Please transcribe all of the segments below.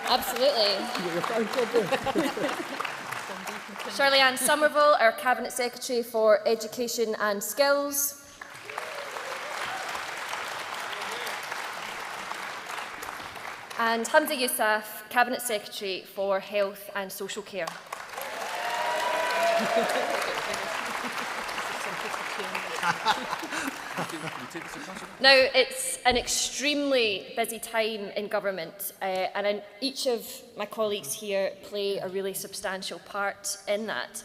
Absolutely. Shirley-Anne Somerville, our Cabinet Secretary for Education and Skills. And Humza Yousaf, Cabinet Secretary for Health and Social Care. Now, it's an extremely busy time in government, and each of my colleagues here play a really substantial part in that.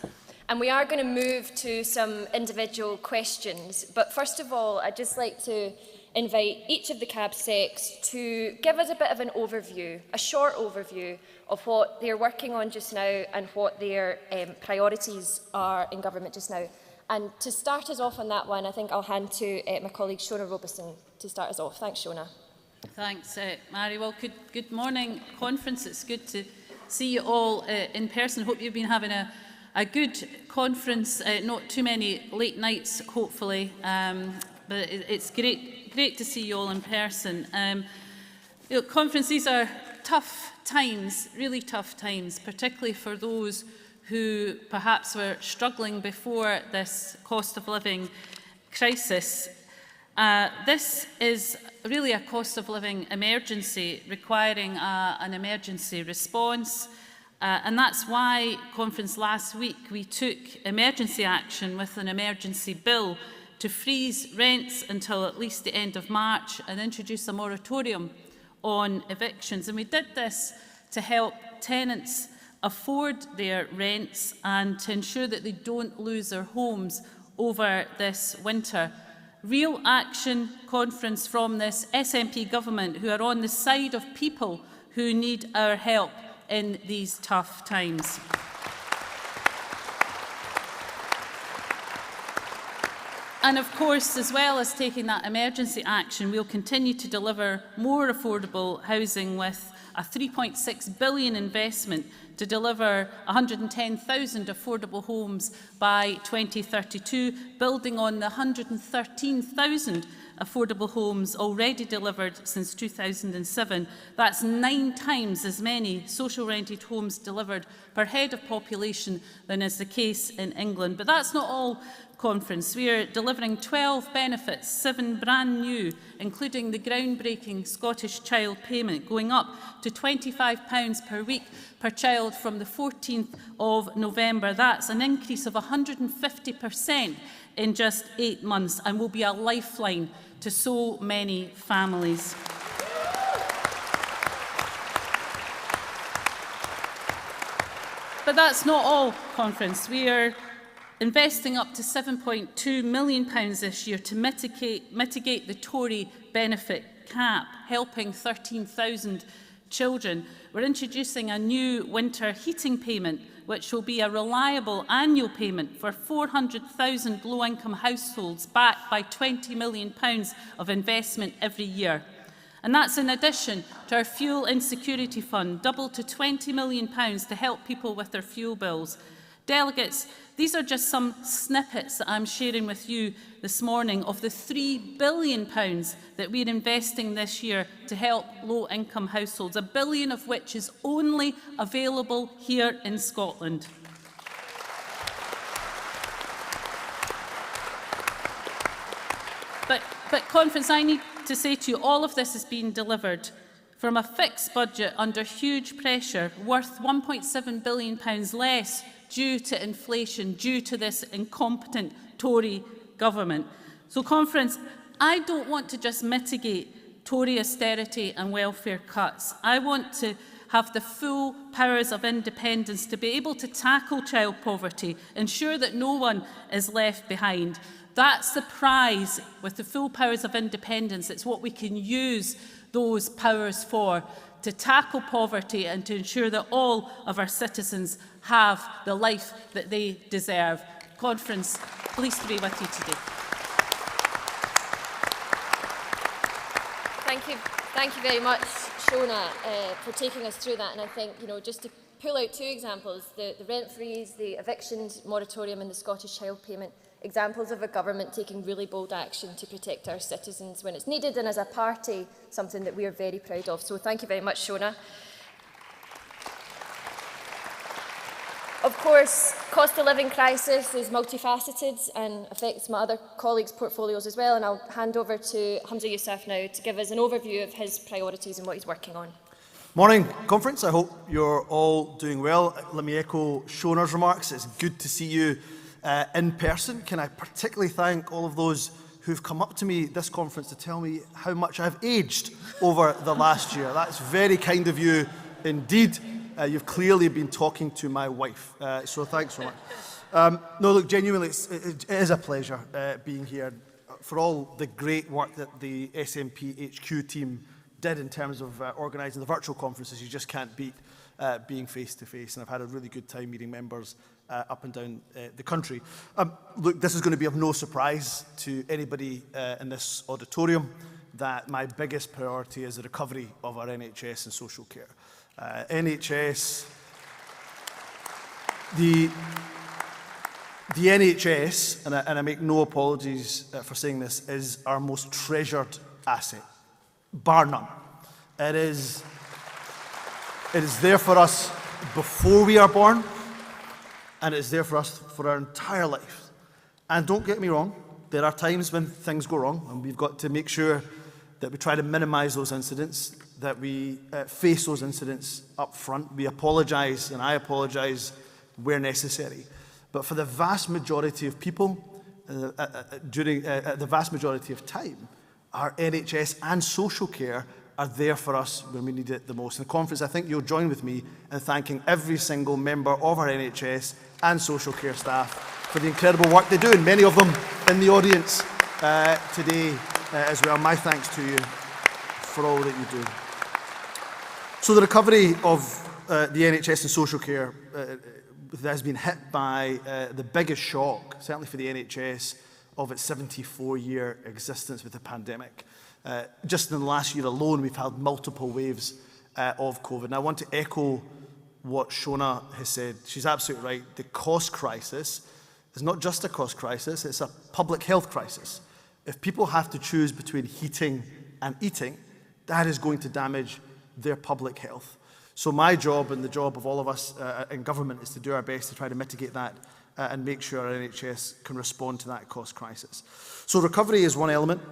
And we are going to move to some individual questions, but first of all, I'd just like to invite each of the Cab Secs to give us a bit of an overview, a short overview of what they're working on just now and what their priorities are in government just now. And to start us off on that one, I think I'll hand to my colleague Shona Robison to start us off. Thanks, Shona. Thanks, Mairi. Well, good morning, conference. It's good to see you all in person. Hope you've been having a good conference, not too many late nights, hopefully, but it's great to see you all in person. Conference, these are tough times, really tough times, particularly for those who perhaps were struggling before this cost of living crisis. This is really a cost of living emergency requiring an emergency response. And that's why, conference, last week we took emergency action with an emergency bill to freeze rents until at least the end of March and introduce a moratorium on evictions. And we did this to help tenants afford their rents and to ensure that they don't lose their homes over this winter. Real action, conference, from this SNP government, who are on the side of people who need our help in these tough times. And of course, as well as taking that emergency action, we'll continue to deliver more affordable housing with a £3.6 billion investment to deliver 110,000 affordable homes by 2032, building on the 113,000 affordable homes already delivered since 2007. That's 9 times as many social rented homes delivered per head of population than is the case in England. But that's not all, conference. We are delivering 12 benefits, 7 brand new, including the groundbreaking Scottish Child Payment, going up to £25 per week per child from the 14th of November. That's an increase of 150% in just 8 months and will be a lifeline to so many families. But that's not all, conference. We are investing up to £7.2 million this year to mitigate the Tory benefit cap, helping 13,000 children. We're introducing a new winter heating payment, which will be a reliable annual payment for 400,000 low-income households, backed by £20 million of investment every year. And that's in addition to our fuel insecurity fund, doubled to £20 million to help people with their fuel bills. Delegates, these are just some snippets that I'm sharing with you this morning of the £3 billion that we're investing this year to help low-income households, £1 billion of which is only available here in Scotland. But conference, I need to say to you, all of this has been delivered from a fixed budget under huge pressure, worth £1.7 billion less due to inflation, due to this incompetent Tory government. So, conference, I don't want to just mitigate Tory austerity and welfare cuts. I want to have the full powers of independence to be able to tackle child poverty, ensure that no one is left behind. That's the prize with the full powers of independence. It's what we can use those powers for, to tackle poverty and to ensure that all of our citizens have the life that they deserve. Conference, pleased to be with you today. Thank you very much, Shona, for taking us through that. And I think, just to pull out 2 examples, the rent freeze, the evictions moratorium and the Scottish Child Payment, examples of a government taking really bold action to protect our citizens when it's needed, and as a party, something that we are very proud of. So thank you very much, Shona. Of course, cost of living crisis is multifaceted and affects my other colleagues' portfolios as well, and I'll hand over to Humza Yousaf now to give us an overview of his priorities and what he's working on. Morning, conference. I hope you're all doing well. Let me echo Shona's remarks. It's good to see you in person. Can I particularly thank all of those who've come up to me this conference to tell me how much I've aged over the last year. That's very kind of you indeed. You've clearly been talking to my wife, so thanks so much. No, look, genuinely, it is a pleasure being here for all the great work that the SNP HQ team did in terms of organising the virtual conferences. You just can't beat being face-to-face, and I've had a really good time meeting members up and down the country. Look, this is going to be of no surprise to anybody in this auditorium that my biggest priority is the recovery of our NHS and social care. NHS, the NHS, and I make no apologies for saying this, is our most treasured asset, bar none. It is there for us before we are born, and it is there for us for our entire life. And don't get me wrong, there are times when things go wrong, and we've got to make sure that we try to minimise those incidents, that we face those incidents up front. We apologise, and I apologise where necessary. But for the vast majority of people, during the vast majority of time, our NHS and social care are there for us when we need it the most. In the conference, I think you'll join with me in thanking every single member of our NHS and social care staff for the incredible work they do, and many of them in the audience today as well. My thanks to you for all that you do. So the recovery of the NHS and social care has been hit by the biggest shock, certainly for the NHS, of its 74-year existence with the pandemic. Just in the last year alone, we've had multiple waves of COVID. And I want to echo what Shona has said. She's absolutely right. The cost crisis is not just a cost crisis, it's a public health crisis. If people have to choose between heating and eating, that is going to damage their public health. So my job and the job of all of us in government is to do our best to try to mitigate that and make sure our NHS can respond to that cost crisis. So recovery is one element,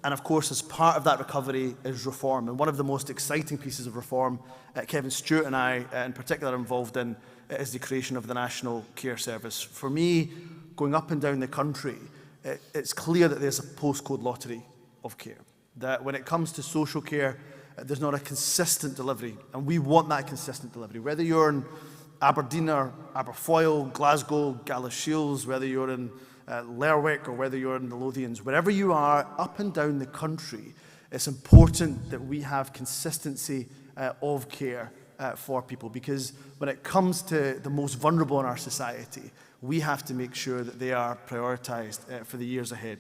and of course as part of that recovery is reform. And one of the most exciting pieces of reform Kevin Stewart and I in particular are involved in is the creation of the National Care Service. For me, going up and down the country, it's clear that there's a postcode lottery of care. That when it comes to social care, there's not a consistent delivery, and we want that consistent delivery. Whether you're in Aberdeen or Aberfoyle, Glasgow, Galashiels, whether you're in Lerwick or whether you're in the Lothians, wherever you are up and down the country, it's important that we have consistency of care for people, because when it comes to the most vulnerable in our society, we have to make sure that they are prioritised for the years ahead.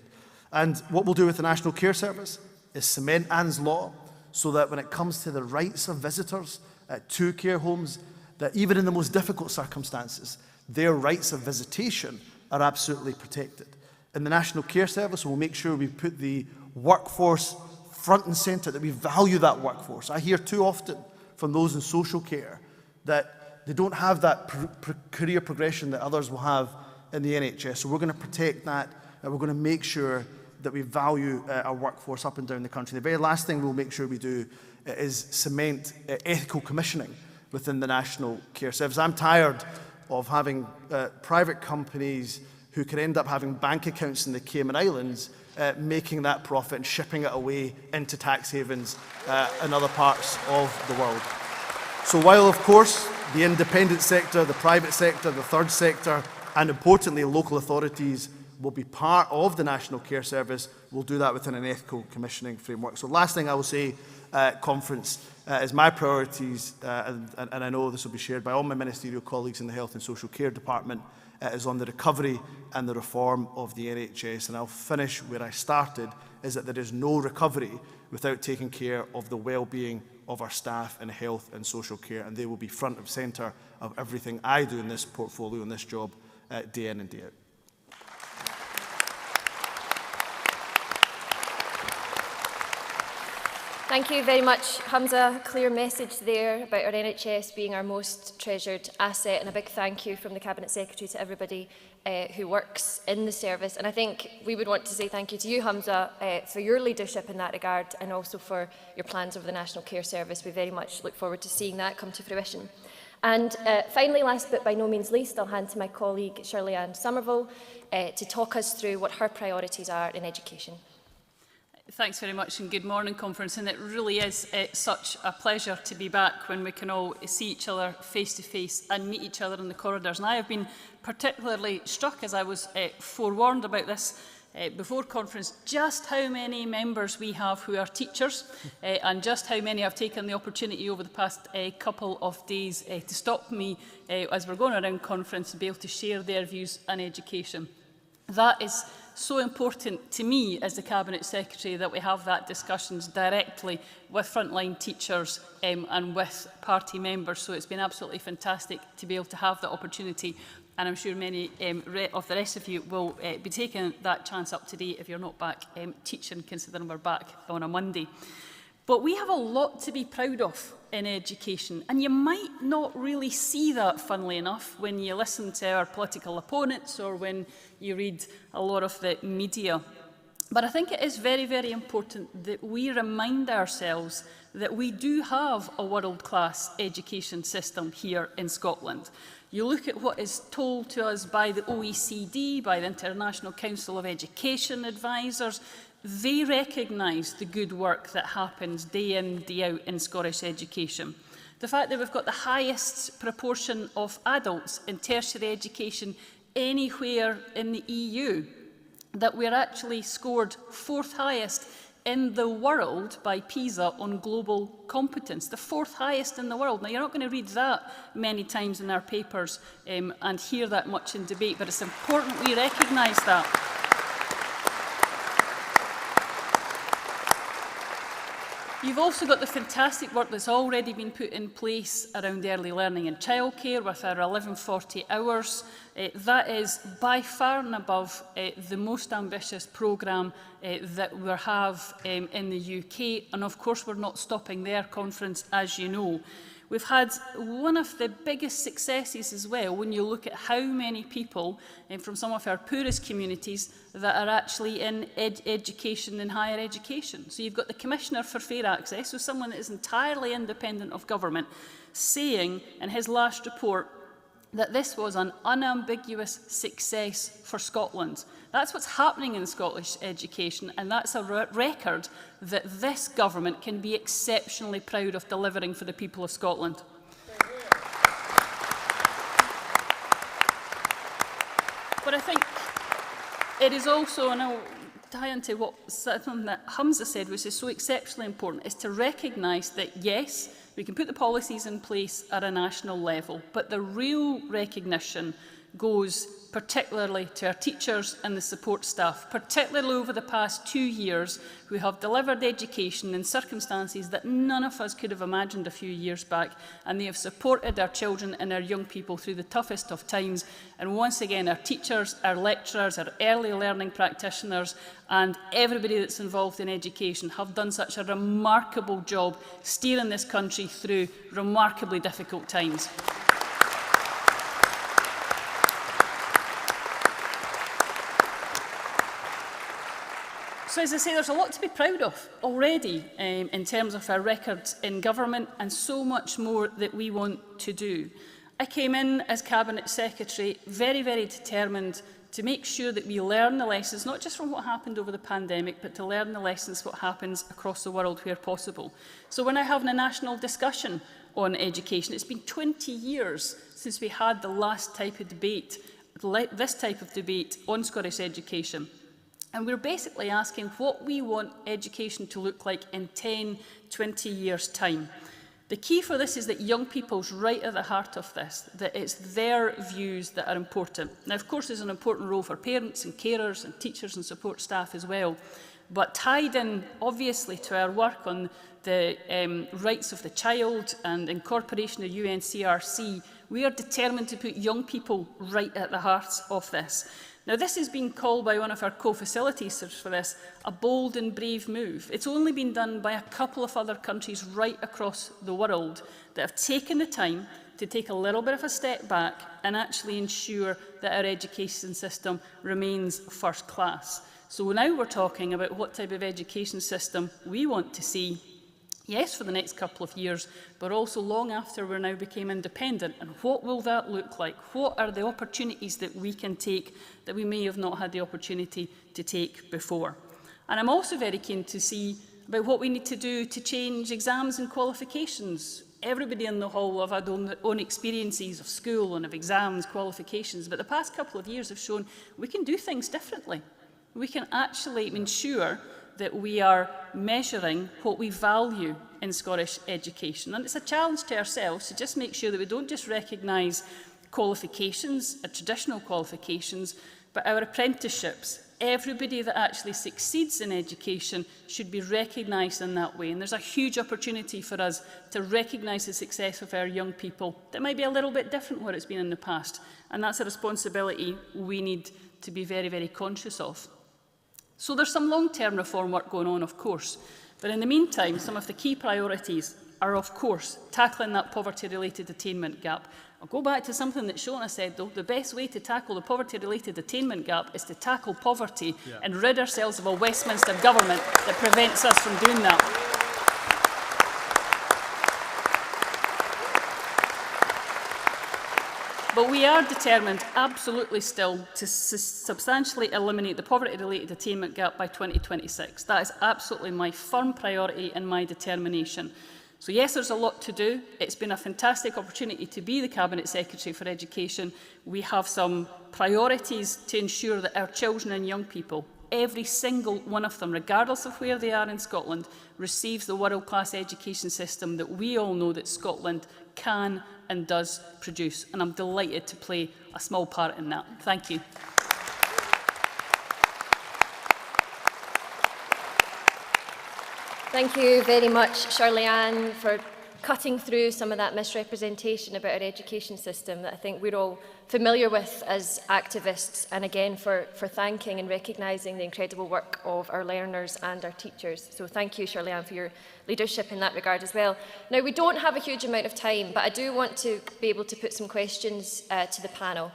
And what we'll do with the National Care Service is cement Anne's Law, so that when it comes to the rights of visitors to care homes, that even in the most difficult circumstances, their rights of visitation are absolutely protected. In the National Care Service, we'll make sure we put the workforce front and centre, that we value that workforce. I hear too often from those in social care that they don't have that career progression that others will have in the NHS. So we're going to protect that, and we're going to make sure that we value our workforce up and down the country. The very last thing we'll make sure we do is cement ethical commissioning within the National Care Service. I'm tired of having private companies who can end up having bank accounts in the Cayman Islands, making that profit and shipping it away into tax havens in other parts of the world. So while, of course, the independent sector, the private sector, the third sector, and importantly, local authorities will be part of the National Care Service, we'll do that within an ethical commissioning framework. So last thing I will say, conference, is my priorities, and I know this will be shared by all my ministerial colleagues in the Health and Social Care Department, is on the recovery and the reform of the NHS. And I'll finish where I started, is that there is no recovery without taking care of the well-being of our staff in health and social care, and they will be front and centre of everything I do in this portfolio and this job day in and day out. Thank you very much, Humza. Clear message there about our NHS being our most treasured asset, and a big thank you from the Cabinet Secretary to everybody who works in the service. And I think we would want to say thank you to you, Humza, for your leadership in that regard, and also for your plans over the National Care Service. We very much look forward to seeing that come to fruition. And finally, last but by no means least, I'll hand to my colleague Shirley-Ann Somerville to talk us through what her priorities are in education. Thanks very much and good morning, Conference. And it really is such a pleasure to be back when we can all see each other face to face and meet each other in the corridors. And I have been particularly struck, as I was forewarned about this before Conference, just how many members we have who are teachers and just how many have taken the opportunity over the past couple of days to stop me as we're going around Conference to be able to share their views on education. That is so important to me as the Cabinet Secretary, that we have that discussions directly with frontline teachers and with party members. So it's been absolutely fantastic to be able to have that opportunity. And I'm sure many of the rest of you will be taking that chance up today if you're not back teaching, considering we're back on a Monday. But we have a lot to be proud of in education, and you might not really see that, funnily enough, when you listen to our political opponents or when you read a lot of the media. But I think it is very, very important that we remind ourselves that we do have a world-class education system here in Scotland. You look at what is told to us by the OECD, by the International Council of Education Advisors. They recognise the good work that happens day in, day out in Scottish education. The fact that we've got the highest proportion of adults in tertiary education anywhere in the EU, that we're actually scored 4th highest in the world by PISA on global competence, the 4th highest in the world. Now, you're not going to read that many times in our papers and hear that much in debate, but it's important we recognise that. You've also got the fantastic work that's already been put in place around early learning and childcare with our 1140 hours. That is by far and above the most ambitious programme that we have in the UK. And of course, we're not stopping there, Conference, as you know. We've had one of the biggest successes as well when you look at how many people from some of our poorest communities that are actually in education and higher education. So you've got the Commissioner for Fair Access, so someone that is entirely independent of government, saying in his last report that this was an unambiguous success for Scotland. That's what's happening in Scottish education, and that's a record that this government can be exceptionally proud of delivering for the people of Scotland. But I think it is also, and I'll tie into what something that Humza said, which is so exceptionally important, is to recognise that, yes, we can put the policies in place at a national level, but the real recognition goes particularly to our teachers and the support staff, particularly over the past 2 years, who have delivered education in circumstances that none of us could have imagined a few years back, and they have supported our children and our young people through the toughest of times. And once again, our teachers, our lecturers, our early learning practitioners and everybody that's involved in education have done such a remarkable job steering this country through remarkably difficult times. So, as I say, there's a lot to be proud of already in terms of our records in government, and so much more that we want to do. I came in as Cabinet Secretary very, very determined to make sure that we learn the lessons, not just from what happened over the pandemic, but to learn the lessons what happens across the world where possible. So when I have a national discussion on education, it's been 20 years since we had the last type of debate, this type of debate on Scottish education. And we're basically asking what we want education to look like in 10, 20 years' time. The key for this is that young people's right at the heart of this, that it's their views that are important. Now, of course, there's an important role for parents and carers and teachers and support staff as well. But tied in, obviously, to our work on the rights of the child and incorporation of UNCRC, We are determined to put young people right at the heart of this. Now, this has been called by one of our co-facilitators for this a bold and brave move. It's only been done by a couple of other countries right across the world that have taken the time to take a little bit of a step back and actually ensure that our education system remains first class. So now we're talking about what type of education system we want to see, yes, for the next couple of years, but also long after we now became independent. And what will that look like? What are the opportunities that we can take that we may have not had the opportunity to take before? And I'm also very keen to see about what we need to do to change exams and qualifications. Everybody in the hall have had own experiences of school and of exams, qualifications, but the past couple of years have shown we can do things differently. We can actually ensure that we are measuring what we value in Scottish education. And it's a challenge to ourselves to just make sure that we don't just recognise qualifications, traditional qualifications, but our apprenticeships. Everybody that actually succeeds in education should be recognised in that way. And there's a huge opportunity for us to recognise the success of our young people that might be a little bit different what it's been in the past. And that's a responsibility we need to be very, very conscious of. So there's some long-term reform work going on, of course. But in the meantime, some of the key priorities are, of course, tackling that poverty-related attainment gap. I'll go back to something that Shona said, though. The best way to tackle the poverty-related attainment gap is to tackle poverty and rid ourselves of a Westminster government that prevents us from doing that. But we are determined, absolutely still, to substantially eliminate the poverty-related attainment gap by 2026. That is absolutely my firm priority and my determination. So yes, there's a lot to do. It's been a fantastic opportunity to be the Cabinet Secretary for Education. We have some priorities to ensure that our children and young people, every single one of them, regardless of where they are in Scotland, receives the world-class education system that we all know that Scotland can and does produce. And I'm delighted to play a small part in that. Thank you. Thank you very much, Shirley-Anne, for cutting through some of that misrepresentation about our education system that I think we're all familiar with as activists, and again for thanking and recognising the incredible work of our learners and our teachers. So thank you, Shirley-Anne, for your leadership in that regard as well. Now, we don't have a huge amount of time, but I do want to be able to put some questions to the panel.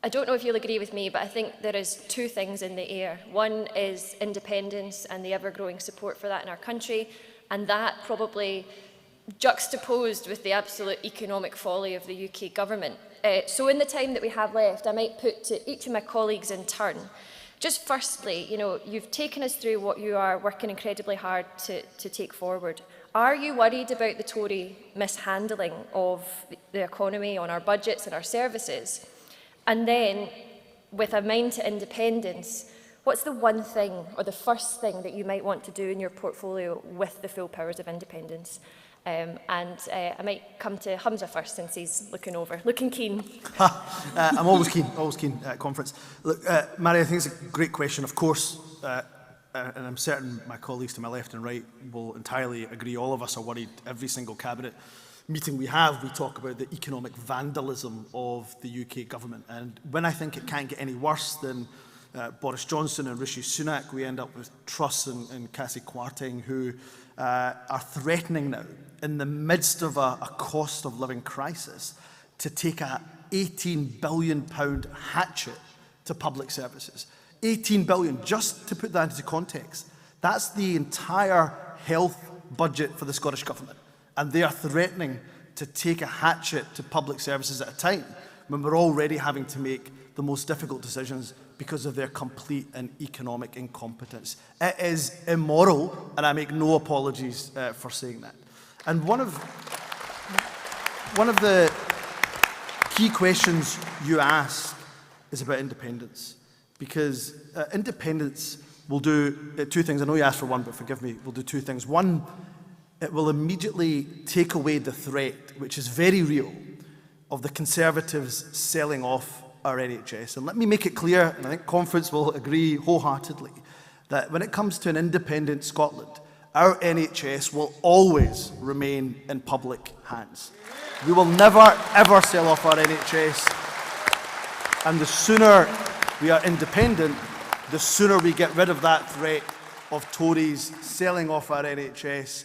I don't know if you'll agree with me, but I think there is two things in the air. One is independence and the ever-growing support for that in our country, and that probably juxtaposed with the absolute economic folly of the UK government. So in the time that we have left, I might put to each of my colleagues in turn. Just firstly, you've taken us through what you are working incredibly hard to take forward. Are you worried about the Tory mishandling of the economy on our budgets and our services? And then, with a mind to independence, what's the one thing or the first thing that you might want to do in your portfolio with the full powers of independence? I might come to Humza first, since he's looking keen. I'm always keen at conference. Look, Mairi, I think it's a great question. Of course, and I'm certain my colleagues to my left and right will entirely agree. All of us are worried. Every single cabinet meeting we have, we talk about the economic vandalism of the UK government. And when I think it can't get any worse than Boris Johnson and Rishi Sunak, we end up with Truss and Cassie Kwarteng, who are threatening now, in the midst of a cost of living crisis, to take a £18 billion hatchet to public services. 18 billion, just to put that into context, that's the entire health budget for the Scottish Government. And they are threatening to take a hatchet to public services at a time when we're already having to make the most difficult decisions because of their complete and economic incompetence. It is immoral, and I make no apologies for saying that. And one of the key questions you ask is about independence, because independence will do two things. I know you asked for one, but forgive me, will do two things. One, it will immediately take away the threat, which is very real, of the Conservatives selling off our NHS. And let me make it clear, and I think Conference will agree wholeheartedly, that when it comes to an independent Scotland, our NHS will always remain in public hands. We will never, ever sell off our NHS. And the sooner we are independent, the sooner we get rid of that threat of Tories selling off our NHS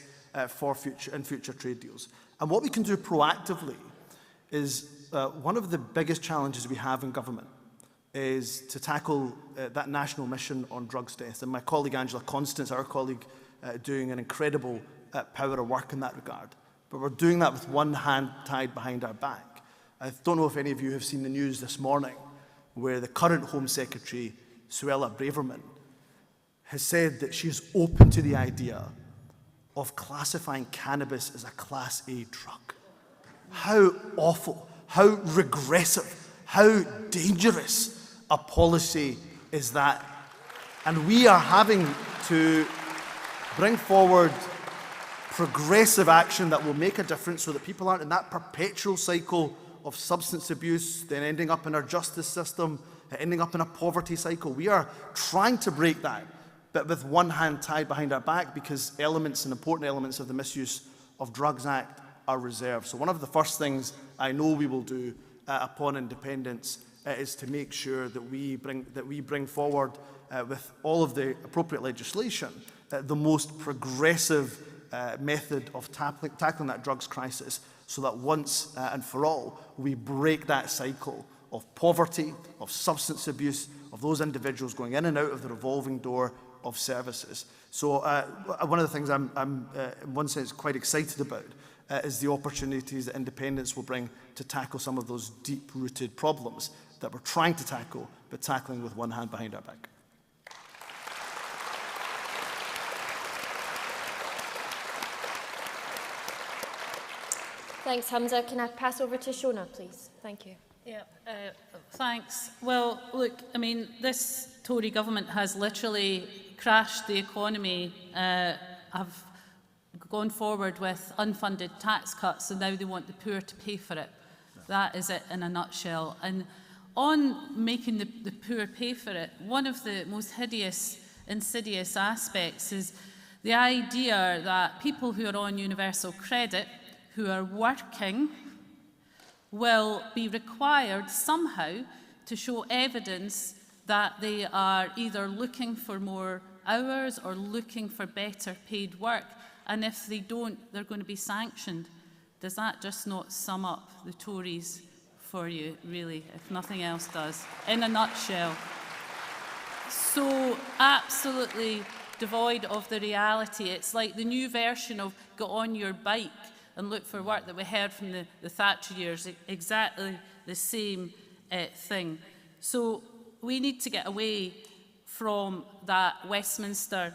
for future trade deals. And what we can do proactively is one of the biggest challenges we have in government is to tackle that national mission on drugs death. And my colleague Angela Constance, our colleague, doing an incredible power of work in that regard. But we're doing that with one hand tied behind our back. I don't know if any of you have seen the news this morning where the current Home Secretary, Suella Braverman, has said that she is open to the idea of classifying cannabis as a Class A drug. How awful, how regressive, how dangerous a policy is that? And we are having to bring forward progressive action that will make a difference so that people aren't in that perpetual cycle of substance abuse, then ending up in our justice system, ending up in a poverty cycle. We are trying to break that, but with one hand tied behind our back, because elements and important elements of the Misuse of Drugs Act are reserved. So one of the first things I know we will do upon independence is to make sure that we bring forward with all of the appropriate legislation the most progressive method of tackling that drugs crisis, so that once and for all we break that cycle of poverty, of substance abuse, of those individuals going in and out of the revolving door of services. So one of the things I'm in one sense quite excited about is the opportunities that independence will bring to tackle some of those deep-rooted problems that we're trying to tackle, but tackling with one hand behind our back. Thanks, Humza. Can I pass over to Shona, please? Thank you. Yeah, thanks. Well, look, I mean, this Tory government has literally crashed the economy, have gone forward with unfunded tax cuts, and now they want the poor to pay for it. That is it in a nutshell. And on making the poor pay for it, one of the most hideous, insidious aspects is the idea that people who are on universal credit, who are working, will be required somehow to show evidence that they are either looking for more hours or looking for better paid work. And if they don't, they're going to be sanctioned. Does that just not sum up the Tories for you, really, if nothing else does? In a nutshell. So absolutely devoid of the reality. It's like the new version of get on your bike and look for work that we heard from the Thatcher years, exactly the same thing. So we need to get away from that Westminster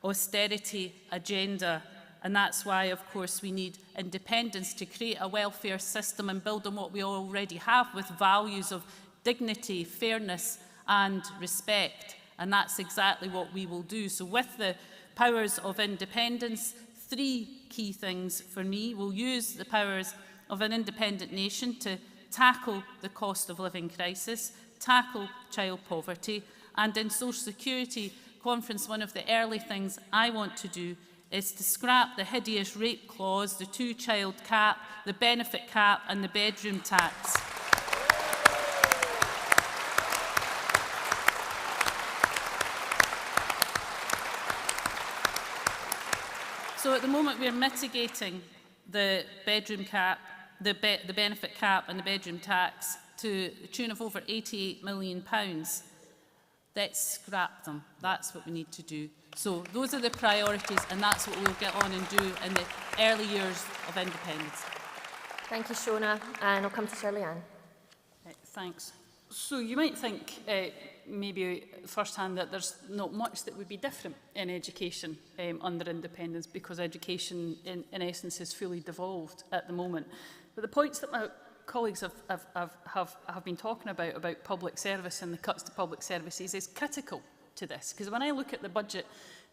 austerity agenda, and that's why, of course, we need independence to create a welfare system and build on what we already have with values of dignity, fairness and respect, and that's exactly what we will do. So with the powers of independence, three key things for me. We'll use the powers of an independent nation to tackle the cost of living crisis, tackle child poverty, and in Social Security Conference, one of the early things I want to do is to scrap the hideous rape clause, the two-child cap, the benefit cap and the bedroom tax. So at the moment we're mitigating the bedroom cap, the benefit cap and the bedroom tax to the tune of over £88 million. Let's scrap them. That's what we need to do. So those are the priorities, and that's what we'll get on and do in the early years of independence. Thank you, Shona. And I'll come to Shirley Ann. Thanks. So you might think, maybe firsthand, that there's not much that would be different in education under independence, because education, in essence, is fully devolved at the moment. But the points that my colleagues have been talking about public service and the cuts to public services is critical to this. Because when I look at the budget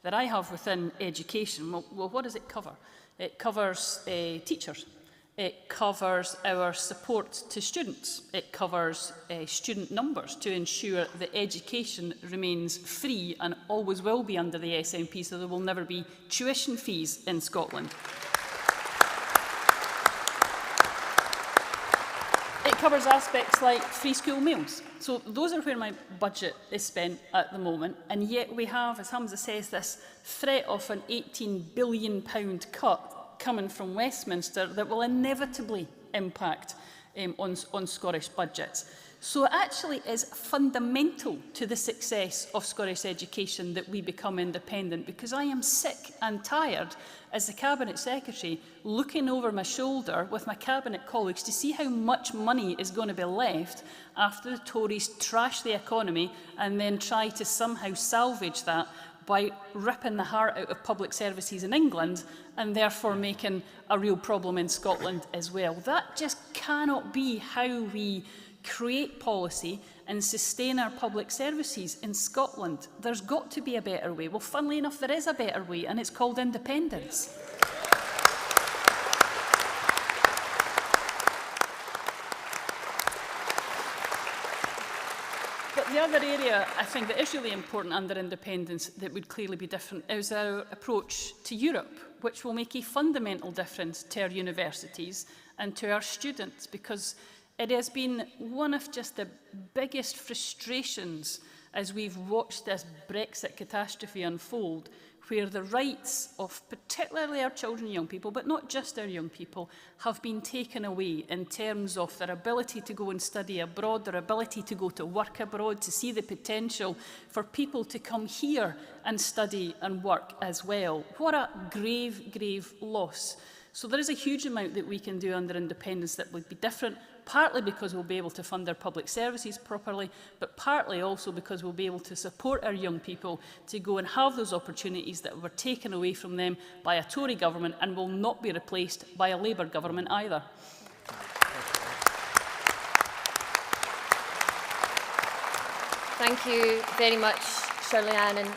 that I have within education, well, what does it cover? It covers teachers. It covers our support to students. It covers student numbers to ensure that education remains free and always will be under the SNP, so there will never be tuition fees in Scotland. covers aspects like free school meals. So those are where my budget is spent at the moment, and yet we have, as Humza says, this threat of an £18 billion cut coming from Westminster that will inevitably impact on Scottish budgets. So it actually is fundamental to the success of Scottish education that we become independent, because I am sick and tired as the Cabinet Secretary looking over my shoulder with my Cabinet colleagues to see how much money is going to be left after the Tories trash the economy and then try to somehow salvage that by ripping the heart out of public services in England and therefore making a real problem in Scotland as well. That just cannot be how we create policy and sustain our public services in Scotland. There's got to be a better way. Well, funnily enough, there is a better way, and it's called independence. But the other area I think that is really important under independence that would clearly be different is our approach to Europe, which will make a fundamental difference to our universities and to our students, because it has been one of just the biggest frustrations as we've watched this Brexit catastrophe unfold, where the rights of particularly our children and young people, but not just our young people, have been taken away in terms of their ability to go and study abroad, their ability to go to work abroad, to see the potential for people to come here and study and work as well. What a grave, grave loss. So there is a huge amount that we can do under independence that would be different, partly because we'll be able to fund our public services properly, but partly also because we'll be able to support our young people to go and have those opportunities that were taken away from them by a Tory government and will not be replaced by a Labour government either. Thank you very much, Shirley-Anne,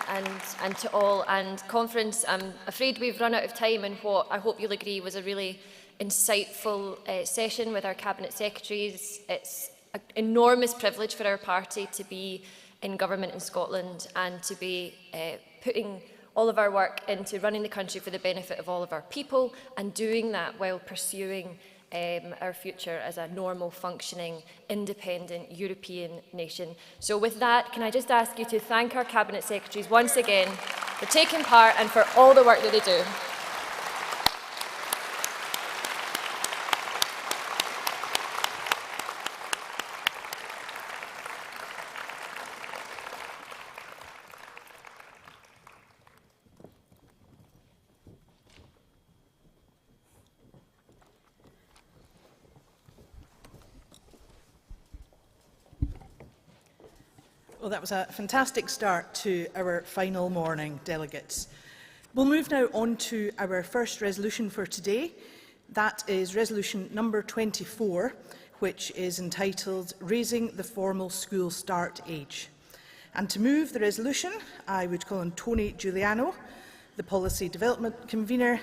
and to all. And conference, I'm afraid we've run out of time in what I hope you'll agree was a really insightful session with our Cabinet Secretaries. It's an enormous privilege for our party to be in government in Scotland and to be putting all of our work into running the country for the benefit of all of our people, and doing that while pursuing our future as a normal, functioning, independent European nation. So with that, can I just ask you to thank our Cabinet Secretaries once again for taking part and for all the work that they do. Well, that was a fantastic start to our final morning, delegates. We'll move now on to our first resolution for today. That is resolution number 24, which is entitled Raising the Formal School Start Age. And to move the resolution, I would call on Tony Giuliano, the Policy Development Convener,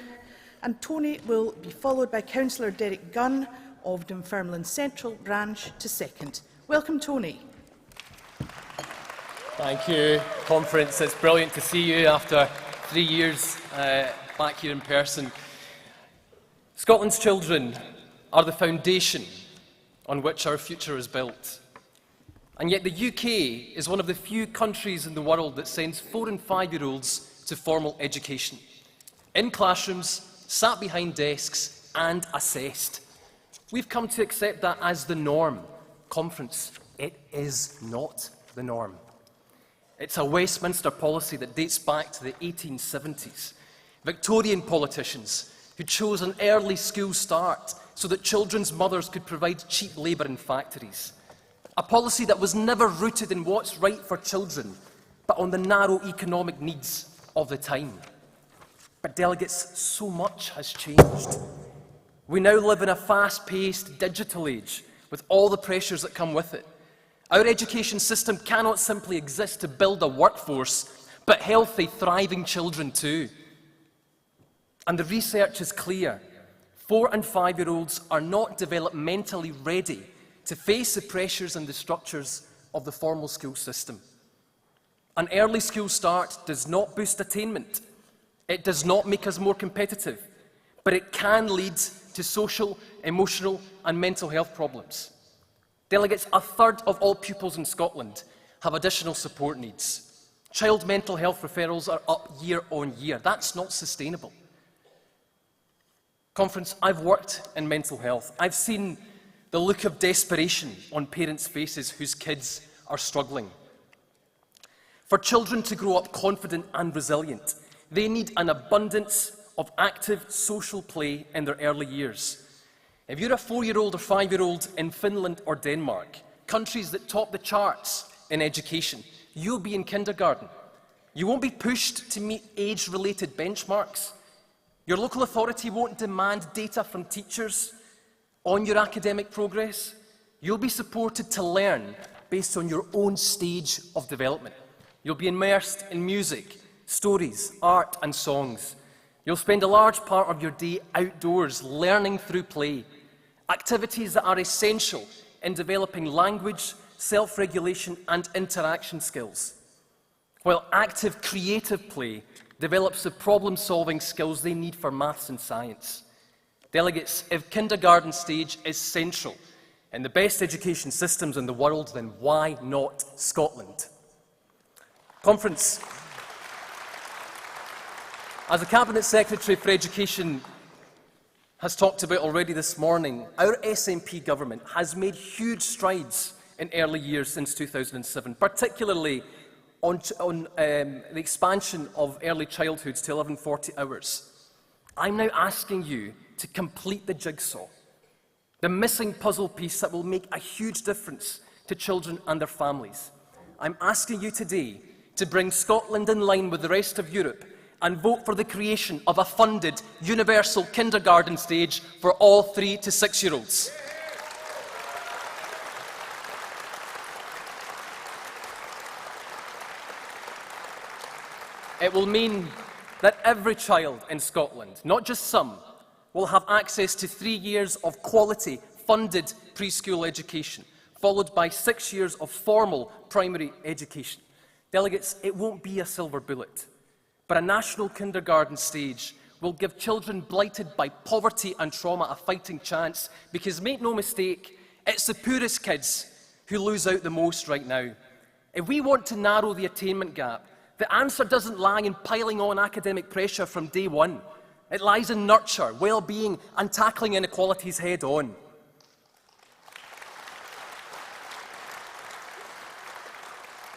and Tony will be followed by Councillor Derek Gunn of Dunfermline Central Branch to second. Welcome, Tony. Thank you, Conference. It's brilliant to see you after 3 years back here in person. Scotland's children are the foundation on which our future is built. And yet the UK is one of the few countries in the world that sends 4- and 5-year-olds to formal education. In classrooms, sat behind desks and assessed. We've come to accept that as the norm. Conference, it is not the norm. It's a Westminster policy that dates back to the 1870s. Victorian politicians who chose an early school start so that children's mothers could provide cheap labour in factories. A policy that was never rooted in what's right for children, but on the narrow economic needs of the time. But delegates, so much has changed. We now live in a fast-paced digital age with all the pressures that come with it. Our education system cannot simply exist to build a workforce, but healthy, thriving children too. And the research is clear. 4- and 5-year-olds are not developmentally ready to face the pressures and the structures of the formal school system. An early school start does not boost attainment. It does not make us more competitive, but it can lead to social, emotional, and mental health problems. Delegates, a third of all pupils in Scotland have additional support needs. Child mental health referrals are up year on year. That's not sustainable. Conference, I've worked in mental health. I've seen the look of desperation on parents' faces whose kids are struggling. For children to grow up confident and resilient, they need an abundance of active social play in their early years. If you're a 4-year-old or 5-year-old in Finland or Denmark, countries that top the charts in education, you'll be in kindergarten. You won't be pushed to meet age-related benchmarks. Your local authority won't demand data from teachers on your academic progress. You'll be supported to learn based on your own stage of development. You'll be immersed in music, stories, art and songs. You'll spend a large part of your day outdoors, learning through play. Activities that are essential in developing language, self-regulation and interaction skills. While active creative play develops the problem-solving skills they need for maths and science. Delegates, if kindergarten stage is central in the best education systems in the world, then why not Scotland? Conference. As the Cabinet Secretary for Education has talked about already this morning, our SNP government has made huge strides in early years since 2007, particularly on the expansion of early childhoods to 1140 hours. I'm now asking you to complete the jigsaw, the missing puzzle piece that will make a huge difference to children and their families. I'm asking you today to bring Scotland in line with the rest of Europe and vote for the creation of a funded universal kindergarten stage for all 3 to 6-year-olds. It will mean that every child in Scotland, not just some, will have access to 3 years of quality, funded preschool education, followed by 6 years of formal primary education. Delegates, it won't be a silver bullet, but a national kindergarten stage will give children blighted by poverty and trauma a fighting chance, because make no mistake, it's the poorest kids who lose out the most right now. If we want to narrow the attainment gap, the answer doesn't lie in piling on academic pressure from day one. It lies in nurture, well-being and tackling inequalities head on.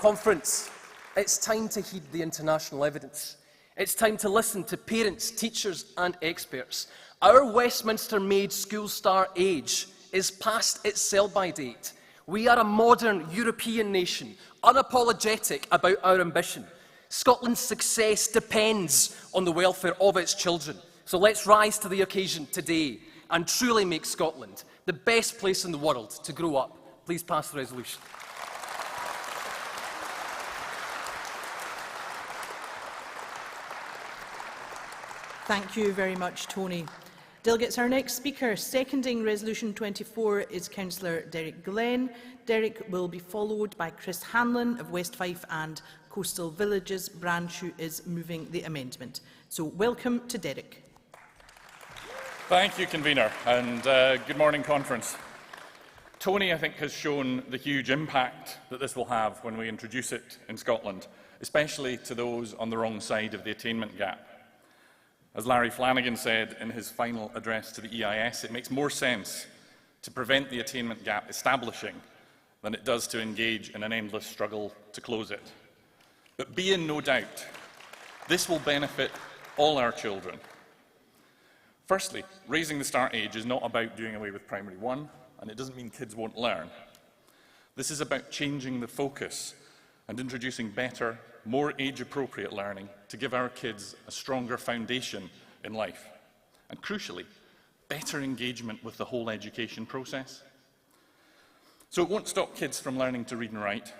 Conference, it's time to heed the international evidence. It's time to listen to parents, teachers and experts. Our Westminster-made school start age is past its sell-by date. We are a modern European nation, unapologetic about our ambition. Scotland's success depends on the welfare of its children. So let's rise to the occasion today and truly make Scotland the best place in the world to grow up. Please pass the resolution. Thank you very much, Tony. Delegates, our next speaker, seconding Resolution 24, is Councillor Derek Glenn. Derek will be followed by Chris Hanlon of West Fife and Coastal Villages branch, who is moving the amendment. So welcome to Derek. Thank you, Convener, and good morning, Conference. Tony, I think, has shown the huge impact that this will have when we introduce it in Scotland, especially to those on the wrong side of the attainment gap. As Larry Flanagan said in his final address to the EIS, it makes more sense to prevent the attainment gap establishing than it does to engage in an endless struggle to close it. But be in no doubt, this will benefit all our children. Firstly, raising the start age is not about doing away with Primary 1, and it doesn't mean kids won't learn. This is about changing the focus and introducing better, more age-appropriate learning to give our kids a stronger foundation in life. And crucially, better engagement with the whole education process. So it won't stop kids from learning to read and write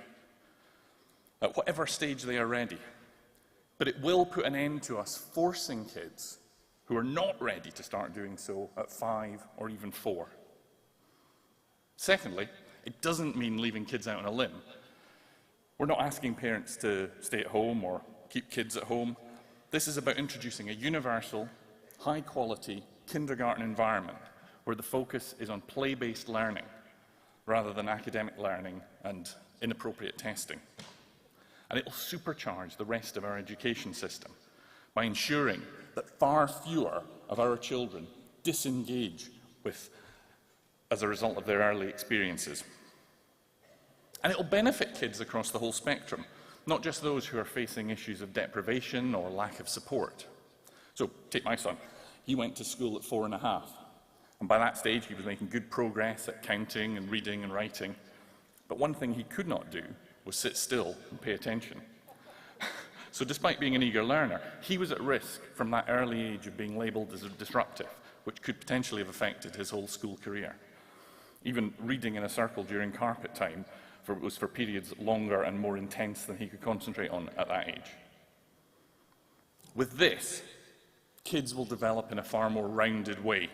at whatever stage they are ready. But it will put an end to us forcing kids who are not ready to start doing so at 5 or even 4. Secondly, it doesn't mean leaving kids out on a limb. We're not asking parents to stay at home or keep kids at home. This is about introducing a universal, high-quality kindergarten environment where the focus is on play-based learning rather than academic learning and inappropriate testing. And it will supercharge the rest of our education system by ensuring that far fewer of our children disengage as a result of their early experiences. And it will benefit kids across the whole spectrum, not just those who are facing issues of deprivation or lack of support. So, take my son. He went to school at 4½, and by that stage he was making good progress at counting and reading and writing. But one thing he could not do was sit still and pay attention. So despite being an eager learner, he was at risk from that early age of being labelled as disruptive, which could potentially have affected his whole school career. Even reading in a circle during carpet time was for periods longer and more intense than he could concentrate on at that age. With this, kids will develop in a far more rounded way.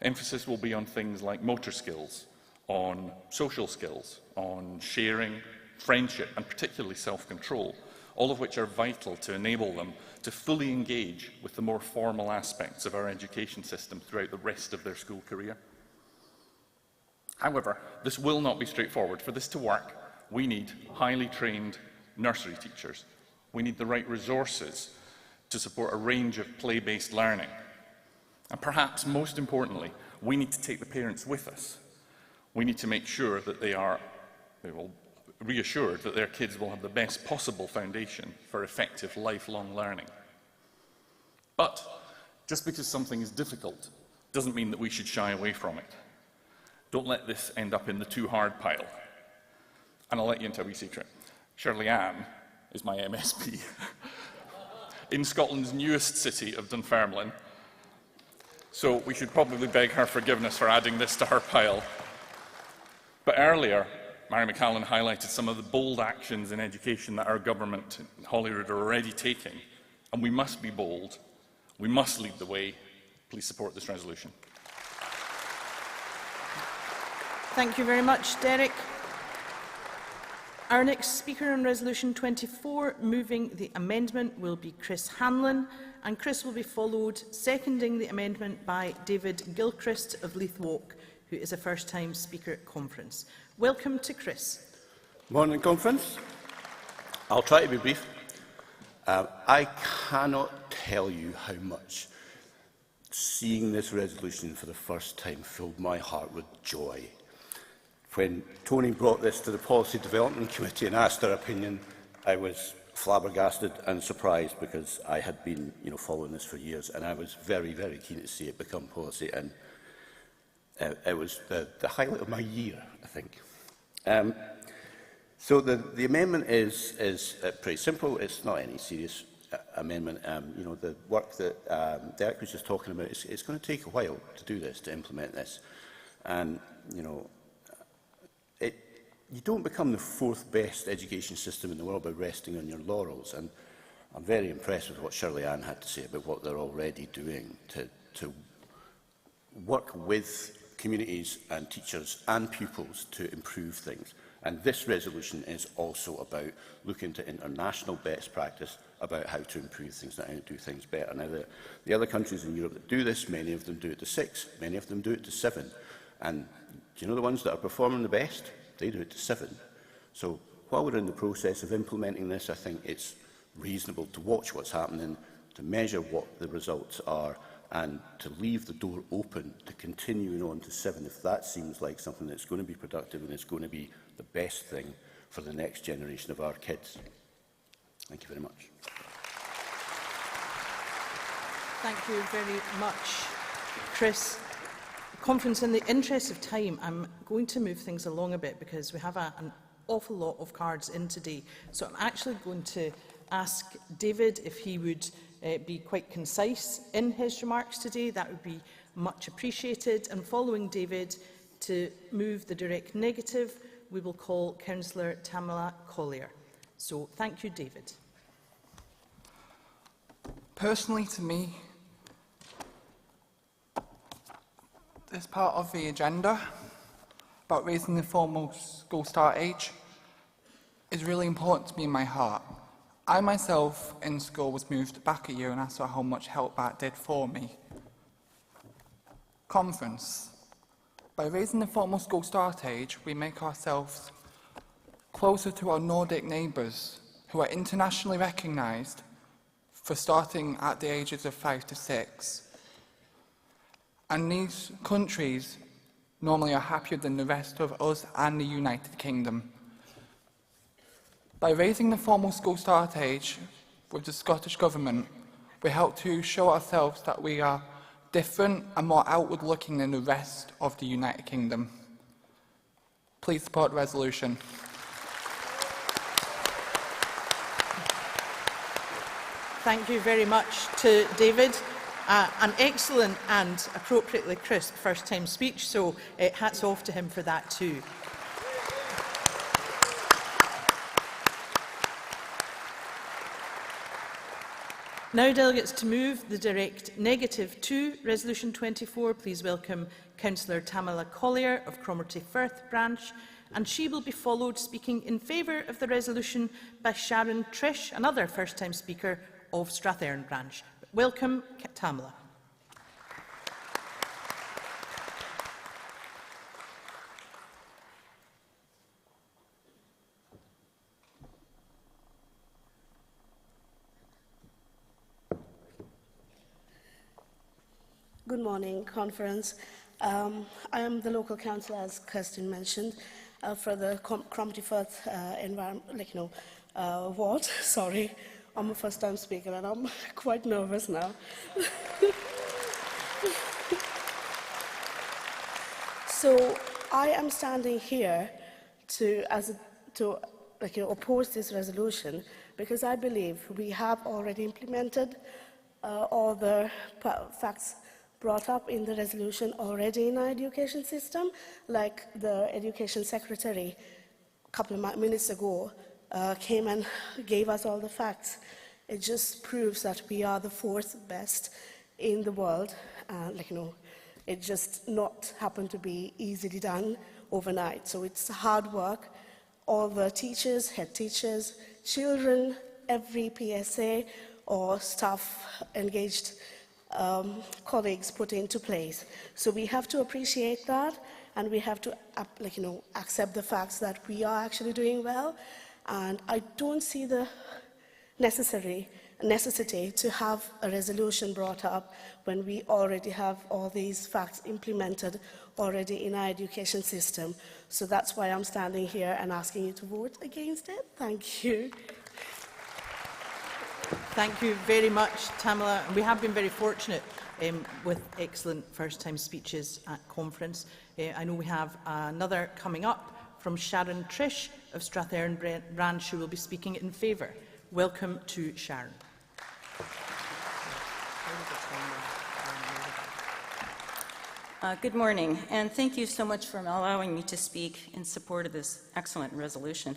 Emphasis will be on things like motor skills, on social skills, on sharing, friendship, and particularly self-control, all of which are vital to enable them to fully engage with the more formal aspects of our education system throughout the rest of their school career. However, this will not be straightforward. For this to work, we need highly trained nursery teachers. We need the right resources to support a range of play-based learning. And perhaps most importantly, we need to take the parents with us. We need to make sure that they are reassured that their kids will have the best possible foundation for effective lifelong learning. But just because something is difficult doesn't mean that we should shy away from it. Don't let this end up in the too hard pile. And I'll let you into a wee secret. Shirley Ann is my MSP in Scotland's newest city of Dunfermline. So we should probably beg her forgiveness for adding this to her pile. But earlier, Mairi McCallan highlighted some of the bold actions in education that our government and Holyrood are already taking. And we must be bold. We must lead the way. Please support this resolution. Thank you very much, Derek. Our next speaker on Resolution 24, moving the amendment, will be Chris Hanlon, and Chris will be followed, seconding the amendment, by David Gilchrist of Leith Walk, who is a first-time speaker at conference. Welcome to Chris. Morning, conference. I'll try to be brief. I cannot tell you how much seeing this resolution for the first time filled my heart with joy. When Tony brought this to the Policy Development Committee and asked our opinion, I was flabbergasted and surprised because I had been following this for years, and I was very, very keen to see it become policy, and it was the highlight of my year, I think. So the amendment is pretty simple. It's not any serious amendment. The work that Derek was just talking about, it's going to take a while to do this, to implement this. And, you don't become the fourth best education system in the world by resting on your laurels. And I'm very impressed with what Shirley Ann had to say about what they're already doing to work with communities and teachers and pupils to improve things. And this resolution is also about looking to international best practice about how to improve things and how to do things better. Now, the other countries in Europe that do this, many of them do it to 6, many of them do it to 7. And do you know the ones that are performing the best? They do it to 7. So while we're in the process of implementing this, I think it's reasonable to watch what's happening, to measure what the results are, and to leave the door open to continuing on to 7 if that seems like something that's going to be productive and is going to be the best thing for the next generation of our kids. Thank you very much. Thank you very much, Chris. Conference, in the interest of time, I'm going to move things along a bit because we have an awful lot of cards in today. So I'm actually going to ask David if he would be quite concise in his remarks today. That would be much appreciated. And following David, to move the direct negative, we will call Councillor Tamala Collier. So thank you, David. Personally, to me, this part of the agenda about raising the formal school start age is really important to me in my heart. I myself in school was moved back a year and I saw how much help that did for me. Conference. By raising the formal school start age, we make ourselves closer to our Nordic neighbours, who are internationally recognised for starting at the ages of 5 to 6. And these countries normally are happier than the rest of us and the United Kingdom. By raising the formal school start age with the Scottish Government, we help to show ourselves that we are different and more outward-looking than the rest of the United Kingdom. Please support the resolution. Thank you very much to David. An excellent and appropriately crisp first-time speech, so hats off to him for that too. Now, delegates, to move the direct negative to Resolution 24, please welcome Councillor Tamala Collier of Cromarty Firth branch, and she will be followed, speaking in favour of the resolution, by Sharon Trish, another first-time speaker of Strathearn branch. Welcome, Tamala. Good morning, conference. I am the local councillor, as Kirsten mentioned, for the Cromarty Firth ward. Sorry, I'm a first-time speaker and I'm quite nervous now. So I am standing here to oppose this resolution because I believe we have already implemented all the facts brought up in the resolution already in our education system, like the education secretary a couple of minutes ago came and gave us all the facts. It just proves that we are the 4th best in the world. It just not happened to be easily done overnight. So it's hard work. All the teachers, head teachers, children, every PSA or staff engaged colleagues put into place. So we have to appreciate that, and we have to accept the facts that we are actually doing well. And I don't see the necessity to have a resolution brought up when we already have all these facts implemented already in our education system. So that's why I'm standing here and asking you to vote against it. Thank you. Thank you very much, Tamala. We have been very fortunate with excellent first-time speeches at conference. I know we have another coming up from Sharon Trish of Strathearn branch, who will be speaking in favour. Welcome to Sharon. Good morning, and thank you so much for allowing me to speak in support of this excellent resolution.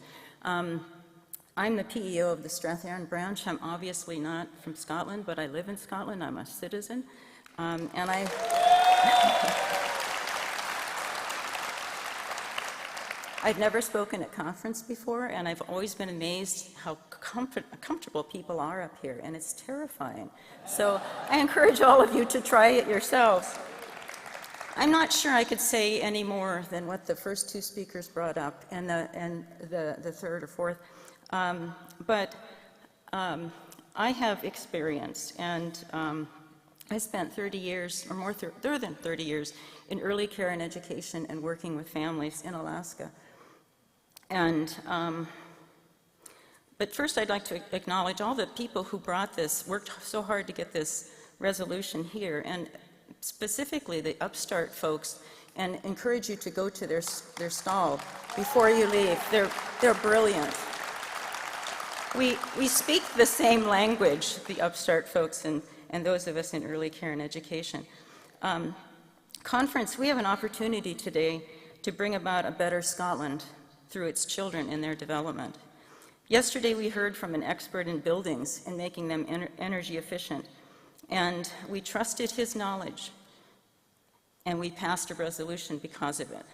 I'm the PEO of the Strathearn branch. I'm obviously not from Scotland, but I live in Scotland. I'm a citizen. I've never spoken at conference before, and I've always been amazed how comfortable people are up here, and it's terrifying. So I encourage all of you to try it yourselves. I'm not sure I could say any more than what the first two speakers brought up, and the third or fourth. But I have experience, and I spent 30 years, or more than 30 years, in early care and education and working with families in Alaska. And, but first I'd like to acknowledge all the people who brought this, worked so hard to get this resolution here, and specifically the Upstart folks, and encourage you to go to their stall before you leave. They're brilliant. We speak the same language, the Upstart folks and those of us in early care and education. Conference, we have an opportunity today to bring about a better Scotland through its children and their development. Yesterday we heard from an expert in buildings and making them energy efficient, and we trusted his knowledge, and we passed a resolution because of it.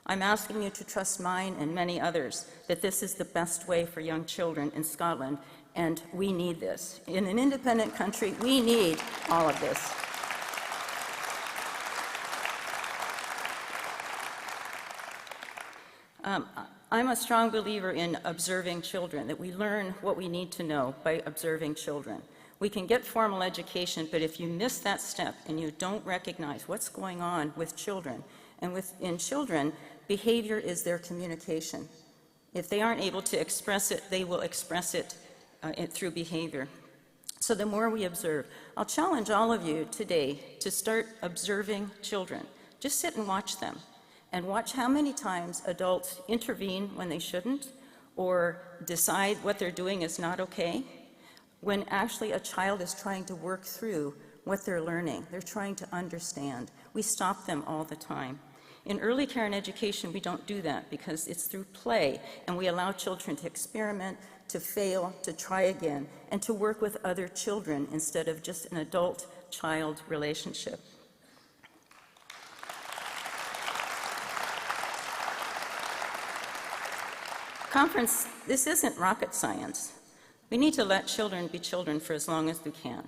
I'm asking you to trust mine and many others that this is the best way for young children in Scotland, and we need this. In an independent country, we need all of this. I'm a strong believer in observing children, that we learn what we need to know by observing children. We can get formal education, but if you miss that step and you don't recognize what's going on with children, and in children, behavior is their communication. If they aren't able to express it, they will express it through behavior. So the more we observe, I'll challenge all of you today to start observing children. Just sit and watch them, and watch how many times adults intervene when they shouldn't, or decide what they're doing is not okay, when actually a child is trying to work through what they're learning. They're trying to understand. We stop them all the time. In early care and education, we don't do that because it's through play, and we allow children to experiment, to fail, to try again, and to work with other children instead of just an adult-child relationship. Conference, this isn't rocket science. We need to let children be children for as long as we can.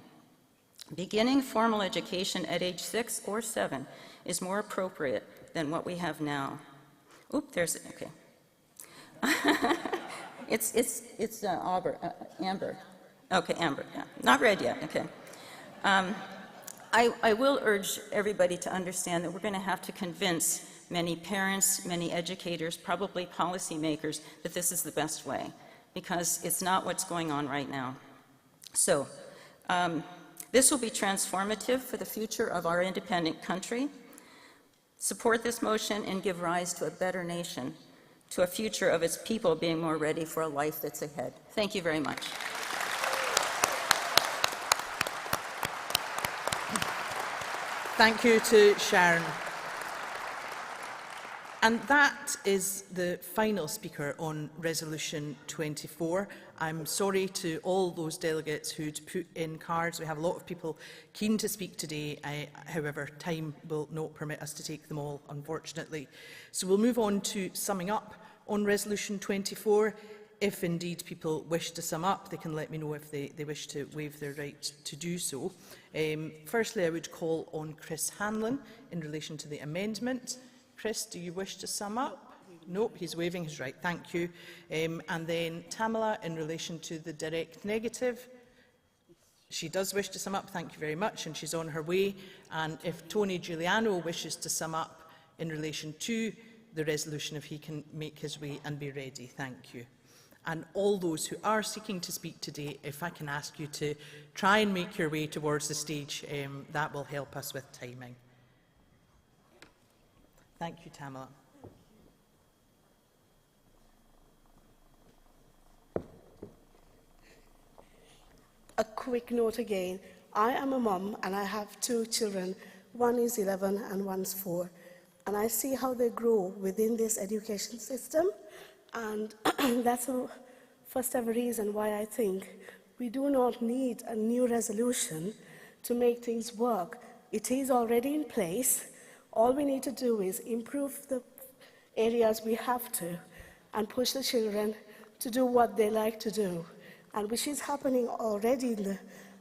Beginning formal education at age 6 or 7 is more appropriate than what we have now. Oop, there's, okay. It's amber. Okay, amber, yeah. Not red yet, okay. I will urge everybody to understand that we're going to have to convince many parents, many educators, probably policymakers, that this is the best way, because it's not what's going on right now. So, this will be transformative for the future of our independent country. Support this motion and give rise to a better nation, to a future of its people being more ready for a life that's ahead. Thank you very much. Thank you to Sharon. And that is the final speaker on Resolution 24. I'm sorry to all those delegates who'd put in cards. We have a lot of people keen to speak today. However, time will not permit us to take them all, unfortunately. So we'll move on to summing up on Resolution 24. If indeed people wish to sum up, they can let me know if they wish to waive their right to do so. Firstly, I would call on Chris Hanlon in relation to the amendment. Chris, do you wish to sum up? No, he's waiving his right. Thank you. And then Tamala in relation to the direct negative. She does wish to sum up. Thank you very much. And she's on her way. And if Tony Giuliano wishes to sum up in relation to the resolution, if he can make his way and be ready. Thank you. And all those who are seeking to speak today, if I can ask you to try and make your way towards the stage, that will help us with timing. Thank you, Tamala. A quick note again. I am a mum and I have 2 children. One is 11 and one's 4. And I see how they grow within this education system. And that's the first ever reason why I think we do not need a new resolution to make things work. It is already in place. All we need to do is improve the areas we have to and push the children to do what they like to do, and which is happening already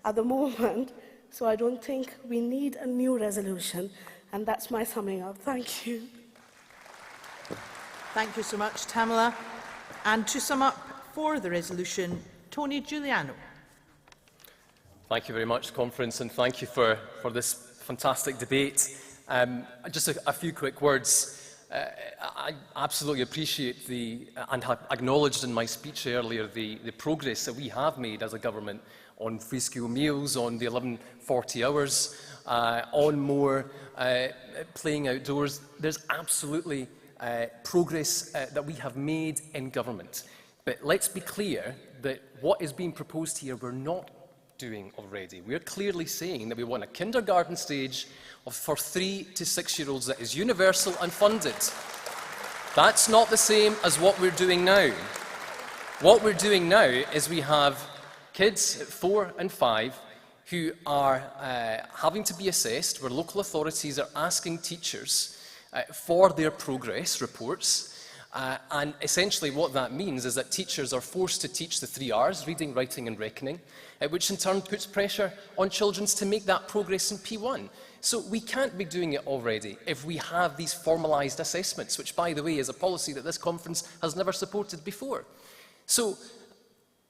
at the moment. So I don't think we need a new resolution, and that's my summing up. Thank you. Thank you so much, Tamala. And to sum up for the resolution, Tony Giuliano. Thank you very much, Conference, and thank you for this fantastic debate. Just a few quick words. I absolutely appreciate and have acknowledged in my speech earlier the progress that we have made as a government on free school meals, on the 11:40 hours, on more playing outdoors. There's absolutely progress that we have made in government. But let's be clear that what is being proposed here we're not doing already. We're clearly saying that we want a kindergarten stage for 3 to 6-year-olds that is universal and funded. That's not the same as what we're doing now. What we're doing now is we have kids at 4 and 5 who are having to be assessed, where local authorities are asking teachers for their progress reports. And essentially what that means is that teachers are forced to teach the 3 Rs, reading, writing and reckoning, which in turn puts pressure on children to make that progress in P1. So we can't be doing it already if we have these formalised assessments, which, by the way, is a policy that this conference has never supported before. So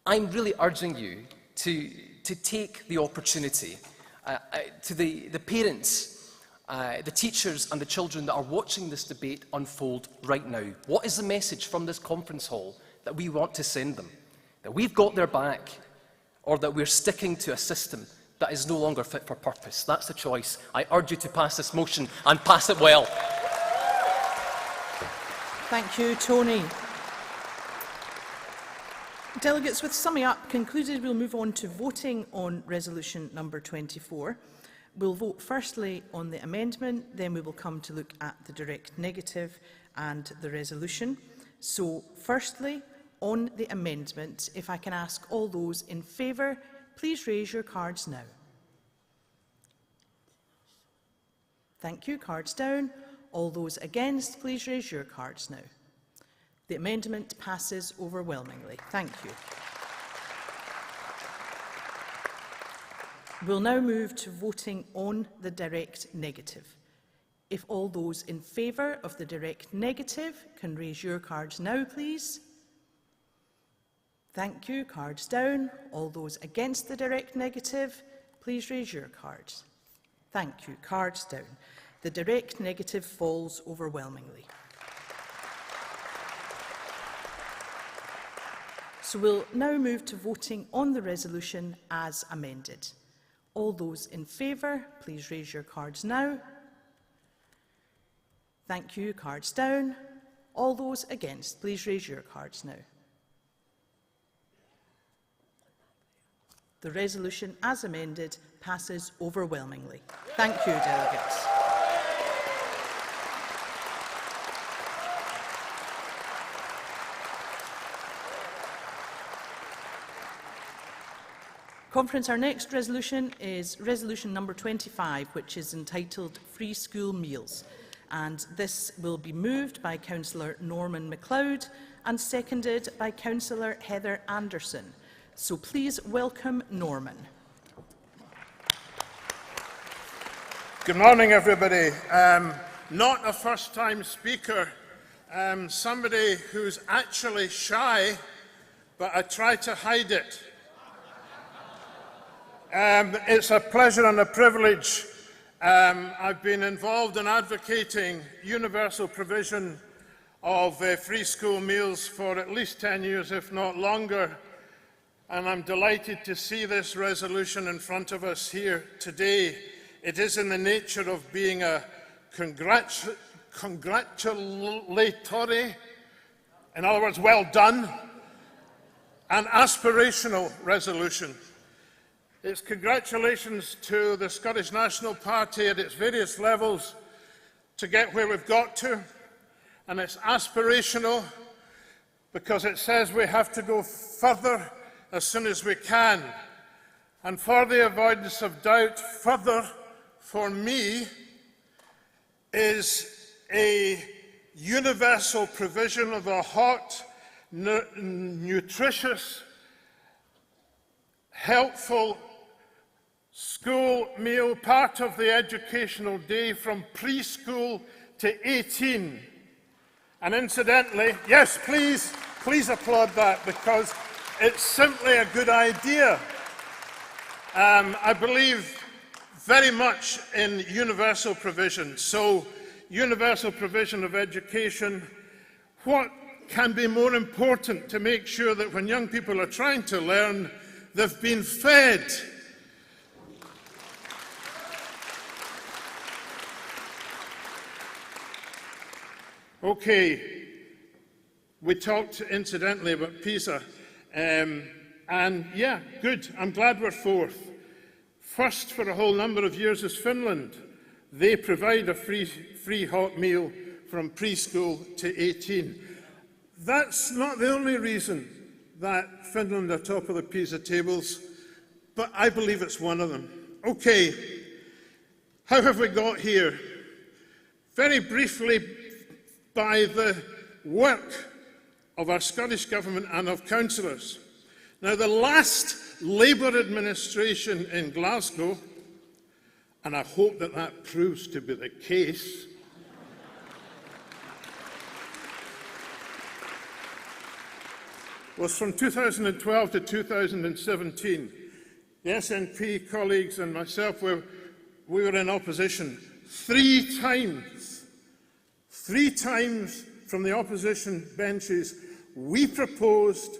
I'm really urging you to take the opportunity to the parents, the teachers and the children that are watching this debate unfold right now. What is the message from this conference hall that we want to send them? That we've got their back, or that we're sticking to a system that is no longer fit for purpose? That's the choice. I urge you to pass this motion and pass it well. Thank you, Tony. Delegates, with summing up concluded, we'll move on to voting on resolution number 24. We'll vote firstly on the amendment, then we will come to look at the direct negative and the resolution. So, firstly, on the amendment, if I can ask all those in favour, please raise your cards now. Thank you. Cards down. All those against, please raise your cards now. The amendment passes overwhelmingly. Thank you. We'll now move to voting on the direct negative. If all those in favour of the direct negative can raise your cards now, please. Thank you. Cards down. All those against the direct negative, please raise your cards. Thank you. Cards down. The direct negative falls overwhelmingly. So we'll now move to voting on the resolution as amended. All those in favour, please raise your cards now. Thank you. Cards down. All those against, please raise your cards now. The resolution as amended passes overwhelmingly. Thank you, delegates. Conference, our next resolution is resolution number 25, which is entitled Free School Meals. And this will be moved by Councillor Norman MacLeod and seconded by Councillor Heather Anderson. So please welcome Norman. Good morning, everybody. Not a first-time speaker, somebody who's actually shy, but I try to hide it. It's a pleasure and a privilege. I've been involved in advocating universal provision of free school meals for at least 10 years, if not longer, and I'm delighted to see this resolution in front of us here today. It is in the nature of being a congratulatory, in other words, well done, an aspirational resolution. It's congratulations to the Scottish National Party at its various levels to get where we've got to, and it's aspirational because it says we have to go further as soon as we can. And for the avoidance of doubt, further for me is a universal provision of a hot, nutritious, helpful school meal, part of the educational day from preschool to 18. And incidentally, yes, please applaud that, because it's simply a good idea. I believe very much in universal provision. So, universal provision of education. What can be more important to make sure that when young people are trying to learn, they've been fed? Okay, we talked incidentally about PISA, and yeah, good, I'm glad we're fourth. First for a whole number of years is Finland. They provide a free hot meal from preschool to 18. That's not the only reason that Finland are top of the PISA tables, but I believe it's one of them. Okay, how have we got here? Very briefly, by the work of our Scottish Government and of councillors. Now, the last Labour administration in Glasgow and I hope that that proves to be the case, was from 2012 to 2017. The SNP colleagues and myself, we were in opposition 3 times. 3 times from the opposition benches, we proposed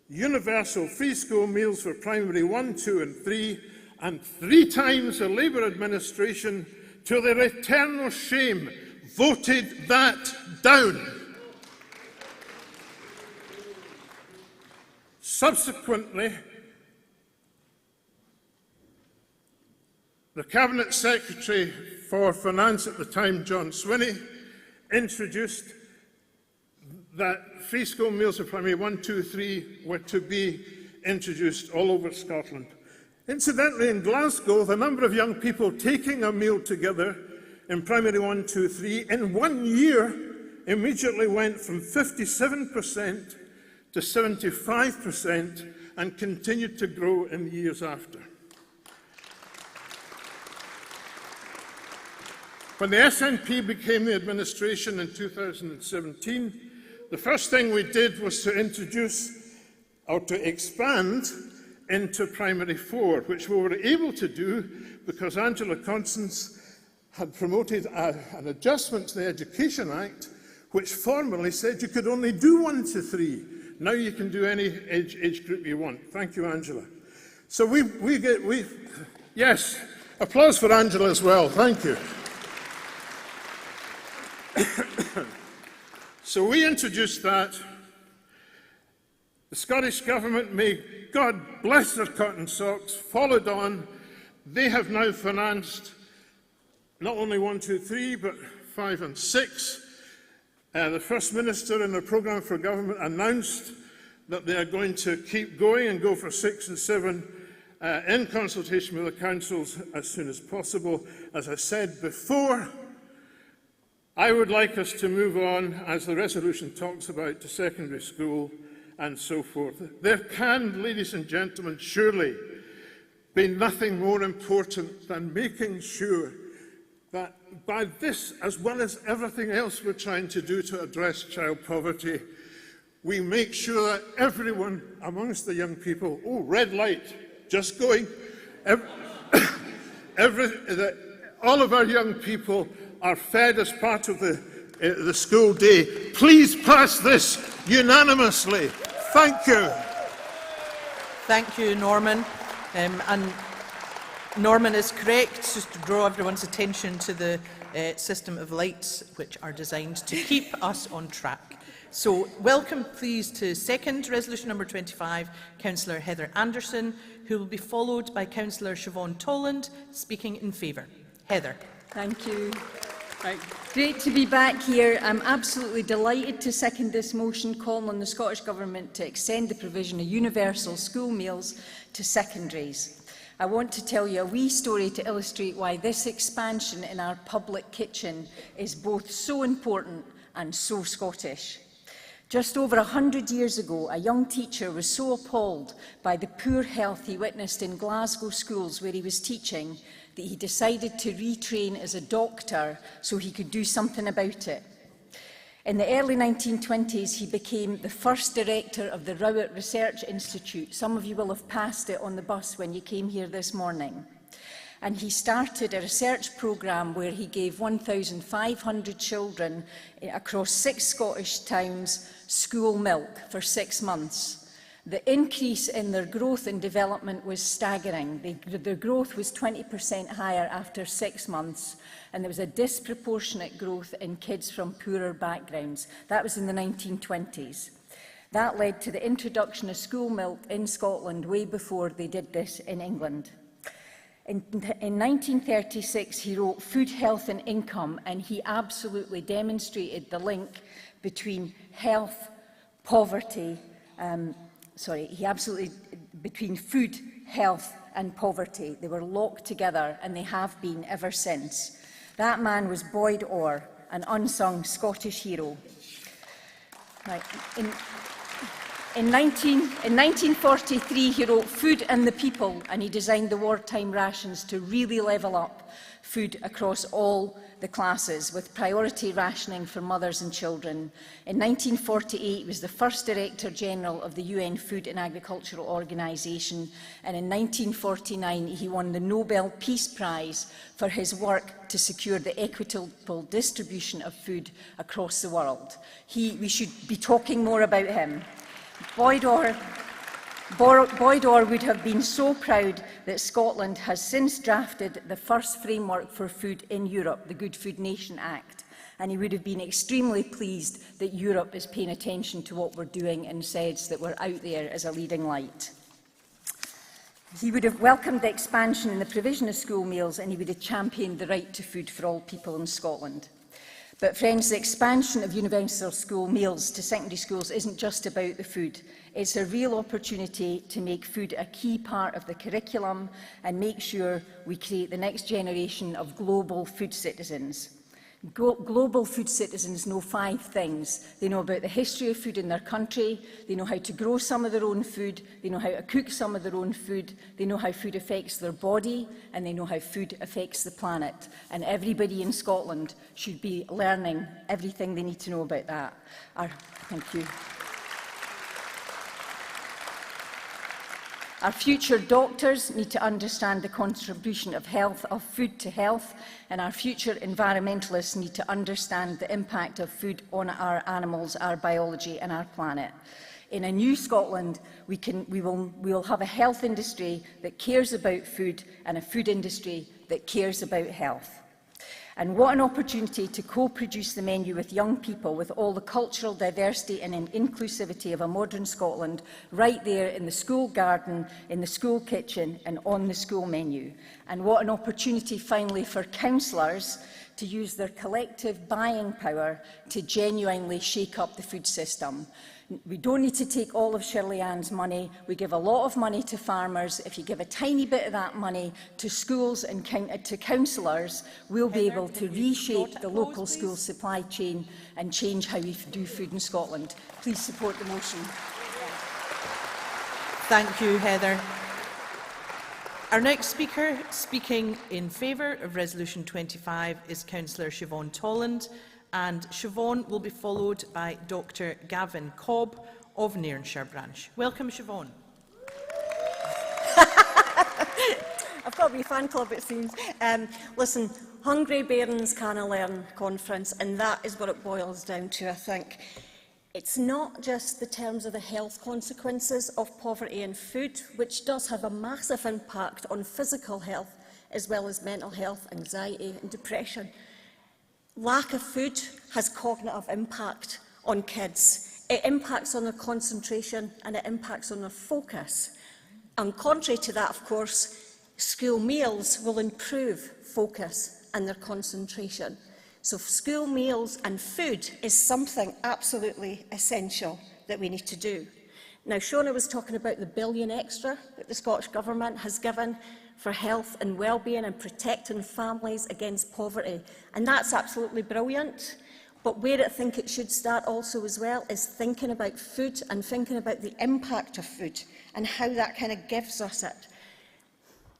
universal free school meals for primary 1, 2 and 3, and 3 times the Labour administration, to their eternal shame, voted that down. Subsequently, the Cabinet Secretary for Finance at the time, John Swinney, introduced that free school meals for primary 1, 2, 3 were to be introduced all over Scotland. Incidentally, in Glasgow, the number of young people taking a meal together in primary 1, 2, 3 in 1 year immediately went from 57% to 75% and continued to grow in the years after. When the SNP became the administration in 2017, the first thing we did was to introduce or to expand into primary 4, which we were able to do because Angela Constance had promoted an adjustment to the Education Act, which formally said you could only do 1 to 3. Now you can do any age group you want. Thank you, Angela. So yes, applause for Angela as well. Thank you. So we introduced that. The Scottish Government, may God bless their cotton socks, followed on. They have now financed not only 1, 2, 3, but 5 and 6. The First Minister in the programme for government announced that they are going to keep going and go for 6 and 7 in consultation with the councils as soon as possible. As I said before, I would like us to move on, as the resolution talks about, to secondary school and so forth. There can, ladies and gentlemen, surely be nothing more important than making sure that by this, as well as everything else we're trying to do to address child poverty, we make sure that everyone amongst the young people, oh, red light, just going, all of our young people are fed as part of the school day. Please pass this unanimously. Thank you. Thank you, Norman. And Norman is correct, just to draw everyone's attention to the system of lights which are designed to keep us on track. So welcome please to second resolution number 25, Councillor Heather Anderson, who will be followed by Councillor Siobhan Tolland speaking in favour. Heather. Thank you. Right. Great to be back here. I'm absolutely delighted to second this motion calling on the Scottish Government to extend the provision of universal school meals to secondaries. I want to tell you a wee story to illustrate why this expansion in our public kitchen is both so important and so Scottish. Just over 100 years ago, a young teacher was so appalled by the poor health he witnessed in Glasgow schools where he was teaching that he decided to retrain as a doctor so he could do something about it. In the early 1920s, he became the first director of the Rowett Research Institute. Some of you will have passed it on the bus when you came here this morning. And he started a research programme where he gave 1,500 children across 6 Scottish towns school milk for 6 months. The increase in their growth and development was staggering. Their growth was 20% higher after 6 months, and there was a disproportionate growth in kids from poorer backgrounds. That was in the 1920s. That led to the introduction of school milk in Scotland way before they did this in England. In 1936, he wrote Food, Health and Income, and he absolutely demonstrated the link between health, poverty, between food, health and poverty. They were locked together, and they have been ever since. That man was Boyd Orr, an unsung Scottish hero. Right. In 1943, he wrote Food and the People, and he designed the wartime rations to really level up food across all the classes, with priority rationing for mothers and children. In 1948, he was the first Director General of the UN Food and Agricultural Organization, and in 1949, he won the Nobel Peace Prize for his work to secure the equitable distribution of food across the world. We should be talking more about him. Boyd Orr would have been so proud that Scotland has since drafted the first framework for food in Europe, the Good Food Nation Act, and he would have been extremely pleased that Europe is paying attention to what we're doing and says that we're out there as a leading light. He would have welcomed the expansion in the provision of school meals, and he would have championed the right to food for all people in Scotland. But friends, the expansion of universal school meals to secondary schools isn't just about the food. It's a real opportunity to make food a key part of the curriculum and make sure we create the next generation of global food citizens. Global food citizens know 5 things. They know about the history of food in their country, they know how to grow some of their own food, they know how to cook some of their own food, they know how food affects their body, and they know how food affects the planet. And everybody in Scotland should be learning everything they need to know about that. Thank you. Our future doctors need to understand the contribution of food to health, and our future environmentalists need to understand the impact of food on our animals, our biology and our planet. In a new Scotland, we will have a health industry that cares about food and a food industry that cares about health. And what an opportunity to co-produce the menu with young people, with all the cultural diversity and inclusivity of a modern Scotland, right there in the school garden, in the school kitchen and on the school menu. And what an opportunity finally for councillors to use their collective buying power to genuinely shake up the food system. We don't need to take all of Shirley Ann's money. We give a lot of money to farmers. If you give a tiny bit of that money to schools and to councillors, we'll be able to reshape the local school supply chain and change how we do food in Scotland. Please support the motion. Thank you, Heather. Our next speaker, speaking in favour of Resolution 25, is Councillor Siobhan Tolland, and Siobhan will be followed by Dr Gavin Cobb of Nairnshire branch. Welcome, Siobhan. I've got a wee fan club, it seems. Listen, Hungry Bairns Canna Learn conference, and that is what it boils down to, I think. It's not just the terms of the health consequences of poverty and food, which does have a massive impact on physical health, as well as mental health, anxiety and depression. Lack of food has cognitive impact on kids. It impacts on their concentration and it impacts on their focus. And contrary to that, of course, school meals will improve focus and their concentration. So school meals and food is something absolutely essential that we need to do. Now, Shona was talking about the billion extra that the Scottish Government has given for health and well-being and protecting families against poverty. And that's absolutely brilliant. But where I think it should start also as well is thinking about food and thinking about the impact of food and how that kind of gives us it.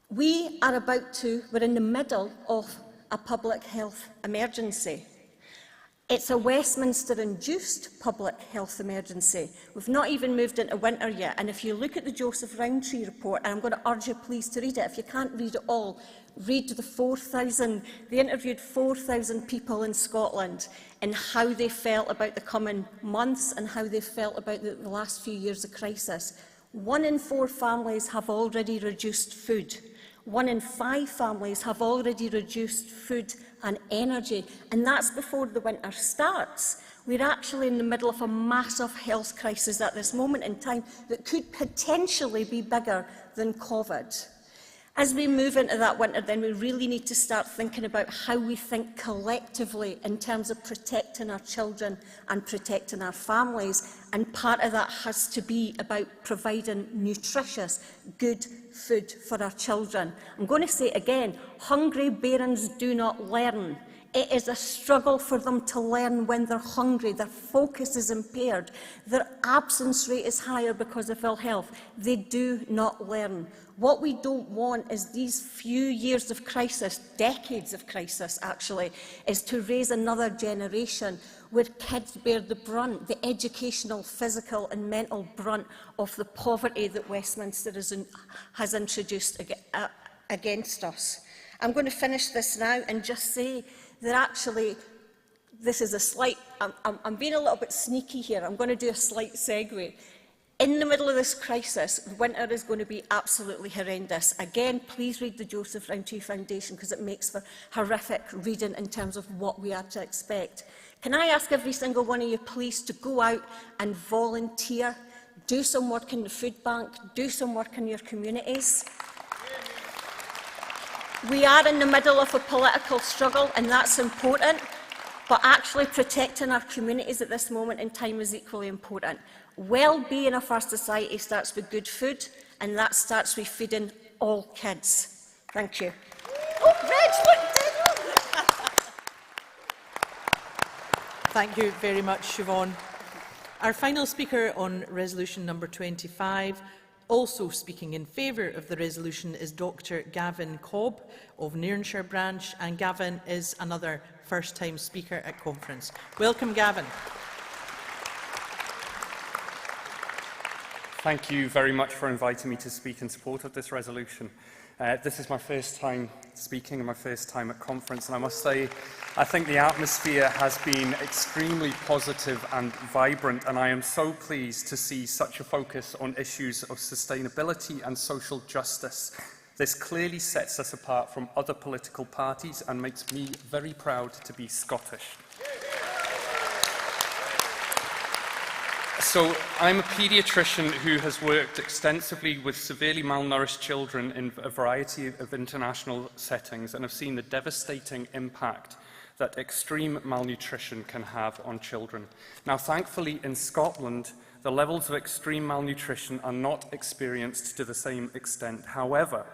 We're in the middle of a public health emergency. It's a Westminster-induced public health emergency. We've not even moved into winter yet, and if you look at the Joseph Rowntree report, and I'm going to urge you please to read it, if you can't read it all, read they interviewed 4,000 people in Scotland and how they felt about the coming months and how they felt about the last few years of crisis. 1 in 4 families have already reduced food. 1 in 5 families have already reduced food and energy, and that's before the winter starts. We're actually in the middle of a massive health crisis at this moment in time that could potentially be bigger than COVID. As we move into that winter, then we really need to start thinking about how we think collectively in terms of protecting our children and protecting our families. And part of that has to be about providing nutritious, good food for our children. I'm going to say it again, hungry bairns do not learn. It is a struggle for them to learn when they're hungry. Their focus is impaired. Their absence rate is higher because of ill health. They do not learn. What we don't want is these few years of crisis, decades of crisis actually, is to raise another generation where kids bear the brunt, the educational, physical and mental brunt of the poverty that Westminster has introduced against us. I'm going to finish this now and just say that actually this is a slight, I'm being a little bit sneaky here, I'm going to do a slight segue. In the middle of this crisis, winter is going to be absolutely horrendous. Again, please read the Joseph Rowntree Foundation because it makes for horrific reading in terms of what we are to expect. Can I ask every single one of you please to go out and volunteer, do some work in the food bank, do some work in your communities. We are in the middle of a political struggle and that's important, but actually protecting our communities at this moment in time is equally important. Well-being of our society starts with good food, and that starts with feeding all kids. Thank you. Oh, Reg, Thank you very much, Siobhan. Our final speaker on resolution number 25, also speaking in favour of the resolution, is Dr Gavin Cobb of Nairnshire branch, and Gavin is another first-time speaker at conference. Welcome, Gavin. Thank you very much for inviting me to speak in support of this resolution. This is my first time speaking and my first time at conference, and I must say I think the atmosphere has been extremely positive and vibrant, and I am so pleased to see such a focus on issues of sustainability and social justice. This clearly sets us apart from other political parties and makes me very proud to be Scottish. So, I'm a paediatrician who has worked extensively with severely malnourished children in a variety of international settings and have seen the devastating impact that extreme malnutrition can have on children. Now, thankfully, in Scotland, the levels of extreme malnutrition are not experienced to the same extent. However,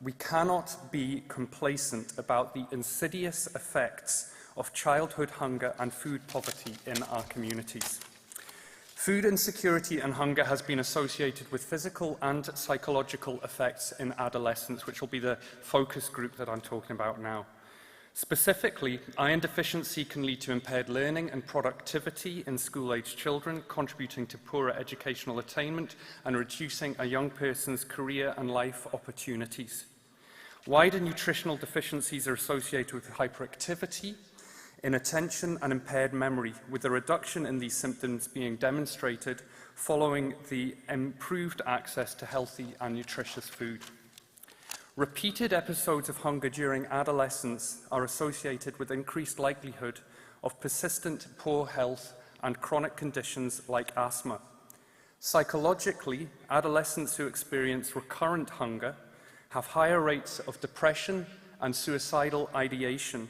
we cannot be complacent about the insidious effects of childhood hunger and food poverty in our communities. Food insecurity and hunger has been associated with physical and psychological effects in adolescence, which will be the focus group that I'm talking about now. Specifically, iron deficiency can lead to impaired learning and productivity in school-aged children, contributing to poorer educational attainment and reducing a young person's career and life opportunities. Wider nutritional deficiencies are associated with hyperactivity, inattention and impaired memory, with a reduction in these symptoms being demonstrated following the improved access to healthy and nutritious food. Repeated episodes of hunger during adolescence are associated with increased likelihood of persistent poor health and chronic conditions like asthma. Psychologically, adolescents who experience recurrent hunger have higher rates of depression and suicidal ideation,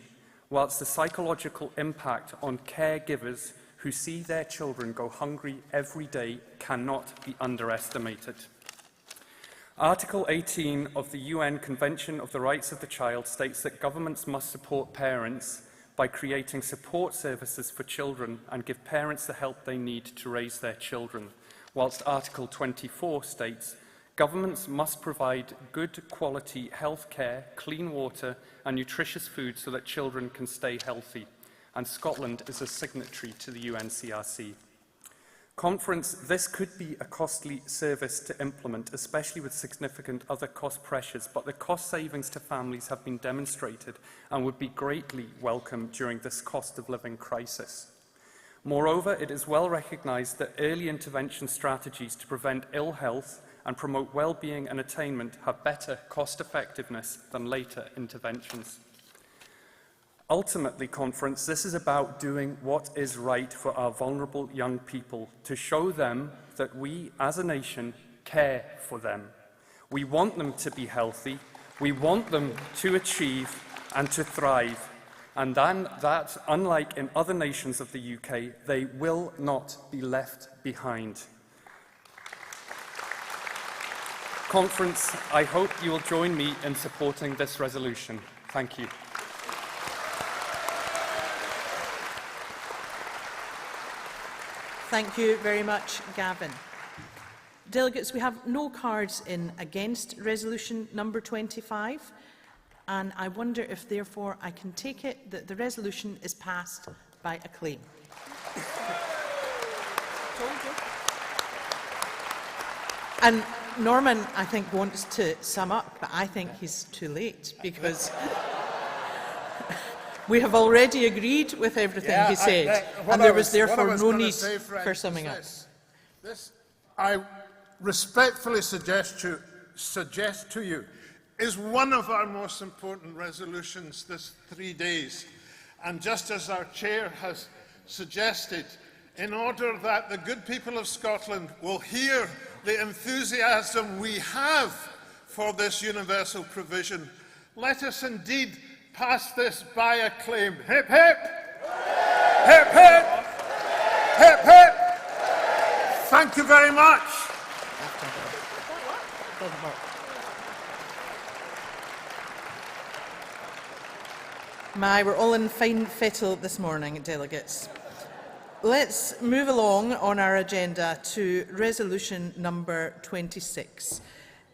whilst the psychological impact on caregivers who see their children go hungry every day cannot be underestimated. Article 18 of the UN Convention of the Rights of the Child states that governments must support parents by creating support services for children and give parents the help they need to raise their children, whilst Article 24 states governments must provide good quality health care, clean water and nutritious food so that children can stay healthy. And Scotland is a signatory to the UNCRC. Conference, this could be a costly service to implement, especially with significant other cost pressures, but the cost savings to families have been demonstrated and would be greatly welcome during this cost of living crisis. Moreover, it is well recognised that early intervention strategies to prevent ill health and promote well-being and attainment have better cost-effectiveness than later interventions. Ultimately, Conference, this is about doing what is right for our vulnerable young people, to show them that we, as a nation, care for them. We want them to be healthy, we want them to achieve and to thrive, and then that, unlike in other nations of the UK, they will not be left behind. Conference, I hope you will join me in supporting this resolution. Thank you. Thank you very much, Gavin. Delegates, we have no cards in against resolution number 25, and I wonder if, therefore, I can take it that the resolution is passed by acclaim. And Norman, I think, wants to sum up, but I think he's too late because we have already agreed with everything he said, and there was therefore no need for summing up. I respectfully suggest to you is one of our most important resolutions this 3 days. And just as our chair has suggested, in order that the good people of Scotland will hear the enthusiasm we have for this universal provision, let us indeed pass this by acclaim. Hip, hip! Hip, hip! Hip, hip! Thank you very much. We're all in fine fettle this morning, delegates. Let's move along on our agenda to resolution number 26.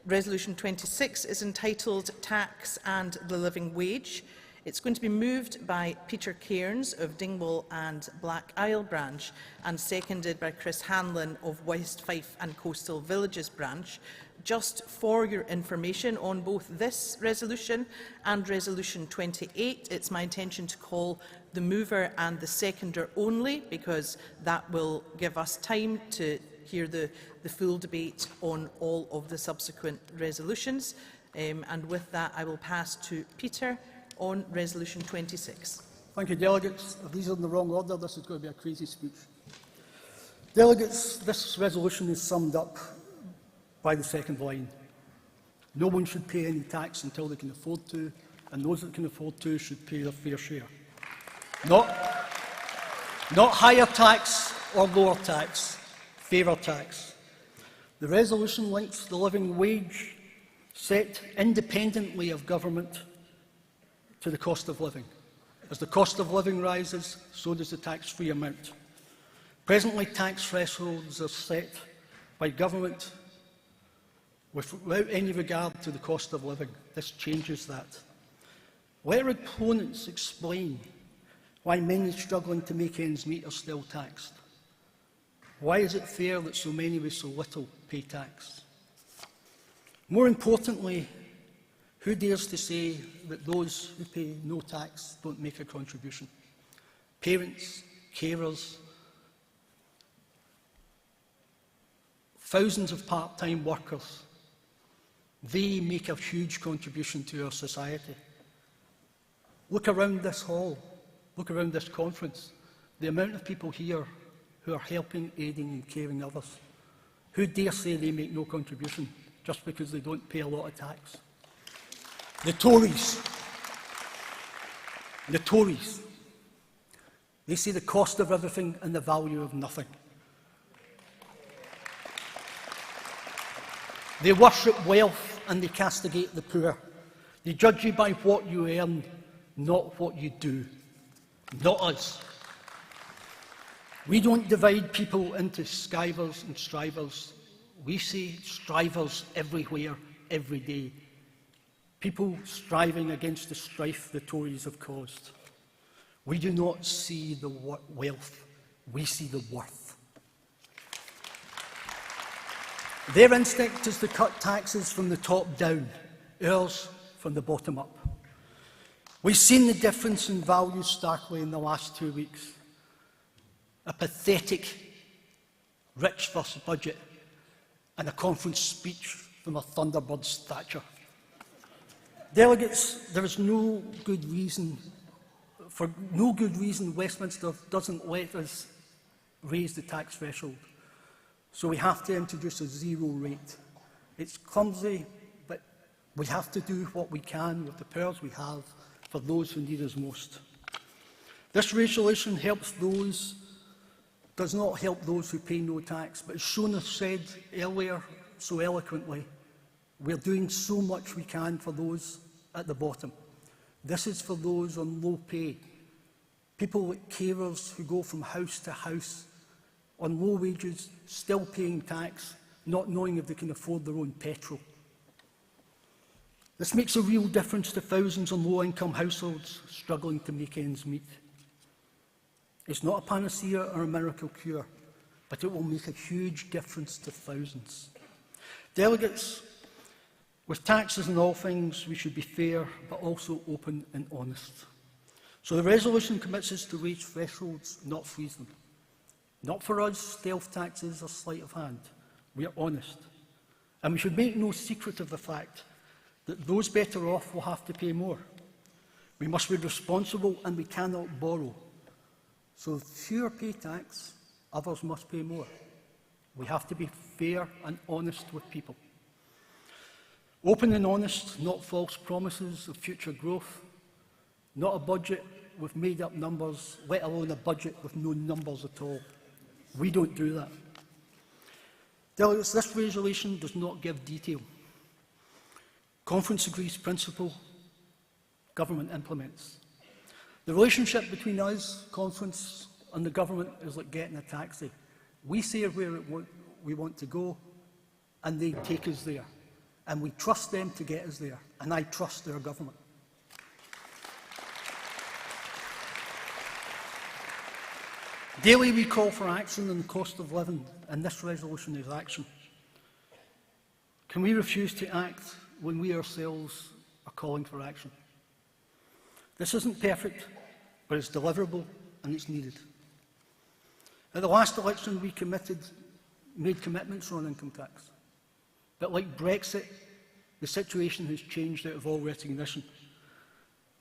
Resolution 26 is entitled Tax and the Living Wage. It's going to be moved by Peter Cairns of Dingwall and Black Isle branch and seconded by Chris Hanlon of West Fife and Coastal Villages branch. Just for your information on both this resolution and resolution 28, it's my intention to call the mover and the seconder only, because that will give us time to hear the full debate on all of the subsequent resolutions. And with that, I will pass to Peter on resolution 26. Thank you, delegates. If these are in the wrong order, this is going to be a crazy speech. Delegates, this resolution is summed up by the second line. No one should pay any tax until they can afford to, and those that can afford to should pay their fair share. Not higher tax or lower tax, fairer tax. The resolution links the living wage set independently of government to the cost of living. As the cost of living rises, so does the tax-free amount. Presently, tax thresholds are set by government without any regard to the cost of living. This changes that. Let our opponents explain why many struggling to make ends meet are still taxed. Why is it fair that so many with so little pay tax? More importantly, who dares to say that those who pay no tax don't make a contribution? Parents, carers, thousands of part-time workers, they make a huge contribution to our society. Look around this hall, look around this conference, the amount of people here who are helping, aiding and caring others. Who dare say they make no contribution just because they don't pay a lot of tax? The Tories, they say the cost of everything and the value of nothing. They worship wealth and they castigate the poor. They judge you by what you earn, not what you do. Not us. We don't divide people into skivers and strivers. We see strivers everywhere, every day. People striving against the strife the Tories have caused. We do not see the wealth, we see the worth. Their instinct is to cut taxes from the top down, ours from the bottom up. We've seen the difference in value starkly in the last 2 weeks. A pathetic, rich first budget and a conference speech from a Thunderbird's stature. Delegates, there is no good reason Westminster doesn't let us raise the tax threshold. So we have to introduce a zero rate. It's clumsy, but we have to do what we can with the powers we have for those who need us most. This resolution does not help those who pay no tax, but as Shona said earlier so eloquently, we're doing so much we can for those at the bottom. This is for those on low pay, people like carers who go from house to house on low wages, still paying tax, not knowing if they can afford their own petrol. This makes a real difference to thousands of low-income households struggling to make ends meet. It's not a panacea or a miracle cure, but it will make a huge difference to thousands. Delegates, with taxes and all things, we should be fair, but also open and honest. So the resolution commits us to wage thresholds, not freeze them. Not for us, stealth taxes are sleight of hand. We are honest. And we should make no secret of the fact that those better off will have to pay more. We must be responsible and we cannot borrow. So if fewer pay tax, others must pay more. We have to be fair and honest with people. Open and honest, not false promises of future growth, not a budget with made-up numbers, let alone a budget with no numbers at all. We don't do that. Delegates, this resolution does not give detail. Conference agrees principle, government implements. The relationship between us, Conference, and the government is like getting a taxi. We say where we want to go, and they take us there. And we trust them to get us there, and I trust their government. Daily we call for action on the cost of living, and this resolution is action. Can we refuse to act when we ourselves are calling for action? This isn't perfect, but it's deliverable and it's needed. At the last election, we made commitments on income tax. But like Brexit, the situation has changed out of all recognition.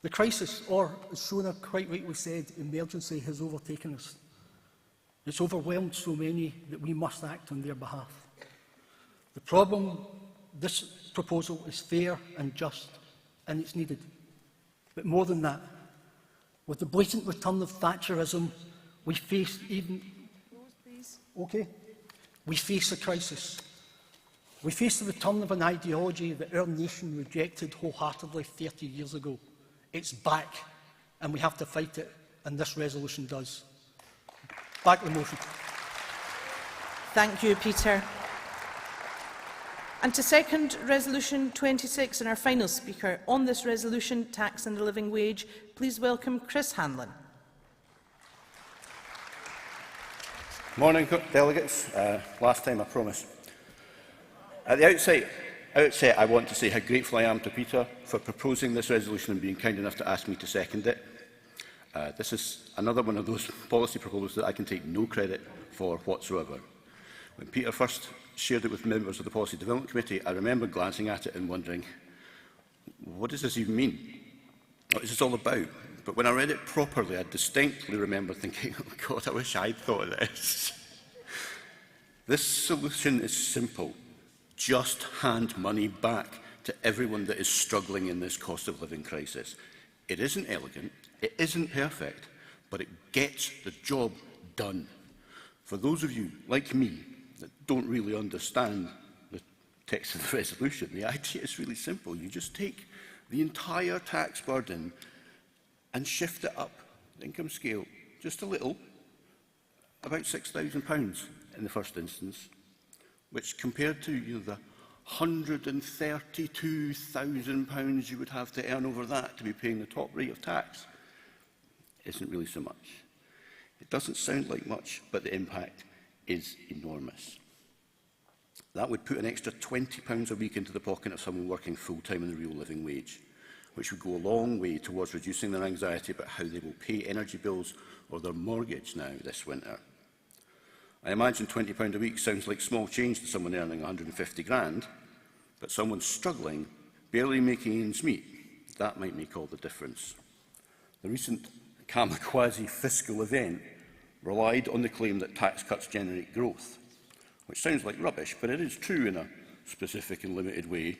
The crisis, or as Shona quite rightly said, emergency, has overtaken us. It's overwhelmed so many that we must act on their behalf. The problem, this proposal is fair and just, and it's needed. But more than that, with the blatant return of Thatcherism, we face we face a crisis. We face the return of an ideology that our nation rejected wholeheartedly 30 years ago. It's back, and we have to fight it, and this resolution does. Back the motion. Thank you, Peter. And to second Resolution 26 and our final speaker on this resolution, Tax and the Living Wage, please welcome Chris Hanlon. Morning, delegates. Last time I promise. At the outset, I want to say how grateful I am to Peter for proposing this resolution and being kind enough to ask me to second it. This is another one of those policy proposals that I can take no credit for whatsoever. When Peter first shared it with members of the Policy Development Committee, I remember glancing at it and wondering, what does this even mean? What is this all about? But when I read it properly, I distinctly remember thinking, oh God, I wish I'd thought of this. This solution is simple. Just hand money back to everyone that is struggling in this cost of living crisis. It isn't elegant, it isn't perfect, but it gets the job done. For those of you, like me, that don't really understand the text of the resolution, the idea is really simple. You just take the entire tax burden and shift it up the income scale just a little, about £6,000 in the first instance, which compared to the £132,000 you would have to earn over that to be paying the top rate of tax, isn't really so much. It doesn't sound like much, but the impact is enormous. That would put an extra £20 a week into the pocket of someone working full-time in the real living wage, which would go a long way towards reducing their anxiety about how they will pay energy bills or their mortgage now this winter. I imagine £20 a week sounds like small change to someone earning 150 grand, but someone struggling, barely making ends meet, that might make all the difference. The recent kamikaze fiscal event relied on the claim that tax cuts generate growth, which sounds like rubbish, but it is true in a specific and limited way.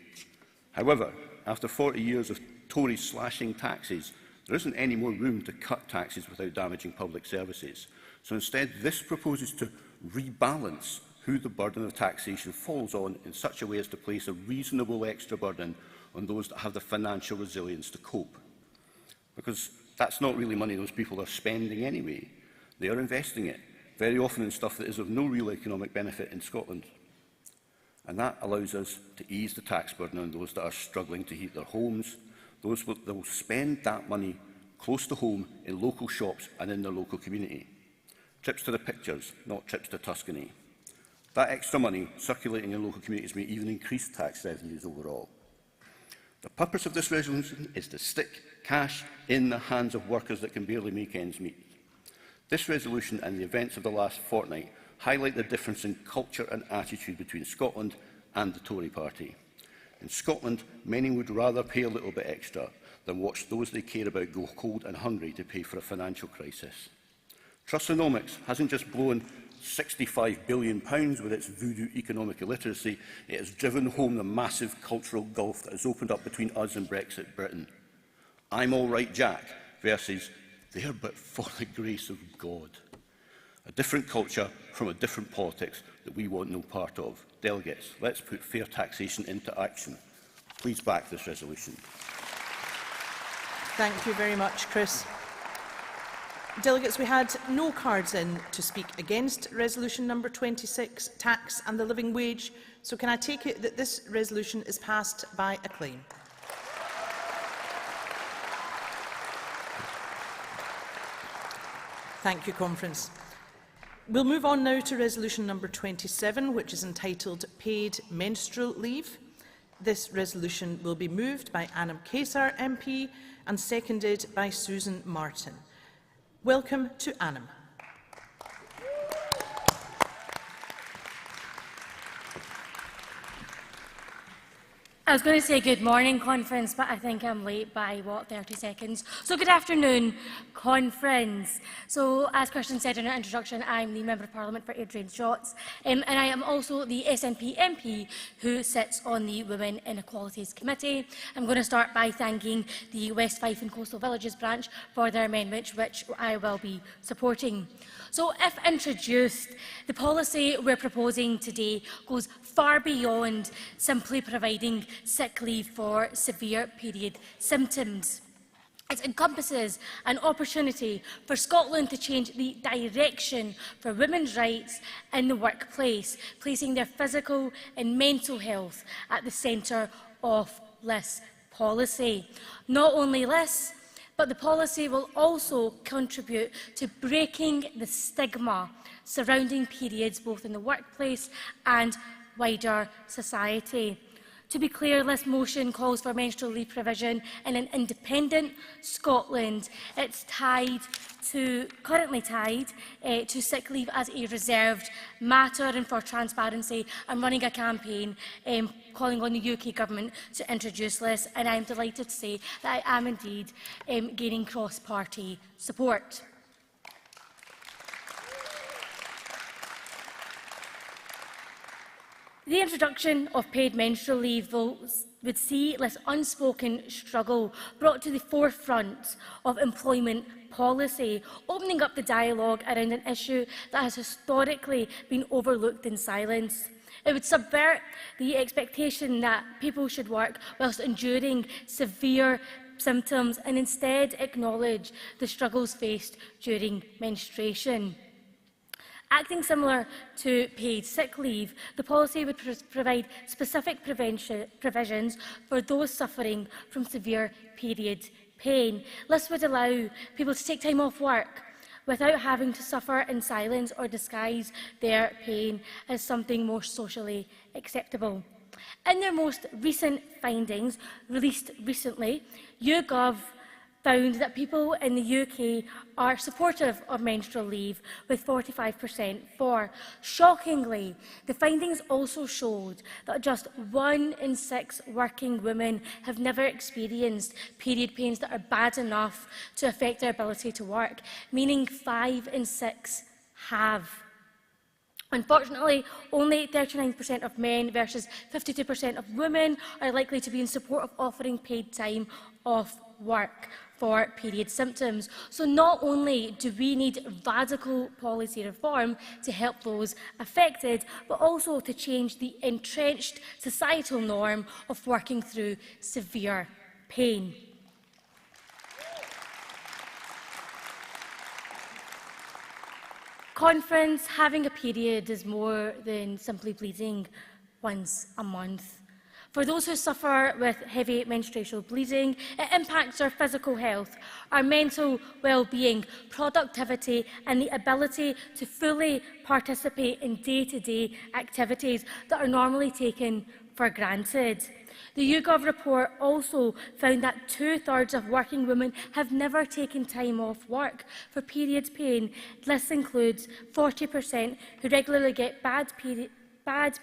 However, after 40 years of Tories slashing taxes, there isn't any more room to cut taxes without damaging public services. So instead, this proposes to rebalance who the burden of taxation falls on in such a way as to place a reasonable extra burden on those that have the financial resilience to cope. Because that's not really money those people are spending anyway. They are investing it very often in stuff that is of no real economic benefit in Scotland. And that allows us to ease the tax burden on those that are struggling to heat their homes, those that will spend that money close to home in local shops and in their local community. Trips to the pictures, not trips to Tuscany. That extra money circulating in local communities may even increase tax revenues overall. The purpose of this resolution is to stick cash in the hands of workers that can barely make ends meet. This resolution and the events of the last fortnight highlight the difference in culture and attitude between Scotland and the Tory party. In Scotland, many would rather pay a little bit extra than watch those they care about go cold and hungry to pay for a financial crisis. Trussonomics hasn't just blown £65 billion with its voodoo economic illiteracy, it has driven home the massive cultural gulf that has opened up between us and Brexit Britain. I'm all right, Jack, versus there but for the grace of God. A different culture from a different politics that we want no part of. Delegates, let's put fair taxation into action. Please back this resolution. Thank you very much, Chris. Delegates, we had no cards in to speak against resolution number 26, tax and the living wage. So can I take it that this resolution is passed by acclaim? Thank you, Conference. We'll move on now to resolution number 27, which is entitled Paid Menstrual Leave. This resolution will be moved by Anam Kesar MP and seconded by Susan Martin. Welcome to Anam. I was going to say good morning, Conference, but I think I'm late by, 30 seconds. So good afternoon, Conference. So as Kirsten said in her introduction, I'm the Member of Parliament for Airdrie Shotts, and I am also the SNP MP who sits on the Women Inequalities Committee. I'm going to start by thanking the West Fife and Coastal Villages branch for their amendment, which I will be supporting. So if introduced, the policy we're proposing today goes far beyond simply providing sick leave for severe period symptoms. It encompasses an opportunity for Scotland to change the direction for women's rights in the workplace, placing their physical and mental health at the centre of this policy. Not only this, but the policy will also contribute to breaking the stigma surrounding periods both in the workplace and wider society. To be clear, this motion calls for menstrual leave provision in an independent Scotland. It's currently tied to sick leave as a reserved matter, and for transparency, I'm running a campaign calling on the UK Government to introduce this, and I'm delighted to say that I am indeed gaining cross-party support. The introduction of paid menstrual leave would see this unspoken struggle brought to the forefront of employment policy, opening up the dialogue around an issue that has historically been overlooked in silence. It would subvert the expectation that people should work whilst enduring severe symptoms and instead acknowledge the struggles faced during menstruation. Acting similar to paid sick leave, the policy would provide specific provisions for those suffering from severe period pain. This would allow people to take time off work without having to suffer in silence or disguise their pain as something more socially acceptable. In their most recent findings, released recently, YouGov found that people in the UK are supportive of menstrual leave, with 45% for. Shockingly, the findings also showed that just 1 in 6 working women have never experienced period pains that are bad enough to affect their ability to work, meaning 5 in 6 have. Unfortunately, only 39% of men versus 52% of women are likely to be in support of offering paid time off work for period symptoms. So not only do we need radical policy reform to help those affected, but also to change the entrenched societal norm of working through severe pain. Conference, having a period is more than simply bleeding once a month. For those who suffer with heavy menstrual bleeding, it impacts our physical health, our mental well-being, productivity and the ability to fully participate in day-to-day activities that are normally taken for granted. The YouGov report also found that 2/3 of working women have never taken time off work for period pain. This includes 40% who regularly get bad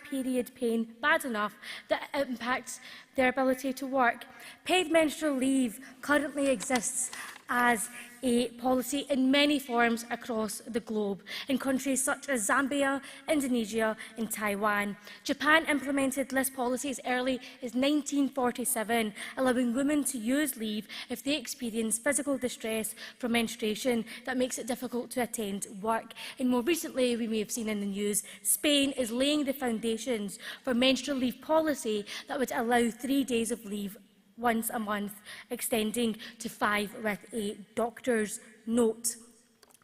period pain bad enough that it impacts their ability to work. Paid menstrual leave currently exists as a policy in many forms across the globe, in countries such as Zambia, Indonesia and Taiwan. Japan implemented this policy as early as 1947, allowing women to use leave if they experience physical distress from menstruation that makes it difficult to attend work. And more recently, we may have seen in the news, Spain is laying the foundations for menstrual leave policy that would allow 3 days of leave once a month, extending to 5 with a doctor's note.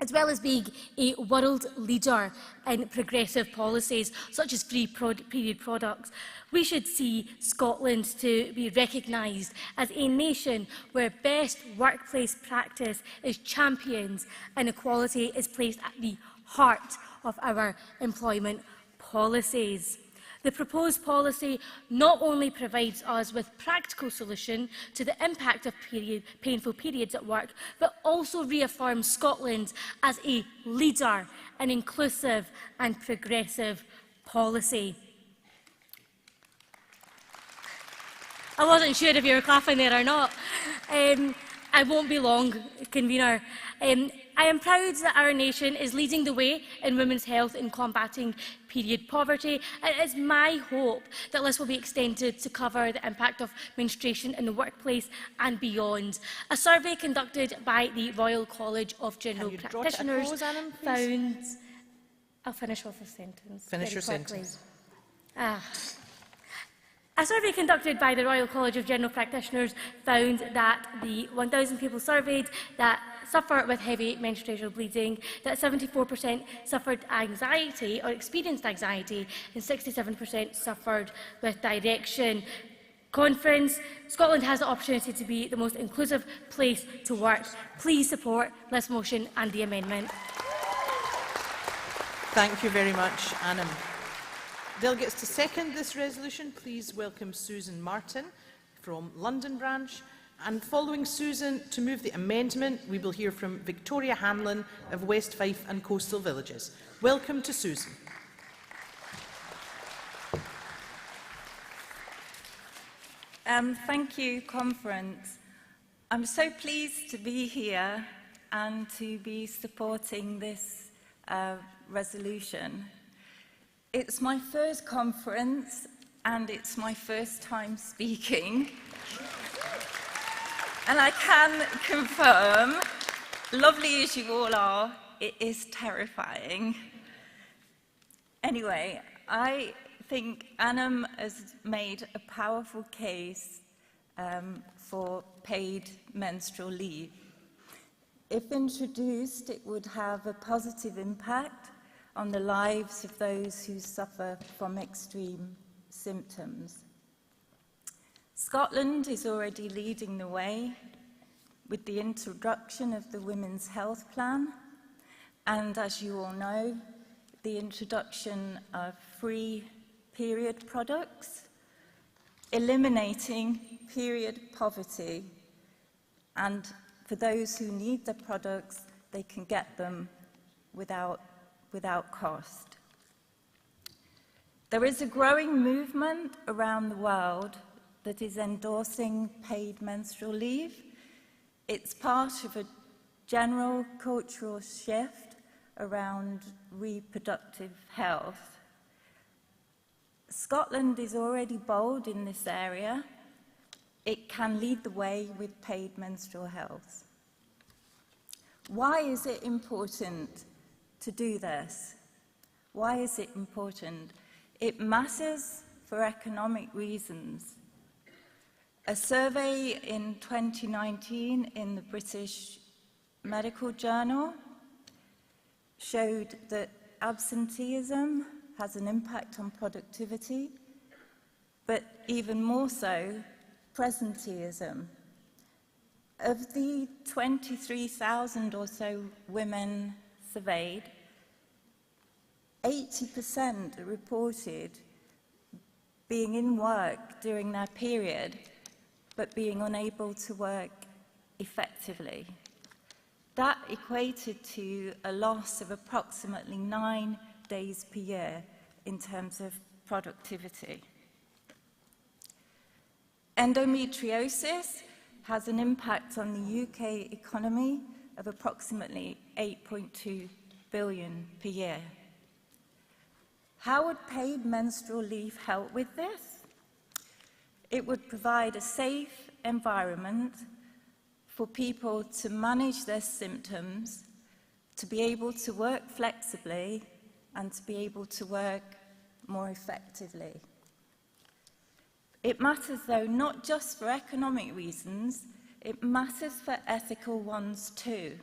As well as being a world leader in progressive policies, such as free period products, we should see Scotland to be recognised as a nation where best workplace practice is championed and equality is placed at the heart of our employment policies. The proposed policy not only provides us with practical solution to the impact of painful periods at work, but also reaffirms Scotland as a leader in inclusive and progressive policy. I wasn't sure if you were clapping there or not. I won't be long, Convener. I am proud that our nation is leading the way in women's health in combating period poverty. It is my hope that this will be extended to cover the impact of menstruation in the workplace and beyond. A survey conducted by the Royal College of General Practitioners found... I'll finish off a sentence. Finish your sentence. A survey conducted by the Royal College of General Practitioners found that the 1,000 people surveyed that suffer with heavy menstrual bleeding, that 74% suffered anxiety or experienced anxiety, and 67% suffered with direction. Conference, Scotland has the opportunity to be the most inclusive place to work. Please support this motion and the amendment. Thank you very much, Anna. Delegates to second this resolution, please welcome Susan Martin from London Branch. And following Susan, to move the amendment, we will hear from Victoria Hanlon of West Fife and Coastal Villages. Welcome to Susan. Thank you, Conference. I'm so pleased to be here and to be supporting this resolution. It's my first conference and it's my first time speaking. And I can confirm, lovely as you all are, it is terrifying. Anyway, I think Anam has made a powerful case for paid menstrual leave. If introduced, it would have a positive impact on the lives of those who suffer from extreme symptoms. Scotland is already leading the way with the introduction of the Women's Health Plan and, as you all know, the introduction of free period products, eliminating period poverty, and for those who need the products, they can get them without cost. There is a growing movement around the world that is endorsing paid menstrual leave. It's part of a general cultural shift around reproductive health. Scotland is already bold in this area. It can lead the way with paid menstrual health. Why is it important to do this? Why is it important? It matters for economic reasons. A survey in 2019 in the British Medical Journal showed that absenteeism has an impact on productivity, but even more so, presenteeism. Of the 23,000 or so women surveyed, 80% reported being in work during their period, but being unable to work effectively. That equated to a loss of approximately 9 days per year in terms of productivity. Endometriosis has an impact on the UK economy of approximately 8.2 billion per year. How would paid menstrual leave help with this? It would provide a safe environment for people to manage their symptoms, to be able to work flexibly, and to be able to work more effectively. It matters, though, not just for economic reasons, it matters for ethical ones too.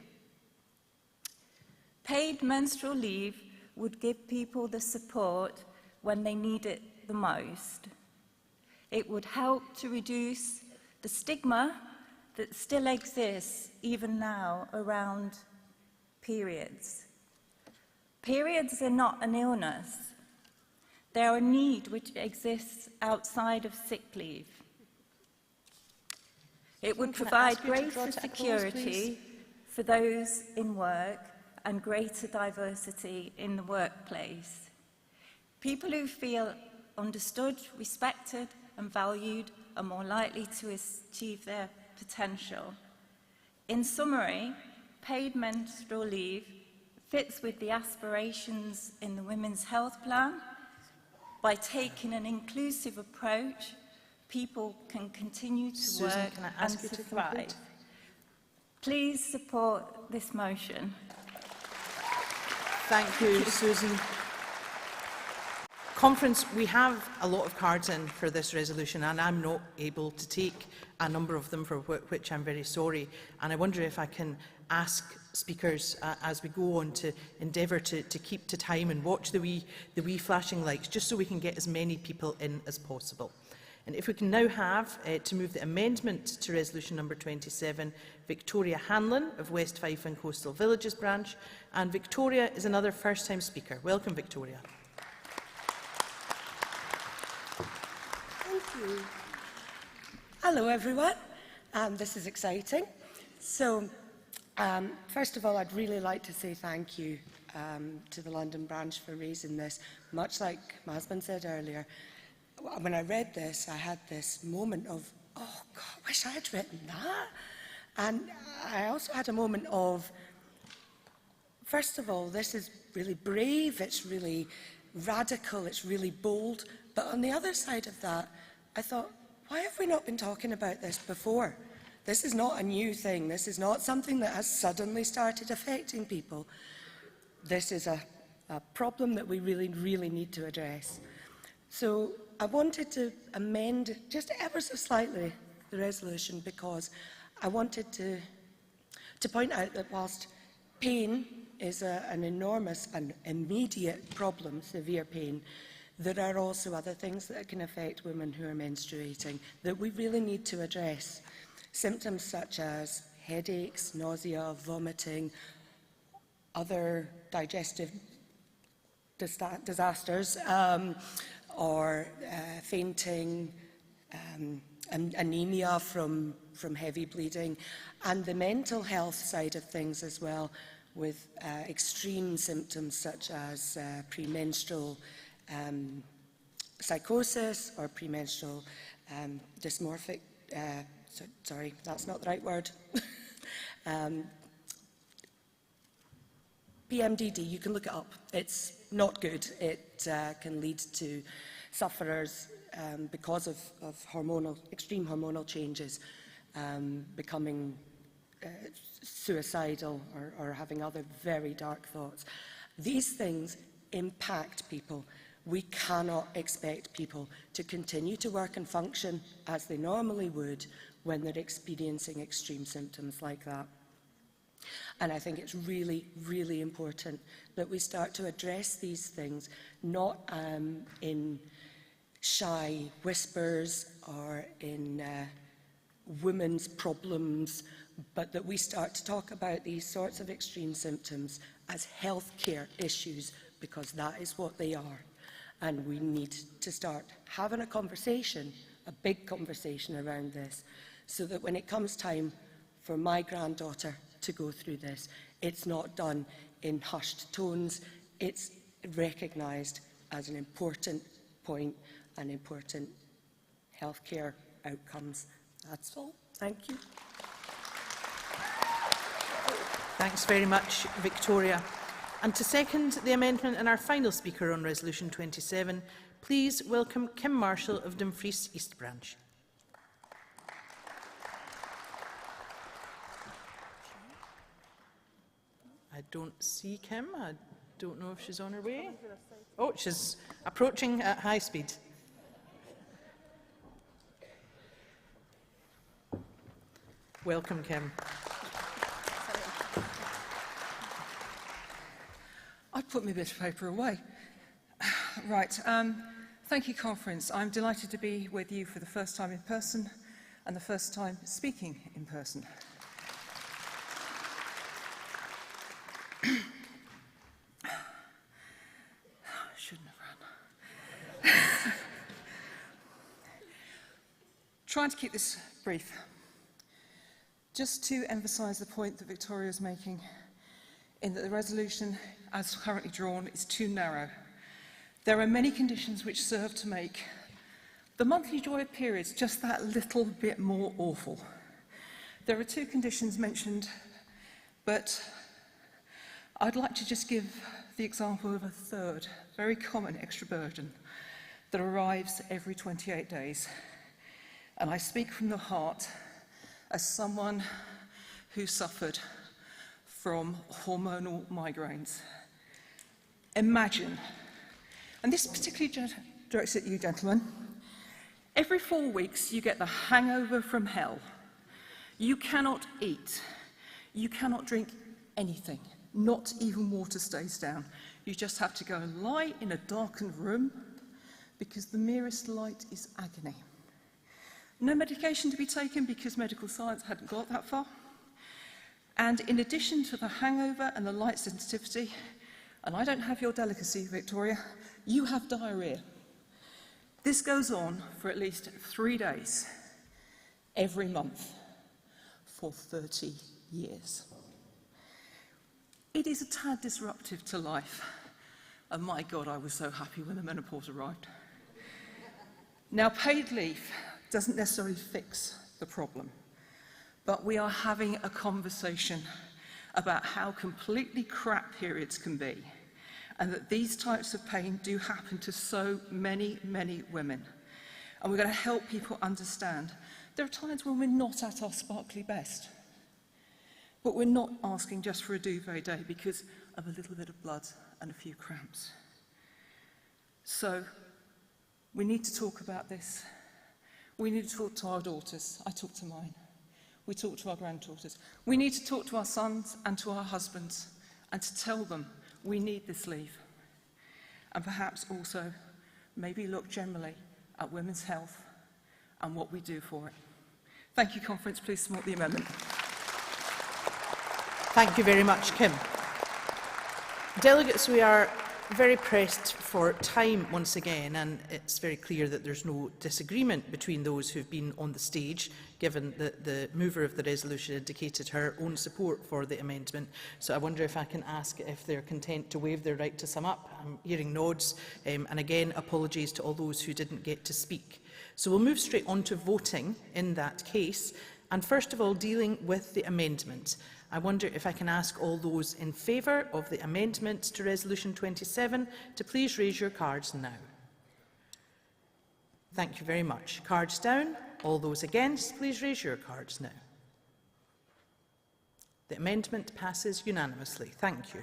Paid menstrual leave would give people the support when they need it the most. It would help to reduce the stigma that still exists even now around periods. Periods are not an illness. They are a need which exists outside of sick leave. It would provide greater security for those in work and greater diversity in the workplace. People who feel understood, respected and valued are more likely to achieve their potential. In summary, paid menstrual leave fits with the aspirations in the Women's Health Plan. By taking an inclusive approach, people can continue to work and to thrive. Please support this motion. Thank you, Susan. Conference, we have a lot of cards in for this resolution and I'm not able to take a number of them, for which I'm very sorry. And I wonder if I can ask speakers as we go on to endeavour to keep to time and watch the wee flashing lights, just so we can get as many people in as possible. And if we can now have to move the amendment to resolution number 27, Victoria Hanlon of West Fife and Coastal Villages branch. And Victoria is another first-time speaker. Welcome, Victoria. Thank you. Hello, everyone. This is exciting. So, first of all, I'd really like to say thank you to the London branch for raising this. Much like my husband said earlier, when I read this, I had this moment of, oh, God, I wish I had written that. And I also had a moment of, first of all, this is really brave, it's really radical, it's really bold. But on the other side of that, I thought, why have we not been talking about this before? This is not a new thing. This is not something that has suddenly started affecting people. This is a problem that we really, really need to address. So I wanted to amend just ever so slightly the resolution because I wanted to point out that whilst pain is an enormous and immediate problem, severe pain, there are also other things that can affect women who are menstruating that we really need to address. Symptoms such as headaches, nausea, vomiting, other digestive disasters, or fainting, anemia from heavy bleeding, and the mental health side of things as well, with extreme symptoms such as premenstrual psychosis or premenstrual dysmorphic, sorry, that's not the right word. PMDD, you can look it up. It's not good. It can lead to sufferers because of extreme hormonal changes becoming suicidal or having other very dark thoughts. These things impact people. We cannot expect people to continue to work and function as they normally would when they're experiencing extreme symptoms like that. And I think it's really, really important that we start to address these things, not in shy whispers or in women's problems, but that we start to talk about these sorts of extreme symptoms as healthcare issues, because that is what they are. And we need to start having a conversation, a big conversation around this, so that when it comes time for my granddaughter to go through this, it's not done in hushed tones. It's recognised as an important point and important healthcare outcomes. That's all. Thank you. Thanks very much, Victoria. And to second the amendment and our final speaker on Resolution 27, please welcome Kim Marshall of Dumfries East Branch. I don't see Kim. I don't know if she's on her way. Oh, she's approaching at high speed. Welcome, Kim. I'd put my bit of paper away. Right. Thank you, Conference. I'm delighted to be with you for the first time in person and the first time speaking in person. Shouldn't have run. Trying to keep this brief. Just to emphasise the point that Victoria is making, in that the resolution, as currently drawn, is too narrow. There are many conditions which serve to make the monthly joy of periods just that little bit more awful. There are two conditions mentioned, but I'd like to just give the example of a third, very common extra burden that arrives every 28 days. And I speak from the heart as someone who suffered from hormonal migraines. Imagine, and this particularly directs at you, gentlemen, every 4 weeks you get the hangover from hell. You cannot eat, you cannot drink anything, not even water stays down. You just have to go and lie in a darkened room because the merest light is agony. No medication to be taken because medical science hadn't got that far. And in addition to the hangover and the light sensitivity, and I don't have your delicacy, Victoria, you have diarrhoea. This goes on for at least 3 days, every month, for 30 years. It is a tad disruptive to life, and my God, I was so happy when the menopause arrived. Now, paid leave doesn't necessarily fix the problem, but we are having a conversation about how completely crap periods can be, and that these types of pain do happen to so many, many women. And we're going to help people understand there are times when we're not at our sparkly best, but we're not asking just for a duvet day because of a little bit of blood and a few cramps. So we need to talk about this. We need to talk to our daughters. I talk to mine. We talk to our granddaughters. We need to talk to our sons and to our husbands and to tell them we need this leave. And perhaps also maybe look generally at women's health and what we do for it. Thank you, Conference. Please support the amendment. Thank you very much, Kim. Delegates, we are very pressed for time once again, and it's very clear that there's no disagreement between those who've been on the stage, given that the mover of the resolution indicated her own support for the amendment. So I wonder if I can ask if they're content to waive their right to sum up. I'm hearing nods, and again, apologies to all those who didn't get to speak. So we'll move straight on to voting in that case, and first of all, dealing with the amendment. I wonder if I can ask all those in favour of the amendment to Resolution 27 to please raise your cards now. Thank you very much. Cards down. All those against, please raise your cards now. The amendment passes unanimously. Thank you.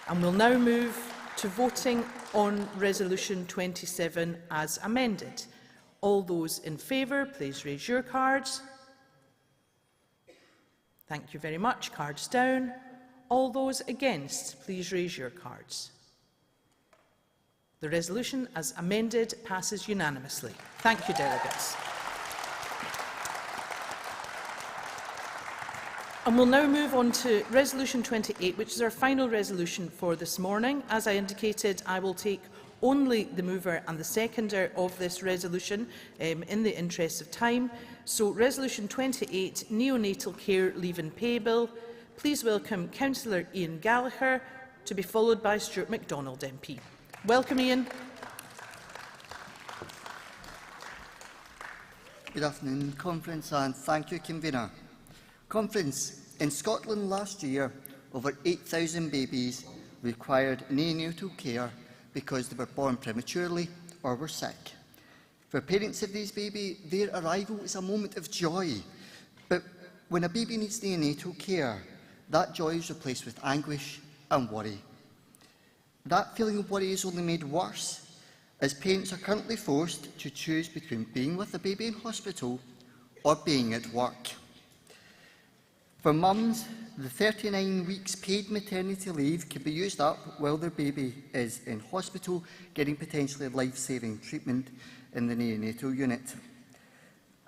And we'll now move to voting on Resolution 27 as amended. All those in favour, please raise your cards. Thank you very much. Cards down. All those against, please raise your cards. The resolution as amended passes unanimously. Thank you, delegates. And we'll now move on to Resolution 28, which is our final resolution for this morning. As I indicated, I will take only the mover and the seconder of this resolution in the interest of time. So, Resolution 28, Neonatal Care Leave and Pay Bill. Please welcome Councillor Ian Gallagher, to be followed by Stuart MacDonald MP. Welcome, Ian. Good afternoon, Conference, and thank you, Convener. Conference, in Scotland last year, over 8,000 babies required neonatal care because they were born prematurely or were sick. For parents of these babies, their arrival is a moment of joy. But when a baby needs neonatal care, that joy is replaced with anguish and worry. That feeling of worry is only made worse as parents are currently forced to choose between being with the baby in hospital or being at work. For mums, the 39 weeks paid maternity leave can be used up while their baby is in hospital getting potentially life-saving treatment in the neonatal unit.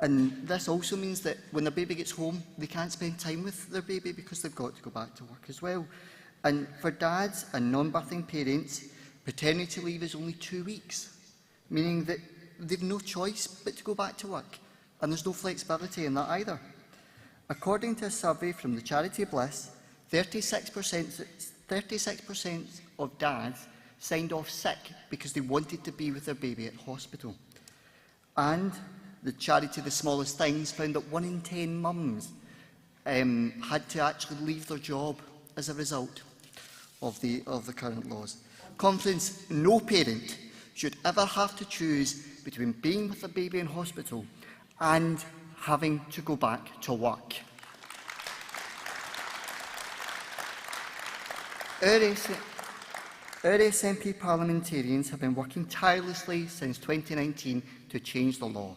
And this also means that when the baby gets home, they can't spend time with their baby because they've got to go back to work as well. And for dads and non-birthing parents, paternity leave is only 2 weeks, meaning that they've no choice but to go back to work, and there's no flexibility in that either. According to a survey from the charity Bliss, 36% of dads signed off sick because they wanted to be with their baby at hospital. And the charity The Smallest Things found that 1 in 10 mums had to actually leave their job as a result of the current laws. Conference, no parent should ever have to choose between being with a baby in hospital and having to go back to work. Our SNP parliamentarians have been working tirelessly since 2019 to change the law.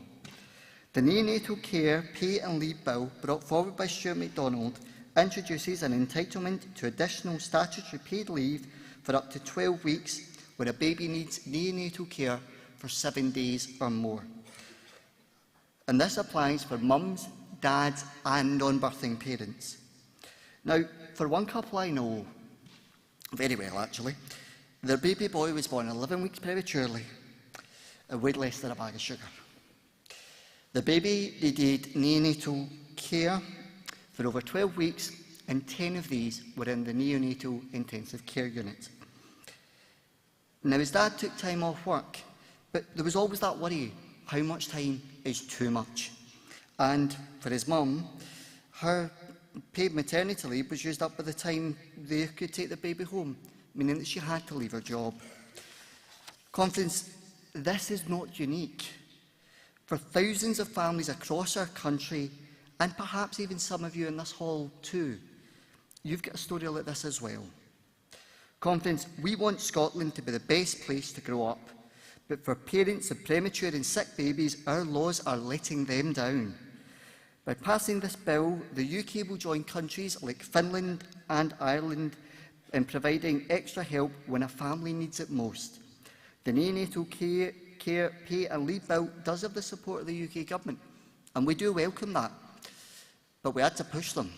The Neonatal Care Pay and Leave Bill, brought forward by Stuart MacDonald, introduces an entitlement to additional statutory paid leave for up to 12 weeks when a baby needs neonatal care for 7 days or more. And this applies for mums, dads and non-birthing parents. Now, for one couple I know very well actually, their baby boy was born 11 weeks prematurely and weighed less than a bag of sugar. The baby needed neonatal care for over 12 weeks, and 10 of these were in the neonatal intensive care unit. Now, his dad took time off work, but there was always that worry, how much time is too much? And for his mum, her paid maternity leave was used up by the time they could take the baby home, meaning that she had to leave her job. Conference, this is not unique. For thousands of families across our country, and perhaps even some of you in this hall too, you've got a story like this as well. Conference, we want Scotland to be the best place to grow up, but for parents of premature and sick babies, our laws are letting them down. By passing this bill, the UK will join countries like Finland and Ireland in providing extra help when a family needs it most. The Neonatal Care Pay and Leave Bill does have the support of the UK Government, and we do welcome that, but we had to push them.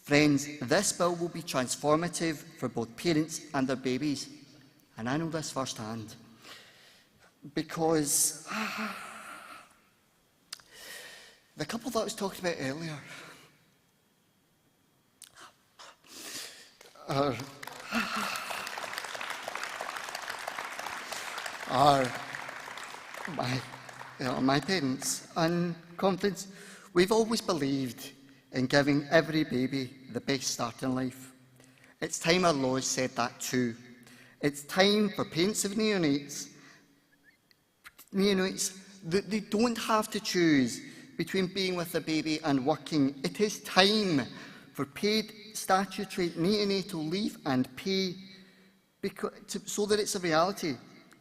Friends, this bill will be transformative for both parents and their babies, and I know this firsthand, because the couple that I was talking about earlier are my parents. And Conference, we've always believed in giving every baby the best start in life. It's time our laws said that too. It's time for parents of neonates that they don't have to choose between being with the baby and working. It is time for paid statutory neonatal leave and pay so that it's a reality,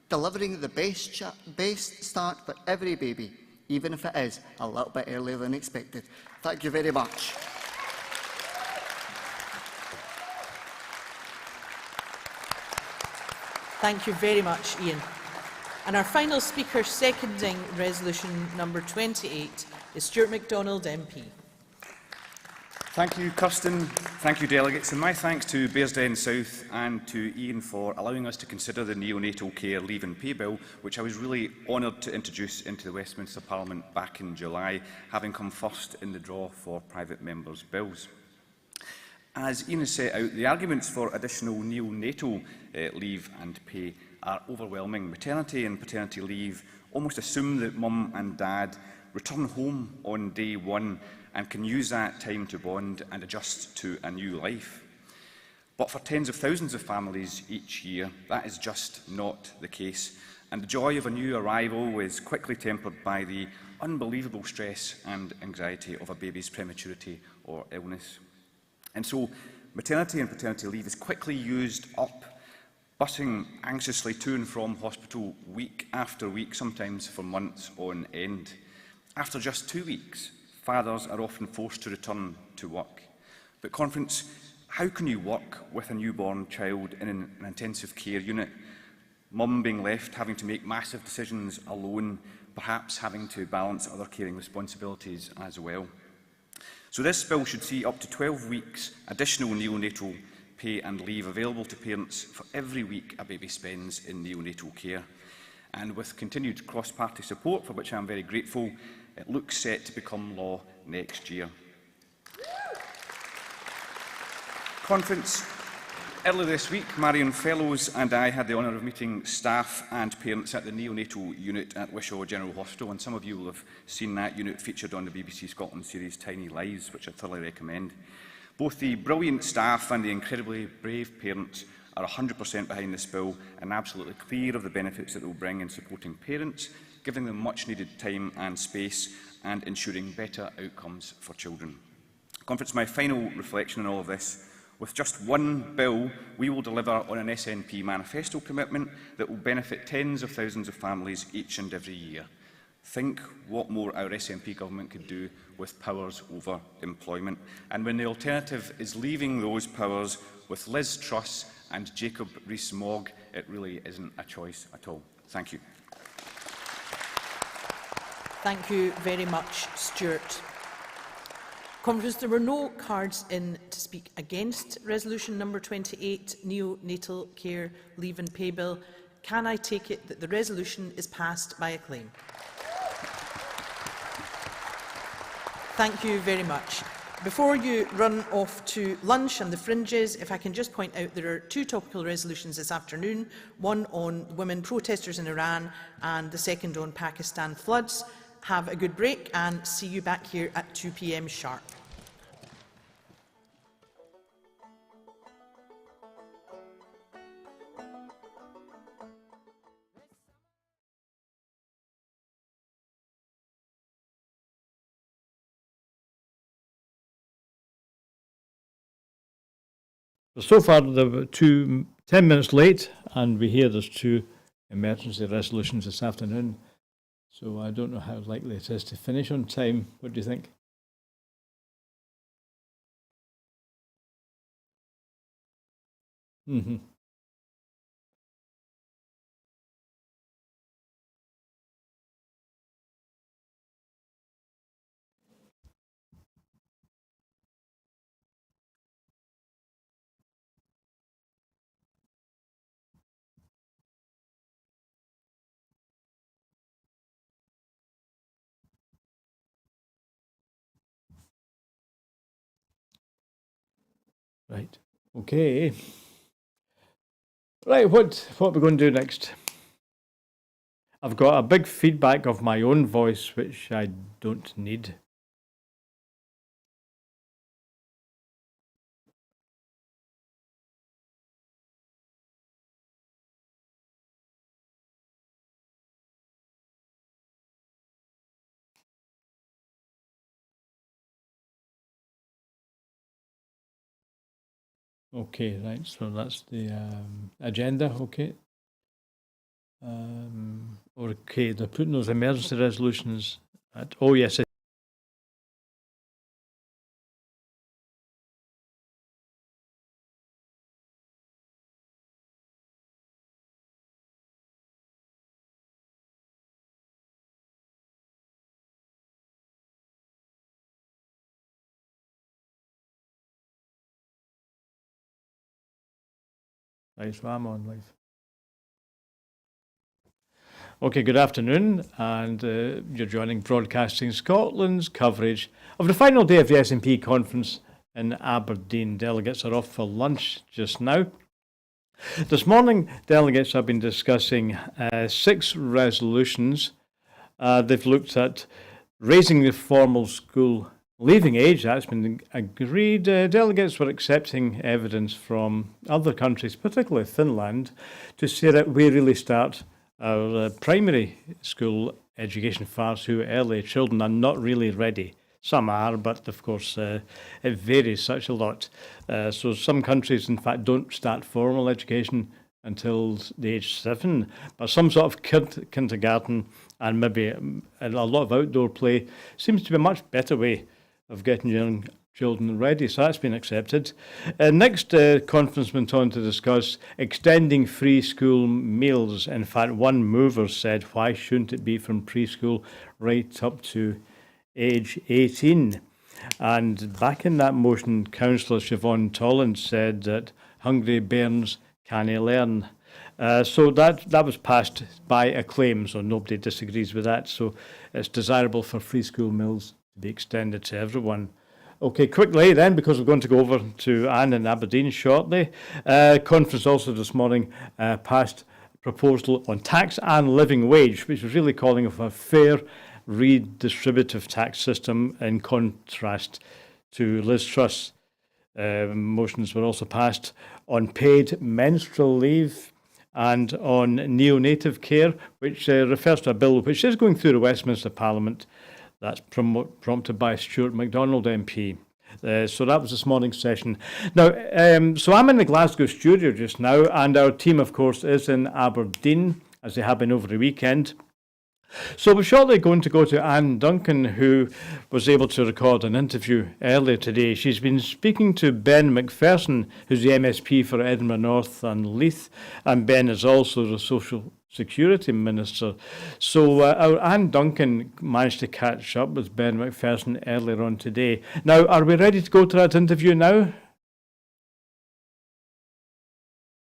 delivering the best start for every baby, even if it is a little bit earlier than expected. Thank you very much. Thank you very much, Ian. And our final speaker seconding resolution number 28 is Stuart MacDonald MP. Thank you, Kirsten. Thank you, delegates. And my thanks to Bearsden South and to Ian for allowing us to consider the Neonatal Care Leave and Pay Bill, which I was really honoured to introduce into the Westminster Parliament back in July, having come first in the draw for private members' bills. As Ian has set out, the arguments for additional neonatal leave and pay are overwhelming. Maternity and paternity leave almost assume that mum and dad return home on day one and can use that time to bond and adjust to a new life. But for tens of thousands of families each year, that is just not the case. And the joy of a new arrival is quickly tempered by the unbelievable stress and anxiety of a baby's prematurity or illness. And so maternity and paternity leave is quickly used up, busing anxiously to and from hospital week after week, sometimes for months on end. After just 2 weeks, fathers are often forced to return to work. But Conference, how can you work with a newborn child in an intensive care unit? Mum being left having to make massive decisions alone, perhaps having to balance other caring responsibilities as well. So this bill should see up to 12 weeks additional neonatal pay and leave available to parents for every week a baby spends in neonatal care. And with continued cross-party support, for which I am very grateful, it looks set to become law next year. Conference. Earlier this week, Marion Fellows and I had the honour of meeting staff and parents at the neonatal unit at Wishaw General Hospital, and some of you will have seen that unit featured on the BBC Scotland series Tiny Lives, which I thoroughly recommend. Both the brilliant staff and the incredibly brave parents are 100% behind this bill and absolutely clear of the benefits that it will bring in supporting parents, giving them much needed time and space and ensuring better outcomes for children. Conference, my final reflection on all of this: with just one bill, we will deliver on an SNP manifesto commitment that will benefit tens of thousands of families each and every year. Think what more our SNP government could do with powers over employment. And when the alternative is leaving those powers with Liz Truss and Jacob Rees-Mogg, it really isn't a choice at all. Thank you. Thank you very much, Stuart. Conference, there were no cards in to speak against resolution number 28, Neonatal Care Leave and Pay Bill. Can I take it that the resolution is passed by acclaim? Thank you very much. Before you run off to lunch and the fringes, if I can just point out there are two topical resolutions this afternoon, one on women protesters in Iran and the second on Pakistan floods. Have a good break and see you back here at 2 p.m. sharp. So far, they're 10 minutes late, and we hear there's two emergency resolutions this afternoon. So I don't know how likely it is to finish on time. What do you think? Mm-hmm. Right. Okay. Right, what are we going to do next? I've got a big feedback of my own voice, which I don't need. Okay, right, so that's the agenda, okay. Okay, they're putting those emergency resolutions at, oh yes, Right, so I'm on live. Okay, good afternoon, and you're joining Broadcasting Scotland's coverage of the final day of the SNP Conference in Aberdeen. Delegates are off for lunch just now. This morning, delegates have been discussing 6 resolutions. They've looked at raising the formal school leaving age. That's been agreed. Delegates were accepting evidence from other countries, particularly Finland, to say that we really start our primary school education far too early. Children are not really ready. Some are, but of course it varies such a lot. So some countries, in fact, don't start formal education until the age 7, but some sort of kindergarten and maybe a lot of outdoor play seems to be a much better way of getting young children ready. So that's been accepted. Next, conference went on to discuss extending free school meals. In fact, one mover said, why shouldn't it be from preschool right up to age 18? And back in that motion, Councillor Siobhan Tollins said that hungry bairns can't learn. So that was passed by acclaim, so nobody disagrees with that. So it's desirable for free school meals to be extended to everyone. Okay, quickly then, because we're going to go over to Anne in Aberdeen shortly. Conference also this morning passed a proposal on tax and living wage, which was really calling for a fair redistributive tax system in contrast to Liz Truss. Motions were also passed on paid menstrual leave and on neonatal care, which refers to a bill which is going through the Westminster Parliament. That's prompted by Stuart MacDonald MP. So that was this morning's session. Now, so I'm in the Glasgow studio just now, and our team, of course, is in Aberdeen, as they have been over the weekend. So we're shortly going to go to Anne Duncan, who was able to record an interview earlier today. She's been speaking to Ben McPherson, who's the MSP for Edinburgh North and Leith, and Ben is also the Social Security Minister. So our Anne Duncan managed to catch up with Ben McPherson earlier on today. Now, are we ready to go to that interview now?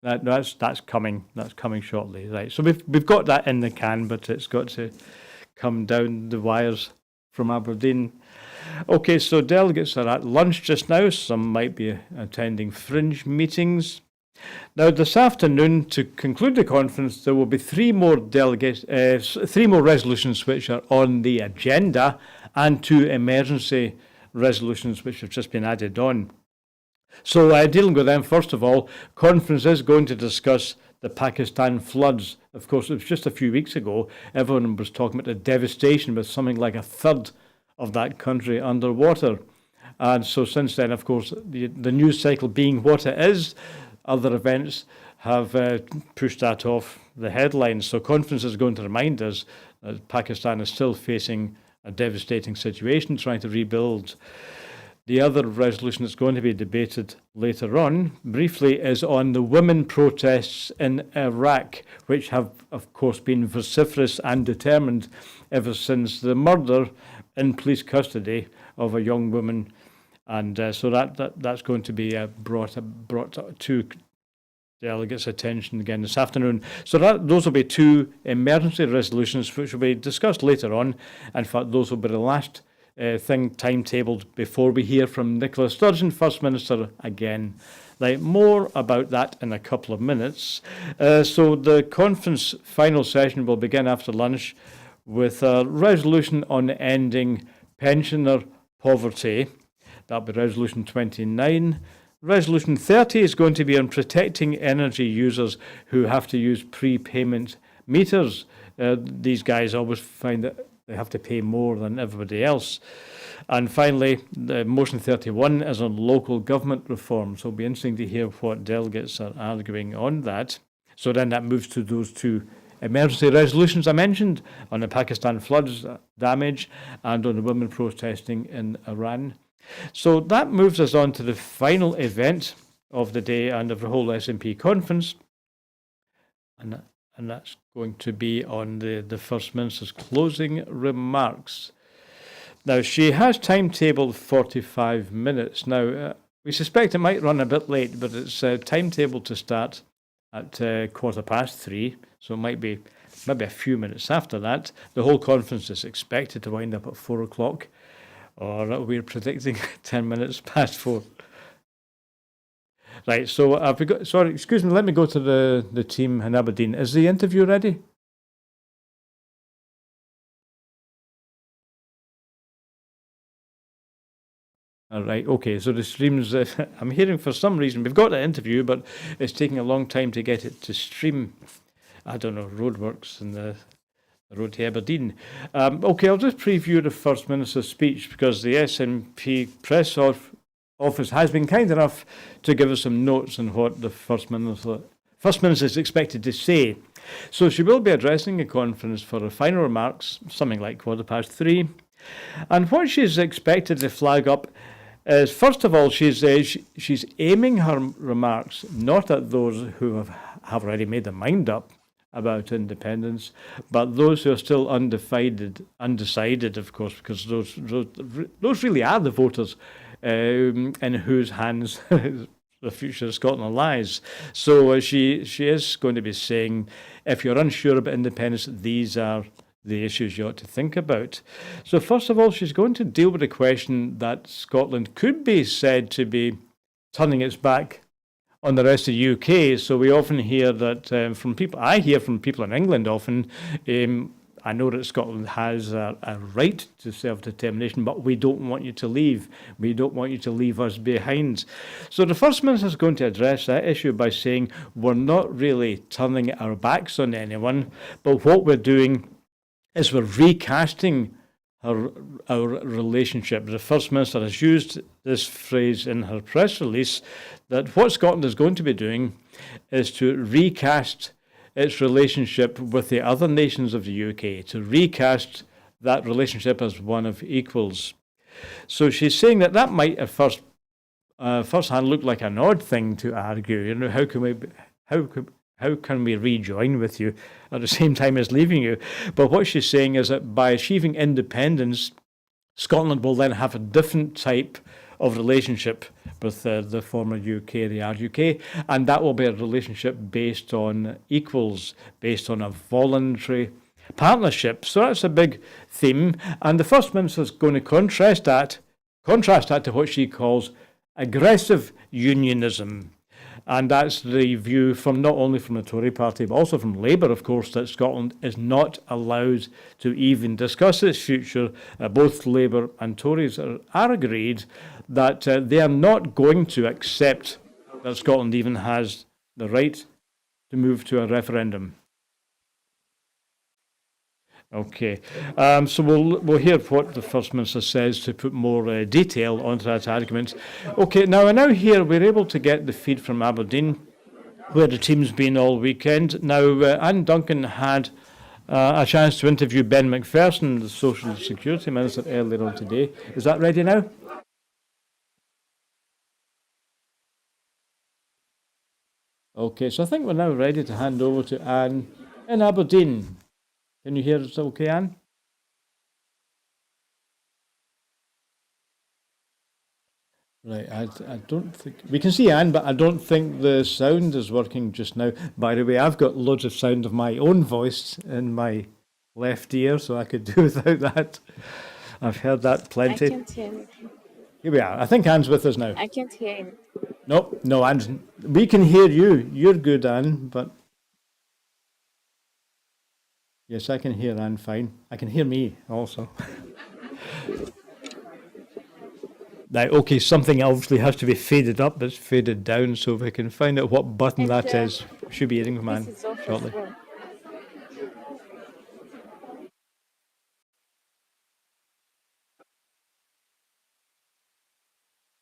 That's coming. That's coming shortly, right? So we've got that in the can, but it's got to come down the wires from Aberdeen. Okay, so delegates are at lunch just now. Some might be attending fringe meetings. Now, this afternoon, to conclude the conference, there will be 3 more resolutions which are on the agenda, and 2 emergency resolutions which have just been added on. So dealing with them, first of all, conference is going to discuss the Pakistan floods. Of course, it was just a few weeks ago, everyone was talking about the devastation with something like a third of that country underwater. And so since then, of course, the news cycle being what it is, other events have pushed that off the headlines. So conference is going to remind us that Pakistan is still facing a devastating situation, trying to rebuild. The other resolution that's going to be debated later on, briefly, is on the women protests in Iraq, which have, of course, been vociferous and determined ever since the murder in police custody of a young woman. And so that's going to be brought to delegates' attention again this afternoon. So those will be 2 emergency resolutions which will be discussed later on. In fact, those will be the last thing timetabled before we hear from Nicola Sturgeon, First Minister, again. Like, more about that in a couple of minutes. So the conference final session will begin after lunch with a resolution on ending pensioner poverty. That'll be Resolution 29. Resolution 30 is going to be on protecting energy users who have to use prepayment meters. These guys always find that they have to pay more than everybody else. And finally, the motion 31 is on local government reform. So it'll be interesting to hear what delegates are arguing on that. So then that moves to those 2 emergency resolutions I mentioned on the Pakistan floods damage and on the women protesting in Iran. So that moves us on to the final event of the day and of the whole SNP conference. And that's going to be on the First Minister's closing remarks. Now, she has timetabled 45 minutes. Now, we suspect it might run a bit late, but it's timetabled to start at 3:15, so it might be maybe a few minutes after that. The whole conference is expected to wind up at 4 o'clock, or we're predicting 10 minutes past 4. Right, so have we got, sorry, excuse me, let me go to the team in Aberdeen. Is the interview ready? All right, okay, so the streams, I'm hearing for some reason, we've got the interview, but it's taking a long time to get it to stream. I don't know, roadworks and the road to Aberdeen. Okay, I'll just preview the First Minister's speech because the SNP press office has been kind enough to give us some notes on what the First Minister is expected to say. So she will be addressing a conference for her final remarks, something like 3:15. And what she's expected to flag up is, first of all, she's aiming her remarks not at those who have already made their mind up about independence, but those who are still undecided, of course, because those really are the voters in whose hands the future of Scotland lies. So she is going to be saying, if you're unsure about independence, these are the issues you ought to think about. So first of all, she's going to deal with the question that Scotland could be said to be turning its back on the rest of the UK. So we often hear that from people, I hear from people in England often, I know that Scotland has a right to self-determination, but we don't want you to leave. We don't want you to leave us behind. So the First Minister is going to address that issue by saying we're not really turning our backs on anyone, but what we're doing is we're recasting our relationship. The First Minister has used this phrase in her press release that what Scotland is going to be doing is to recast its relationship with the other nations of the UK, to recast that relationship as one of equals. So she's saying that might at first hand look like an odd thing to argue. You know, how can we rejoin with you at the same time as leaving you? But what she's saying is that by achieving independence, Scotland will then have a different type of relationship with the former UK, the RUK, and that will be a relationship based on equals, based on a voluntary partnership. So that's a big theme, and the First Minister is going to contrast that to what she calls aggressive unionism. And that's the view from not only from the Tory party, but also from Labour, of course, that Scotland is not allowed to even discuss its future. Both Labour and Tories are agreed that they are not going to accept that Scotland even has the right to move to a referendum. Okay, so we'll hear what the First Minister says to put more detail onto that argument. Okay, now here we're able to get the feed from Aberdeen, where the team's been all weekend. Now, Anne Duncan had a chance to interview Ben McPherson, the Social Security Minister, earlier on today. Is that ready now? Okay, so I think we're now ready to hand over to Anne in Aberdeen. Can you hear us okay, Anne? Right, I don't think... We can see Anne, but I don't think the sound is working just now. By the way, I've got loads of sound of my own voice in my left ear, so I could do without that. I've heard that plenty. I can't hear you. Here we are. I think Anne's with us now. I can't hear you. No, Anne's... We can hear you. You're good, Anne, but... Yes, I can hear Anne fine. I can hear me also. Now, okay, something obviously has to be faded up, it's faded down, so if we can find out what button that is, should be hearing from Anne shortly.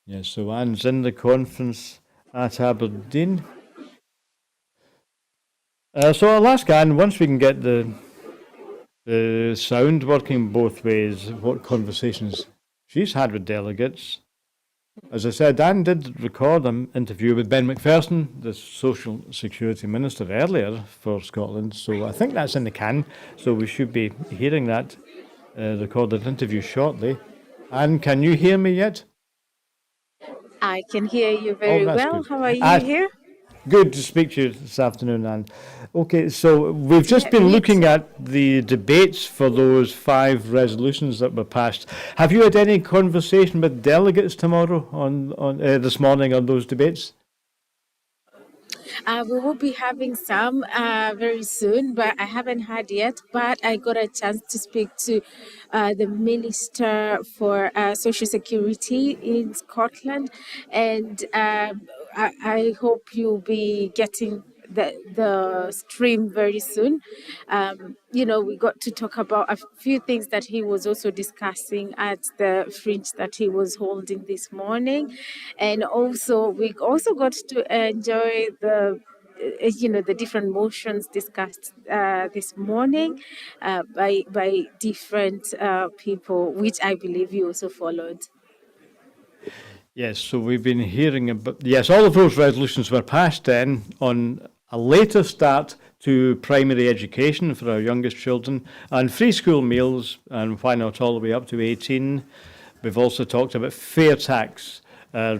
Yes, so Anne's in the conference at Aberdeen. So I'll ask Anne, once we can get the sound working both ways, what conversations she's had with delegates. As I said, Anne did record an interview with Ben McPherson, the Social Security Minister, earlier for Scotland, so I think that's in the can, so we should be hearing that recorded interview shortly. Anne, can you hear me yet? I can hear you very well. Good. How are you here? Good to speak to you this afternoon, Anne. Okay, so we've just been looking at the debates for those 5 resolutions that were passed. Have you had any conversation with delegates tomorrow on this morning on those debates? We will be having some very soon, but I haven't had yet. But I got a chance to speak to the Minister for Social Security in Scotland, and I hope you'll be getting the stream very soon. We got to talk about a few things that he was also discussing at the fringe that he was holding this morning, and also we also got to enjoy the different motions discussed this morning by different people, which I believe you also followed. Yes, so we've been hearing about, yes, all of those resolutions were passed then on a later start to primary education for our youngest children and free school meals, and why not all the way up to 18. We've also talked about fair tax,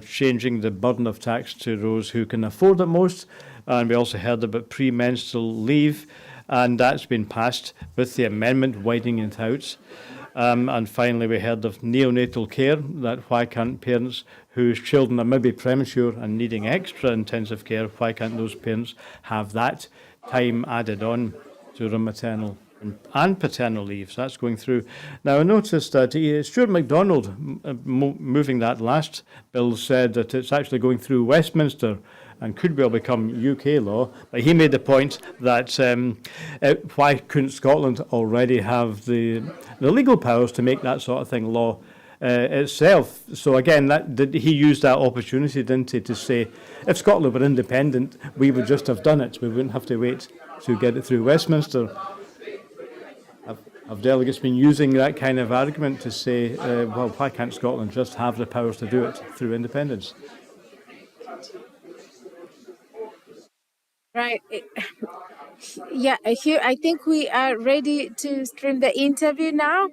changing the burden of tax to those who can afford it most, and we also heard about premenstrual leave, and that's been passed with the amendment widening it out. And finally, we heard of neonatal care, that why can't parents whose children are maybe premature and needing extra intensive care, why can't those parents have that time added on to their maternal and paternal leaves? That's going through. Now, I noticed that Stuart MacDonald, moving that last bill, said that it's actually going through Westminster and could well become UK law. But he made the point that why couldn't Scotland already have the legal powers to make that sort of thing law itself? So again, he used that opportunity, didn't he, to say, if Scotland were independent, we would just have done it. We wouldn't have to wait to get it through Westminster. Have delegates been using that kind of argument to say, well, why can't Scotland just have the powers to do it through independence? Right. Yeah, here I think we are ready to stream the interview now.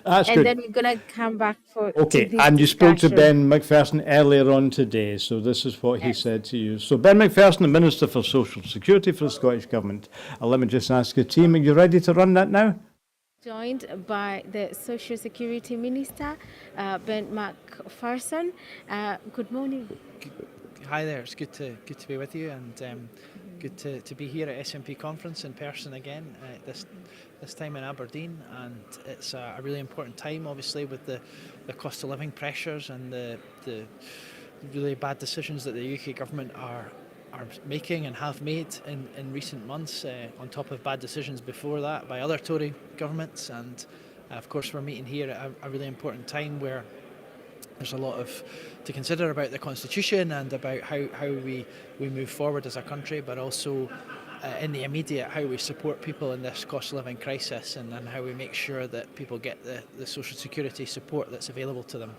That's and good. Then we're going to come back to Okay, this and you spoke to discussion. Ben McPherson earlier on today, so this is what he said to you. So Ben McPherson, the Minister for Social Security for the Scottish Government. Let me just ask the team, are you ready to run that now? Joined by the Social Security Minister, Ben McPherson. Good morning. Hi there, it's good to be with you, and good to be here at SNP Conference in person again, this time in Aberdeen. And it's a really important time, obviously, with the cost of living pressures and the really bad decisions that the UK government are making and have made in recent months, on top of bad decisions before that by other Tory governments. And of course we're meeting here at a really important time where there's a lot to consider about the Constitution and about how we move forward as a country, but also in the immediate how we support people in this cost of living crisis, and how we make sure that people get the social security support that's available to them.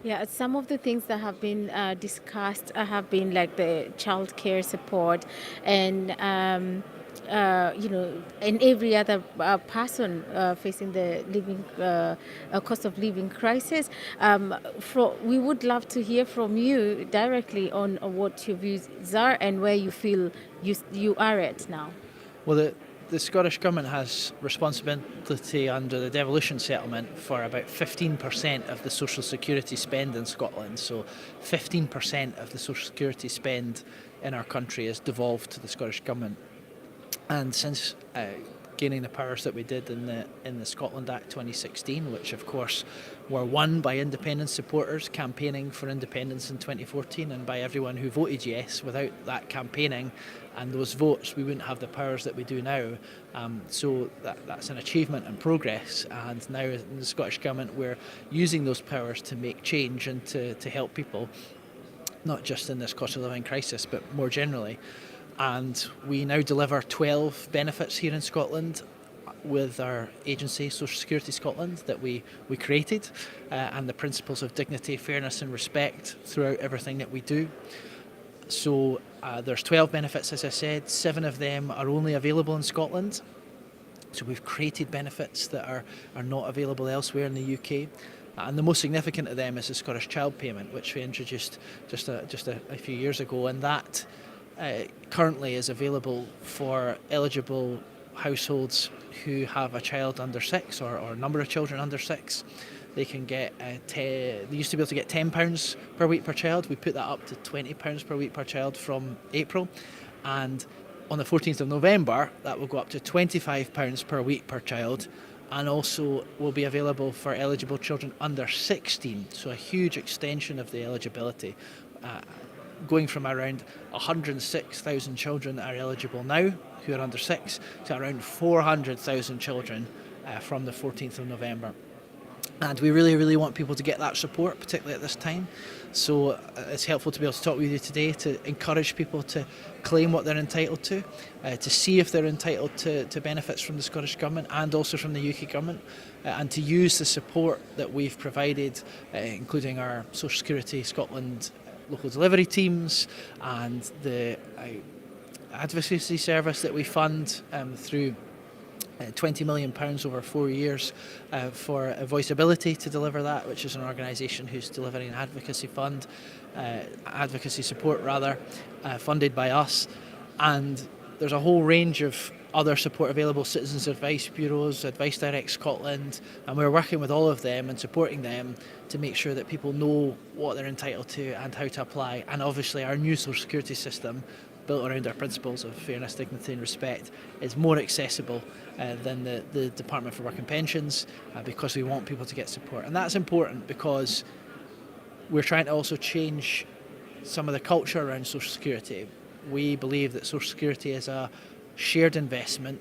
Yeah, some of the things that have been discussed have been like the childcare support and and every other person facing the living cost of living crisis. We would love to hear from you directly on what your views are and where you feel you are at now. Well, the Scottish Government has responsibility under the devolution settlement for about 15% of the social security spend in Scotland. So 15% of the social security spend in our country is devolved to the Scottish Government. And since gaining the powers that we did in the Scotland Act 2016, which of course were won by independence supporters campaigning for independence in 2014, and by everyone who voted yes. Without that campaigning and those votes, we wouldn't have the powers that we do now. So that's an achievement and progress. And now in the Scottish Government, we're using those powers to make change and to help people, not just in this cost of living crisis, but more generally. And we now deliver 12 benefits here in Scotland with our agency, Social Security Scotland, that we created, and the principles of dignity, fairness and respect throughout everything that we do. So there's 12 benefits, as I said. 7 of them are only available in Scotland. So we've created benefits that are not available elsewhere in the UK. And the most significant of them is the Scottish Child Payment, which we introduced just a few years ago. And that currently is available for eligible households who have a child under 6 or a number of children under 6. They can get, they used to be able to get £10 per week per child. We put that up to £20 per week per child from April. And on the 14th of November, that will go up to £25 per week per child, and also will be available for eligible children under 16. So a huge extension of the eligibility, going from around 106,000 children that are eligible now who are under 6 to around 400,000 children from the 14th of November. And we really, really want people to get that support, particularly at this time. So it's helpful to be able to talk with you today to encourage people to claim what they're entitled to see if they're entitled to benefits from the Scottish Government and also from the UK Government, and to use the support that we've provided, including our Social Security Scotland local delivery teams and the advocacy service that we fund through £20 million over 4 years for Voiceability to deliver that, which is an organisation who's delivering an advocacy fund, advocacy support rather, funded by us. And there's a whole range of other support available, Citizens Advice Bureaus, Advice Direct Scotland, and we're working with all of them and supporting them to make sure that people know what they're entitled to and how to apply. And obviously our new social security system, built around our principles of fairness, dignity and respect, is more accessible than the Department for Work and Pensions, because we want people to get support. And that's important because we're trying to also change some of the culture around social security. We believe that social security is a shared investment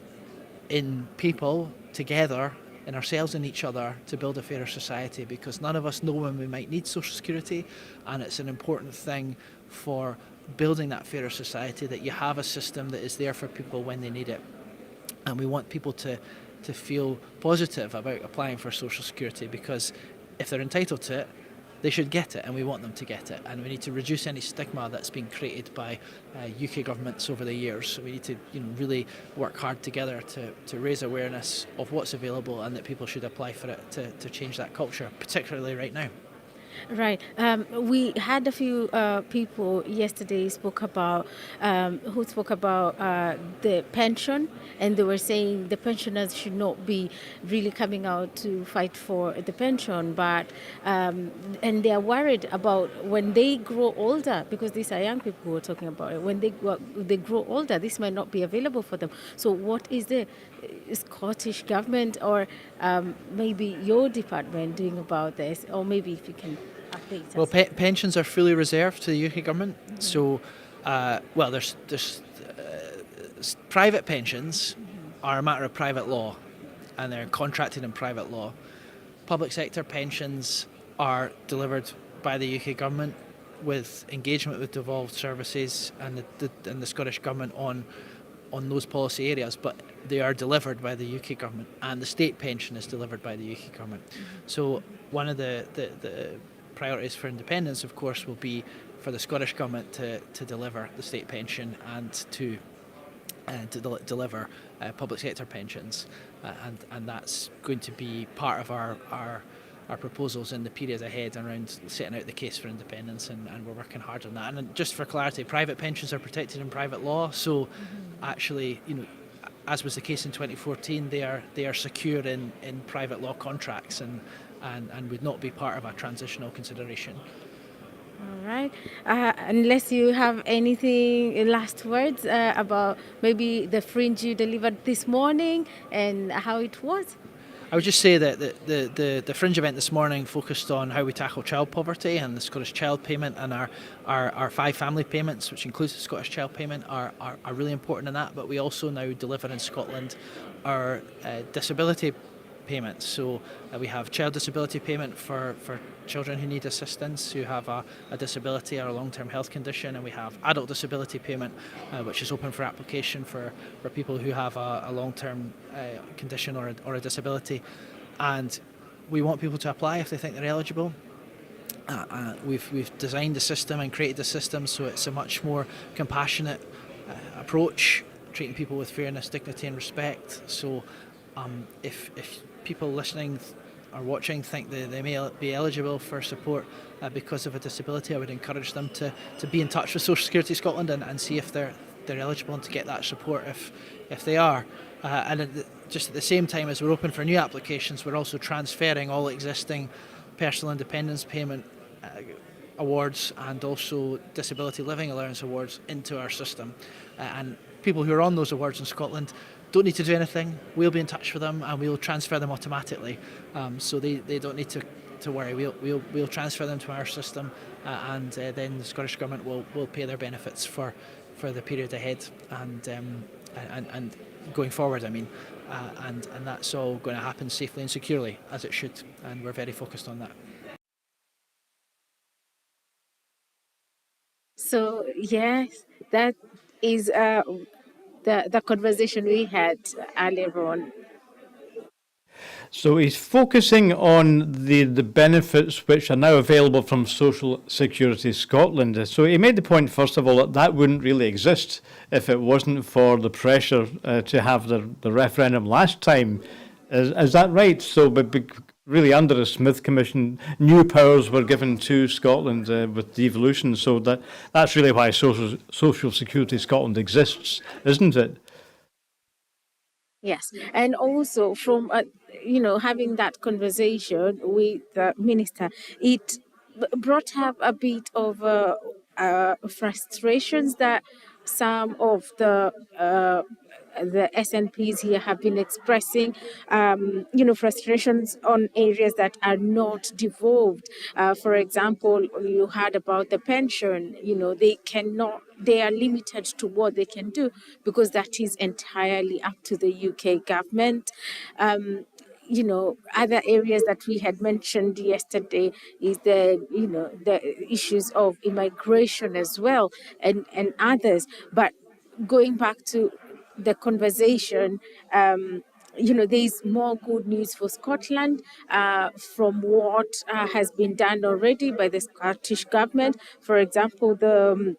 in people together, in ourselves and each other, to build a fairer society, because none of us know when we might need social security, and it's an important thing for building that fairer society that you have a system that is there for people when they need it. And we want people to feel positive about applying for social security, because if they're entitled to it, they should get it, and we want them to get it. And we need to reduce any stigma that's been created by UK governments over the years. So we need to really work hard together to raise awareness of what's available and that people should apply for it to change that culture, particularly right now. Right. We had a few people yesterday who spoke about the pension, and they were saying the pensioners should not be really coming out to fight for the pension, but and they are worried about when they grow older, because these are young people who are talking about it. When they grow older, this might not be available for them. So what is the Scottish Government or maybe your department doing about this, or maybe if you can update us? Well, pensions are fully reserved to the UK Government. Mm-hmm. So, there's private pensions are a matter of private law, and they're contracted in private law. Public sector pensions are delivered by the UK Government with engagement with devolved services and the Scottish Government on those policy areas, but they are delivered by the UK Government, and the state pension is delivered by the UK Government. Mm-hmm. So one of the priorities for independence, of course, will be for the Scottish Government to deliver the state pension and to deliver public sector pensions, and that's going to be part of our proposals in the period ahead around setting out the case for independence, and we're working hard on that. And just for clarity, private pensions are protected in private law, so actually, as was the case in 2014, they are secure in private law contracts and would not be part of a transitional consideration. All right. Unless you have anything, last words about maybe the fringe you delivered this morning and how it was. I would just say that the fringe event this morning focused on how we tackle child poverty, and the Scottish Child Payment and our 5 family payments, which includes the Scottish Child Payment, are really important in that. But we also now deliver in Scotland our disability payments. So we have child disability payment for children who need assistance, who have a disability or a long-term health condition, and we have adult disability payment, which is open for application for people who have a long-term condition or a disability. And we want people to apply if they think they're eligible. We've designed the system and created the system so it's a much more compassionate approach, treating people with fairness, dignity and respect. So if people listening are watching think they may be eligible for support because of a disability, I would encourage them to be in touch with Social Security Scotland and see if they're eligible and to get that support if they are. Just at the same time as we're open for new applications, we're also transferring all existing personal independence payment awards and also disability living allowance awards into our system. And people who are on those awards in Scotland don't need to do anything. We'll be in touch with them and we'll transfer them automatically. So they don't need to worry. We'll transfer them to our system and then the Scottish Government will pay their benefits for the period ahead and going forward, I mean. And that's all going to happen safely and securely, as it should. And we're very focused on that. So yes, that is the conversation we had earlier on. So he's focusing on the benefits which are now available from Social Security Scotland. So he made the point, first of all, that wouldn't really exist if it wasn't for the pressure to have the referendum last time. Is that right? So really under the Smith Commission, new powers were given to Scotland with devolution. So that's really why Social Security Scotland exists, isn't it? Yes, and also from having that conversation with the minister, it brought up a bit of frustrations that some of the SNPs here have been expressing, frustrations on areas that are not devolved. For example, you heard about the pension, they are limited to what they can do because that is entirely up to the UK government. Other areas that we had mentioned yesterday is the issues of immigration as well and others. But going back to the conversation, there's more good news for Scotland from what has been done already by the Scottish Government. For example, the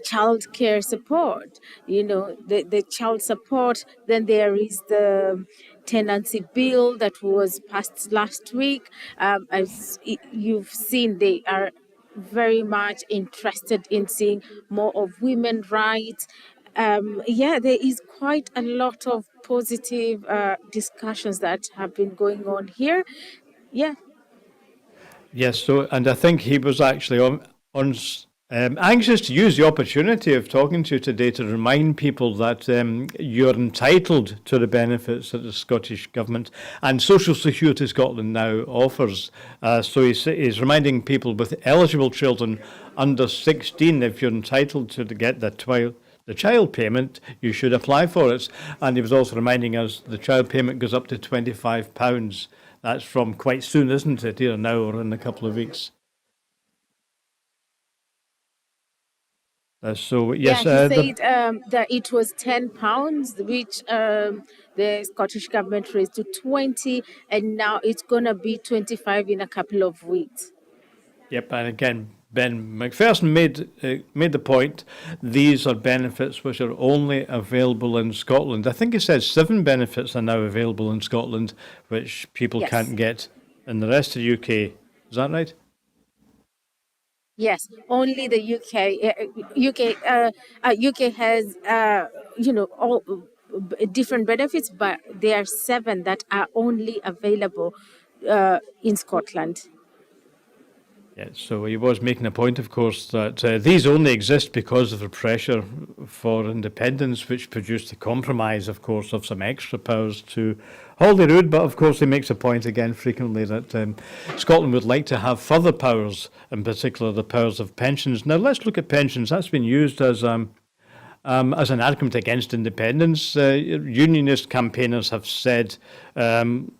child care support, the child support. Then there is the tenancy bill that was passed last week. As you've seen, they are very much interested in seeing more of women's rights. There is quite a lot of positive discussions that have been going on here. Yeah. Yes, so, and I think he was actually anxious to use the opportunity of talking to you today to remind people that you're entitled to the benefits that the Scottish Government and Social Security Scotland now offers. So he's reminding people with eligible children under 16, if you're entitled to get the child payment, you should apply for it. And he was also reminding us the child payment goes up to £25. That's from quite soon, isn't it? Either now or in a couple of weeks. So yes, he said that it was £10, which the Scottish Government raised to 20, and now it's going to be 25 in a couple of weeks. Yep, and again, Ben McPherson made the point, these are benefits which are only available in Scotland. I think he said 7 benefits are now available in Scotland, which people can't get in the rest of the UK. Is that right? Yes, only the UK has all different benefits, but there are 7 that are only available in Scotland. Yeah, so he was making a point, of course, that these only exist because of the pressure for independence, which produced the compromise, of course, of some extra powers to Holyrood. But, of course, he makes a point again frequently that Scotland would like to have further powers, in particular the powers of pensions. Now, let's look at pensions. That's been used as an argument against independence. Unionist campaigners have said, during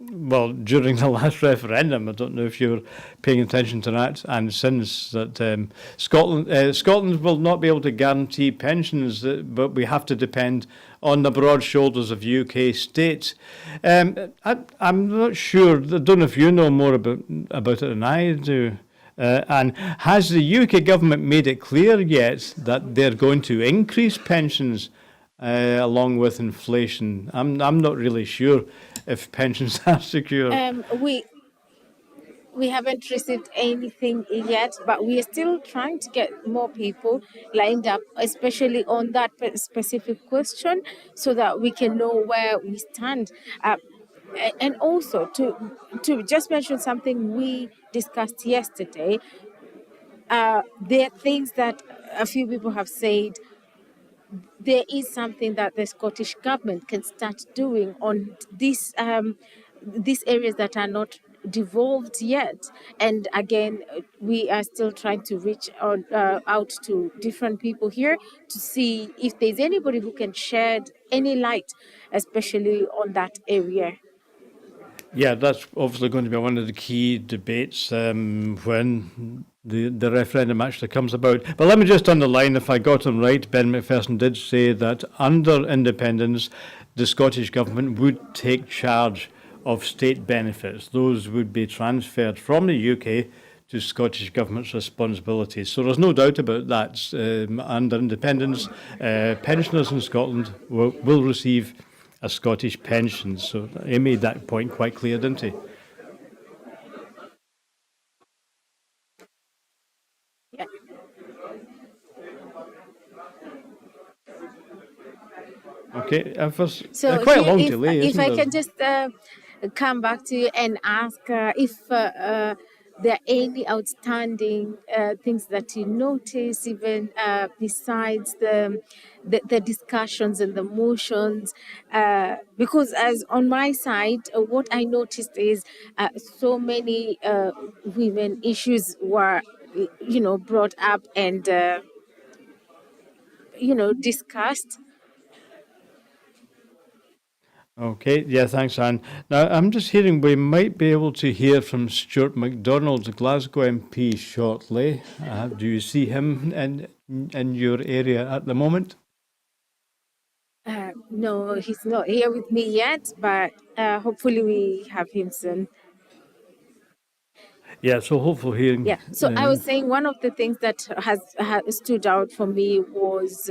the last referendum, I don't know if you were paying attention to that, and since that Scotland will not be able to guarantee pensions, but we have to depend on the broad shoulders of UK states. I'm not sure, I don't know if you know more about it than I do. And has the UK government made it clear yet that they're going to increase pensions along with inflation? I'm not really sure. if pensions are secure? We haven't received anything yet, but we are still trying to get more people lined up, especially on that specific question, so that we can know where we stand. And also to just mention something we discussed yesterday, there are things that a few people have said. There is something that the Scottish Government can start doing on these areas that are not devolved yet. And again, we are still trying to reach out to different people here to see if there's anybody who can shed any light, especially on that area. Yeah, that's obviously going to be one of the key debates when the referendum actually comes about. But let me just underline, if I got him right, Ben McPherson did say that under independence, the Scottish Government would take charge of state benefits. Those would be transferred from the UK to Scottish Government's responsibilities. So there's no doubt about that. Under independence, pensioners in Scotland will receive a Scottish pension. So he made that point quite clear, didn't he? Yeah. Okay, there's So quite a here, long delay, if isn't I there? can just come back to you and ask if there are any outstanding things that you notice, even besides the discussions and the motions, because as on my side, what I noticed is so many women issues were, brought up and discussed. Okay, yeah, thanks, Anne. Now, I'm just hearing we might be able to hear from Stuart MacDonald, the Glasgow MP, shortly. Do you see him in your area at the moment? No, he's not here with me yet, but hopefully we have him soon. Yeah, so hopefully hearing. Yeah. So I was saying one of the things that has stood out for me was,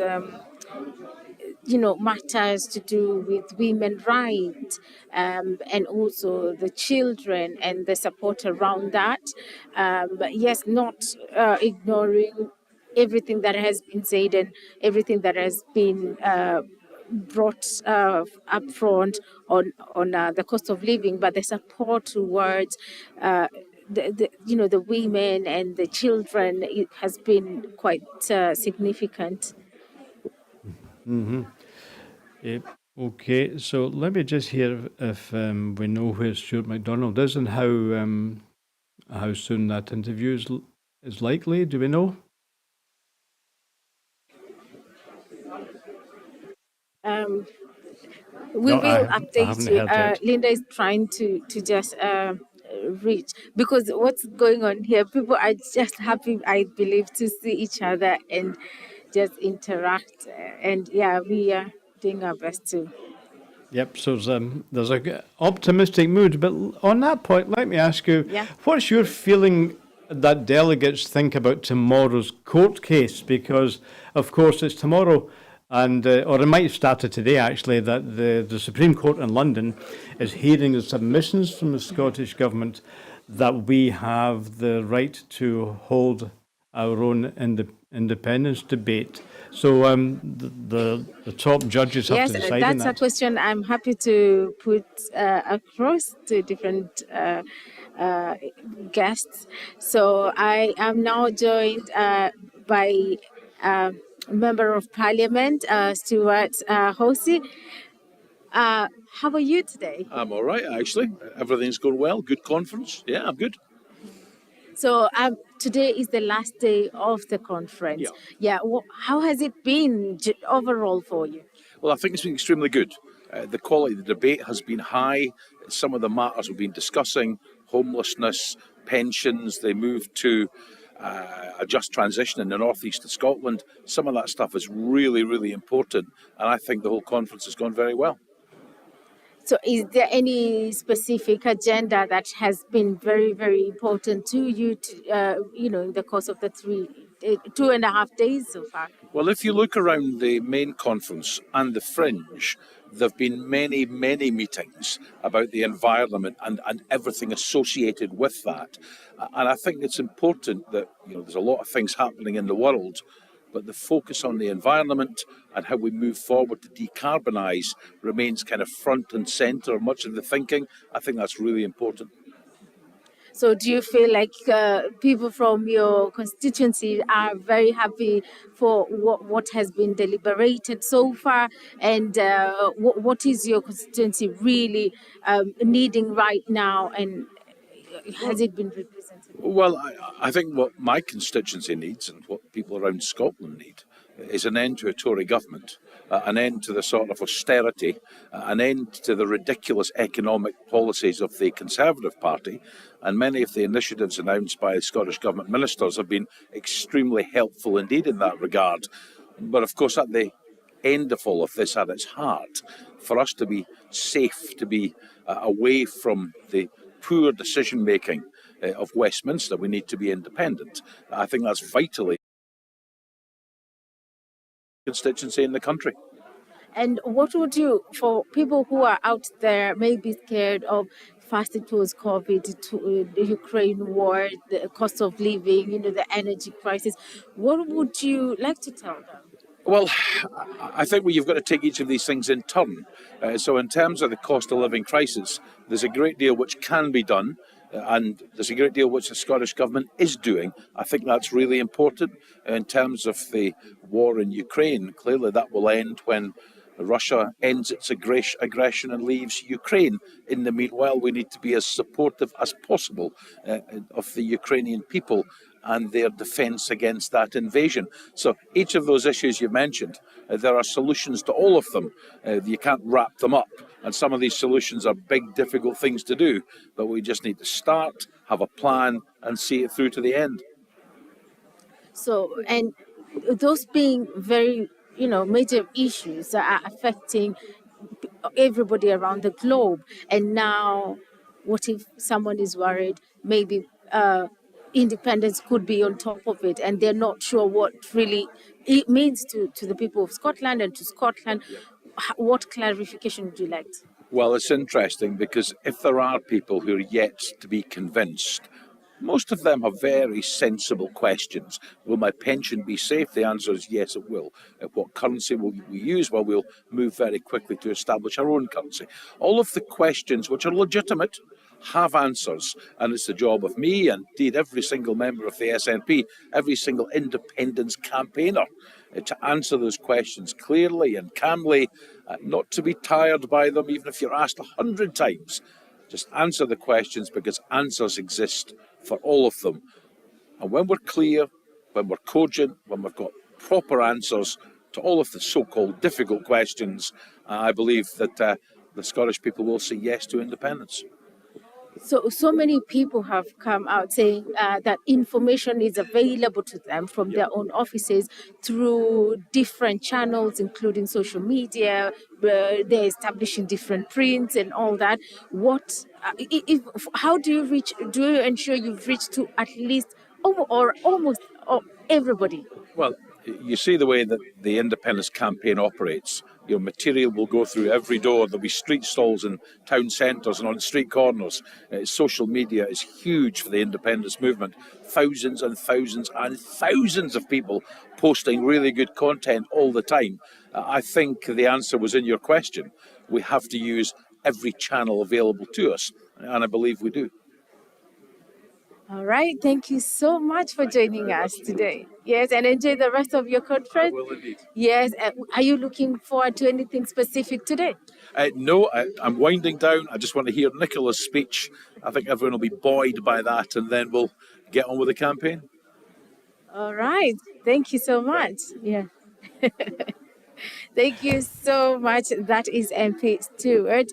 matters to do with women rights, and also the children and the support around that. But yes, not ignoring everything that has been said and everything that has been brought up front on the cost of living, but the support towards the women and the children, it has been quite significant. Mm-hmm. Okay, so let me just hear if we know where Stuart MacDonald is and how soon that interview is likely. Do we know? We No, will I update haven't you. heard yet. Linda is trying to just reach, because what's going on here, people are just happy, I believe, to see each other and just interact. And yeah, we are doing our best to. Yep, so there's a optimistic mood. But on that point, let me ask you, Yeah. what's your feeling that delegates think about tomorrow's court case? Because, of course, it's tomorrow, and or it might have started today, actually, that the Supreme Court in London is hearing the submissions from the Scottish Government that we have the right to hold our own independence debate. So the top judges have Yes, to decide on that's a that. question I'm happy to put across to different guests. So I am now joined by Member of Parliament, Stuart Horsey. How are you today? I'm all right, actually. Everything's going well. Good conference. Yeah, I'm good. So today is the last day of the conference. Yeah. How has it been overall for you? Well, I think it's been extremely good. The quality of the debate has been high. Some of the matters we've been discussing, homelessness, pensions, they moved to a just transition in the northeast of Scotland. Some of that stuff is really, really important. And I think the whole conference has gone very well. So is there any specific agenda that has been very, very important to you, in the course of the 2.5 days so far? Well, if you look around the main conference and the fringe, there have been many, many meetings about the environment and everything associated with that. And I think it's important that, there's a lot of things happening in the world, but the focus on the environment and how we move forward to decarbonise remains kind of front and centre of much of the thinking. I think that's really important. So do you feel like people from your constituency are very happy for what has been deliberated so far? And what is your constituency really needing right now? And has it been represented? Well, I think what my constituency needs and what people around Scotland need is an end to a Tory government, an end to the sort of austerity, an end to the ridiculous economic policies of the Conservative Party. And many of the initiatives announced by Scottish Government ministers have been extremely helpful indeed in that regard. But of course, at the end of all of this, at its heart, for us to be safe, to be away from the poor decision-making of Westminster, we need to be independent. I think that's vitally constituency in the country. And what would you, for people who are out there, maybe scared of fasting towards COVID, to the Ukraine war, the cost of living, the energy crisis, what would you like to tell them? Well, I think you've got to take each of these things in turn. So in terms of the cost of living crisis, there's a great deal which can be done, and there's a great deal which the Scottish Government is doing. I think that's really important. In terms of the war in Ukraine, clearly that will end when Russia ends its aggression and leaves Ukraine. In the meanwhile, we need to be as supportive as possible of the Ukrainian people and their defence against that invasion. So each of those issues you mentioned, there are solutions to all of them. You can't wrap them up. And some of these solutions are big, difficult things to do. But we just need to start, have a plan, and see it through to the end. So, and those being very, major issues that are affecting everybody around the globe. And now, what if someone is worried, maybe independence could be on top of it, and they're not sure what really it means to the people of Scotland and to Scotland. What clarification would you like? Well, it's interesting because if there are people who are yet to be convinced, most of them have very sensible questions. Will my pension be safe? The answer is yes, it will. What currency will we use? Well, we'll move very quickly to establish our own currency. All of the questions which are legitimate have answers, and it's the job of me and indeed every single member of the SNP, every single independence campaigner, to answer those questions clearly and calmly, not to be tired by them even if you're asked 100 times. Just answer the questions because answers exist for all of them. And when we're clear, when we're cogent, when we've got proper answers to all of the so-called difficult questions, I believe that the Scottish people will say yes to independence. So many people have come out saying that information is available to them from their own offices through different channels, including social media. They're establishing different prints and all that. How do you ensure you've reached to at least almost everybody? Well, you see the way that the independence campaign operates. Your material will go through every door. There'll be street stalls in town centres and on street corners. Social media is huge for the independence movement. Thousands and thousands and thousands of people posting really good content all the time. I think the answer was in your question. We have to use every channel available to us, and I believe we do. All right. Thank you so much for joining us today. Yes, and enjoy the rest of your conference. I will indeed. Yes. Are you looking forward to anything specific today? No, I'm winding down. I just want to hear Nicola's speech. I think everyone will be buoyed by that, and then we'll get on with the campaign. All right. Thank you so much. Yeah. Thank you so much. That is MP Stewart.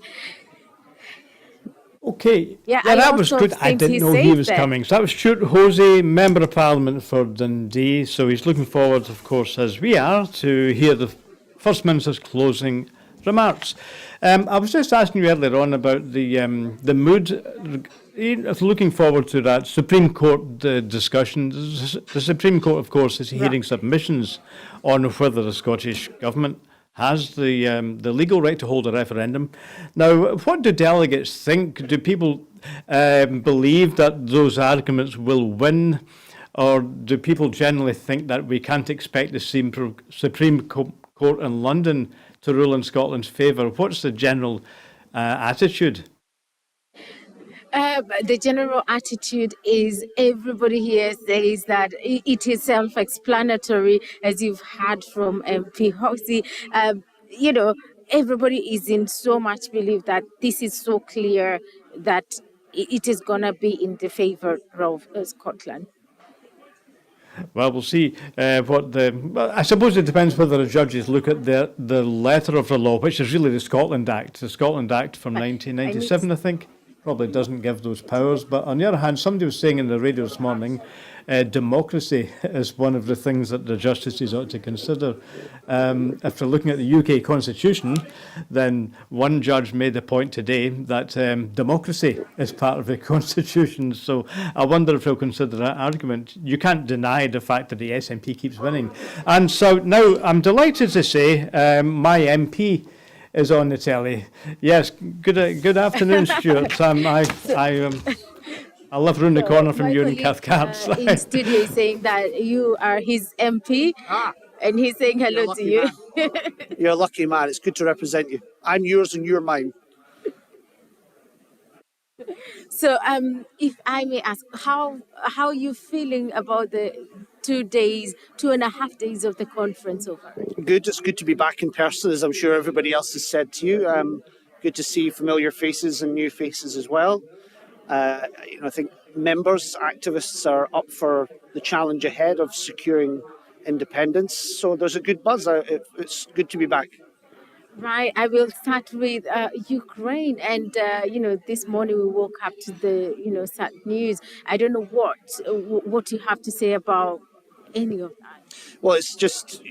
Okay. Yeah, that was good. I didn't know he was coming. So that was Stuart Hosey, Member of Parliament for Dundee. So he's looking forward, of course, as we are, to hear the First Minister's closing remarks. I was just asking you earlier on about the mood. Looking forward to that Supreme Court discussion. The Supreme Court, of course, is hearing submissions on whether the Scottish Government has the legal right to hold a referendum. Now, what do delegates think? Do people believe that those arguments will win, or do people generally think that we can't expect the Supreme Court in London to rule in Scotland's favour? What's the general attitude? The general attitude is everybody here says that it is self-explanatory, as you've heard from MP Hoxie. Everybody is in so much belief that this is so clear that it is going to be in the favour of Scotland. Well, we'll see what I suppose it depends whether the judges look at the letter of the law, which is really the Scotland Act from 1997, I think. Probably doesn't give those powers. But on the other hand, somebody was saying in the radio this morning, democracy is one of the things that the justices ought to consider. If they're looking at the UK Constitution, then one judge made the point today that democracy is part of the Constitution. So I wonder if they'll consider that argument. You can't deny the fact that the SNP keeps winning. And so now I'm delighted to say my MP is on the telly. Yes, good afternoon, Stuart. I live round the corner from you in Cathcarts. In studio is saying that you are his MP, and he's saying hello to you. You're a lucky man. It's good to represent you. I'm yours and you're mine. So, if I may ask, how are you feeling about the 2.5 days of the conference over? Good. It's good to be back in person, as I'm sure everybody else has said to you. Good to see familiar faces and new faces as well. I think members, activists are up for the challenge ahead of securing independence. So there's a good buzz. It's good to be back. Right. I will start with Ukraine. And, this morning we woke up to the, sad news. I don't know what you have to say about any of that. Well, it's just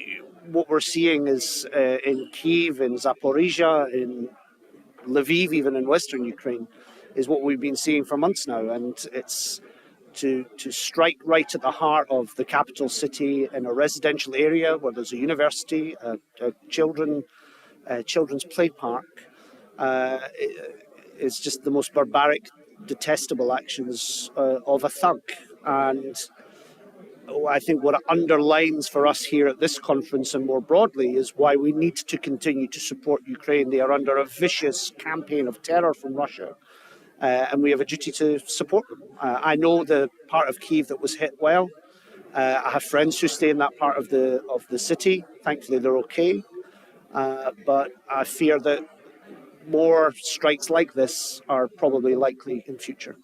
what we're seeing is in Kyiv, in Zaporizhia, in Lviv, even in Western Ukraine, is what we've been seeing for months now. And it's to strike right at the heart of the capital city in a residential area where there's a university, a children's play park. It's just the most barbaric, detestable actions of a thug. And I think what it underlines for us here at this conference and more broadly is why we need to continue to support Ukraine. They are under a vicious campaign of terror from Russia, and we have a duty to support them. I know the part of Kyiv that was hit well. I have friends who stay in that part of the city. Thankfully, they're okay. But I fear that more strikes like this are probably likely in future.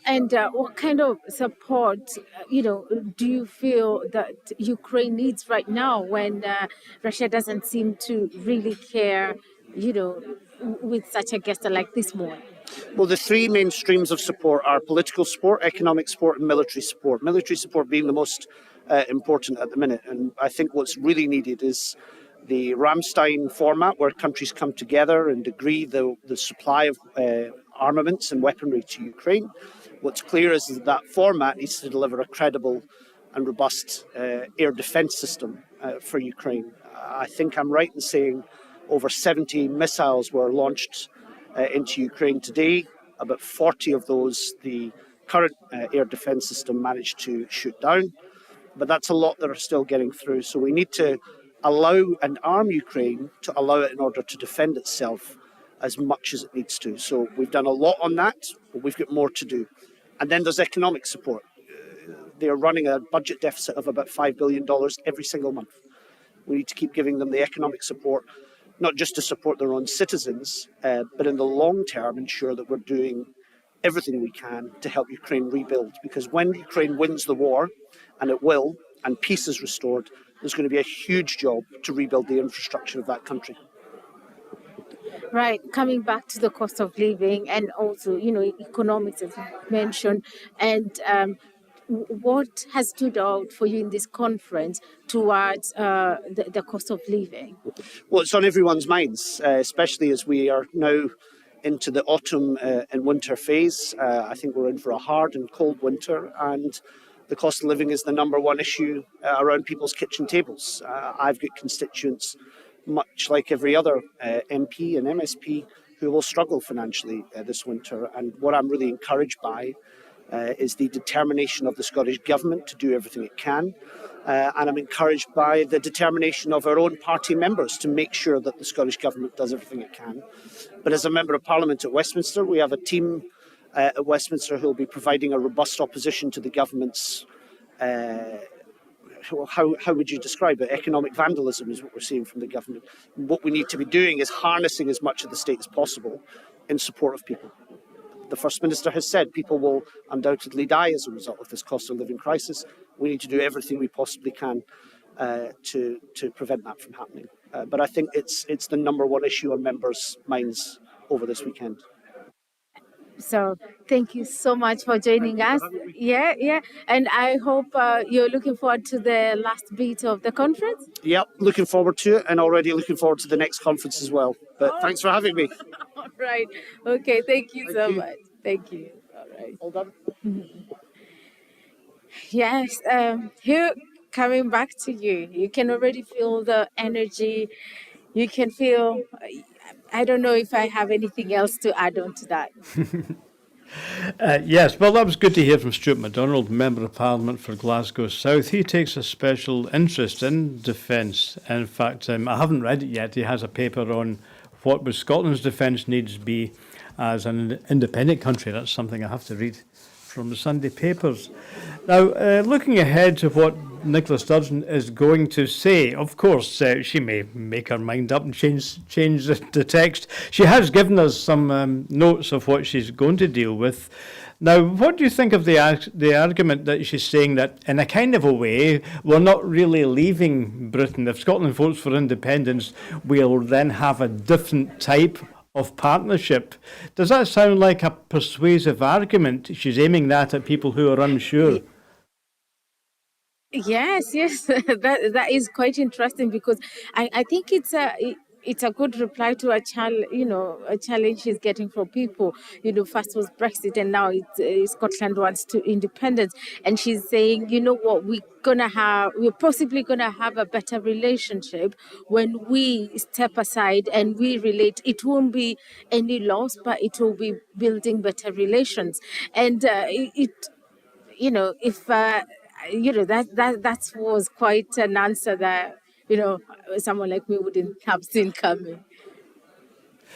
And what kind of support, do you feel that Ukraine needs right now when Russia doesn't seem to really care, with such a gesture like this morning? Well, the three main streams of support are political support, economic support, and military support. Military support being the most important at the minute. And I think what's really needed is the Ramstein format, where countries come together and agree the supply of armaments and weaponry to Ukraine. What's clear is that format needs to deliver a credible and robust air defence system for Ukraine. I think I'm right in saying over 70 missiles were launched into Ukraine today. About 40 of those the current air defence system managed to shoot down. But that's a lot that are still getting through. So we need to allow and arm Ukraine to allow it in order to defend itself as much as it needs to. So we've done a lot on that, but we've got more to do. And then there's economic support. They are running a budget deficit of about $5 billion every single month. We need to keep giving them the economic support, not just to support their own citizens, but in the long term ensure that we're doing everything we can to help Ukraine rebuild. Because when Ukraine wins the war, and it will, and peace is restored, there's going to be a huge job to rebuild the infrastructure of that country. Right, coming back to the cost of living and also, economics, as you mentioned, and what has stood out for you in this conference towards the cost of living? Well, it's on everyone's minds, especially as we are now into the autumn and winter phase. I think we're in for a hard and cold winter, and the cost of living is the #1 issue around people's kitchen tables. I've got constituents, much like every other MP and MSP, who will struggle financially this winter. And what I'm really encouraged by is the determination of the Scottish Government to do everything it can. And I'm encouraged by the determination of our own party members to make sure that the Scottish Government does everything it can. But as a Member of Parliament at Westminster, we have a team at Westminster who will be providing a robust opposition to the Government's, how would you describe it? Economic vandalism is what we're seeing from the Government. What we need to be doing is harnessing as much of the state as possible in support of people. The First Minister has said people will undoubtedly die as a result of this cost of living crisis. We need to do everything we possibly can to prevent that from happening. But I think it's the #1 issue on members' minds over this weekend. So thank you so much for joining us. Yeah. And I hope you're looking forward to the last bit of the conference. Yep, looking forward to it, and already looking forward to the next conference as well. But thanks for having me. All right. Okay. Thank you so much. Thank you. All right. All done. Yes. Hugh, coming back to you, you can already feel the energy. You can feel. I don't know if I have anything else to add on to that. Yes, well, that was good to hear from Stuart MacDonald, Member of Parliament for Glasgow South. He takes a special interest in defence. In fact, I haven't read it yet. He has a paper on what would Scotland's defence needs be as an independent country. That's something I have to read from the Sunday papers. Now, looking ahead to what Nicola Sturgeon is going to say, of course, she may make her mind up and change the text. She has given us some notes of what she's going to deal with. Now, what do you think of the argument that she's saying that, in a kind of a way, we're not really leaving Britain? If Scotland votes for independence, we'll then have a different type of partnership. Does that sound like a persuasive argument? She's aiming that at people who are unsure. Yes, that is quite interesting because I think it's a good reply to a challenge she's getting from people. First was Brexit, and now Scotland wants to independence, and she's saying, you know what, we're possibly gonna have a better relationship when we step aside and we relate. It won't be any loss, but it will be building better relations, and that was quite an answer that someone like me wouldn't have seen coming.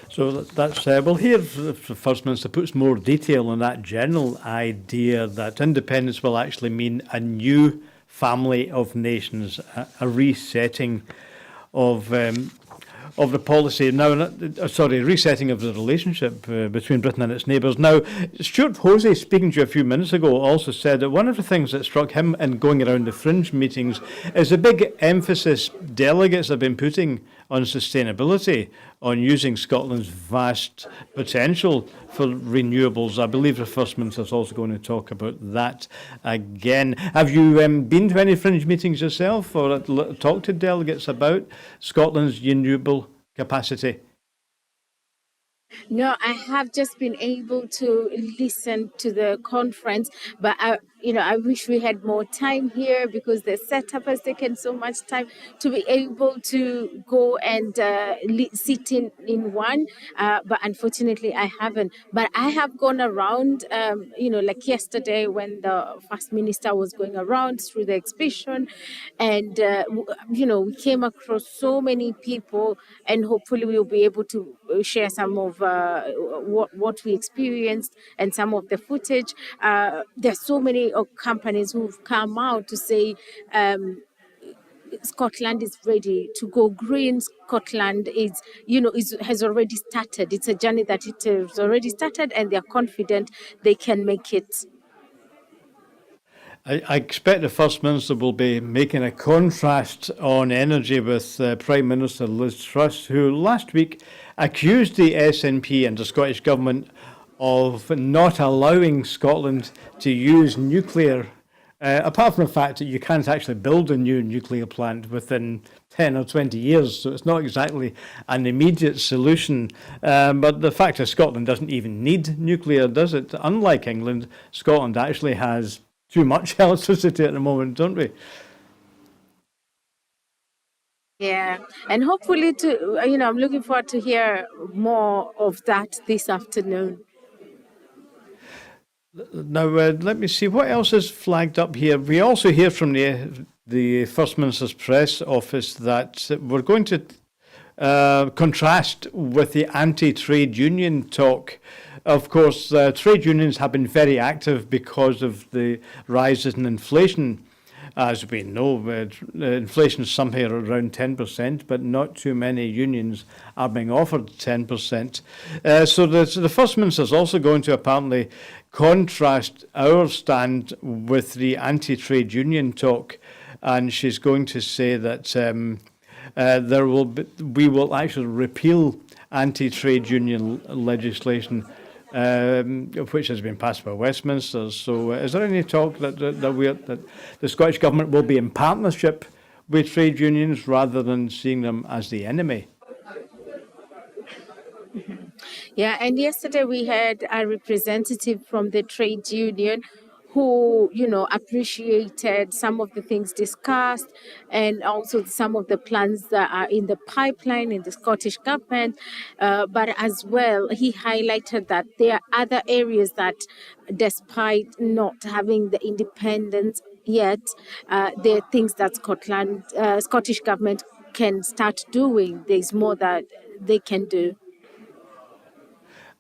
So that's well, here the First Minister puts more detail on that general idea that independence will actually mean a new family of nations, a resetting of the policy resetting of the relationship between Britain and its neighbours. Now, Stuart Hosey, speaking to you a few minutes ago, also said that one of the things that struck him in going around the fringe meetings is the big emphasis delegates have been putting on sustainability, on using Scotland's vast potential for renewables. I believe the First Minister is also going to talk about that again. Have you been to any fringe meetings yourself or talked to delegates about Scotland's renewable capacity? No, I have just been able to listen to the conference, but I wish we had more time here because the setup has taken so much time to be able to go and sit in one. But unfortunately, I haven't. But I have gone around, like yesterday when the First Minister was going around through the exhibition, and we came across so many people, and hopefully we'll be able to share some of what we experienced and some of the footage. There's so many companies who've come out to say Scotland is ready to go green. Scotland has already started. It's a journey that it has already started, and they're confident they can make it. I expect the First Minister will be making a contrast on energy with Prime Minister Liz Truss, who last week accused the SNP and the Scottish Government of not allowing Scotland to use nuclear, apart from the fact that you can't actually build a new nuclear plant within 10 or 20 years, so it's not exactly an immediate solution. But the fact is Scotland doesn't even need nuclear, does it? Unlike England, Scotland actually has too much electricity at the moment, don't we? Yeah, and hopefully I'm looking forward to hear more of that this afternoon. Now, let me see what else is flagged up here. We also hear from the First Minister's press office that we're going to contrast with the anti-trade union talk. Of course, trade unions have been very active because of the rises in inflation. As we know, inflation is somewhere around 10%, but not too many unions are being offered 10%. So the First Minister is also going to apparently contrast our stand with the anti-trade union talk, and she's going to say that we will actually repeal anti-trade union legislation, which has been passed by Westminster. So is there any talk that the Scottish Government will be in partnership with trade unions rather than seeing them as the enemy? Yeah, and yesterday we had a representative from the trade union who, appreciated some of the things discussed and also some of the plans that are in the pipeline in the Scottish Government. But as well, he highlighted that there are other areas that, despite not having the independence yet, there are things that Scottish Government can start doing. There's more that they can do.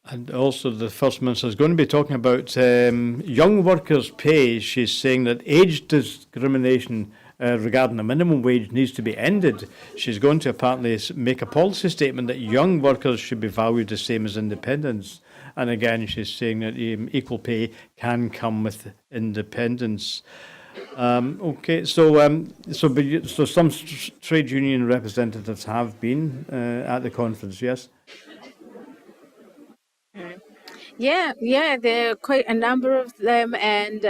And also the First Minister is going to be talking about young workers' pay. She's saying that age discrimination regarding the minimum wage needs to be ended. She's going to apparently make a policy statement that young workers should be valued the same as independents. And again, she's saying that equal pay can come with independence. Okay, so some trade union representatives have been at the conference, yes? Yeah, there are quite a number of them and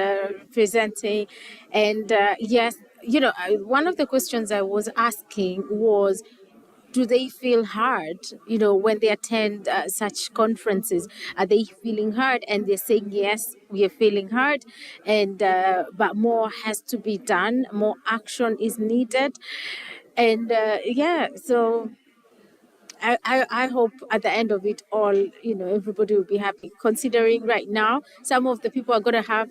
presenting. And yes, one of the questions I was asking was, do they feel hard, when they attend such conferences? Are they feeling hard? And they're saying, yes, we are feeling hard. And but more has to be done. More action is needed. And so I hope at the end of it all, everybody will be happy, considering right now some of the people are going to have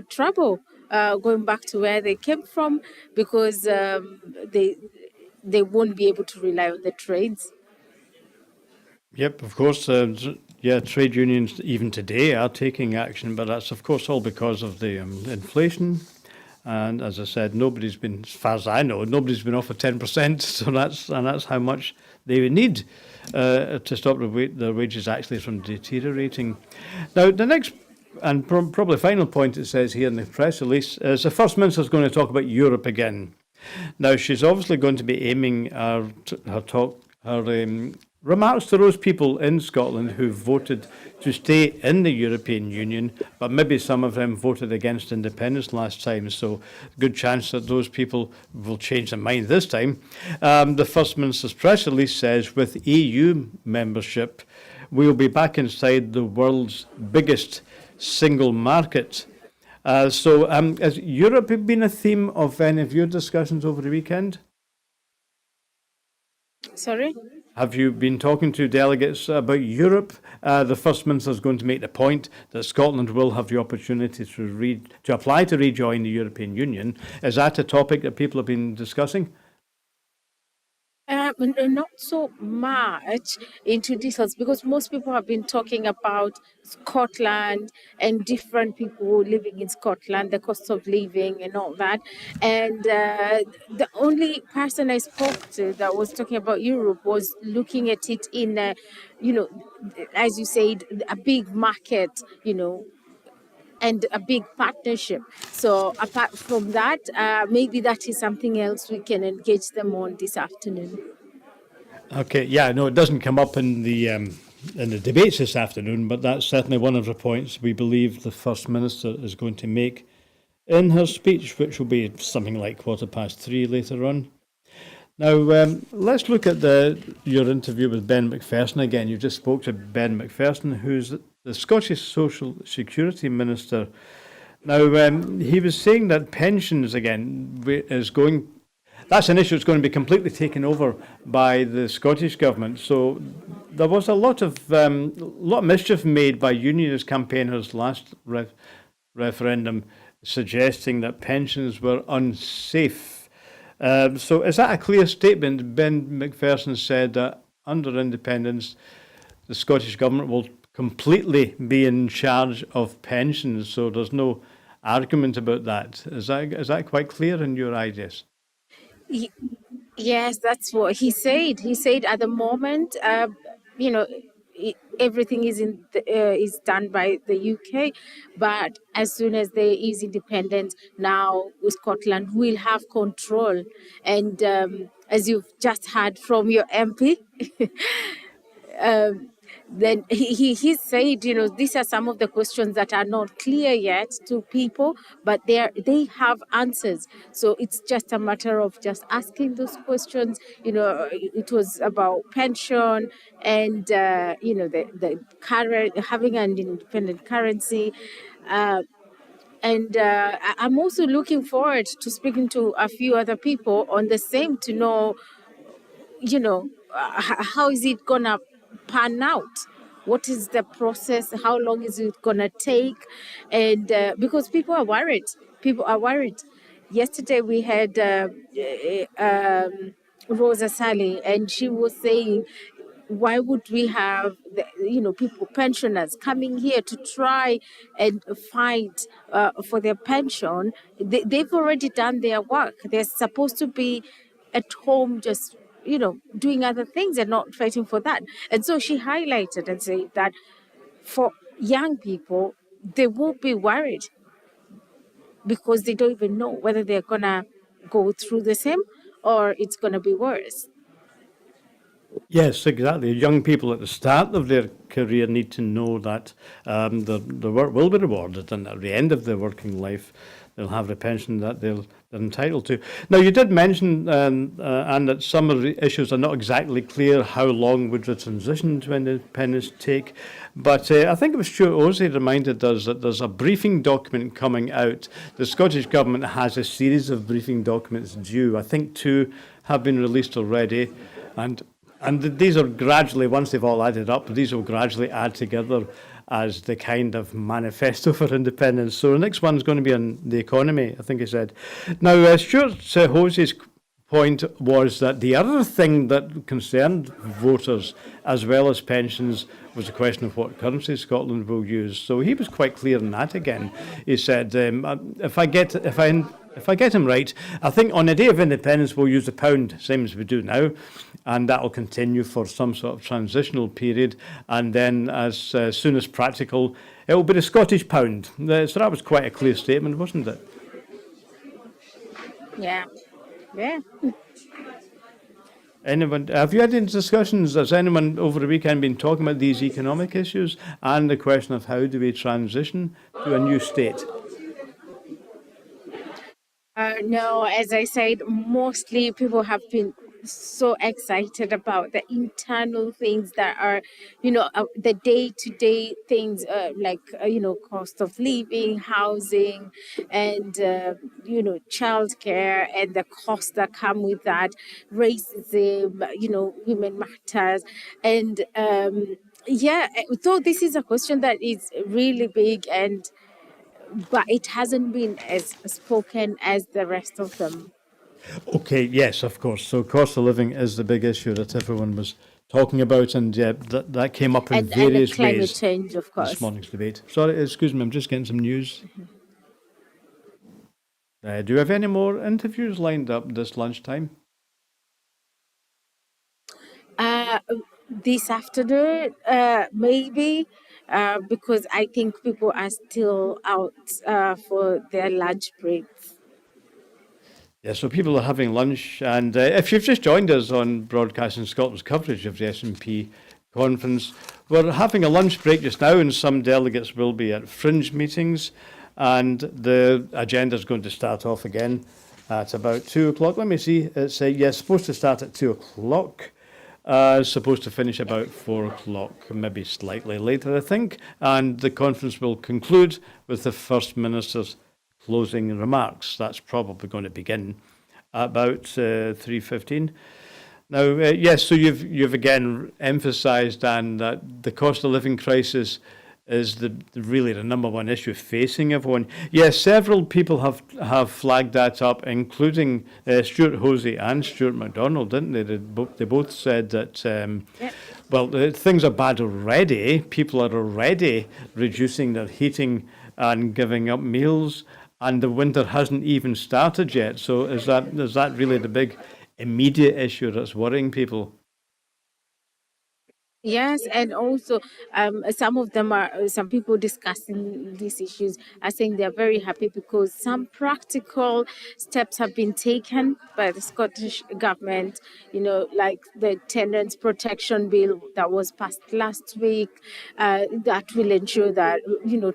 trouble going back to where they came from because they won't be able to rely on the trades. Yep, of course. Trade unions even today are taking action, but that's of course all because of the inflation. And as I said, nobody's been, as far as I know, nobody's been offered 10%. So that's how much they would need to stop their wages actually from deteriorating. Now, the next and probably final point it says here in the press release is the First Minister is going to talk about Europe again. Now, she's obviously going to be aiming her remarks to those people in Scotland who voted to stay in the European Union, but maybe some of them voted against independence last time, so good chance that those people will change their mind this time. The First Minister's press release says, with EU membership, we will be back inside the world's biggest single market. Has Europe been a theme of any of your discussions over the weekend? Sorry? Have you been talking to delegates about Europe? The First Minister is going to make the point that Scotland will have the opportunity to apply to rejoin the European Union. Is that a topic that people have been discussing? Not so much into details because most people have been talking about Scotland and different people living in Scotland, the cost of living and all that. And the only person I spoke to that was talking about Europe was looking at it in, as you said, a big market, and a big partnership. So apart from that, maybe that is something else we can engage them on this afternoon. Okay, yeah, no, it doesn't come up in the debates this afternoon, but that's certainly one of the points we believe the First Minister is going to make in her speech, which will be something like 3:15 later on. Now, let's look at your interview with Ben McPherson again. You just spoke to Ben McPherson, who's the Scottish Social Security Minister. Now, he was saying that pensions, again, is going... That's an issue that's going to be completely taken over by the Scottish Government. So there was a lot of mischief made by unionist campaigners last referendum, suggesting that pensions were unsafe. So is that a clear statement? Ben McPherson said that under independence, the Scottish Government will completely be in charge of pensions. So there's no argument about that. Is that quite clear in your ideas? Yes, that's what he said. He said at the moment, you know, everything is done by the UK, but as soon as there is independence, now Scotland will have control. And as you've just heard from your MP, then he said, these are some of the questions that are not clear yet to people, but they have answers. So it's just a matter of just asking those questions. It was about pension and the current, having an independent currency. And I'm also looking forward to speaking to a few other people on the same to know, how is it gonna pan out? What is the process? How long is it gonna take? And because people are worried. Yesterday we had Rosa Sally, and she was saying, why would we have people, pensioners, coming here to try and fight for their pension? They've already done their work. They're supposed to be at home just doing other things and not fighting for that. And so she highlighted and said that for young people, they will be worried because they don't even know whether they're gonna go through the same or it's gonna be worse. Yes, exactly. Young people at the start of their career need to know that the work will be rewarded, and at the end of their working life, they'll have the pension that they're entitled to. Now, you did mention, Anne, that some of the issues are not exactly clear. How long would the transition to independence take? But I think it was Stuart Ozey reminded us that there's a briefing document coming out. The Scottish Government has a series of briefing documents due. I think 2 have been released already, and these are gradually, once they've all added up, these will gradually add together as the kind of manifesto for independence. So the next one's going to be on the economy, I think he said. Now, Stuart Hosey's point was that the other thing that concerned voters, as well as pensions, was the question of what currency Scotland will use. So he was quite clear on that again. He said, if I get him right, I think on the day of independence we'll use the pound, same as we do now, and that will continue for some sort of transitional period, and then as soon as practical, it will be the Scottish pound. So that was quite a clear statement, wasn't it? Yeah. Anyone, have you had any discussions? Has anyone over the weekend been talking about these economic issues and the question of how do we transition to a new state? No, as I said, mostly people have been so excited about the internal things that are, the day-to-day things like, cost of living, housing, and, childcare, and the costs that come with that, racism, women matters. And so this is a question that is really big, but it hasn't been as spoken as the rest of them. Okay, yes, of course. So cost of living is the big issue that everyone was talking about, and yeah, that came up in various and climate ways change, of course. This morning's debate. Sorry, excuse me, I'm just getting some news. Do you have any more interviews lined up this lunchtime? This afternoon, maybe, because I think people are still out for their lunch breaks. Yeah, so people are having lunch, and if you've just joined us on Broadcasting Scotland's coverage of the SNP Conference, we're having a lunch break just now, and some delegates will be at fringe meetings, and the agenda is going to start off again at about 2 o'clock. Let me see, it's supposed to start at 2 o'clock. Supposed to finish about 4 o'clock, maybe slightly later, I think. And the conference will conclude with the First Minister's closing remarks. That's probably going to begin at about 3:15. Now, yes, so you've again emphasised, Dan, that the cost of living crisis is really the number one issue facing everyone. Yes, several people have flagged that up, including Stuart Hosey and Stuart MacDonald, didn't they? They both said that, things are bad already. People are already reducing their heating and giving up meals, and the winter hasn't even started yet. So is that really the big immediate issue that's worrying people? Yes, and also some people discussing these issues are saying they're very happy because some practical steps have been taken by the Scottish government, like the Tenants Protection Bill that was passed last week, that will ensure that,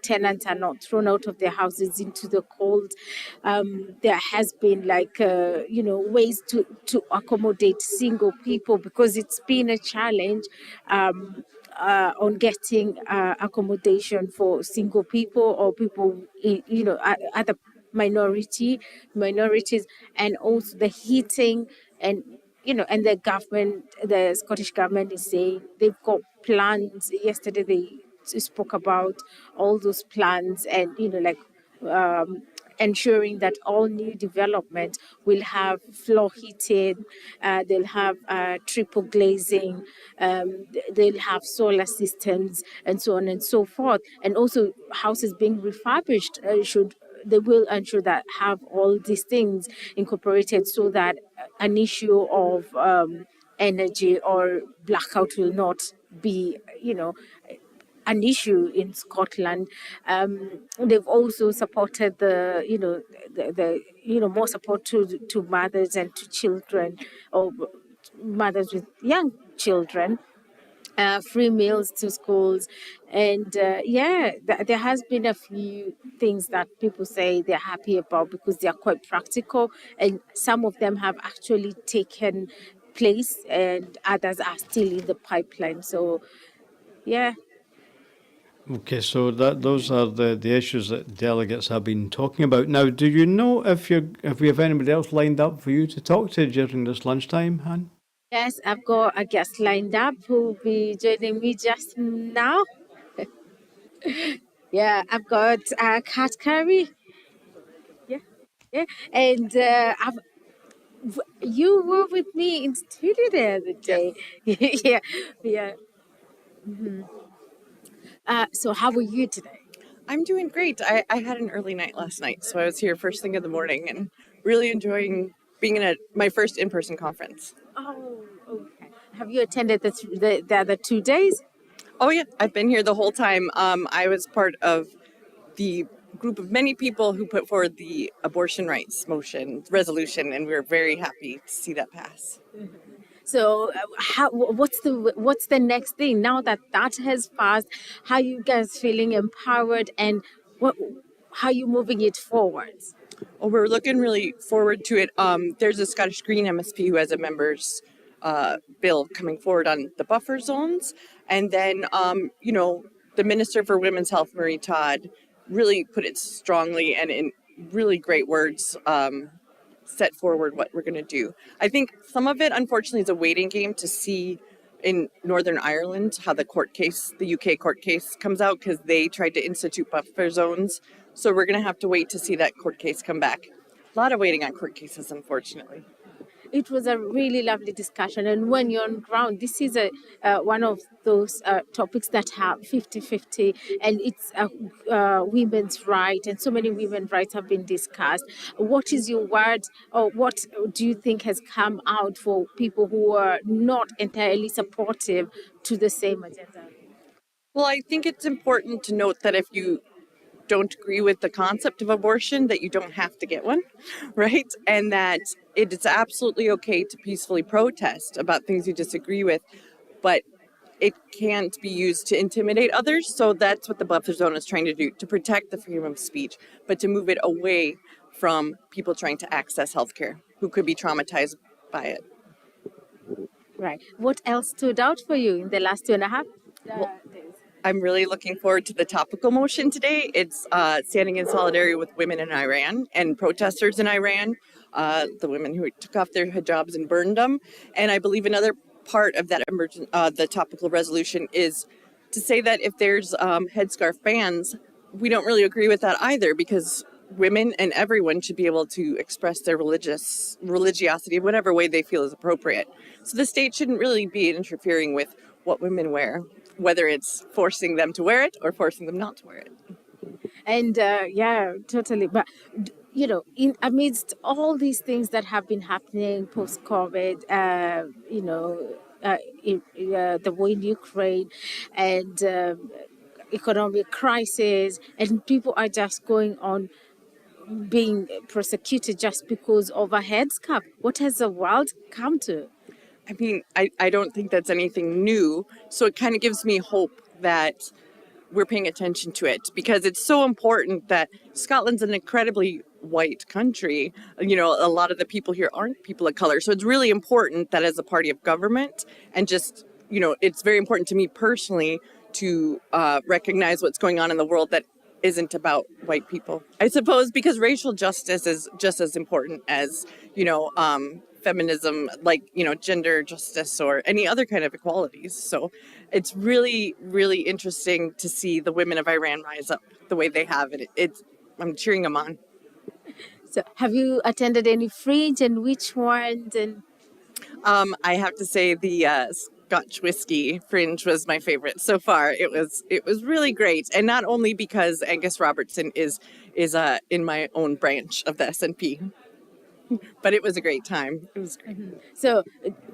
tenants are not thrown out of their houses into the cold. There has been ways to accommodate single people because it's been a challenge on getting accommodation for single people or people, other minorities, and also the heating and and the Scottish government is saying they've got plans. Yesterday they spoke about all those plans and ensuring that all new development will have floor heating, they'll have triple glazing, they'll have solar systems, and so on and so forth. And also houses being refurbished they will ensure that have all these things incorporated so that an issue of energy or blackout will not be, an issue in Scotland. They've also supported the more support to mothers and to children or mothers with young children. Free meals to schools, and there has been a few things that people say they're happy about because they are quite practical, and some of them have actually taken place, and others are still in the pipeline. So, yeah. Okay, so those are the issues that delegates have been talking about. Now, do you know if we have anybody else lined up for you to talk to during this lunchtime, Han? Yes, I've got a guest lined up who will be joining me just now. Yeah, I've got Kat Curry. Yeah, and you were with me in studio the other day. Yeah, yeah. Mhm. So how are you today? I'm doing great. I had an early night last night, so I was here first thing in the morning and really enjoying being in my first in-person conference. Oh, okay. Have you attended the other 2 days? Oh yeah, I've been here the whole time. I was part of the group of many people who put forward the abortion rights resolution, and we were very happy to see that pass. So, what's the next thing now that has passed? How you guys feeling empowered, and how you moving it forward? Well, we're looking really forward to it. There's a Scottish Green MSP who has a members bill coming forward on the buffer zones, and then the Minister for Women's Health, Mairi Todd, really put it strongly and in really great words. Set forward what we're going to do. I think some of it, unfortunately, is a waiting game to see in Northern Ireland how the UK court case comes out, because they tried to institute buffer zones. So we're going to have to wait to see that court case come back. A lot of waiting on court cases, unfortunately. It was a really lovely discussion, and when you're on ground, this is one of those topics that have 50-50, and it's women's right, and so many women's rights have been discussed. What is your word, or what do you think has come out for people who are not entirely supportive to the same agenda? Well, I think it's important to note that if you don't agree with the concept of abortion, that you don't have to get one, right? And that it is absolutely okay to peacefully protest about things you disagree with, but it can't be used to intimidate others. So that's what the buffer zone is trying to do, to protect the freedom of speech, but to move it away from people trying to access healthcare who could be traumatized by it. Right. What else stood out for you in the last 2.5 days? I'm really looking forward to the topical motion today. It's standing in solidarity with women in Iran and protesters in Iran, the women who took off their hijabs and burned them. And I believe another part of that the topical resolution is to say that if there's headscarf bans, we don't really agree with that either, because women and everyone should be able to express their religiosity in whatever way they feel is appropriate. So the state shouldn't really be interfering with what women wear, whether it's forcing them to wear it or forcing them not to wear it. And yeah, totally. But you know, in amidst all these things that have been happening post-COVID, you know, the war in Ukraine and economic crisis, and people are just going on being persecuted just because of a headscarf. What has the world come to? I mean, I don't think that's anything new. So it kind of gives me hope that we're paying attention to it, because it's so important that Scotland's an incredibly white country. You know, a lot of the people here aren't people of color. So it's really important that as a party of government, and just, you know, it's very important to me personally to recognize what's going on in the world that isn't about white people, I suppose, because racial justice is just as important as, you know, feminism, like, you know, gender justice or any other kind of equalities. So it's really, really interesting to see the women of Iran rise up the way they have. I'm cheering them on. So have you attended any fringe, and which ones? And I have to say the Scotch whiskey fringe was my favorite so far. It was really great, and not only because Angus Robertson is in my own branch of the SNP, but it was a great time. It was great. So,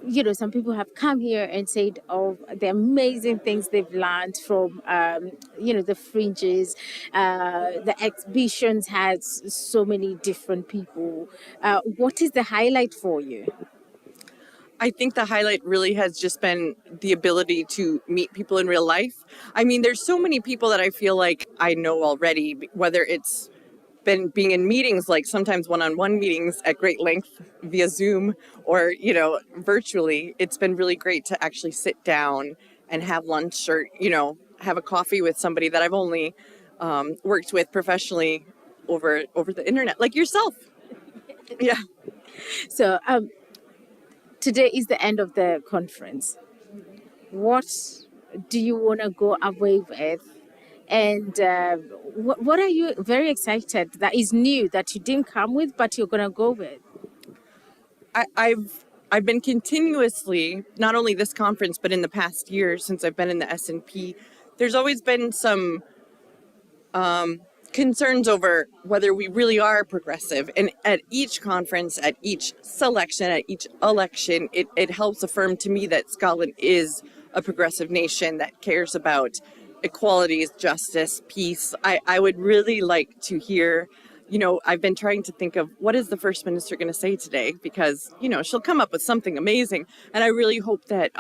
you know, some people have come here and said of the amazing things they've learned from, you know, the fringes. The exhibitions has so many different people. What is the highlight for you? I think the highlight really has just been the ability to meet people in real life. I mean, there's so many people that I feel like I know already, whether it's been being in meetings, like sometimes one-on-one meetings at great length via Zoom, or, you know, virtually. It's been really great to actually sit down and have lunch, or, you know, have a coffee with somebody that I've only worked with professionally over the internet, like yourself. Yeah. So, today is the end of the conference. What do you want to go away with? And what are you very excited that is new that you didn't come with, but you're going to go with? I've been continuously, not only this conference, but in the past year since I've been in the SNP, there's always been some concerns over whether we really are progressive. And at each conference, at each selection, at each election, it helps affirm to me that Scotland is a progressive nation that cares about equalities, justice, peace. I would really like to hear, you know, I've been trying to think of what is the First Minister going to say today, because, you know, she'll come up with something amazing. And I really hope that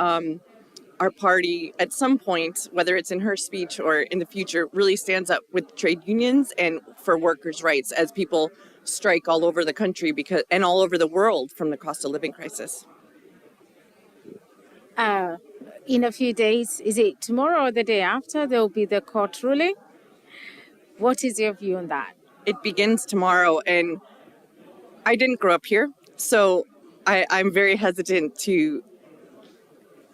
our party at some point, whether it's in her speech or in the future, really stands up with trade unions and for workers' rights as people strike all over the country and all over the world from the cost of living crisis. In a few days, is it tomorrow or the day after, there will be the court ruling? What is your view on that? It begins tomorrow, and I didn't grow up here, so I'm very hesitant to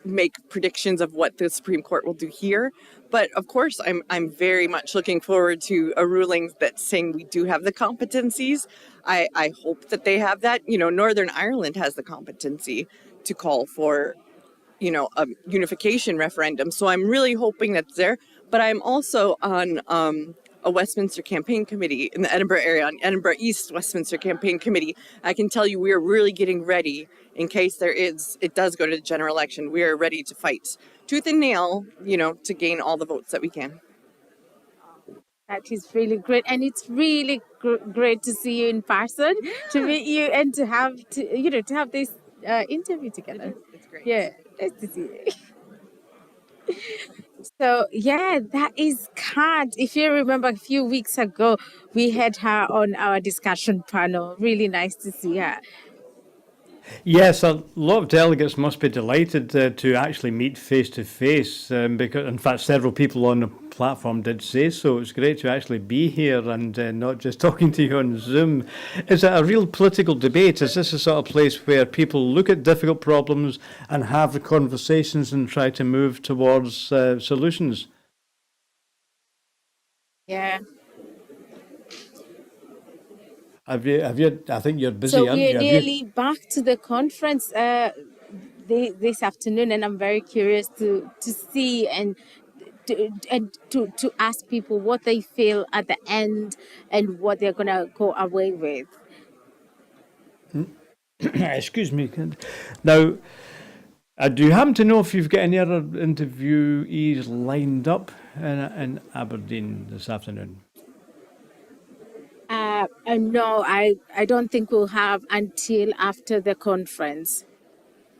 make predictions of what the Supreme Court will do here. But of course, I'm very much looking forward to a ruling that's saying we do have the competencies. I hope that they have that. You know, Northern Ireland has the competency to call for, you know, a unification referendum. So I'm really hoping that's there. But I'm also on a Westminster campaign committee in the Edinburgh area, on Edinburgh East Westminster campaign committee. I can tell you we are really getting ready in case it does go to the general election. We are ready to fight tooth and nail, you know, to gain all the votes that we can. That is really great, and it's really great to see you in person, to meet you, and to have this interview together. It's great. Yeah, nice to see you. So yeah, that is Kat. If you remember, a few weeks ago, we had her on our discussion panel. Really nice to see her. Yes, a lot of delegates must be delighted to actually meet face to face, because, in fact, several people on the platform did say so. It's great to actually be here and not just talking to you on Zoom. Is it a real political debate? Is this a sort of place where people look at difficult problems and have the conversations and try to move towards solutions? Yeah. Have you? I think you're busy, So aren't we're you? nearly back to the conference this afternoon, and I'm very curious to see and to ask people what they feel at the end and what they're gonna go away with. Excuse me. Now, do you happen to know if you've got any other interviewees lined up in Aberdeen this afternoon? No, I don't think we'll have until after the conference.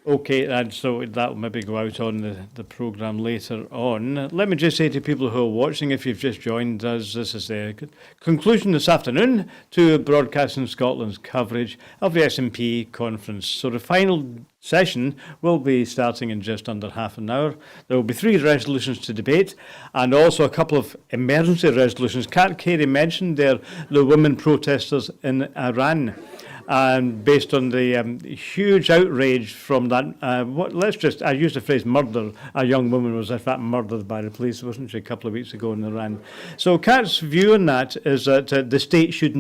Okay, and so that will maybe go out on the programme later on. Let me just say to people who are watching, if you've just joined us, this is the conclusion this afternoon to Broadcasting Scotland's coverage of the SNP Conference. So the final session will be starting in just under half an hour. There will be 3 resolutions to debate and also a couple of emergency resolutions. Kat Carey mentioned there the women protesters in Iran. And based on the huge outrage from that, I used the phrase murder. A young woman was in fact murdered by the police, wasn't she, a couple of weeks ago in Iran? So Kat's view on that is that the state should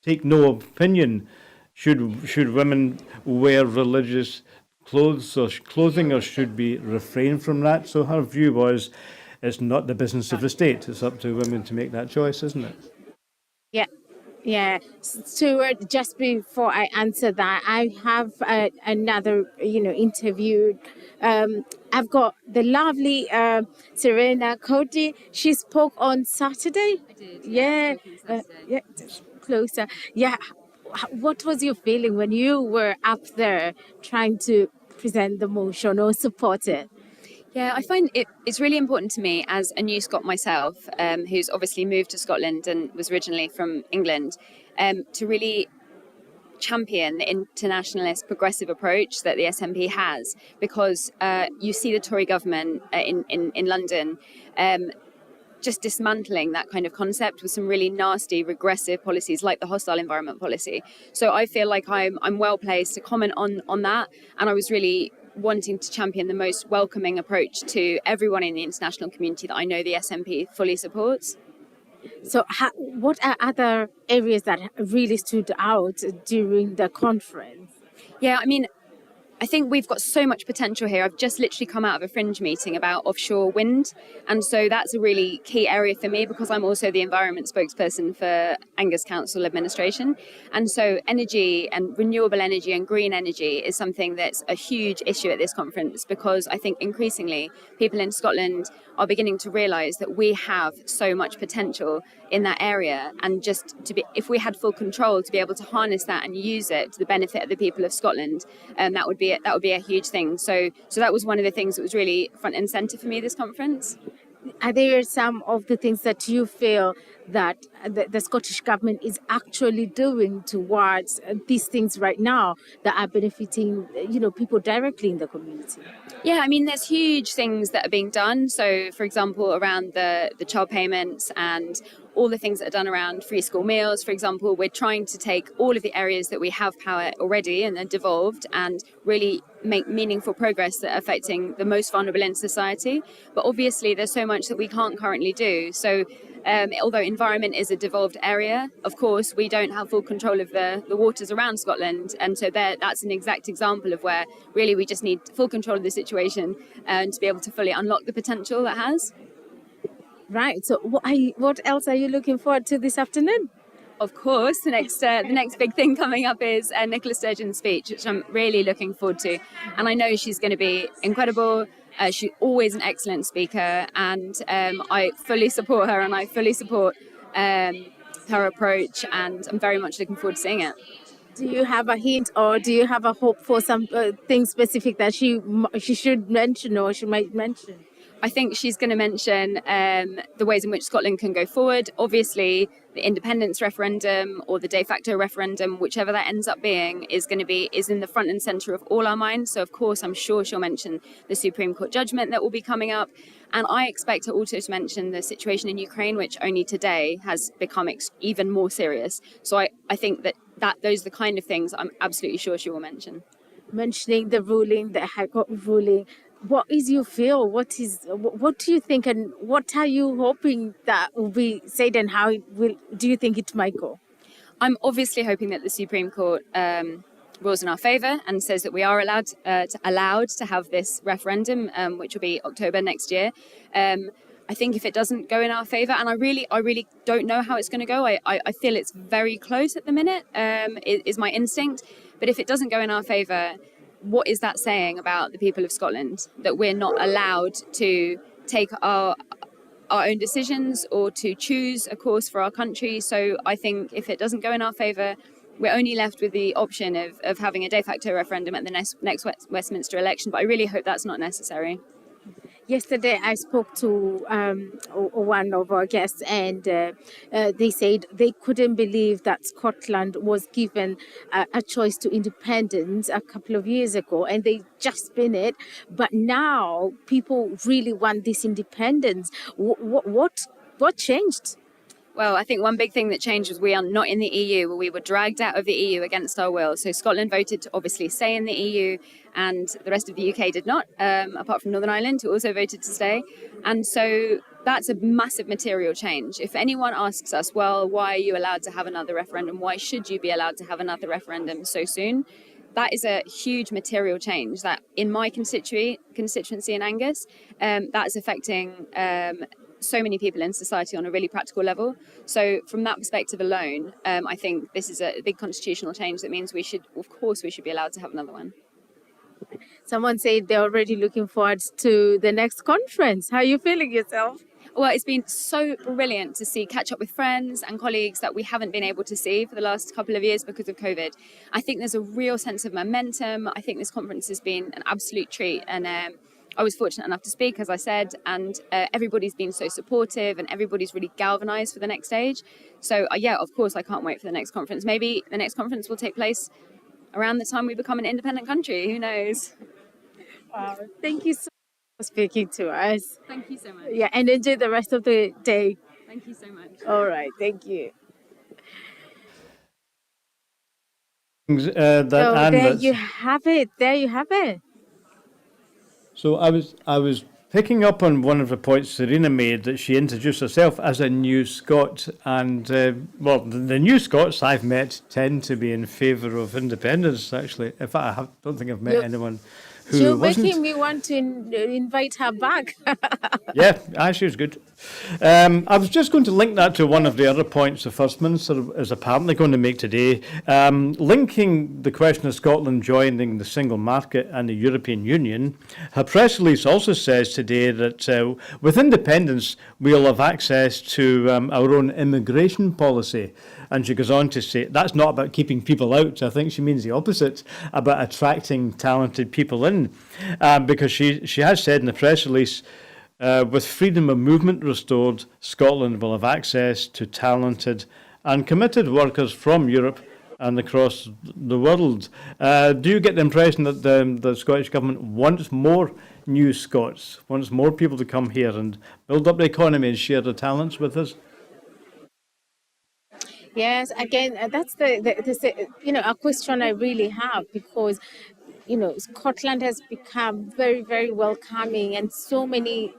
take no opinion. Should women wear religious clothing, or should be refrain from that? So her view was, it's not the business of the state. It's up to women to make that choice, isn't it? Yeah. Yeah, Stuart, just before I answer that, I have another, interview. I've got the lovely Serena Cody. She spoke on Saturday. I did. Yeah, yeah, closer. Yeah, what was your feeling when you were up there trying to present the motion or support it? Yeah, I find it's really important to me as a new Scot myself, who's obviously moved to Scotland and was originally from England, to really champion the internationalist progressive approach that the SNP has, because you see the Tory government in London just dismantling that kind of concept with some really nasty regressive policies like the hostile environment policy. So I feel like I'm well placed to comment on that, and I was really wanting to champion the most welcoming approach to everyone in the international community that I know the SNP fully supports. So what are other areas that really stood out during the conference? Yeah, I think we've got so much potential here. I've just literally come out of a fringe meeting about offshore wind. And so that's a really key area for me because I'm also the environment spokesperson for Angus Council Administration. And so energy and renewable energy and green energy is something that's a huge issue at this conference, because I think increasingly people in Scotland are beginning to realise that we have so much potential in that area, and just if we had full control to be able to harness that and use it to the benefit of the people of Scotland, that would be a huge thing. So that was one of the things that was really front and centre for me this conference. Are there some of the things that you feel that the Scottish Government is actually doing towards these things right now that are benefiting, people directly in the community? Yeah, there's huge things that are being done. So, for example, around the child payments and all the things that are done around free school meals, for example, we're trying to take all of the areas that we have power already and are devolved and really make meaningful progress that are affecting the most vulnerable in society. But obviously, there's so much that we can't currently do. So, although environment is a devolved area, of course, we don't have full control of the waters around Scotland. And so that's an exact example of where really we just need full control of the situation and to be able to fully unlock the potential that has. Right. So what else are you looking forward to this afternoon? Of course, the next big thing coming up is Nicola Sturgeon's speech, which I'm really looking forward to. And I know she's going to be incredible. She's always an excellent speaker, and I fully support her, and I fully support her approach, and I'm very much looking forward to seeing it. Do you have a hint, or do you have a hope for some things specific that she should mention or she might mention? I think she's going to mention the ways in which Scotland can go forward. Obviously, the independence referendum or the de facto referendum, whichever that ends up being, is in the front and centre of all our minds. So, of course, I'm sure she'll mention the Supreme Court judgment that will be coming up. And I expect her also to mention the situation in Ukraine, which only today has become even more serious. So I think that those are the kind of things I'm absolutely sure she will mention. Mentioning the ruling, the High Court ruling, what is your feel? What do you think, and what are you hoping that will be said, and how do you think it might go? I'm obviously hoping that the Supreme Court rules in our favour and says that we are allowed to have this referendum, which will be October next year. I think if it doesn't go in our favour, and I really don't know how it's going to go. I feel it's very close at the minute, is my instinct. But if it doesn't go in our favour, what is that saying about the people of Scotland? That we're not allowed to take our own decisions or to choose a course for our country. So I think if it doesn't go in our favour, we're only left with the option of having a de facto referendum at the next Westminster election. But I really hope that's not necessary. Yesterday, I spoke to one of our guests, and they said they couldn't believe that Scotland was given a choice to independence a couple of years ago, and they just been it. But now people really want this independence. What changed? Well, I think one big thing that changed was we are not in the EU. We were dragged out of the EU against our will. So Scotland voted to obviously stay in the EU, and the rest of the UK did not, apart from Northern Ireland, who also voted to stay. And so that's a massive material change. If anyone asks us, well, why are you allowed to have another referendum? Why should you be allowed to have another referendum so soon? That is a huge material change that in my constituency in Angus, that is affecting so many people in society on a really practical level. So from that perspective alone, I think this is a big constitutional change that means we should be allowed to have another one. Someone said they're already looking forward to the next conference. How are you feeling yourself? Well, it's been so brilliant to catch up with friends and colleagues that we haven't been able to see for the last couple of years because of COVID. I think there's a real sense of momentum. I think this conference has been an absolute treat, and I was fortunate enough to speak, as I said, and everybody's been so supportive and everybody's really galvanised for the next stage. So, yeah, of course, I can't wait for the next conference. Maybe the next conference will take place around the time we become an independent country. Who knows? Wow. Thank you so much for speaking to us. Thank you so much. Yeah, and enjoy the rest of the day. Thank you so much. All right, thank you. There you have it. There you have it. So I was picking up on one of the points Serena made, that she introduced herself as a new Scot, and the new Scots I've met tend to be in favour of independence. Actually, in fact, I don't think I've met anyone who You're wasn't. making me want to invite her back. Yeah, she was good. I was just going to link that to one of the other points the First Minister is apparently going to make today, linking the question of Scotland joining the single market and the European Union. Her press release also says today that with independence we'll have access to our own immigration policy. And she goes on to say that's not about keeping people out. I think she means the opposite, about attracting talented people in, because she has said in the press release, with freedom of movement restored, Scotland will have access to talented and committed workers from Europe and across the world. Do you get the impression that the Scottish Government wants more new Scots, wants more people to come here and build up the economy and share their talents with us? Yes, again, that's a question I really have, because Scotland has become very, very welcoming, and so many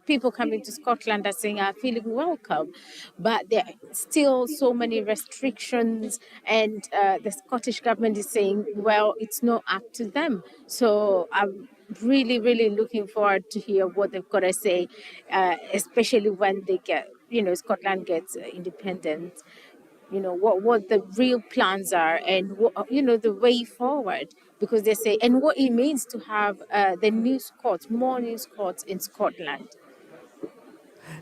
people coming to Scotland are saying are feeling welcome, but there are still so many restrictions, and the Scottish Government is saying, well, it's not up to them. So I'm really, really looking forward to hear what they've got to say, especially when they get, Scotland gets independent. What the real plans are, and what, the way forward, because they say, and what it means to have more new Scots in Scotland.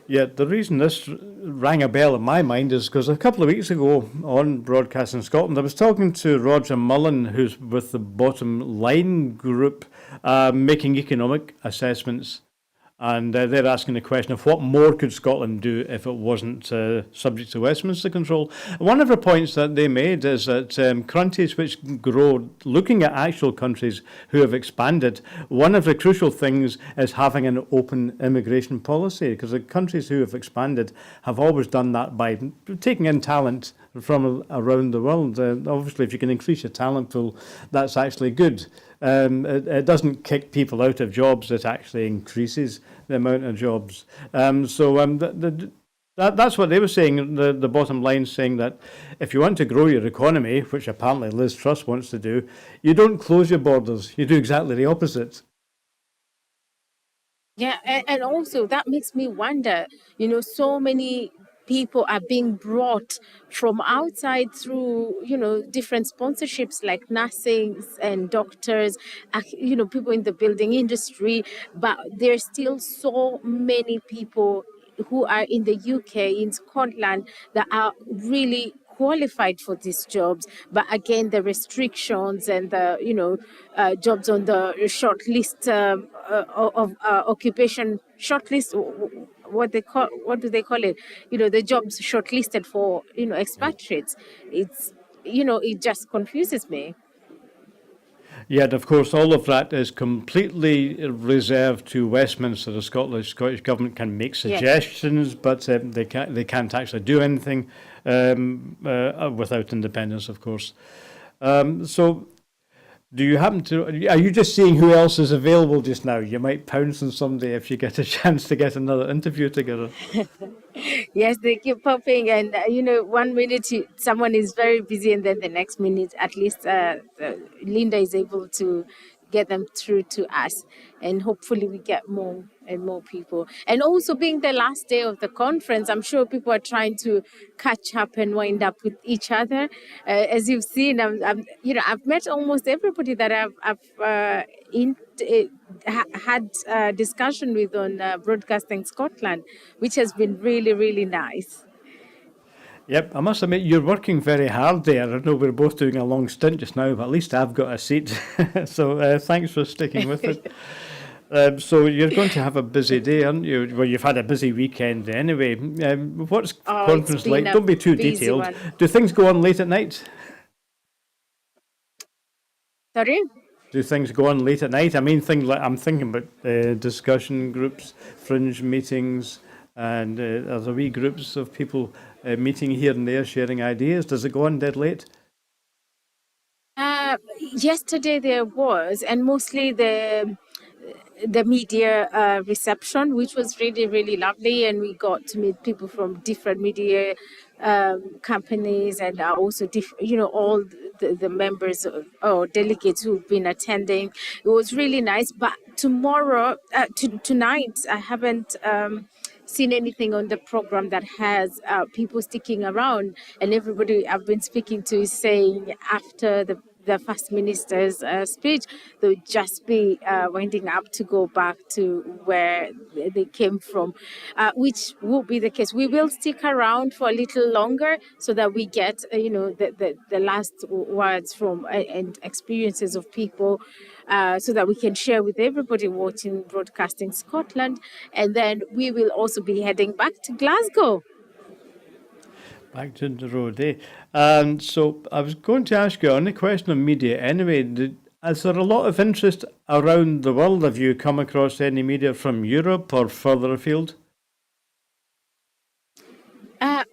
Yeah, the reason this rang a bell in my mind is because a couple of weeks ago on Broadcasting Scotland, I was talking to Roger Mullen, who's with the Bottom Line Group, making economic assessments And they're asking the question of what more could Scotland do if it wasn't subject to Westminster control. One of the points that they made is that countries which grow, looking at actual countries who have expanded, one of the crucial things is having an open immigration policy, because the countries who have expanded have always done that by taking in talent from around the world. Obviously, if you can increase your talent pool, that's actually good. It doesn't kick people out of jobs, it actually increases the amount of jobs. That's what they were saying, the bottom line, saying that if you want to grow your economy, which apparently Liz Truss wants to do, you don't close your borders, you do exactly the opposite. Yeah, and also that makes me wonder, so many people are being brought from outside through, different sponsorships like nursing and doctors, people in the building industry, but there's still so many people who are in the UK, in Scotland, that are really qualified for these jobs, but again the restrictions and the jobs on the short list of occupation short list, what do they call it, the jobs shortlisted for expatriates. It's it just confuses me. Yet, of course, all of that is completely reserved to Westminster. The Scottish Government can make suggestions, but they can't actually do anything without independence, of course. So, do you happen to? Are you just seeing who else is available just now? You might pounce on somebody if you get a chance to get another interview together. Yes, they keep popping, and 1 minute someone is very busy, and then the next minute, at least Linda is able to get them through to us, and hopefully we get more and more people. And also, being the last day of the conference, I'm sure people are trying to catch up and wind up with each other. As you've seen, I've met almost everybody that I've had a discussion with on Broadcasting Scotland, which has been really, really nice. Yep, I must admit you're working very hard there. I know we're both doing a long stint just now, but at least I've got a seat. So thanks for sticking with it. So you're going to have a busy day, aren't you? Well, you've had a busy weekend anyway. What's conference like? Don't be too detailed. One. Do things go on late at night? Sorry? Do things go on late at night? I mean, things like I'm thinking about discussion groups, fringe meetings, and there's a wee groups of people meeting here and there, sharing ideas. Does it go on dead late? Yesterday there was, and mostly the media reception, which was really, really lovely, and we got to meet people from different media companies, and also all the members or delegates who've been attending. It was really nice. But tonight, I haven't seen anything on the program that has people sticking around, and everybody I've been speaking to is saying after the First Minister's speech, they'll just be winding up to go back to where they came from, which will be the case. We will stick around for a little longer so that we get, the last words from and experiences of people, so that we can share with everybody watching Broadcasting Scotland. And then we will also be heading back to Glasgow. Back to the road, eh? And so I was going to ask you on the question of media anyway, is there a lot of interest around the world? Have you come across any media from Europe or further afield?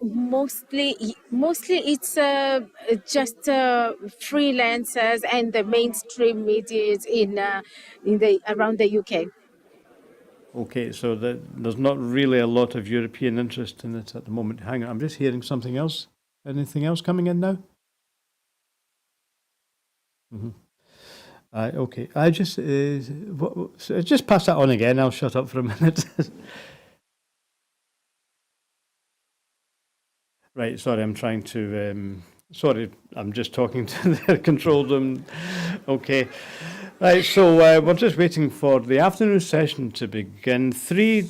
Mostly it's just freelancers and the mainstream media around the UK. Okay, so there's not really a lot of European interest in it at the moment. Hang on, I'm just hearing something else. Anything else coming in now? Mm-hmm. Okay, I just pass that on again. I'll shut up for a minute. Right, sorry, I'm trying to... sorry, I'm just talking to the control room. Okay. Right, so we're just waiting for the afternoon session to begin. Three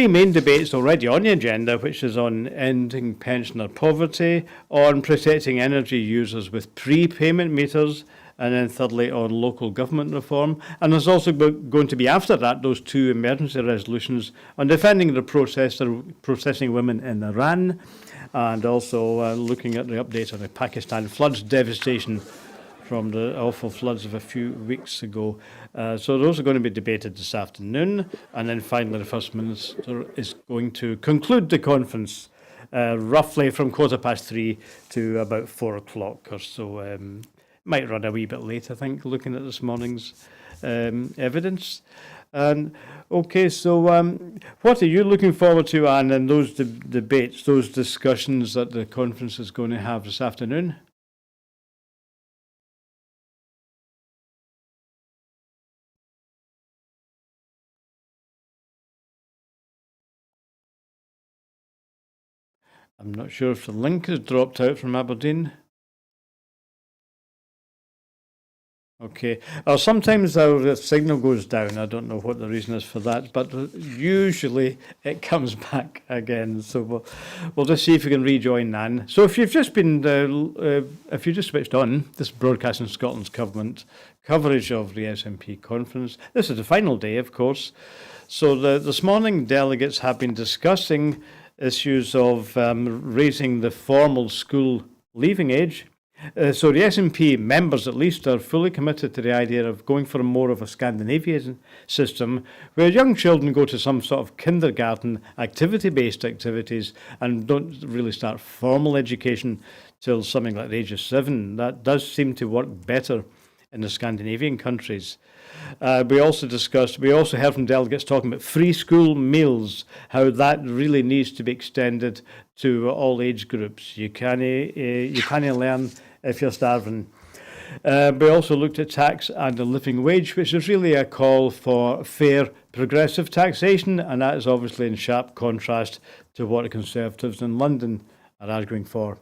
main debates already on the agenda, which is on ending pensioner poverty, on protecting energy users with prepayment meters, and then thirdly on local government reform. And there's also going to be after that those two emergency resolutions on defending the processing women in Iran, and also looking at the update on the Pakistan floods devastation from the awful floods of a few weeks ago. So those are going to be debated this afternoon. And then finally, the First Minister is going to conclude the conference roughly from 3:15 to about 4 o'clock or so. Might run a wee bit late, I think, looking at this morning's evidence. And okay, so what are you looking forward to, Anne, in those debates, those discussions that the conference is going to have this afternoon? I'm not sure if the link has dropped out from Aberdeen. Okay. Sometimes our signal goes down. I don't know what the reason is for that, but usually it comes back again. So we'll just see if we can rejoin Nan. So if you've just been, if you just switched on, this is Broadcasting Scotland's government coverage of the SNP conference. This is the final day, of course. So this morning, delegates have been discussing issues of raising the formal school leaving age. So the SNP members, at least, are fully committed to the idea of going for more of a Scandinavian system where young children go to some sort of kindergarten activity-based activities and don't really start formal education till something like the age of 7. That does seem to work better in the Scandinavian countries. We also heard from delegates talking about free school meals, how that really needs to be extended to all age groups. You can't learn if you're starving. We also looked at tax and the living wage, which is really a call for fair progressive taxation, and that is obviously in sharp contrast to what the Conservatives in London are arguing for.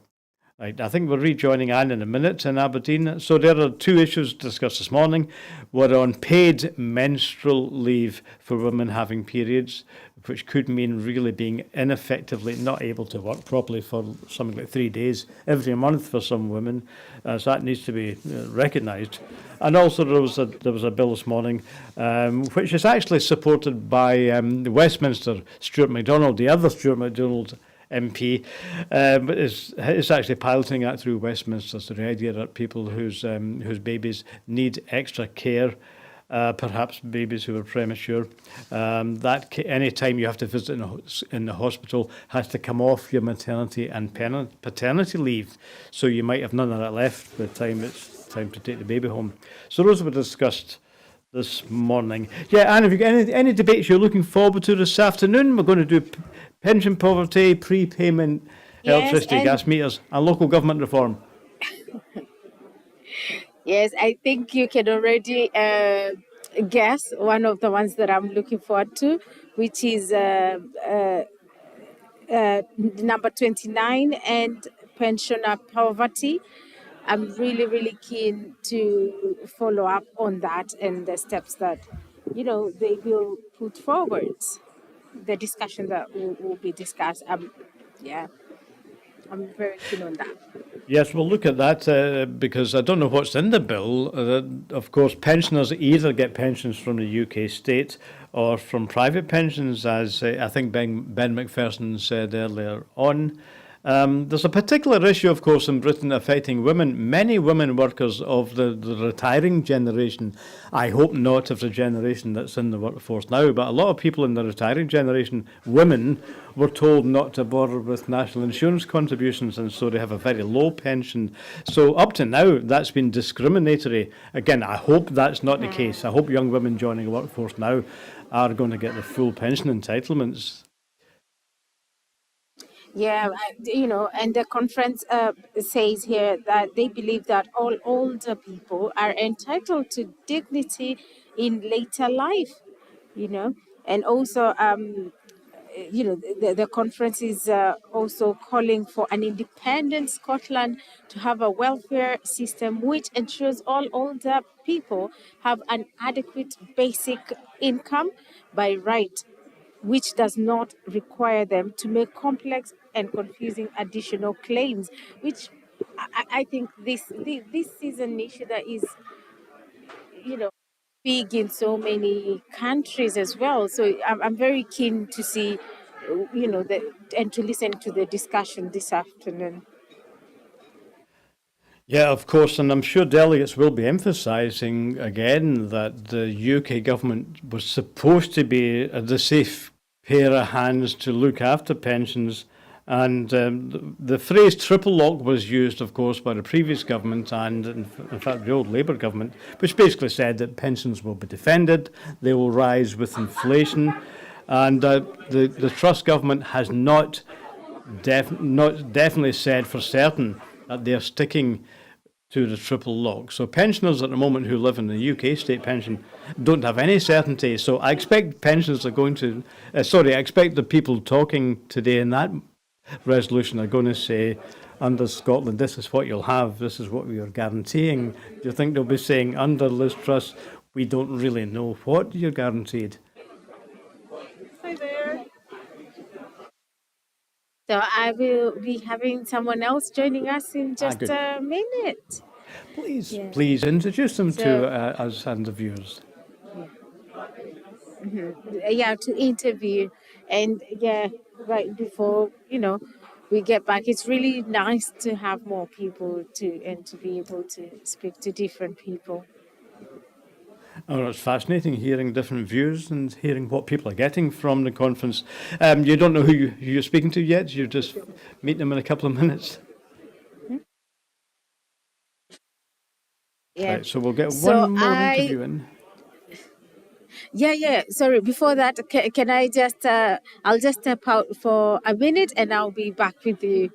Right, I think we're rejoining Anne in a minute in Aberdeen. So there are two issues discussed this morning. One on paid menstrual leave for women having periods, which could mean really being ineffectively not able to work properly for something like 3 days every month for some women. So that needs to be recognised. And also there was a bill this morning which is actually supported by Westminster Stuart MacDonald, the other Stuart MacDonald MP, but is actually piloting that through Westminster. So the idea that people whose babies need extra care, perhaps babies who are premature, that any time you have to visit in the hospital has to come off your maternity and paternity leave. So you might have none of that left by the time it's time to take the baby home. So those were discussed this morning. Yeah, Anne, have you got any debates you're looking forward to this afternoon? We're going to do pension poverty, prepayment, electricity, gas meters, and local government reform. Yes, I think you can already guess one of the ones that I'm looking forward to, which is number 29 and pensioner poverty. I'm really, really keen to follow up on that and the steps that, they will put forward. The discussion that will be discussed. I'm very keen on that. Yes, we'll look at that because I don't know what's in the bill. Of course, pensioners either get pensions from the UK state or from private pensions, as I think Ben McPherson said earlier on. There's a particular issue, of course, in Britain affecting women. Many women workers of the retiring generation, I hope not of the generation that's in the workforce now, but a lot of people in the retiring generation, women, were told not to bother with national insurance contributions, and so they have a very low pension. So up to now, that's been discriminatory. Again, I hope that's not the case. I hope young women joining the workforce now are going to get the full pension entitlements. Yeah, and the conference says here that they believe that all older people are entitled to dignity in later life, and also, the conference is also calling for an independent Scotland to have a welfare system which ensures all older people have an adequate basic income by right, which does not require them to make complex and confusing additional claims, which I think this is an issue that is, big in so many countries as well. So I'm very keen to see, and to listen to the discussion this afternoon. Yeah, of course, and I'm sure delegates will be emphasising again that the UK government was supposed to be the safe pair of hands to look after pensions. And the phrase triple lock was used, of course, by the previous government and, in fact, the old Labour government, which basically said that pensions will be defended, they will rise with inflation. And the Truss government has not definitely said for certain that they're sticking to the triple lock. So pensioners at the moment who live in the UK state pension don't have any certainty. So I expect pensioners are going to, I expect the people talking today in that resolution are going to say, under Scotland, this is what you'll have, this is what we are guaranteeing. Do you think they'll be saying, under Liz Truss, we don't really know what you're guaranteed? Hi there. So I will be having someone else joining us in just a minute. Please introduce them to us and the viewers. Yeah, to interview, and right before we get back, it's really nice to have more people to be able to speak to different people. Oh, it's fascinating hearing different views and hearing what people are getting from the conference. You don't know who you're speaking to yet. You just meet them in a couple of minutes. Yeah. Right, so we'll get one more interview in. Yeah. Sorry. Before that, can I just? I'll just step out for a minute, and I'll be back with you.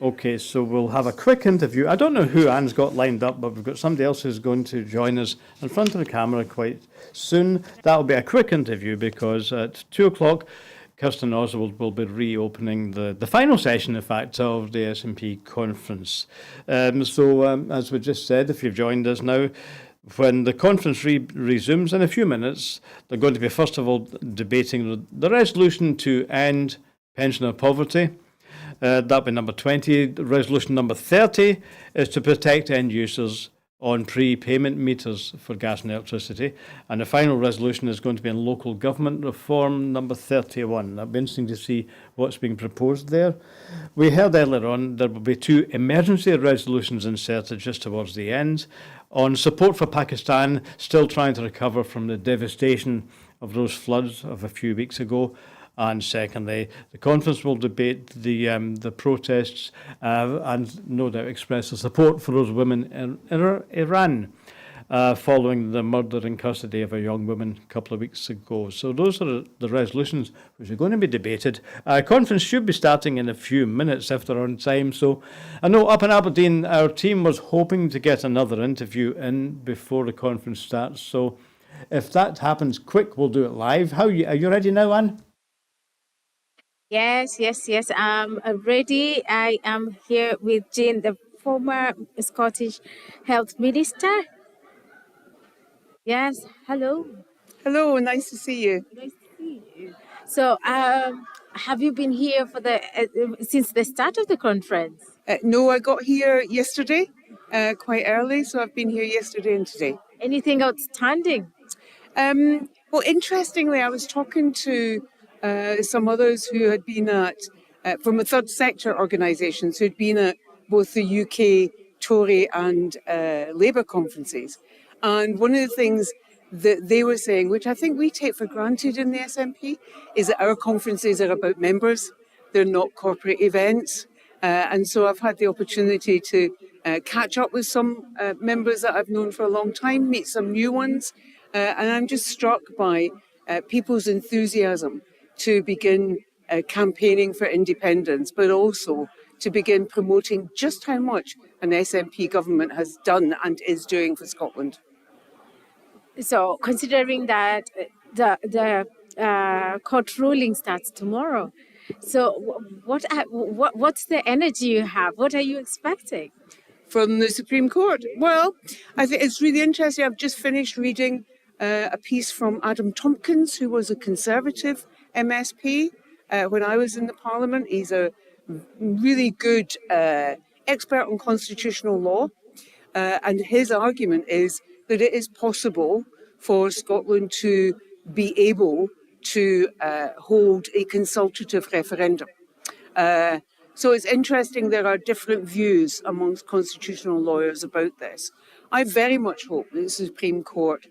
Okay, so we'll have a quick interview. I don't know who Anne's got lined up, but we've got somebody else who's going to join us in front of the camera quite soon. That'll be a quick interview because at 2 o'clock, Kirsten Oswald will be reopening the final session, in fact, of the SNP Conference. As we just said, if you've joined us now, when the conference resumes in a few minutes, they're going to be, first of all, debating the resolution to end pensioner poverty. That'll be number 20. Resolution number 30 is to protect end users on prepayment meters for gas and electricity. And the final resolution is going to be on local government reform, number 31. That'll be interesting to see what's being proposed there. We heard earlier on there will be 2 emergency resolutions inserted just towards the end. On support for Pakistan, still trying to recover from the devastation of those floods of a few weeks ago. And secondly, the conference will debate the protests and no doubt express the support for those women in Iran following the murder in custody of a young woman a couple of weeks ago. So those are the resolutions which are going to be debated. Conference should be starting in a few minutes if they're on time. So I know up in Aberdeen, our team was hoping to get another interview in before the conference starts. So if that happens quick, we'll do it live. Are you ready now, Anne? Yes. I'm ready. I am here with Jane, the former Scottish Health Minister. Yes, hello. Hello, nice to see you. Nice to see you. So, have you been here for since the start of the conference? No, I got here yesterday, quite early, so I've been here yesterday and today. Anything outstanding? Well, interestingly, I was talking to some others who had been from the third sector organisations who'd been at both the UK Tory and Labour conferences. And one of the things that they were saying, which I think we take for granted in the SNP, is that our conferences are about members. They're not corporate events. And so I've had the opportunity to catch up with some members that I've known for a long time, meet some new ones. And I'm just struck by people's enthusiasm to begin campaigning for independence, but also to begin promoting just how much an SNP government has done and is doing for Scotland. So, considering that the court ruling starts tomorrow, so what's the energy you have? What are you expecting from the Supreme Court? Well, I think it's really interesting. I've just finished reading a piece from Adam Tompkins, who was a Conservative MSP when I was in the Parliament. He's a really good expert on constitutional law, and his argument is that it is possible for Scotland to be able to hold a consultative referendum. So it's interesting there are different views amongst constitutional lawyers about this. I very much hope that the Supreme Court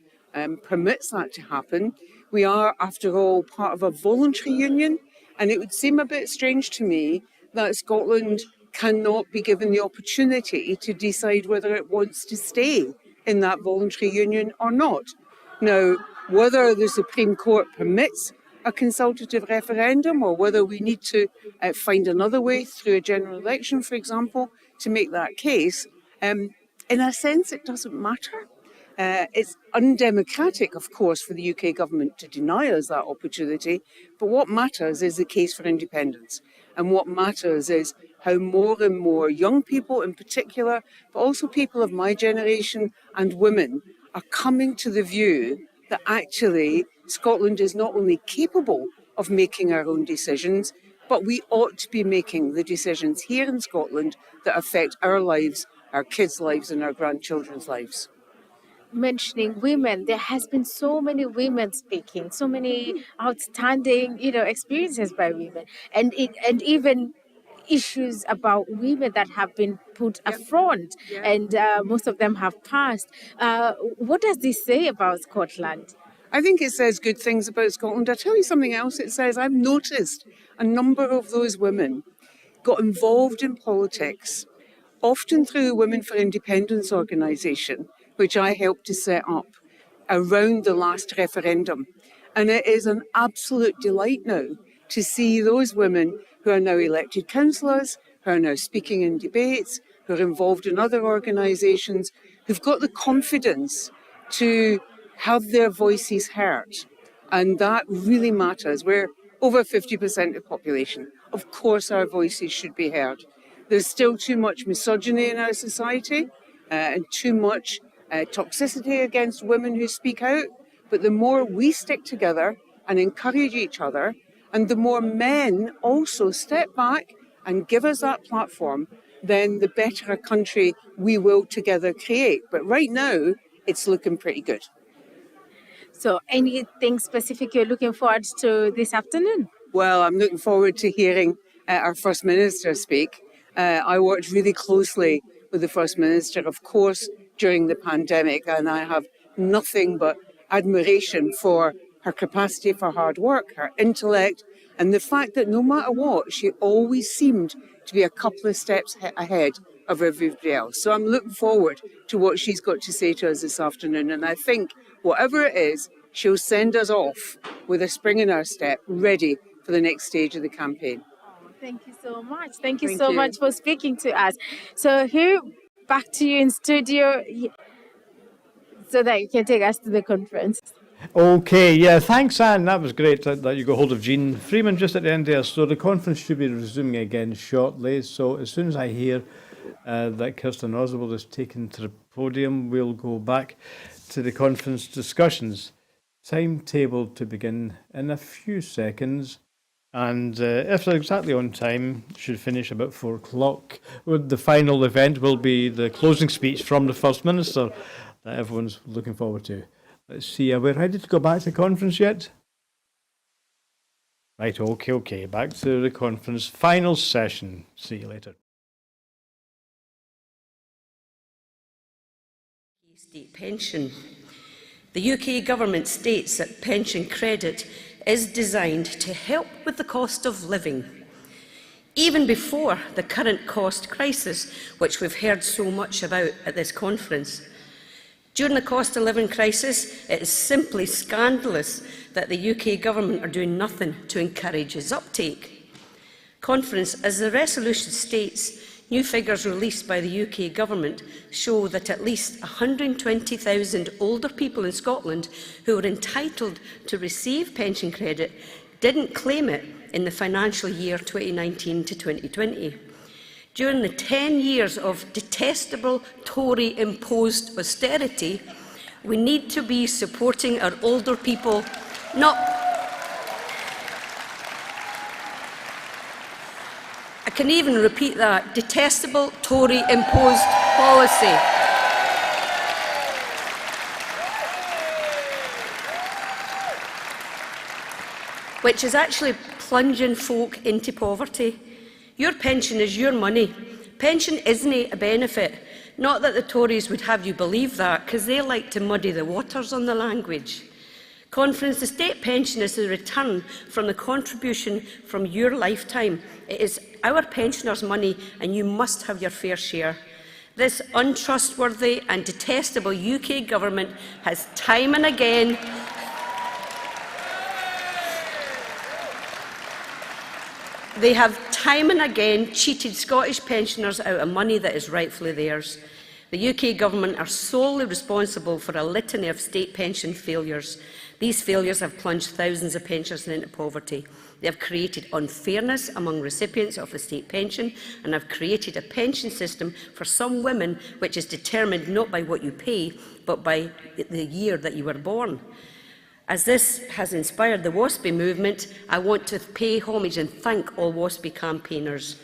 permits that to happen. We are, after all, part of a voluntary union, and it would seem a bit strange to me that Scotland cannot be given the opportunity to decide whether it wants to stay in that voluntary union or not. Now, whether the Supreme Court permits a consultative referendum or whether we need to find another way through a general election, for example, to make that case, in a sense, it doesn't matter. It's undemocratic, of course, for the UK government to deny us that opportunity, but what matters is the case for independence. And what matters is how more and more young people in particular, but also people of my generation and women, are coming to the view that actually Scotland is not only capable of making our own decisions, but we ought to be making the decisions here in Scotland that affect our lives, our kids' lives and our grandchildren's lives. Mentioning women, there has been so many women speaking, so many outstanding, experiences by women, and even issues about women that have been put affront, and most of them have passed. What does this say about Scotland? I think it says good things about Scotland. I'll tell you something else. It says I've noticed a number of those women got involved in politics, often through the Women for Independence organisation, which I helped to set up around the last referendum. And it is an absolute delight now to see those women who are now elected councillors, who are now speaking in debates, who are involved in other organisations, who've got the confidence to have their voices heard. And that really matters. We're over 50% of the population. Of course our voices should be heard. There's still too much misogyny in our society and too much toxicity against women who speak out. But the more we stick together and encourage each other, and the more men also step back and give us that platform, then the better a country we will together create. But right now, it's looking pretty good. So anything specific you're looking forward to this afternoon? Well, I'm looking forward to hearing our First Minister speak. I worked really closely with the First Minister, of course, during the pandemic, and I have nothing but admiration for her capacity for hard work, her intellect, and the fact that no matter what, she always seemed to be a couple of steps ahead of everybody else. So I'm looking forward to what she's got to say to us this afternoon, and I think whatever it is, she'll send us off with a spring in our step, ready for the next stage of the campaign. Thank you so much. Thank you so much for speaking to us. So here, back to you in studio, so that you can take us to the conference. Okay, yeah, thanks, Anne. That was great that you got hold of Jean Freeman just at the end there. So the conference should be resuming again shortly. So as soon as I hear that Kirsten Oswald is taken to the podium, we'll go back to the conference discussions. Timetable to begin in a few seconds. And if they're exactly on time, should finish about 4 o'clock. The final event will be the closing speech from the First Minister that everyone's looking forward to. Let's see, are we ready to go back to the conference yet? Right, okay. Back to the conference. Final session. See you later. State pension. The UK government states that pension credit is designed to help with the cost of living. Even before the current cost crisis, which we've heard so much about at this conference. During the cost of living crisis, it is simply scandalous that the UK government are doing nothing to encourage its uptake. Conference, as the resolution states, new figures released by the UK government show that at least 120,000 older people in Scotland who were entitled to receive pension credit didn't claim it in the financial year 2019 to 2020. During the 10 years of detestable Tory-imposed austerity, we need to be supporting our older people, not... A can even repeat that, detestable Tory-imposed policy. Which is actually plunging folk into poverty. Your pension is your money. Pension isn't a benefit. Not that the Tories would have you believe that, because they like to muddy the waters on the language. Conference, the state pension is the return from the contribution from your lifetime. It is our pensioners' money, and you must have your fair share. This untrustworthy and detestable UK government has time and again They have time and again cheated Scottish pensioners out of money that is rightfully theirs. The UK Government are solely responsible for a litany of state pension failures. These failures have plunged thousands of pensioners into poverty. They have created unfairness among recipients of the state pension and have created a pension system for some women which is determined not by what you pay, but by the year that you were born. As this has inspired the WASPI movement, I want to pay homage and thank all WASPI campaigners.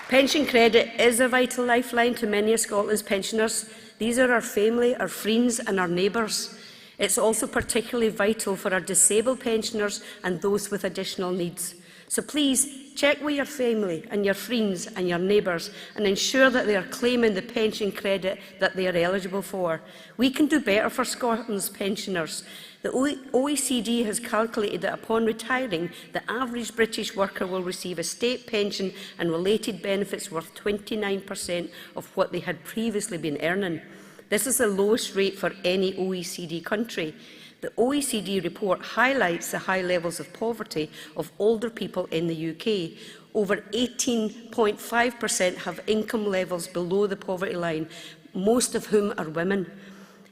Pension credit is a vital lifeline to many of Scotland's pensioners. These are our family, our friends and our neighbours. It's also particularly vital for our disabled pensioners and those with additional needs. So please check with your family and your friends and your neighbours and ensure that they are claiming the pension credit that they are eligible for. We can do better for Scotland's pensioners. The OECD has calculated that upon retiring, the average British worker will receive a state pension and related benefits worth 29% of what they had previously been earning. This is the lowest rate for any OECD country. The OECD report highlights the high levels of poverty of older people in the UK. Over 18.5% have income levels below the poverty line, most of whom are women.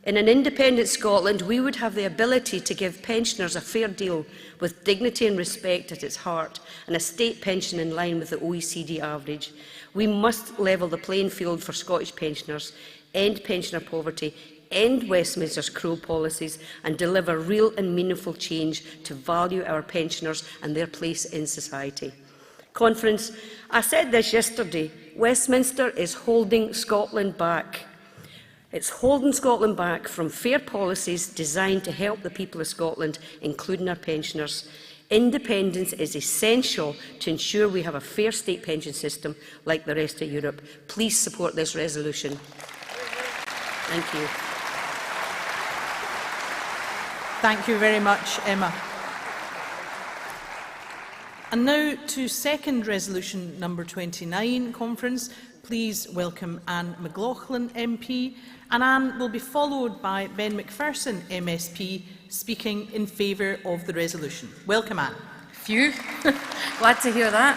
In an independent Scotland, we would have the ability to give pensioners a fair deal with dignity and respect at its heart and a state pension in line with the OECD average. We must level the playing field for Scottish pensioners, end pensioner poverty, end Westminster's cruel policies and deliver real and meaningful change to value our pensioners and their place in society. Conference, I said this yesterday, Westminster is holding Scotland back. It's holding Scotland back from fair policies designed to help the people of Scotland, including our pensioners. Independence is essential to ensure we have a fair state pension system like the rest of Europe. Please support this resolution. Thank you. Thank you very much, Emma. And now to second resolution number 29, Conference. Please welcome Anne McLaughlin MP. And Anne will be followed by Ben McPherson MSP speaking in favour of the resolution. Welcome, Anne. Phew. Glad to hear that.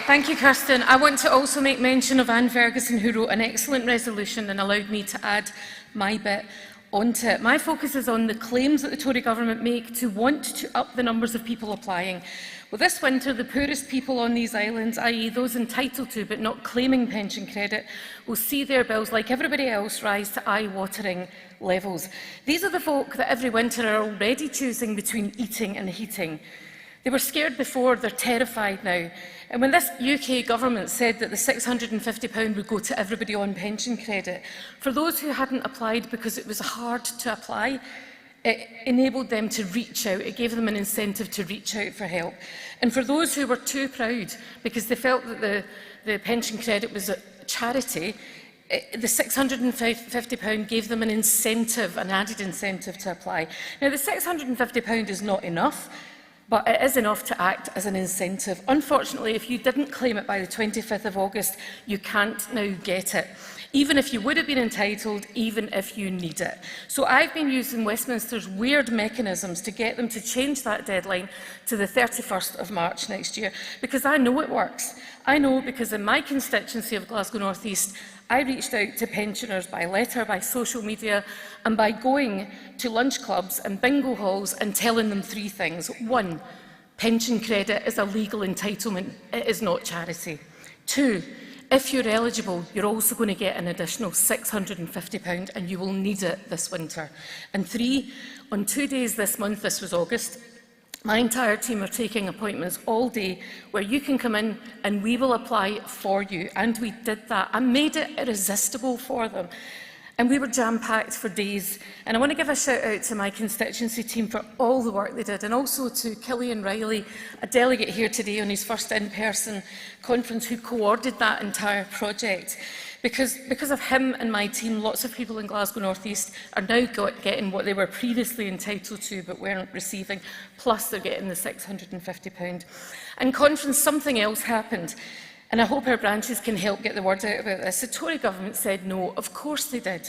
Thank you, Kirsten. I want to also make mention of Anne Ferguson, who wrote an excellent resolution and allowed me to add my bit onto it. My focus is on the claims that the Tory government make to want to up the numbers of people applying. Well, this winter, the poorest people on these islands, i.e. those entitled to but not claiming pension credit, will see their bills, like everybody else, rise to eye-watering levels. These are the folk that every winter are already choosing between eating and heating. They were scared before, they're terrified now. And when this UK government said that the £650 would go to everybody on pension credit, for those who hadn't applied because it was hard to apply, it enabled them to reach out. It gave them an incentive to reach out for help. And for those who were too proud because they felt that the pension credit was a charity, the £650 gave them an incentive, an added incentive to apply. Now, the £650 is not enough, but it is enough to act as an incentive. Unfortunately, if you didn't claim it by the 25th of August, you can't now get it, even if you would have been entitled, even if you need it. So I've been using Westminster's weird mechanisms to get them to change that deadline to the 31st of March next year, because I know it works. I know because in my constituency of Glasgow North East, I reached out to pensioners by letter, by social media, and by going to lunch clubs and bingo halls and telling them three things. One, pension credit is a legal entitlement. It is not charity. Two, If you're eligible, you're also going to get an additional £650 and you will need it this winter. And 3, on 2 days this month, this was August, my entire team are taking appointments all day where you can come in and we will apply for you. And we did that. I made it irresistible for them. And we were jam-packed for days. And I want to give a shout-out to my constituency team for all the work they did, and also to Killian Riley, a delegate here today on his first in-person conference, who coordinated that entire project. Because of him and my team, lots of people in Glasgow North East are now getting what they were previously entitled to but weren't receiving, plus they're getting the £650. And conference, something else happened. And I hope our branches can help get the word out about this. The Tory government said no, of course they did.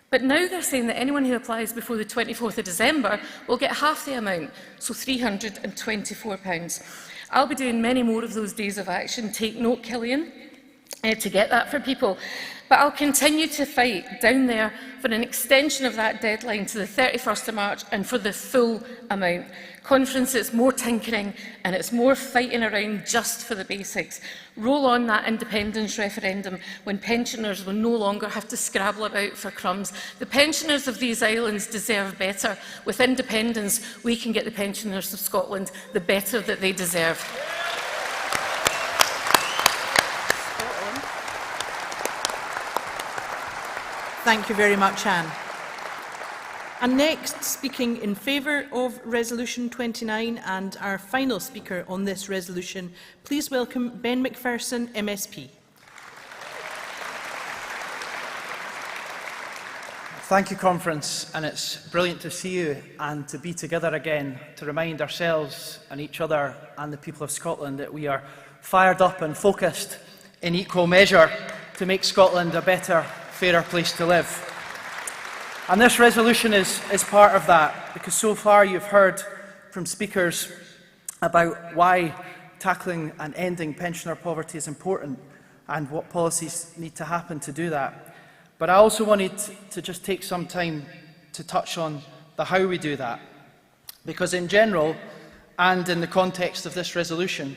But now they're saying that anyone who applies before the 24th of December will get half the amount, so £324. I'll be doing many more of those days of action. Take note, Killian, to get that for people. But I'll continue to fight down there for an extension of that deadline to the 31st of March and for the full amount. Conference, it's more tinkering and it's more fighting around just for the basics. Roll on that independence referendum when pensioners will no longer have to scrabble about for crumbs. The pensioners of these islands deserve better. With independence, we can get the pensioners of Scotland the better that they deserve. Thank you very much, Anne. And next, speaking in favour of Resolution 29 and our final speaker on this resolution, please welcome Ben McPherson, MSP. Thank you, Conference, and it's brilliant to see you and to be together again to remind ourselves and each other and the people of Scotland that we are fired up and focused in equal measure to make Scotland a better, fairer place to live. And this resolution is part of that, because so far you've heard from speakers about why tackling and ending pensioner poverty is important and what policies need to happen to do that. But I also wanted to just take some time to touch on the how we do that, because in general and in the context of this resolution,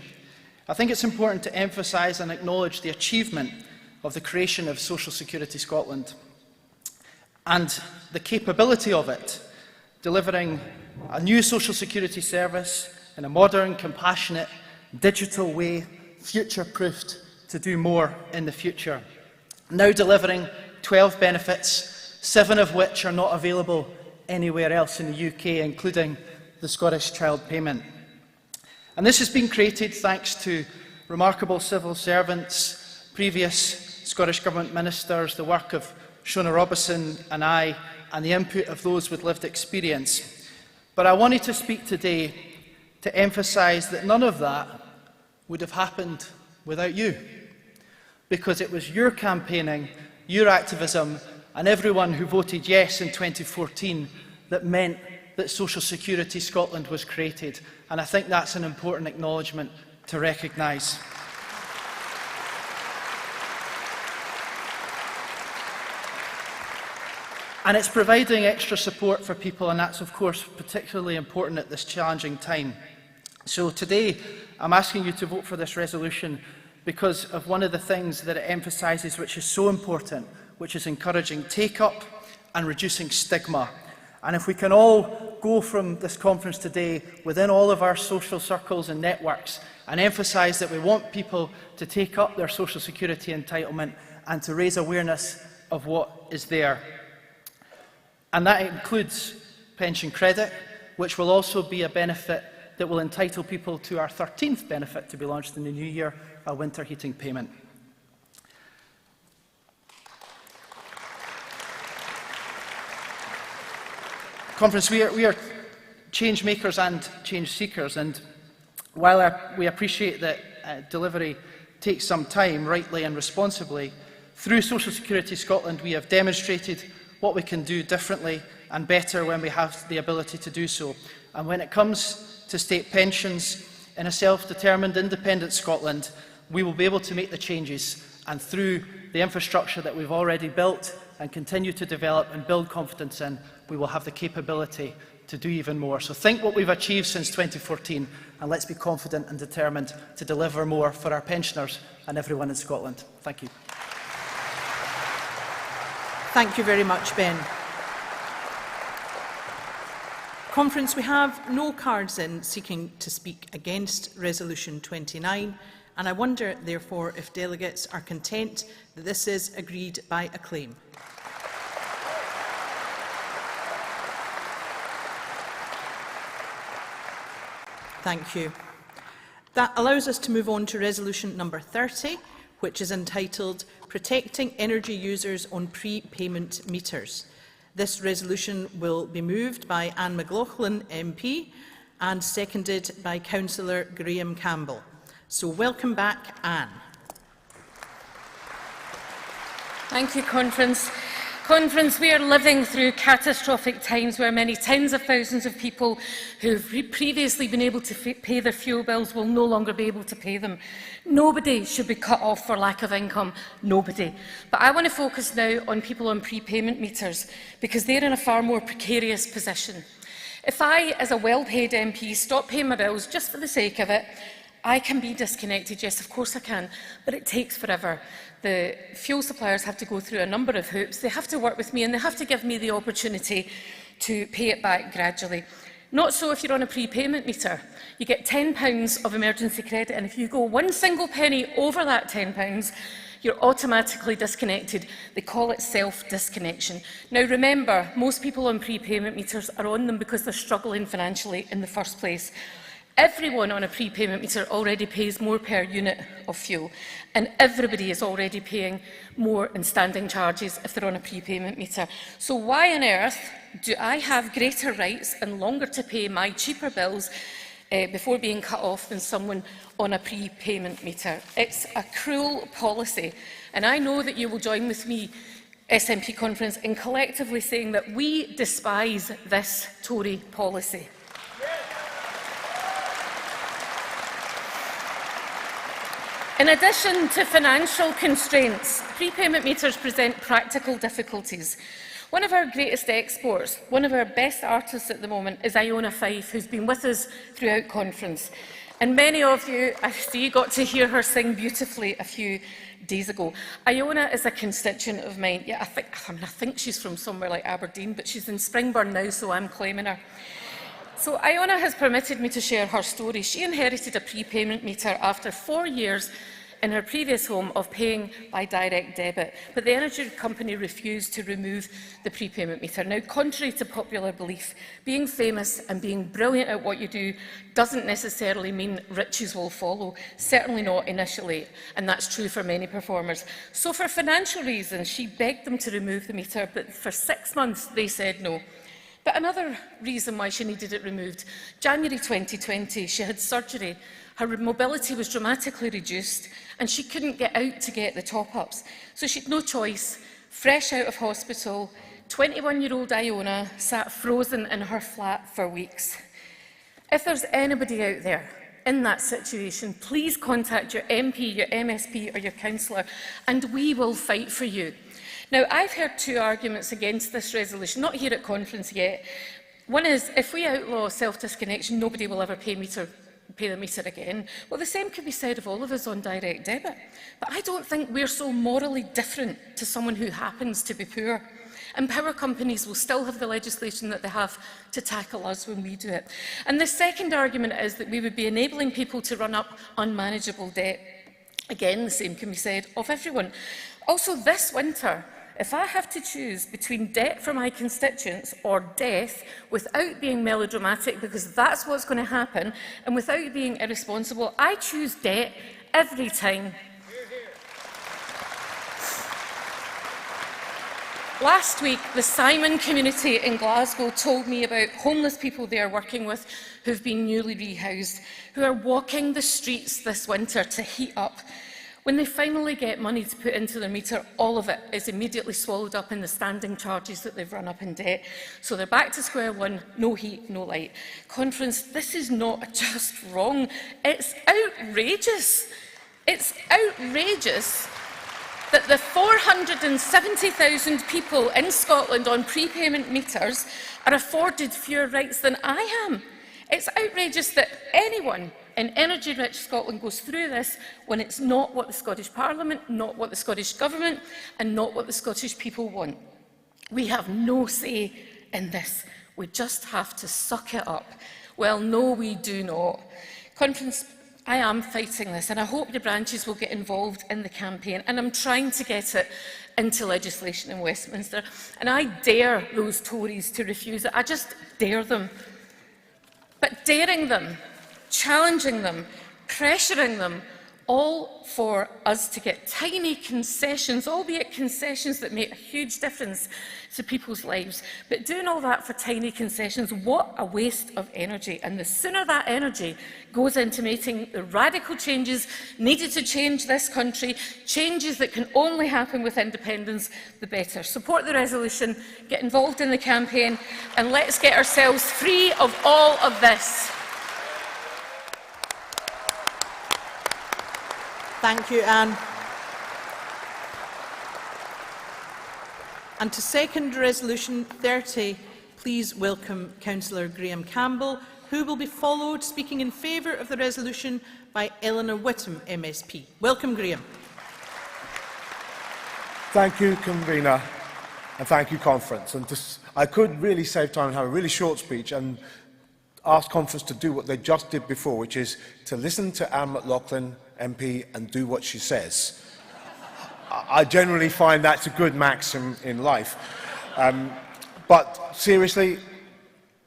I think it's important to emphasise and acknowledge the achievement of the creation of Social Security Scotland and the capability of it, delivering a new social security service in a modern, compassionate, digital way, future-proofed to do more in the future. Now delivering 12 benefits, 7 of which are not available anywhere else in the UK, including the Scottish Child Payment. And this has been created thanks to remarkable civil servants, previous Scottish Government ministers, the work of Shona Robison and I, and the input of those with lived experience. But I wanted to speak today to emphasise that none of that would have happened without you, because it was your campaigning, your activism, and everyone who voted yes in 2014 that meant that Social Security Scotland was created. And I think that's an important acknowledgement to recognise. And it's providing extra support for people, and that's of course particularly important at this challenging time. So today I'm asking you to vote for this resolution because of one of the things that it emphasises, which is so important, which is encouraging take-up and reducing stigma. And if we can all go from this conference today within all of our social circles and networks and emphasise that we want people to take up their social security entitlement and to raise awareness of what is there. And that includes pension credit, which will also be a benefit that will entitle people to our 13th benefit to be launched in the new year, a winter heating payment. Conference, we are change makers and change seekers, and while we appreciate that delivery takes some time, rightly and responsibly, through Social Security Scotland we have demonstrated what we can do differently and better when we have the ability to do so. And when it comes to state pensions, in a self-determined, independent Scotland, we will be able to make the changes, and through the infrastructure that we've already built and continue to develop and build confidence in, we will have the capability to do even more. So think what we've achieved since 2014 and let's be confident and determined to deliver more for our pensioners and everyone in Scotland. Thank you. Thank you very much, Ben. Conference, we have no cards in seeking to speak against Resolution 29, and I wonder, therefore, if delegates are content that this is agreed by acclaim. Thank you. That allows us to move on to Resolution number 30, which is entitled Protecting Energy Users on Prepayment Meters. This resolution will be moved by Anne McLaughlin MP and seconded by Councillor Graham Campbell. So welcome back, Anne. Thank you, Conference. Conference, we are living through catastrophic times where many tens of thousands of people who have previously been able to pay their fuel bills will no longer be able to pay them. Nobody should be cut off for lack of income, nobody. But I want to focus now on people on prepayment meters because they're in a far more precarious position. If I, as a well-paid MP, stop paying my bills just for the sake of it, I can be disconnected, yes, of course I can, but it takes forever. The fuel suppliers have to go through a number of hoops. They have to work with me and they have to give me the opportunity to pay it back gradually. Not so if you're on a prepayment meter. You get £10 of emergency credit, and if you go one single penny over that £10, you're automatically disconnected. They call it self-disconnection. Now remember, most people on prepayment meters are on them because they're struggling financially in the first place. Everyone on a prepayment meter already pays more per unit of fuel, and everybody is already paying more in standing charges if they're on a prepayment meter. So why on earth do I have greater rights and longer to pay my cheaper bills before being cut off than someone on a prepayment meter? It's a cruel policy, and I know that you will join with me, SNP Conference, in collectively saying that we despise this Tory policy. In addition to financial constraints, prepayment meters present practical difficulties. One of our greatest exports, one of our best artists at the moment is Iona Fife, who's been with us throughout conference. And many of you, I see, got to hear her sing beautifully a few days ago. Iona is a constituent of mine. Yeah, I think she's from somewhere like Aberdeen, but she's in Springburn now, so I'm claiming her. So Iona has permitted me to share her story. She inherited a prepayment meter after 4 years in her previous home of paying by direct debit, but the energy company refused to remove the prepayment meter. Now, contrary to popular belief, being famous and being brilliant at what you do doesn't necessarily mean riches will follow, certainly not initially, and that's true for many performers. So for financial reasons, she begged them to remove the meter, but for 6 months they said no. But another reason why she needed it removed, January 2020, she had surgery. Her mobility was dramatically reduced and she couldn't get out to get the top-ups. So she had no choice. Fresh out of hospital, 21-year-old Iona sat frozen in her flat for weeks. If there's anybody out there in that situation, please contact your MP, your MSP or your councillor and we will fight for you. Now, I've heard two arguments against this resolution, not here at conference yet. One is, if we outlaw self-disconnection, nobody will ever pay the meter again. Well, the same could be said of all of us on direct debit. But I don't think we're so morally different to someone who happens to be poor. And power companies will still have the legislation that they have to tackle us when we do it. And the second argument is that we would be enabling people to run up unmanageable debt. Again, the same can be said of everyone. Also, this winter, if I have to choose between debt for my constituents or death without being melodramatic, because that's what's going to happen, and without being irresponsible, I choose debt every time. Last week, the Simon community in Glasgow told me about homeless people they are working with who've been newly rehoused, who are walking the streets this winter to heat up. When they finally get money to put into their meter, all of it is immediately swallowed up in the standing charges that they've run up in debt. So they're back to square one, no heat, no light. Conference, this is not just wrong, it's outrageous. It's outrageous that the 470,000 people in Scotland on prepayment meters are afforded fewer rights than I am. It's outrageous that anyone in energy-rich Scotland goes through this when it's not what the Scottish Parliament, not what the Scottish Government and not what the Scottish people want. We have no say in this. We just have to suck it up. Well, no, we do not. Conference, I am fighting this, and I hope the branches will get involved in the campaign, and I'm trying to get it into legislation in Westminster, and I dare those Tories to refuse it. I just dare them. But daring them, challenging them, pressuring them, all for us to get tiny concessions, albeit concessions that make a huge difference to people's lives. But doing all that for tiny concessions, what a waste of energy. And the sooner that energy goes into making the radical changes needed to change this country, changes that can only happen with independence, the better. Support the resolution, get involved in the campaign, and let's get ourselves free of all of this. Thank you, Anne. And to second Resolution 30, please welcome Councillor Graham Campbell, who will be followed, speaking in favour of the resolution, by Eleanor Whittam, MSP. Welcome, Graham. Thank you, Convener, and thank you, Conference. And I could really save time and have a really short speech and ask Conference to do what they just did before, which is to listen to Anne McLaughlin, MP, and do what she says. I generally find that's a good maxim in life. But seriously,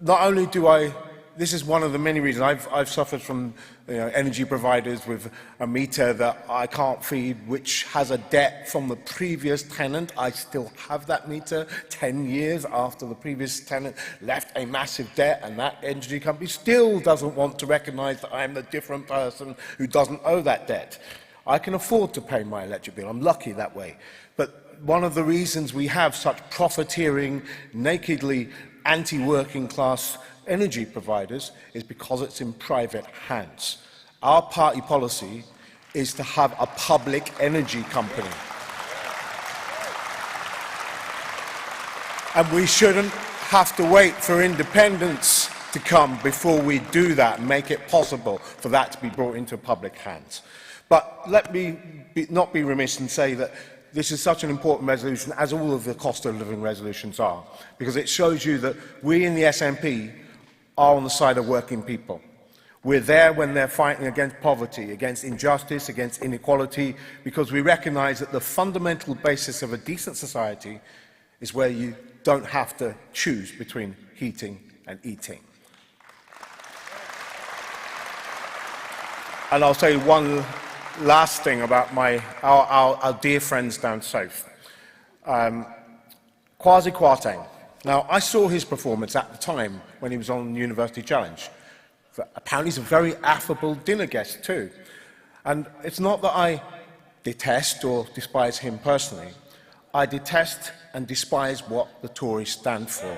not only do this is one of the many reasons I've suffered from energy providers with a meter that I can't feed, which has a debt from the previous tenant. I still have that meter 10 years after the previous tenant left a massive debt, and that energy company still doesn't want to recognise that I'm the different person who doesn't owe that debt. I can afford to pay my electric bill. I'm lucky that way. But one of the reasons we have such profiteering, nakedly anti-working class energy providers is because it's in private hands. Our party policy is to have a public energy company. And we shouldn't have to wait for independence to come before we do that and make it possible for that to be brought into public hands. But let me not be remiss and say that this is such an important resolution, as all of the cost of living resolutions are, because it shows you that we in the SNP are on the side of working people. We're there when they're fighting against poverty, against injustice, against inequality, because we recognise that the fundamental basis of a decent society is where you don't have to choose between heating and eating. And I'll say one last thing about our dear friends down south. Kwasi Kwarteng. Now, I saw his performance at the time when he was on University Challenge. Apparently he's a very affable dinner guest too. And it's not that I detest or despise him personally. I detest and despise what the Tories stand for.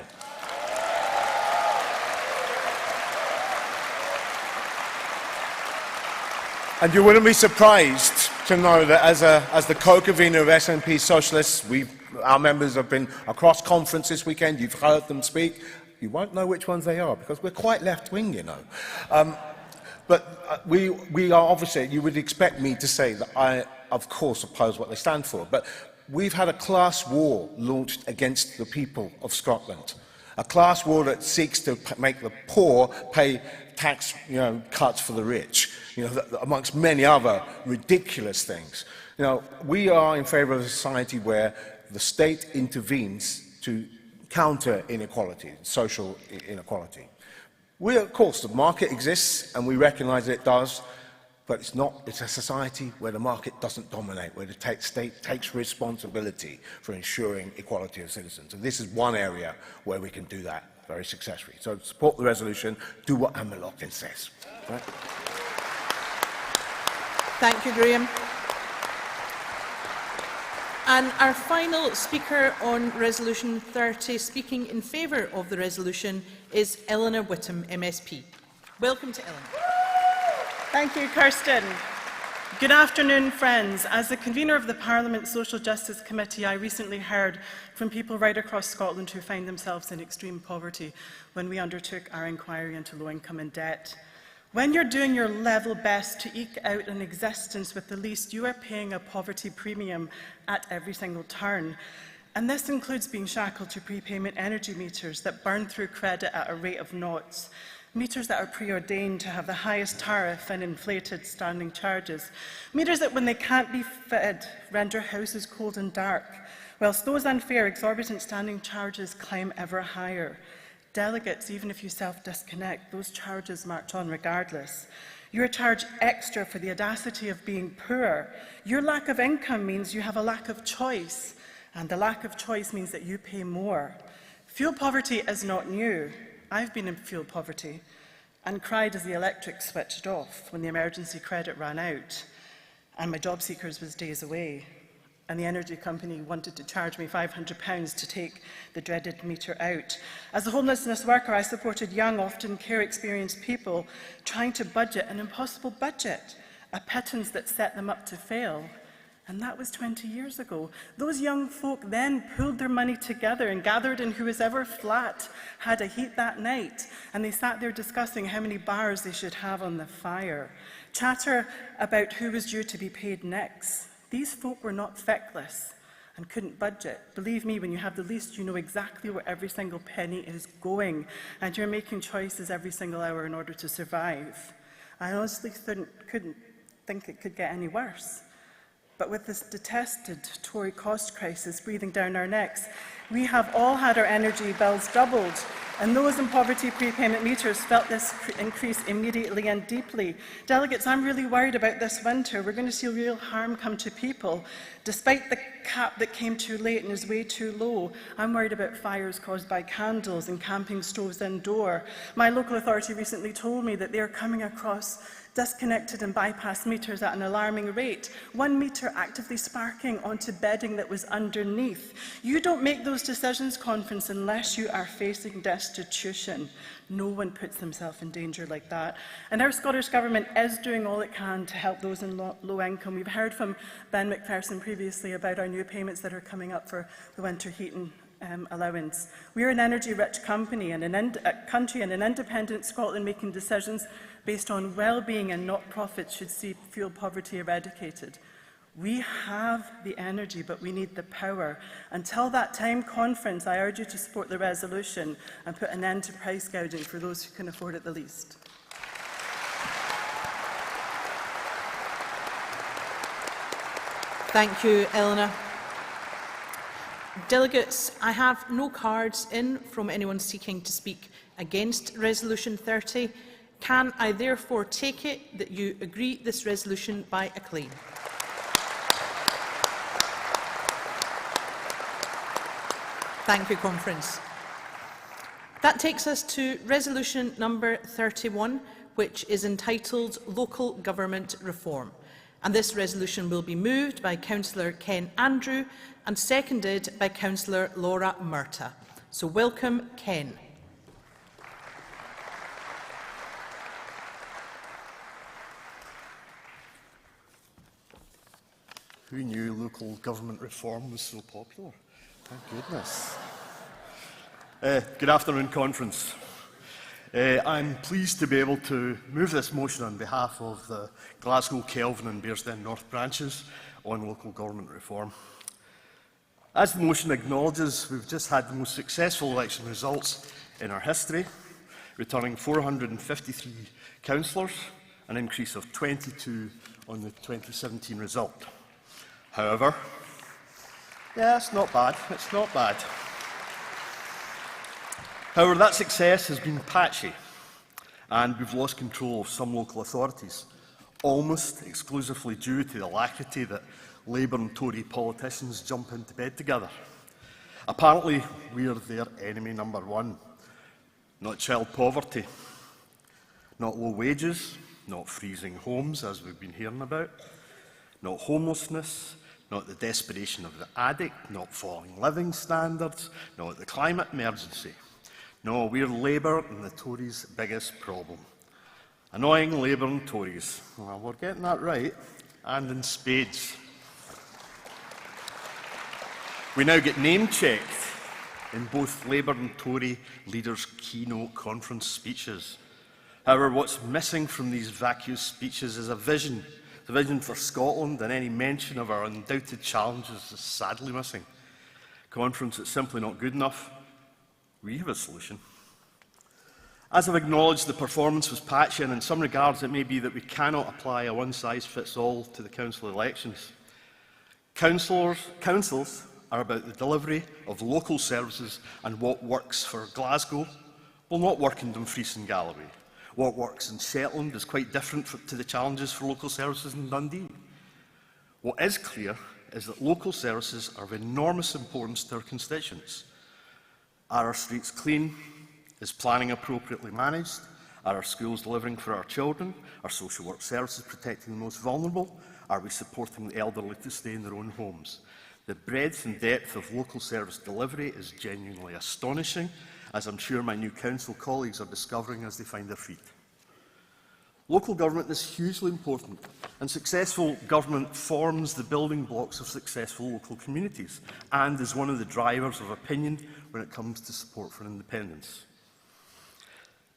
And you wouldn't be surprised to know that as the co-convener of SNP Socialists, our members have been across conference this weekend, you've heard them speak. You won't know which ones they are, because we're quite left-wing, you know. But we are obviously, you would expect me to say that I, of course, oppose what they stand for. But we've had a class war launched against the people of Scotland. A class war that seeks to make the poor pay tax cuts for the rich, amongst many other ridiculous things. We are in favour of a society where the state intervenes to counter inequality, social inequality. Of course, the market exists, and we recognise it does, but it's a society where the market doesn't dominate, where the state takes responsibility for ensuring equality of citizens. And this is one area where we can do that very successfully. So support the resolution, do what Anne McLaughlin says. Right? Thank you, Graham. And our final speaker on Resolution 30, speaking in favour of the resolution, is Eleanor Whittam, MSP. Welcome to Eleanor. Thank you, Kirsten. Good afternoon, friends. As the convener of the Parliament Social Justice Committee, I recently heard from people right across Scotland who find themselves in extreme poverty when we undertook our inquiry into low income and debt. When you're doing your level best to eke out an existence with the least, you are paying a poverty premium at every single turn. And this includes being shackled to prepayment energy meters that burn through credit at a rate of knots. Meters that are preordained to have the highest tariff and inflated standing charges. Meters that, when they can't be fitted, render houses cold and dark, whilst those unfair, exorbitant standing charges climb ever higher. Delegates, even if you self-disconnect, those charges march on regardless. You're charged extra for the audacity of being poor. Your lack of income means you have a lack of choice, and the lack of choice means that you pay more. Fuel poverty is not new. I've been in fuel poverty and cried as the electric switched off when the emergency credit ran out and my job seekers was days away and the energy company wanted to charge me £500 to take the dreaded meter out. As a homelessness worker, I supported young, often care-experienced people trying to budget an impossible budget, a pittance that set them up to fail. And that was 20 years ago. Those young folk then pulled their money together and gathered in whoever flat had a heat that night. And they sat there discussing how many bars they should have on the fire. Chatter about who was due to be paid next. These folk were not feckless and couldn't budget. Believe me, when you have the least, you know exactly where every single penny is going. And you're making choices every single hour in order to survive. I honestly couldn't think it could get any worse. But with this detested Tory cost crisis breathing down our necks, we have all had our energy bills doubled, and those in poverty prepayment meters felt this increase immediately and deeply. Delegates, I'm really worried about this winter. We're going to see real harm come to people. Despite the cap that came too late and is way too low, I'm worried about fires caused by candles and camping stoves indoor. My local authority recently told me that they are coming across disconnected and bypassed meters at an alarming rate, one meter actively sparking onto bedding that was underneath. You don't make those decisions, Conference, unless you are facing destitution. No one puts themselves in danger like that. And our Scottish Government is doing all it can to help those in low income. We've heard from Ben McPherson previously about our new payments that are coming up for the winter heating allowance. We are an energy-rich country and an independent Scotland making decisions based on well-being and not profits should see fuel poverty eradicated. We have the energy, but we need the power. Until that time, Conference, I urge you to support the resolution and put an end to price gouging for those who can afford it the least. Thank you, Eleanor. Delegates, I have no cards in from anyone seeking to speak against Resolution 30. Can I therefore take it that you agree this resolution by acclaim? Thank you, Conference. That takes us to resolution number 31, which is entitled Local Government Reform. And this resolution will be moved by Councillor Ken Andrew and seconded by Councillor Laura Murtagh. So welcome, Ken. Who knew local government reform was so popular? Thank goodness. Good afternoon, Conference. I'm pleased to be able to move this motion on behalf of the Glasgow, Kelvin and Bearsden North branches on local government reform. As the motion acknowledges, we've just had the most successful election results in our history, returning 453 councillors, an increase of 22 on the 2017 result. However, yeah, it's not bad. However, that success has been patchy, and we've lost control of some local authorities, almost exclusively due to the alacrity that Labour and Tory politicians jump into bed together. Apparently, we are their enemy number one. Not child poverty, not low wages, not freezing homes, as we've been hearing about, not homelessness, not the desperation of the addict, not falling living standards, not the climate emergency. No, we're Labour and the Tories' biggest problem. Annoying Labour and Tories. Well, we're getting that right. and in spades. We now get name-checked in both Labour and Tory leaders' keynote conference speeches. However, what's missing from these vacuous speeches is a vision for Scotland, and any mention of our undoubted challenges is sadly missing. Conference, it's simply not good enough. We have a solution. As I've acknowledged, the performance was patchy, and in some regards it may be that we cannot apply a one-size-fits-all to the council elections. Councils are about the delivery of local services, and what works for Glasgow will not work in Dumfries and Galloway. What works in Shetland is quite different to the challenges for local services in Dundee. What is clear is that local services are of enormous importance to our constituents. Are our streets clean? Is planning appropriately managed? Are our schools delivering for our children? Are social work services protecting the most vulnerable? Are we supporting the elderly to stay in their own homes? The breadth and depth of local service delivery is genuinely astonishing, as I'm sure my new council colleagues are discovering as they find their feet. Local government is hugely important, and successful government forms the building blocks of successful local communities and is one of the drivers of opinion when it comes to support for independence.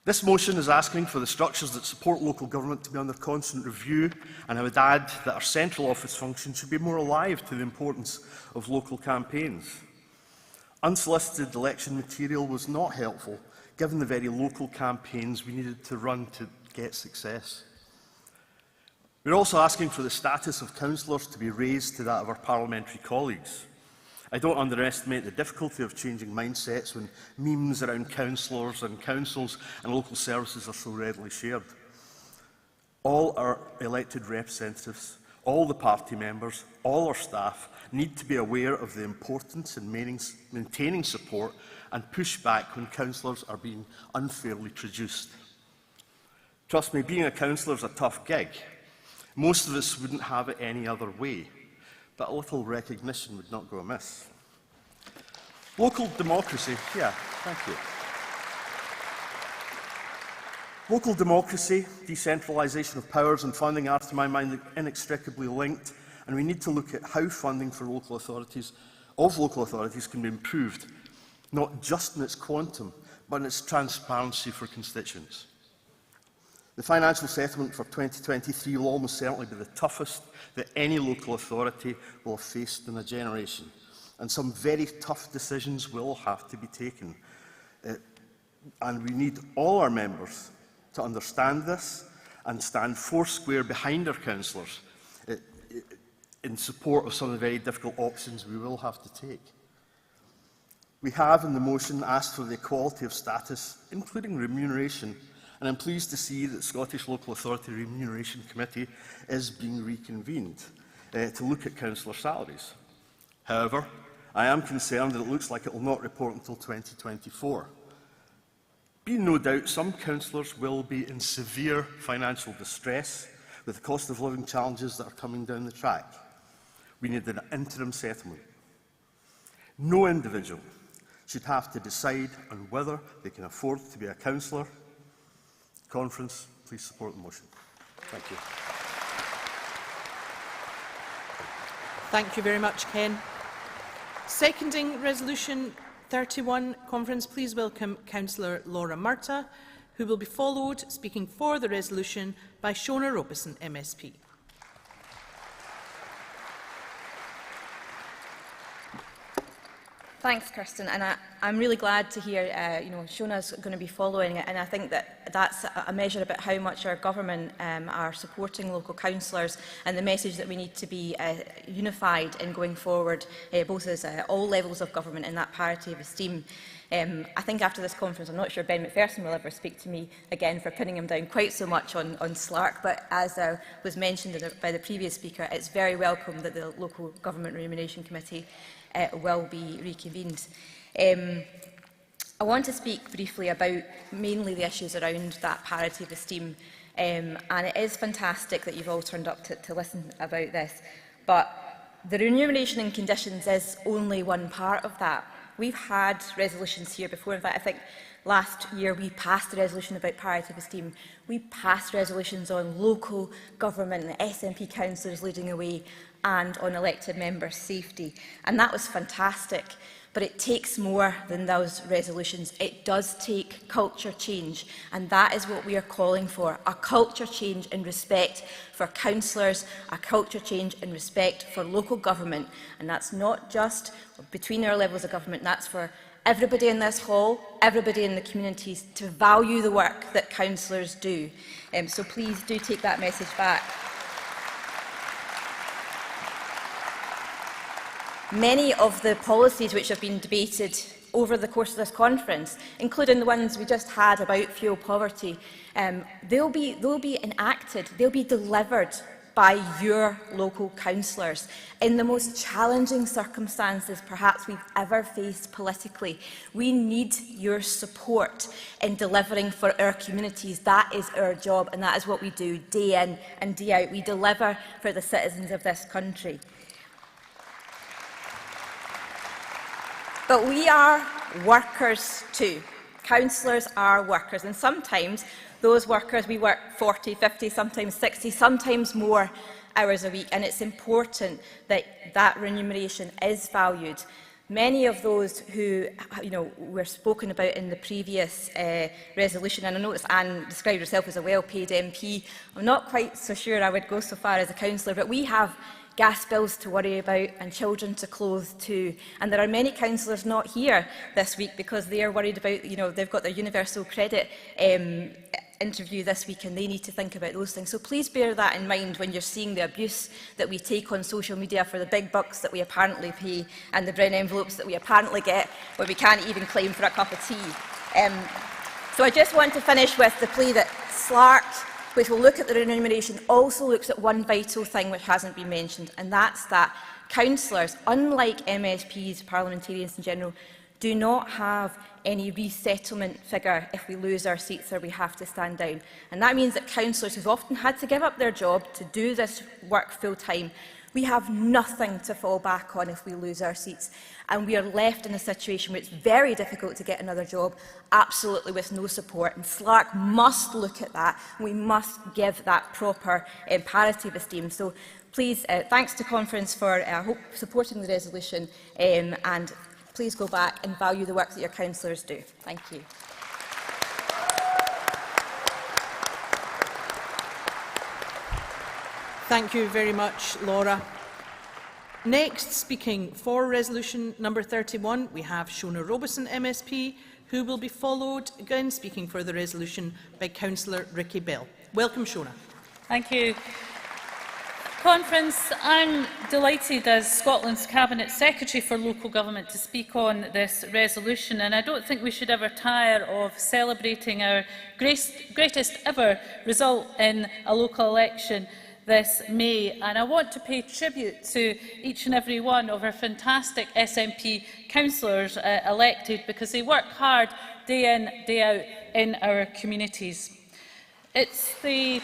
This motion is asking for the structures that support local government to be under constant review, and I would add that our central office function should be more alive to the importance of local campaigns. Unsolicited election material was not helpful, given the very local campaigns we needed to run to get success. We're also asking for the status of councillors to be raised to that of our parliamentary colleagues. I don't underestimate the difficulty of changing mindsets when memes around councillors and councils and local services are so readily shared. All our elected representatives, all the party members, all our staff need to be aware of the importance in maintaining support and push back when councillors are being unfairly traduced. Trust me, being a councillor is a tough gig. Most of us wouldn't have it any other way, but a little recognition would not go amiss. Local democracy, thank you. Local democracy, decentralisation of powers and funding are, to my mind, inextricably linked, and we need to look at how funding for local authorities can be improved, not just in its quantum, but in its transparency for constituents. The financial settlement for 2023 will almost certainly be the toughest that any local authority will have faced in a generation, and some very tough decisions will have to be taken. And we need all our members to understand this and stand foursquare behind our councillors in support of some of the very difficult options we will have to take. We have, in the motion, asked for the equality of status, including remuneration, and I'm pleased to see that the Scottish Local Authority Remuneration Committee is being reconvened to look at councillor salaries. However, I am concerned that it looks like it will not report until 2024. Be in no doubt, some councillors will be in severe financial distress with the cost of living challenges that are coming down the track. We need an interim settlement. No individual should have to decide on whether they can afford to be a councillor. Conference, please support the motion. Thank you. Thank you very much, Ken. Seconding Resolution 31, Conference, please welcome Councillor Laura Murtagh, who will be followed, speaking for the resolution, by Shona Robison, MSP. Thanks, Kirsten, and I'm really glad to hear Shona's going to be following it, and I think that that's a measure about how much our government are supporting local councillors, and the message that we need to be unified in going forward, both as all levels of government and that parity of esteem. I think after this conference, I'm not sure Ben McPherson will ever speak to me again for pinning him down quite so much on Slark, but as was mentioned by the previous speaker, it's very welcome that the Local Government Remuneration Committee will be reconvened. I want to speak briefly about mainly the issues around that parity of esteem, and it is fantastic that you've all turned up to listen about this, but the remuneration and conditions is only one part of that. We've had resolutions here before. In fact, I think last year we passed a resolution about palliative esteem. We passed resolutions on local government and SNP councillors leading away and on elected members' safety. And that was fantastic. But it takes more than those resolutions. It does take culture change, and that is what we are calling for. A culture change in respect for councillors, a culture change in respect for local government. And that's not just between our levels of government, that's for everybody in this hall, everybody in the communities, to value the work that councillors do. So please do take that message back. Many of the policies which have been debated over the course of this conference, including the ones we just had about fuel poverty, they'll be enacted, they'll be delivered by your local councillors in the most challenging circumstances perhaps we've ever faced politically. We need your support in delivering for our communities. That is our job, and that is what we do day in and day out. We deliver for the citizens of this country. But we are workers too. Councillors are workers, and sometimes those workers, we work 40, 50, sometimes 60, sometimes more hours a week, and it's important that that remuneration is valued. Many of those who were spoken about in the previous resolution, and I noticed Anne described herself as a well-paid MP. I'm not quite so sure I would go so far as a councillor, but we have gas bills to worry about and children to clothe too. And there are many councillors not here this week because they are worried about, they've got their universal credit interview this week and they need to think about those things. So please bear that in mind when you're seeing the abuse that we take on social media for the big bucks that we apparently pay and the brown envelopes that we apparently get where we can't even claim for a cup of tea. So I just want to finish with the plea that SLARC, which will look at the remuneration, also looks at one vital thing which hasn't been mentioned, and that's that councillors, unlike MSPs, parliamentarians in general, do not have any resettlement figure if we lose our seats or we have to stand down. And that means that councillors who've often had to give up their job to do this work full-time, we have nothing to fall back on if we lose our seats. And we are left in a situation where it's very difficult to get another job, absolutely with no support. And SLARC must look at that. We must give that proper palliative esteem. So please, thanks to Conference for supporting the resolution, and please go back and value the work that your councillors do. Thank you. Thank you very much, Laura. Next, speaking for resolution number 31, we have Shona Robison MSP, who will be followed, again speaking for the resolution, by Councillor Ricky Bell. Welcome, Shona. Thank you. Conference, I'm delighted as Scotland's Cabinet Secretary for Local Government to speak on this resolution, and I don't think we should ever tire of celebrating our greatest ever result in a local election this May. And I want to pay tribute to each and every one of our fantastic SNP councillors elected, because they work hard day in, day out in our communities. It's the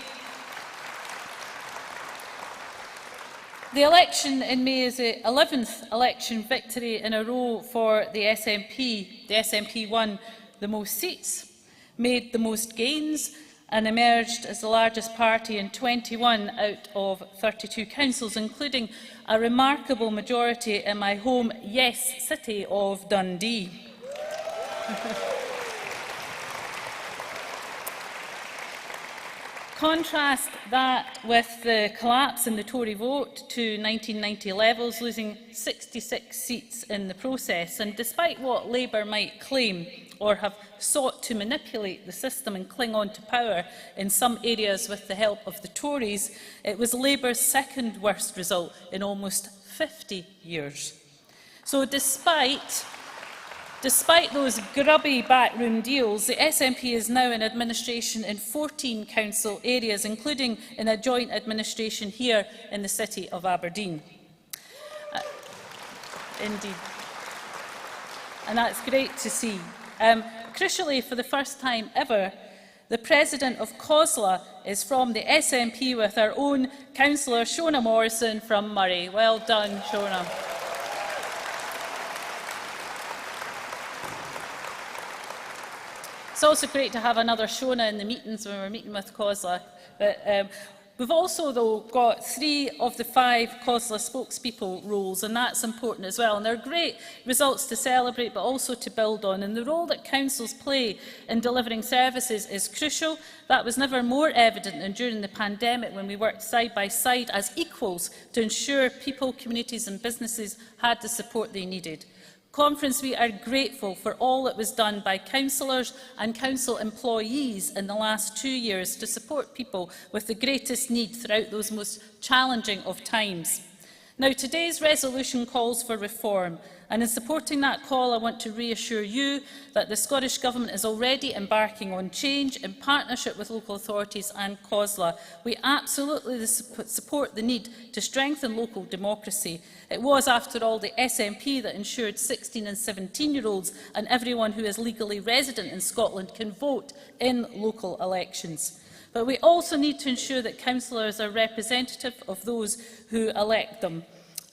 election in May is the 11th election victory in a row for the SNP. The SNP won the most seats, made the most gains, and emerged as the largest party in 21 out of 32 councils, including a remarkable majority in my home, yes, city of Dundee. Contrast that with the collapse in the Tory vote to 1990 levels, losing 66 seats in the process. And despite what Labour might claim, or have sought to manipulate the system and cling on to power in some areas with the help of the Tories, it was Labour's second worst result in almost 50 years. So despite those grubby backroom deals, the SNP is now in administration in 14 council areas, including in a joint administration here in the city of Aberdeen. Indeed. And that's great to see. Crucially, for the first time ever, the President of COSLA is from the SNP, with our own councillor Shona Morrison from Moray. Well done, Shona. It's also great to have another Shona in the meetings when we're meeting with COSLA. But we've also, though, got 3 of the 5 COSLA spokespeople roles, and that's important as well. And they're great results to celebrate, but also to build on. And the role that councils play in delivering services is crucial. That was never more evident than during the pandemic, when we worked side by side as equals to ensure people, communities and businesses had the support they needed. Conference, we are grateful for all that was done by councillors and council employees in the last 2 years to support people with the greatest need throughout those most challenging of times. Now, today's resolution calls for reform, and in supporting that call, I want to reassure you that the Scottish Government is already embarking on change in partnership with local authorities and COSLA. We absolutely support the need to strengthen local democracy. It was, after all, the SNP that ensured 16 and 17-year-olds and everyone who is legally resident in Scotland can vote in local elections. But we also need to ensure that councillors are representative of those who elect them.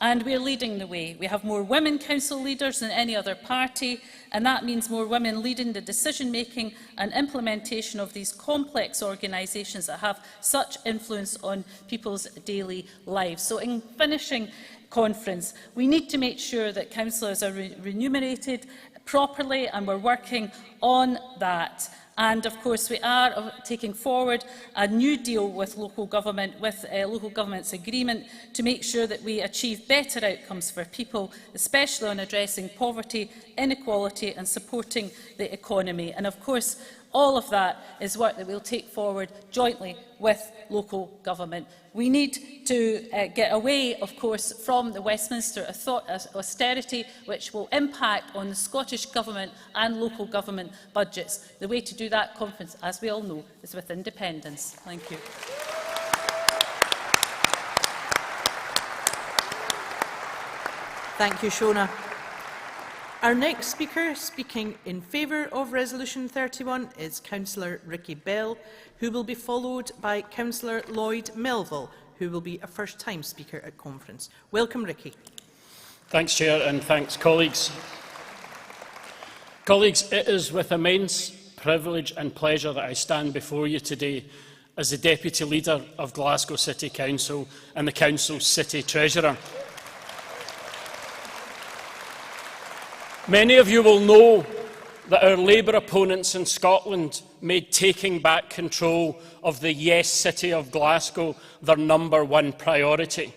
And we are leading the way. We have more women council leaders than any other party, and that means more women leading the decision-making and implementation of these complex organisations that have such influence on people's daily lives. So in finishing conference, we need to make sure that councillors are remunerated properly, and we're working on that. And of course, we are taking forward a new deal with local government, with local government's agreement, to make sure that we achieve better outcomes for people, especially on addressing poverty, inequality and supporting the economy. And of course, all of that is work that we'll take forward jointly with local government. We need to get away, of course, from the Westminster austerity, which will impact on the Scottish Government and local government budgets. The way to do that, Conference, as we all know, is with independence. Thank you. Thank you, Shona. Our next speaker, speaking in favour of Resolution 31, is Councillor Ricky Bell, who will be followed by Councillor Lloyd Melville, who will be a first-time speaker at conference. Welcome, Ricky. Thanks, Chair, and thanks, colleagues. Colleagues, it is with immense privilege and pleasure that I stand before you today as the Deputy Leader of Glasgow City Council and the Council's City Treasurer. Many of you will know that our Labour opponents in Scotland made taking back control of the Yes City of Glasgow their #1 priority.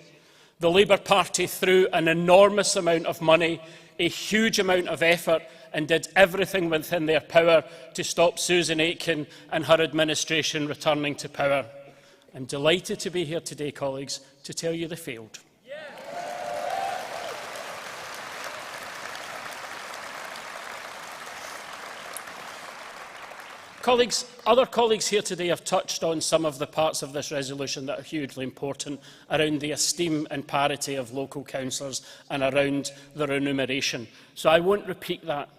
The Labour Party threw an enormous amount of money, a huge amount of effort, and did everything within their power to stop Susan Aitken and her administration returning to power. I'm delighted to be here today, colleagues, to tell you they failed. Colleagues, other colleagues here today have touched on some of the parts of this resolution that are hugely important around the esteem and parity of local councillors and around the remuneration. So I won't repeat that.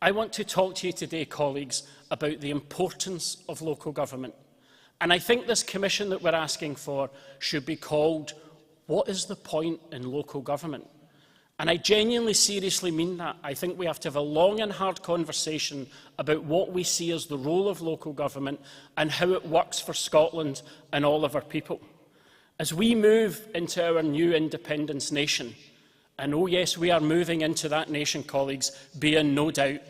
I want to talk to you today, colleagues, about the importance of local government. And I think this commission that we're asking for should be called, "What is the point in local government?" And I genuinely, seriously mean that. I think we have to have a long and hard conversation about what we see as the role of local government and how it works for Scotland and all of our people. As we move into our new independence nation, and oh yes, we are moving into that nation, colleagues, be in no doubt,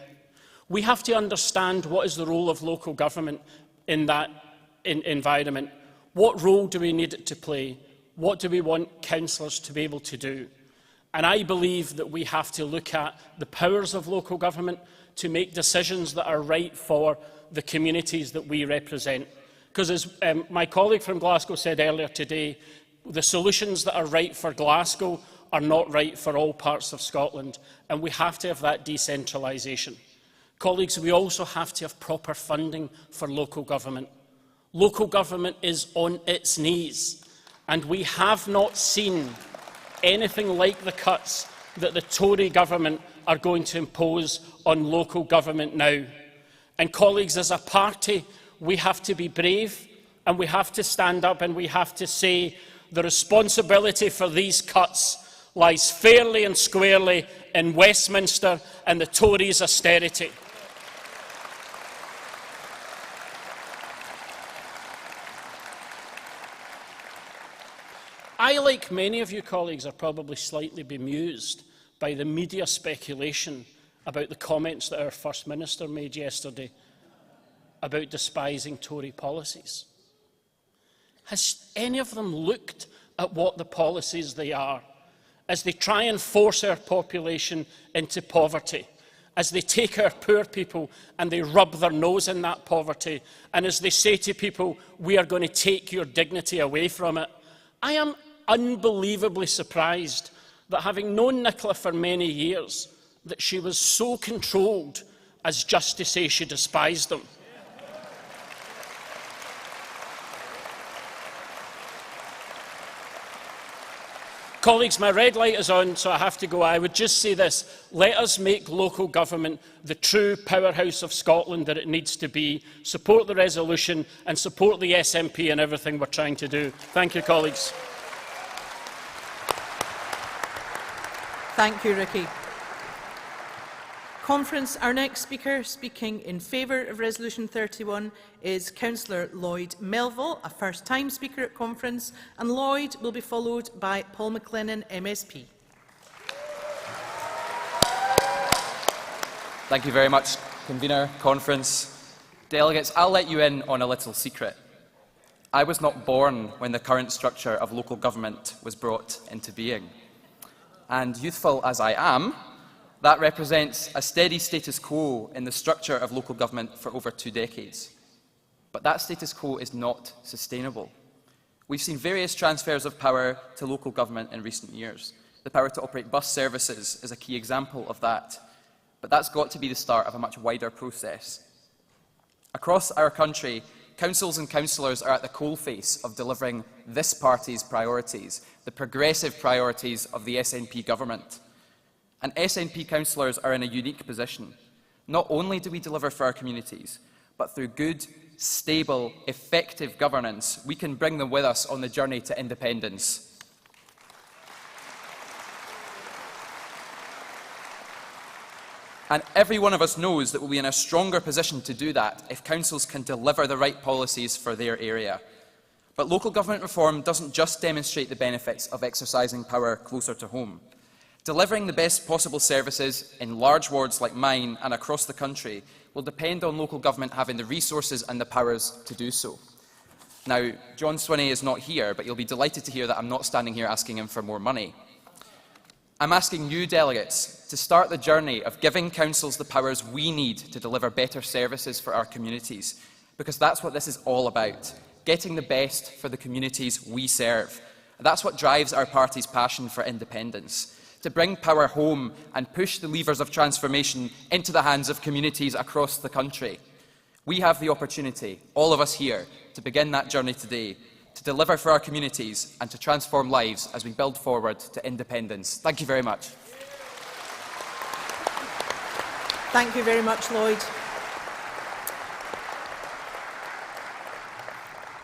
we have to understand what is the role of local government in that environment. What role do we need it to play? What do we want councillors to be able to do? And I believe that we have to look at the powers of local government to make decisions that are right for the communities that we represent. Because as my colleague from Glasgow said earlier today, the solutions that are right for Glasgow are not right for all parts of Scotland, and we have to have that decentralisation. Colleagues, we also have to have proper funding for local government. Local government is on its knees, and we have not seen anything like the cuts that the Tory government are going to impose on local government now. And colleagues, as a party, we have to be brave and we have to stand up and we have to say the responsibility for these cuts lies fairly and squarely in Westminster and the Tories' austerity. I, like many of you colleagues, are probably slightly bemused by the media speculation about the comments that our First Minister made yesterday about despising Tory policies. Has any of them looked at what the policies they are, as they try and force our population into poverty, as they take our poor people and they rub their nose in that poverty, and as they say to people, we are going to take your dignity away from it? I am unbelievably surprised that, having known Nicola for many years, that she was so controlled as just to say she despised them. Colleagues, my red light is on, so I have to go. I would just say this: let us make local government the true powerhouse of Scotland that it needs to be. Support the resolution and support the SNP in everything we're trying to do. Thank you, colleagues. Thank you, Ricky. Conference, our next speaker speaking in favour of Resolution 31 is Councillor Lloyd Melville, a first-time speaker at Conference, and Lloyd will be followed by Paul McLennan, MSP. Thank you very much, Convener, Conference. Delegates, I'll let you in on a little secret. I was not born when the current structure of local government was brought into being. And youthful as I am, that represents a steady status quo in the structure of local government for over 2 decades. But that status quo is not sustainable. We've seen various transfers of power to local government in recent years. The power to operate bus services is a key example of that. But that's got to be the start of a much wider process. Across our country, councils and councillors are at the coalface of delivering this party's priorities, the progressive priorities of the SNP government. And SNP councillors are in a unique position. Not only do we deliver for our communities, but through good, stable, effective governance, we can bring them with us on the journey to independence. And every one of us knows that we'll be in a stronger position to do that if councils can deliver the right policies for their area. But local government reform doesn't just demonstrate the benefits of exercising power closer to home. Delivering the best possible services in large wards like mine and across the country will depend on local government having the resources and the powers to do so. Now, John Swinney is not here, but you'll be delighted to hear that I'm not standing here asking him for more money. I'm asking you, delegates, to start the journey of giving councils the powers we need to deliver better services for our communities, because that's what this is all about, getting the best for the communities we serve. That's what drives our party's passion for independence. To bring power home and push the levers of transformation into the hands of communities across the country. We have the opportunity, all of us here, to begin that journey today, to deliver for our communities and to transform lives as we build forward to independence. Thank you very much. Thank you very much, Lloyd.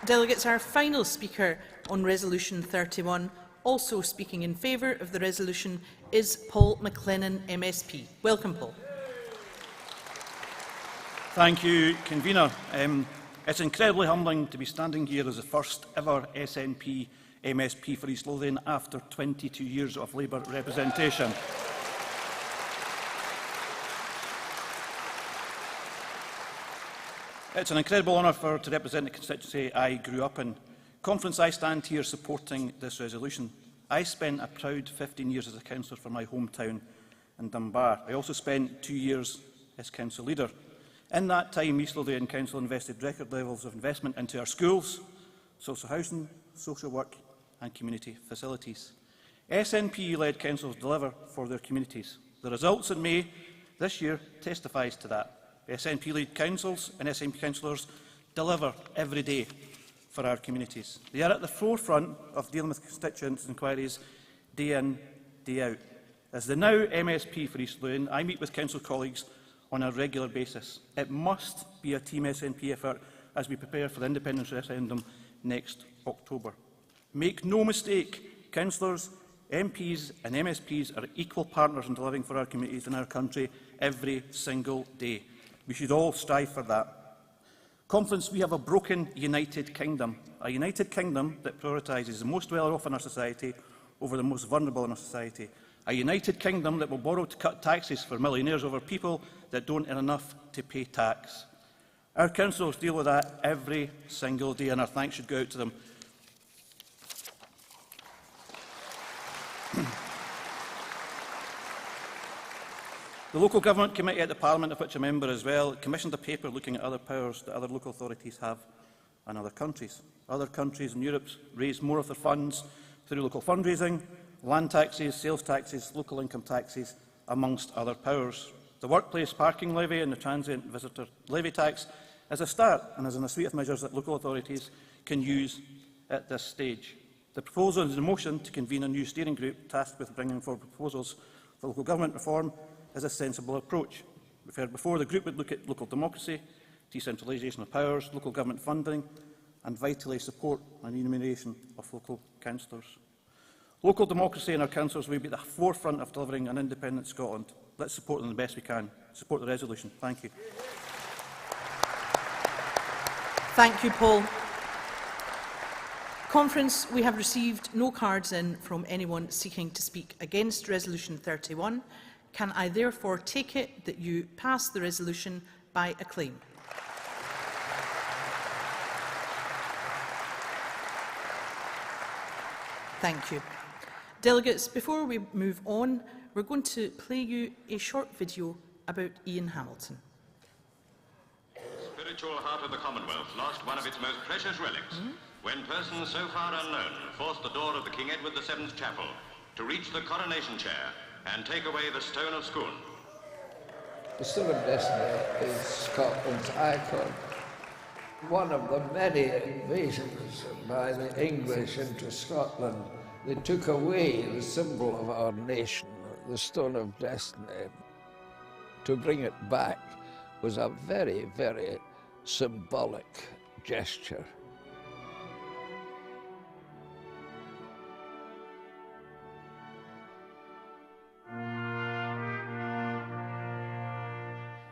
Delegates, our final speaker on Resolution 31, also speaking in favour of the resolution, is Paul McLennan, MSP. Welcome, Paul. Thank you, Convener. It's incredibly humbling to be standing here as the first ever SNP MSP for East Lothian after 22 years of Labour representation. It's an incredible honour to represent the constituency I grew up in. Conference, I stand here supporting this resolution. I spent a proud 15 years as a councillor for my hometown in Dunbar. I also spent 2 years as council leader. In that time, East Lothian Council invested record levels of investment into our schools, social housing, social work and community facilities. SNP-led councils deliver for their communities. The results in May this year testifies to that. SNP-led councils and SNP councillors deliver every day for our communities. They are at the forefront of dealing with constituents' inquiries day in, day out. As the now MSP for East Lothian, I meet with council colleagues on a regular basis. It must be a team SNP effort as we prepare for the independence referendum next October. Make no mistake, councillors, MPs and MSPs are equal partners in delivering for our communities in our country every single day. We should all strive for that. Conference, we have a broken United Kingdom, a United Kingdom that prioritises the most well-off in our society over the most vulnerable in our society, a United Kingdom that will borrow to cut taxes for millionaires over people that don't earn enough to pay tax. Our councillors deal with that every single day, and our thanks should go out to them. The Local Government Committee at the Parliament, of which I'm a member as well, commissioned a paper looking at other powers that other local authorities have in other countries. Other countries in Europe raise more of their funds through local fundraising, land taxes, sales taxes, local income taxes, amongst other powers. The workplace parking levy and the transient visitor levy tax is a start and is in a suite of measures that local authorities can use at this stage. The proposal is a motion to convene a new steering group tasked with bringing forward proposals for local government reform is a sensible approach. We've heard before the group would look at local democracy, decentralisation of powers, local government funding and vitally support and remuneration of local councillors. Local democracy and our councillors will be at the forefront of delivering an independent Scotland. Let's support them the best we can. Support the resolution. Thank you. Thank you, Paul. Conference, we have received no cards in from anyone seeking to speak against Resolution 31. Can I therefore take it that you pass the resolution by acclaim? Thank you. Delegates, before we move on, we're going to play you a short video about Ian Hamilton. Spiritual heart of the Commonwealth lost one of its most precious relics when persons so far unknown forced the door of the King Edward VII's chapel to reach the coronation chair and take away the stone of Scone. The Stone of Destiny is Scotland's icon. One of the many invasions by the English into Scotland, they took away the symbol of our nation, the Stone of Destiny. To bring it back was a very, very symbolic gesture.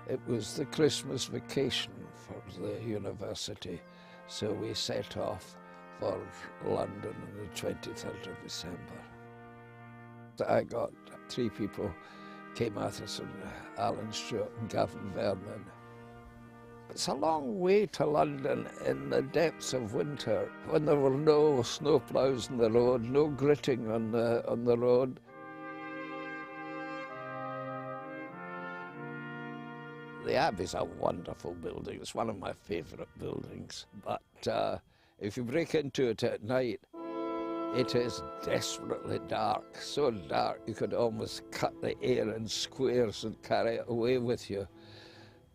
It was the Christmas vacation for the university, so we set off for London on the 23rd of December. I got 3 people came at us, and Alan Stewart and Gavin Vernon. It's a long way to London in the depths of winter, when there were no snowplows on the road, no gritting on the road. The Abbey's a wonderful building. It's one of my favourite buildings. But if you break into it at night, it is desperately dark. So dark you could almost cut the air in squares and carry it away with you.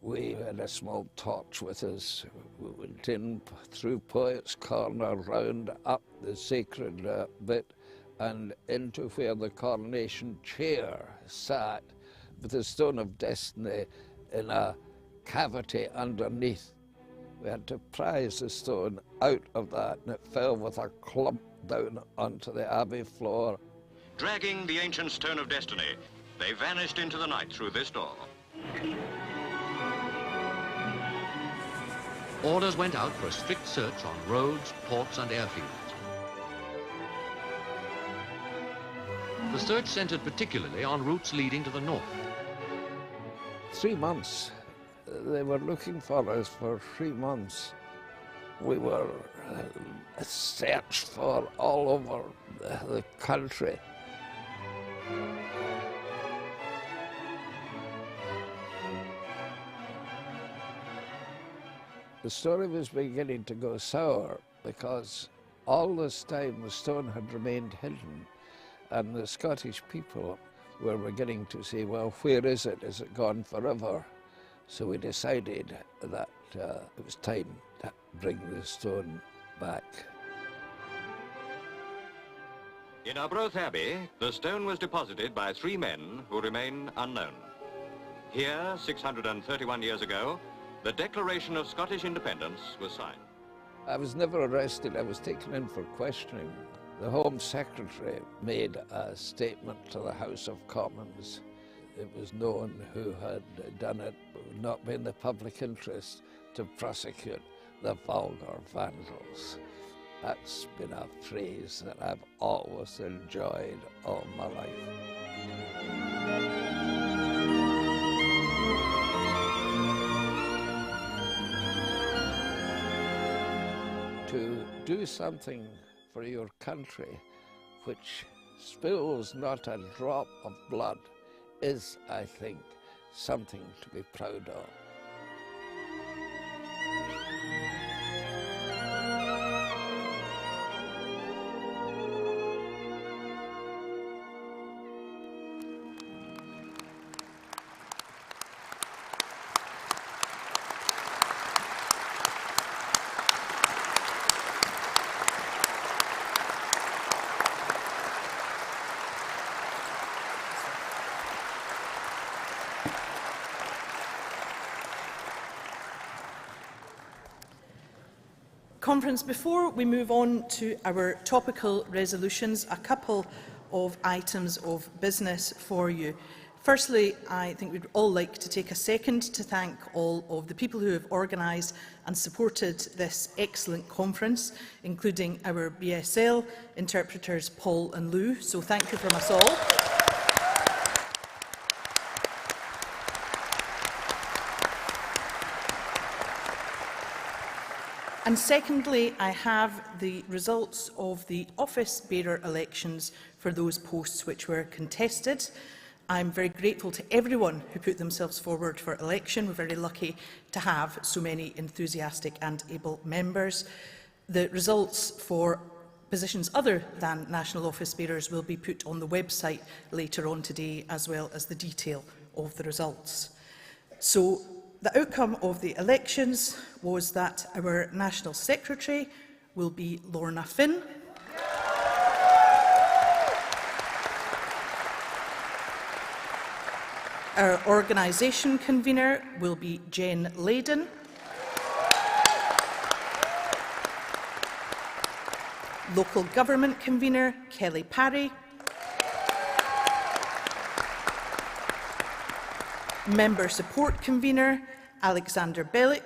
We had a small torch with us. We went in through Poets' Corner, round up the sacred bit, and into where the coronation chair sat, with the Stone of Destiny in a cavity underneath. We had to prise the stone out of that, and it fell with a clump down onto the Abbey floor. Dragging the ancient Stone of Destiny, they vanished into the night through this door. Orders went out for a strict search on roads, ports and airfields. The search centred particularly on routes leading to the north. 3 months. They were looking for us for 3 months. We were searched for all over the country. The story was beginning to go sour because all this time the stone had remained hidden, and the Scottish people were beginning to say, well, where is it? Is it gone forever? So we decided that it was time to bring the stone back. In Arbroath Abbey, the stone was deposited by 3 men who remain unknown. Here, 631 years ago, the Declaration of Scottish Independence was signed. I was never arrested. I was taken in for questioning. The Home Secretary made a statement to the House of Commons. It was known who had done it. It would not be in the public interest to prosecute the vulgar vandals. That's been a phrase that I've always enjoyed all my life. To do something for your country which spills not a drop of blood is, I think, something to be proud of. Conference, before we move on to our topical resolutions, a couple of items of business for you. Firstly, I think we'd all like to take a second to thank all of the people who have organised and supported this excellent conference, including our BSL interpreters Paul and Lou. So thank you from us all. And secondly, I have the results of the office bearer elections for those posts which were contested. I'm very grateful to everyone who put themselves forward for election. We're very lucky to have so many enthusiastic and able members. The results for positions other than national office bearers will be put on the website later on today, as well as the detail of the results. So, the outcome of the elections was that our National Secretary will be Lorna Finn. Our organisation convener will be Jen Layden. Local government convener Kelly Parry. Member Support Convener Alexander Bellick.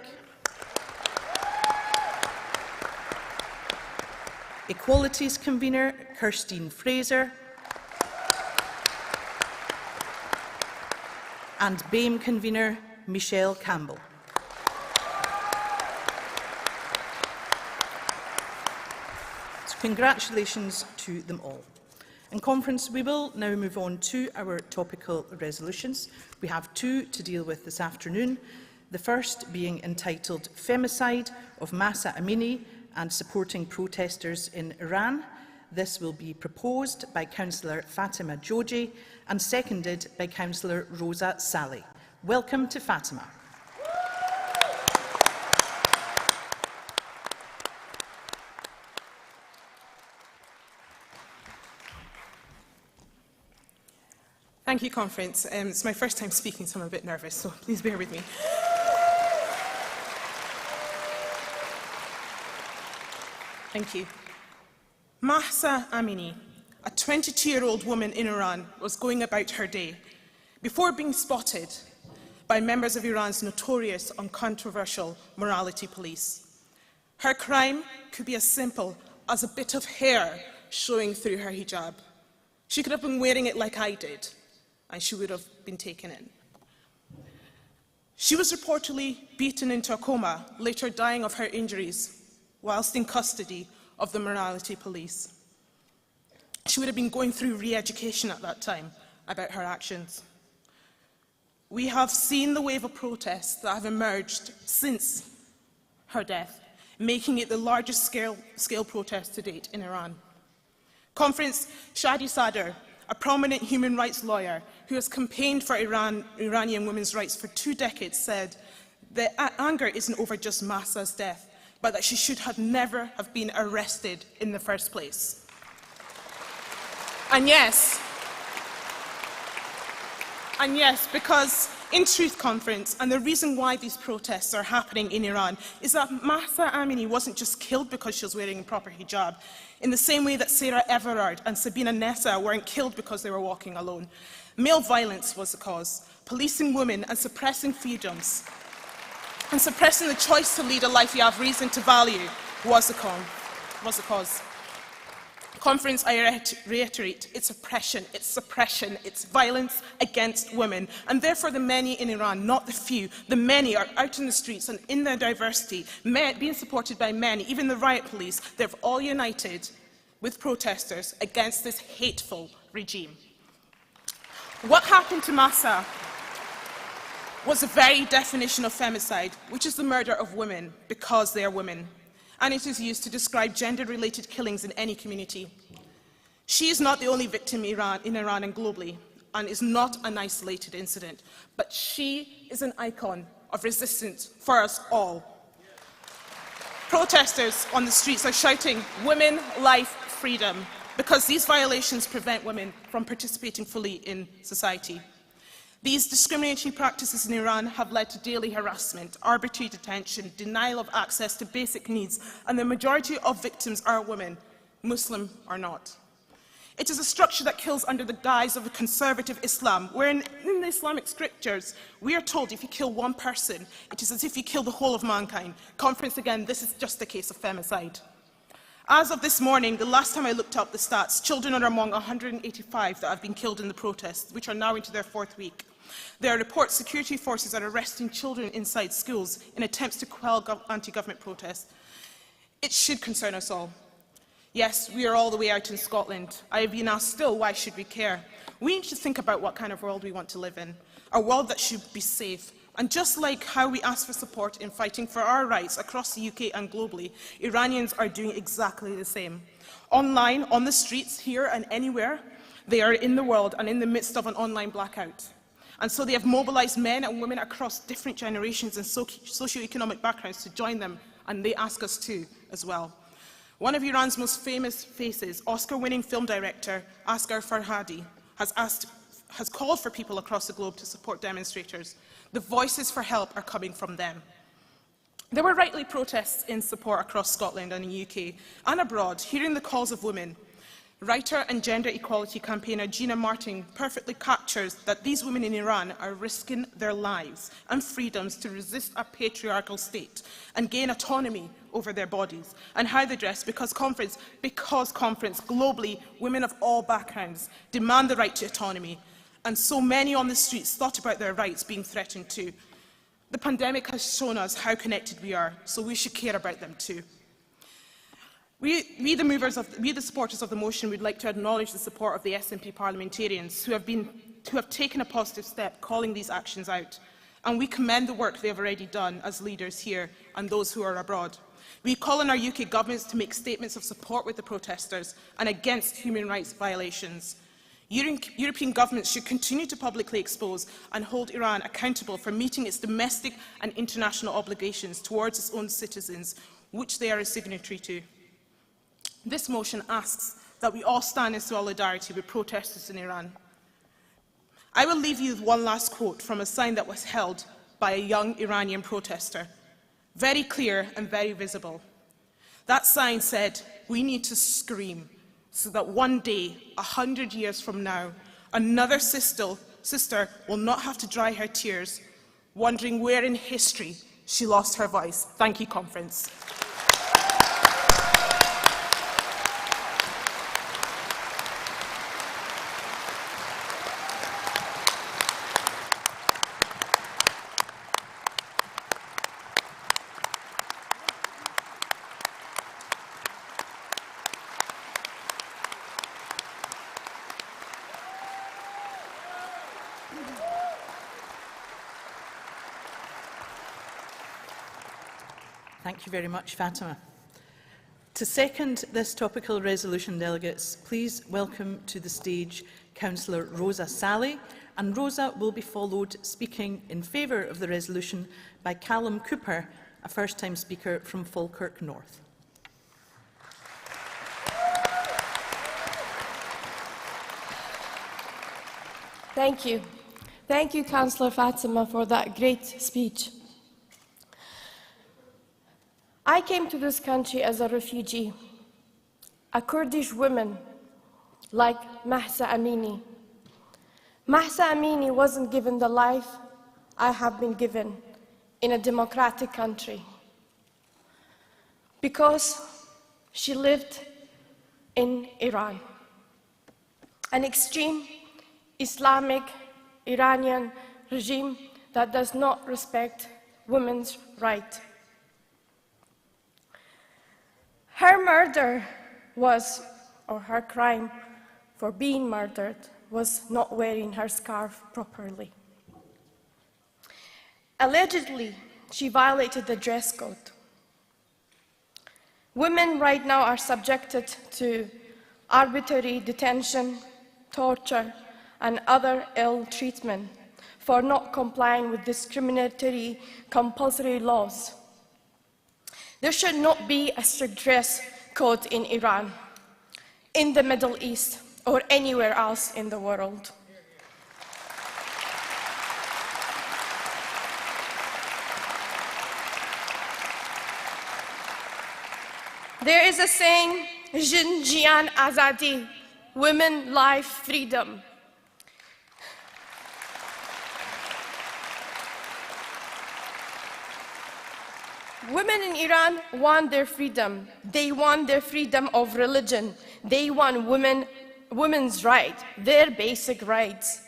Equalities Convener Kirstine Fraser. And BAME Convener Michelle Campbell. So congratulations to them all. In conference, we will now move on to our topical resolutions. We have two to deal with this afternoon, the first being entitled Femicide of Mahsa Amini and Supporting Protesters in Iran. This will be proposed by Councillor Fatima Joji and seconded by Councillor Rosa Saleh. Welcome to Fatima. Thank you, Conference. It's my first time speaking, so I'm a bit nervous, so please bear with me. Thank you. Mahsa Amini, a 22-year-old woman in Iran, was going about her day before being spotted by members of Iran's notorious and controversial morality police. Her crime could be as simple as a bit of hair showing through her hijab. She could have been wearing it like I did, and she would have been taken in. She was reportedly beaten into a coma, later dying of her injuries, whilst in custody of the morality police. She would have been going through re-education at that time about her actions. We have seen the wave of protests that have emerged since her death, making it the largest scale protest to date in Iran. Conference, Shadi Sadr, a prominent human rights lawyer who has campaigned for Iranian women's rights for 2 decades, said that anger isn't over just Mahsa's death, but that she should have never have been arrested in the first place. And yes, because in Truth Conference, and the reason why these protests are happening in Iran is that Mahsa Amini wasn't just killed because she was wearing a proper hijab, in the same way that Sarah Everard and Sabina Nessa weren't killed because they were walking alone. Male violence was the cause, policing women and suppressing freedoms. and suppressing the choice to lead a life you have reason to value was the cause. Conference, I reiterate, it's oppression, it's suppression, it's violence against women. And therefore the many in Iran, not the few, the many are out in the streets and in their diversity, being supported by many, even the riot police. They've all united with protesters against this hateful regime. What happened to Mahsa was the very definition of femicide, which is the murder of women because they are women. And it is used to describe gender-related killings in any community. She is not the only victim in Iran and globally, and is not an isolated incident, but she is an icon of resistance for us all. Protesters on the streets are shouting, "Women, life, freedom," because these violations prevent women from participating fully in society. These discriminatory practices in Iran have led to daily harassment, arbitrary detention, denial of access to basic needs, and the majority of victims are women, Muslim or not. It is a structure that kills under the guise of a conservative Islam, where in the Islamic scriptures, we are told if you kill one person, it is as if you kill the whole of mankind. Conference, again, this is just a case of femicide. As of this morning, the last time I looked up the stats, children are among 185 that have been killed in the protests, which are now into their 4th week. There are reports security forces are arresting children inside schools in attempts to quell anti-government protests. It should concern us all. Yes, we are all the way out in Scotland. I have been asked still, why should we care? We need to think about what kind of world we want to live in, a world that should be safe. And just like how we ask for support in fighting for our rights across the UK and globally, Iranians are doing exactly the same. Online, on the streets, here and anywhere, they are in the world and in the midst of an online blackout. And so they have mobilised men and women across different generations and socio-economic backgrounds to join them, and they ask us to as well. One of Iran's most famous faces, Oscar-winning film director Asghar Farhadi, has called for people across the globe to support demonstrators. The voices for help are coming from them. There were rightly protests in support across Scotland and the UK and abroad, hearing the calls of women. Writer and gender equality campaigner Gina Martin perfectly captures that these women in Iran are risking their lives and freedoms to resist a patriarchal state and gain autonomy over their bodies and how they dress because conference, globally, women of all backgrounds demand the right to autonomy. And so many on the streets thought about their rights being threatened too. The pandemic has shown us how connected we are, so we should care about them too. We the supporters of the motion, would like to acknowledge the support of the SNP parliamentarians who have taken a positive step calling these actions out. And we commend the work they have already done as leaders here and those who are abroad. We call on our UK governments to make statements of support with the protesters and against human rights violations. European governments should continue to publicly expose and hold Iran accountable for meeting its domestic and international obligations towards its own citizens, which they are a signatory to. This motion asks that we all stand in solidarity with protesters in Iran. I will leave you with one last quote from a sign that was held by a young Iranian protester, very clear and very visible. That sign said, "We need to scream so that one day, 100 years from now, another sister will not have to dry her tears, wondering where in history she lost her voice." Thank you, Conference. Thank you very much, Fatima. To second this topical resolution, delegates, please welcome to the stage Councillor Rosa Sally, and Rosa will be followed, speaking in favour of the resolution, by Callum Cooper, a first-time speaker from Falkirk North. Thank you. Thank you, Councillor Fatima, for that great speech. I came to this country as a refugee, a Kurdish woman like Mahsa Amini. Mahsa Amini wasn't given the life I have been given. in a democratic country because she lived in Iran, an extreme Islamic Iranian regime that does not respect women's rights. Her murder was, or her crime for being murdered, was not wearing her scarf properly. Allegedly, she violated the dress code. Women right now are subjected to arbitrary detention, torture, and other ill treatment for not complying with discriminatory compulsory laws. There should not be a strict dress code in Iran, in the Middle East, or anywhere else in the world. There is a saying, Jin Jian Azadi, women, life, freedom. Women in Iran want their freedom. They want their freedom of religion. They want women's rights, their basic rights.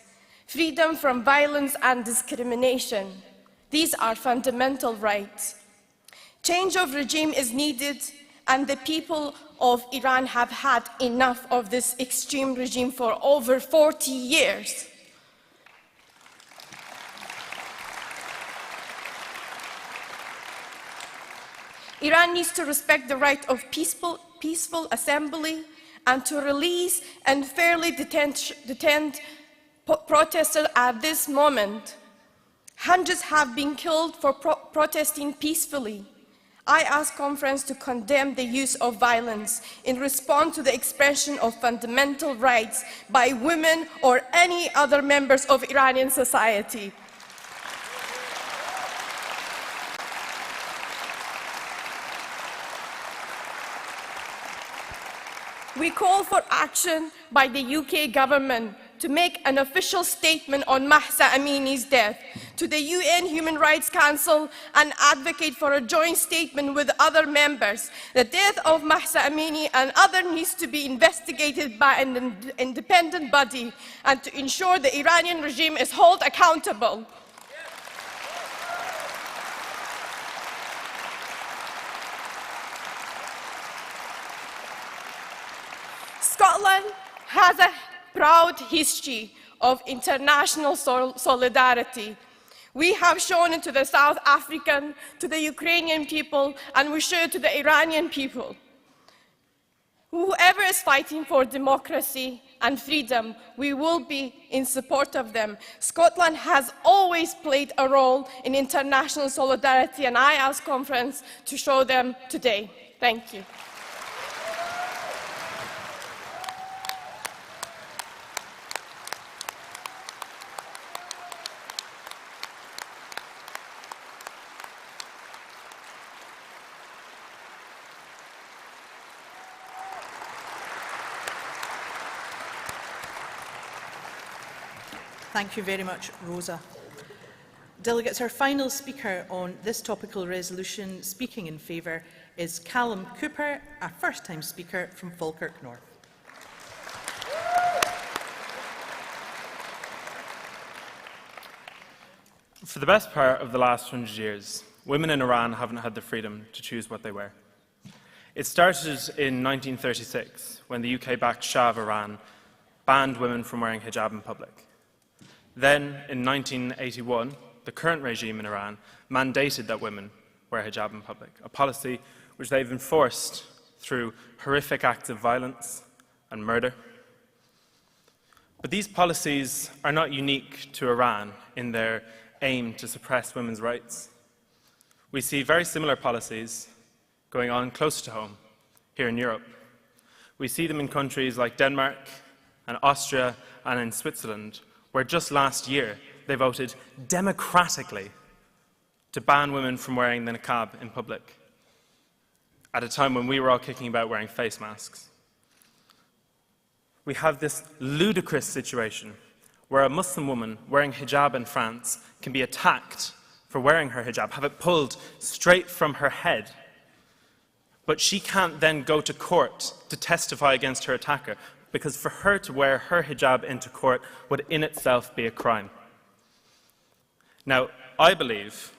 Freedom from violence and discrimination. These are fundamental rights. Change of regime is needed, and the people of Iran have had enough of this extreme regime for over 40 years. Iran needs to respect the right of peaceful assembly and to release and fairly detain protesters at this moment. Hundreds have been killed for protesting peacefully. I ask conference to condemn the use of violence in response to the expression of fundamental rights by women or any other members of Iranian society. We call for action by the UK government to make an official statement on Mahsa Amini's death to the UN Human Rights Council and advocate for a joint statement with other members. The death of Mahsa Amini and others needs to be investigated by an independent body and to ensure the Iranian regime is held accountable. Scotland has a proud history of international solidarity. We have shown it to the South African, to the Ukrainian people, and we show it to the Iranian people. Whoever is fighting for democracy and freedom, we will be in support of them. Scotland has always played a role in international solidarity, and I ask conference to show them today. Thank you. Thank you very much, Rosa. Delegates, our final speaker on this topical resolution speaking in favour is Callum Cooper, a first-time speaker from Falkirk North. For the best part of the last 100 years, women in Iran haven't had the freedom to choose what they wear. It started in 1936, when the UK-backed Shah of Iran banned women from wearing hijab in public. Then, in 1981, the current regime in Iran mandated that women wear hijab in public, a policy which they've enforced through horrific acts of violence and murder. But these policies are not unique to Iran in their aim to suppress women's rights. We see very similar policies going on close to home, here in Europe. We see them in countries like Denmark and Austria and in Switzerland, where just last year they voted democratically to ban women from wearing the niqab in public, at a time when we were all kicking about wearing face masks. We have this ludicrous situation where a Muslim woman wearing hijab in France can be attacked for wearing her hijab, have it pulled straight from her head. But she can't then go to court to testify against her attacker, because for her to wear her hijab into court would in itself be a crime. Now, I believe,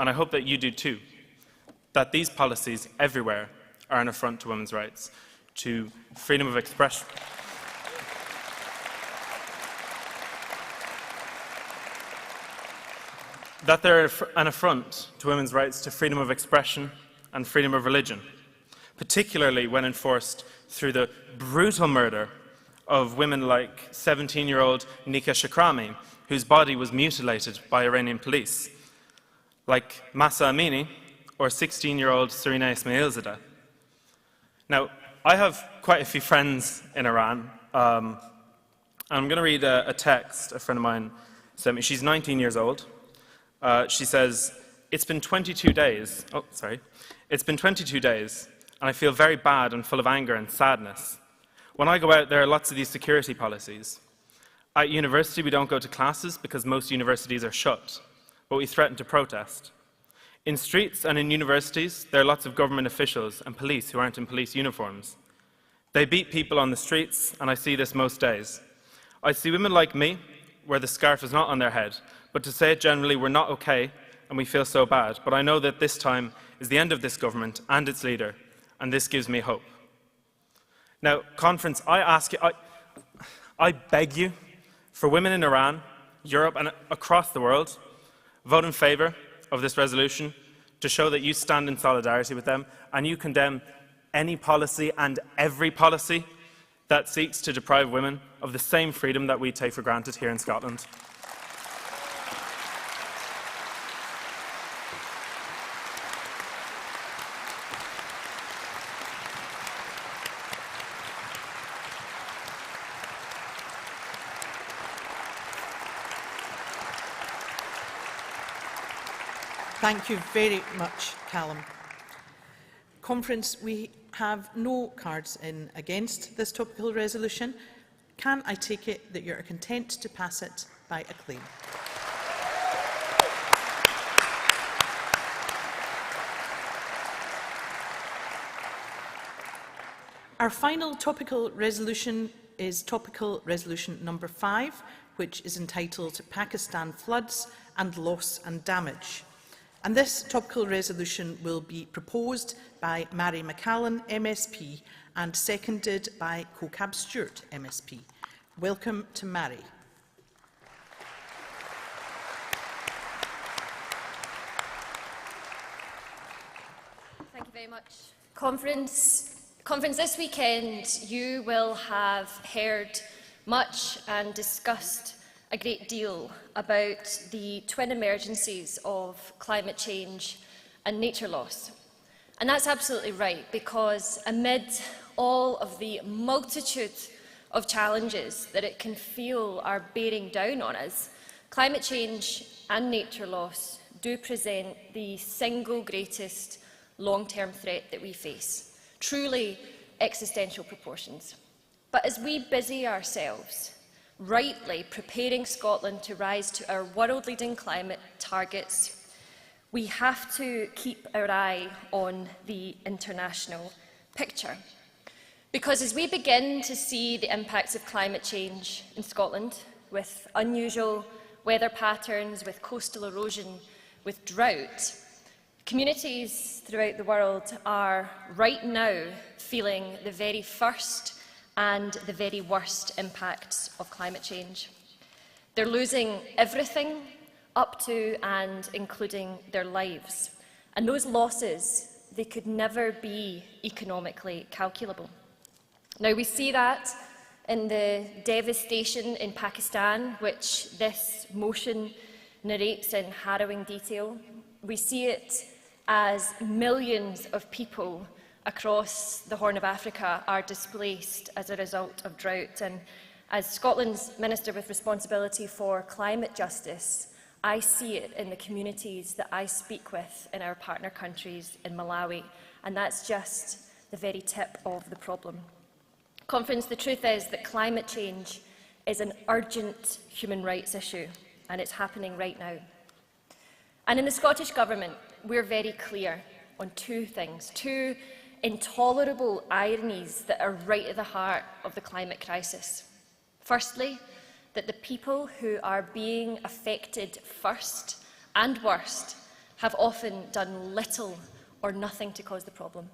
and I hope that you do too, that these policies everywhere are an affront to women's rights, to freedom of expression. That they're an affront to women's rights to freedom of expression and freedom of religion, particularly when enforced through the brutal murder of women like 17-year-old Nika Shakrami, whose body was mutilated by Iranian police, like Mahsa Amini or 16-year-old Serena Ismailzadeh. Now, I have quite a few friends in Iran. I'm going to read a text a friend of mine sent me. She's 19 years old. She says, it's been 22 days. Oh, sorry. It's been 22 days, and I feel very bad and full of anger and sadness. When I go out, there are lots of these security policies. At university, we don't go to classes because most universities are shut, but we threaten to protest. In streets and in universities, there are lots of government officials and police who aren't in police uniforms. They beat people on the streets, and I see this most days. I see women like me, where the scarf is not on their head, but to say it generally, we're not okay, and we feel so bad. But I know that this time is the end of this government and its leader, and this gives me hope. Now, conference, I ask you, I beg you, for women in Iran, Europe, and across the world, vote in favour of this resolution to show that you stand in solidarity with them and you condemn any policy and every policy that seeks to deprive women of the same freedom that we take for granted here in Scotland. Thank you very much, Callum. Conference, we have no cards in against this topical resolution. Can I take it that you are content to pass it by acclaim? Our final topical resolution is topical resolution number 5, which is entitled Pakistan Floods and Loss and Damage. And this topical resolution will be proposed by Mairi McCallan, MSP, and seconded by Cocab Stewart, MSP. Welcome to Mairi. Thank you very much. Conference, this weekend you will have heard much and discussed a great deal about the twin emergencies of climate change and nature loss. And that's absolutely right, because amid all of the multitude of challenges that it can feel are bearing down on us, climate change and nature loss do present the single greatest long-term threat that we face, truly existential proportions. But as we busy ourselves rightly preparing Scotland to rise to our world-leading climate targets, we have to keep our eye on the international picture. Because as we begin to see the impacts of climate change in Scotland, with unusual weather patterns, with coastal erosion, with drought, communities throughout the world are right now feeling the very first and the very worst impacts of climate change. They're losing everything up to and including their lives. And those losses, they could never be economically calculable. Now, we see that in the devastation in Pakistan, which this motion narrates in harrowing detail. We see it as millions of people across the Horn of Africa are displaced as a result of drought. And as Scotland's Minister with responsibility for climate justice, I see it in the communities that I speak with in our partner countries in Malawi, and that's just the very tip of the problem. Conference, the truth is that climate change is an urgent human rights issue, and it's happening right now. And in the Scottish Government, we're very clear on two things, two intolerable ironies that are right at the heart of the climate crisis. Firstly, that the people who are being affected first and worst have often done little or nothing to cause the problem.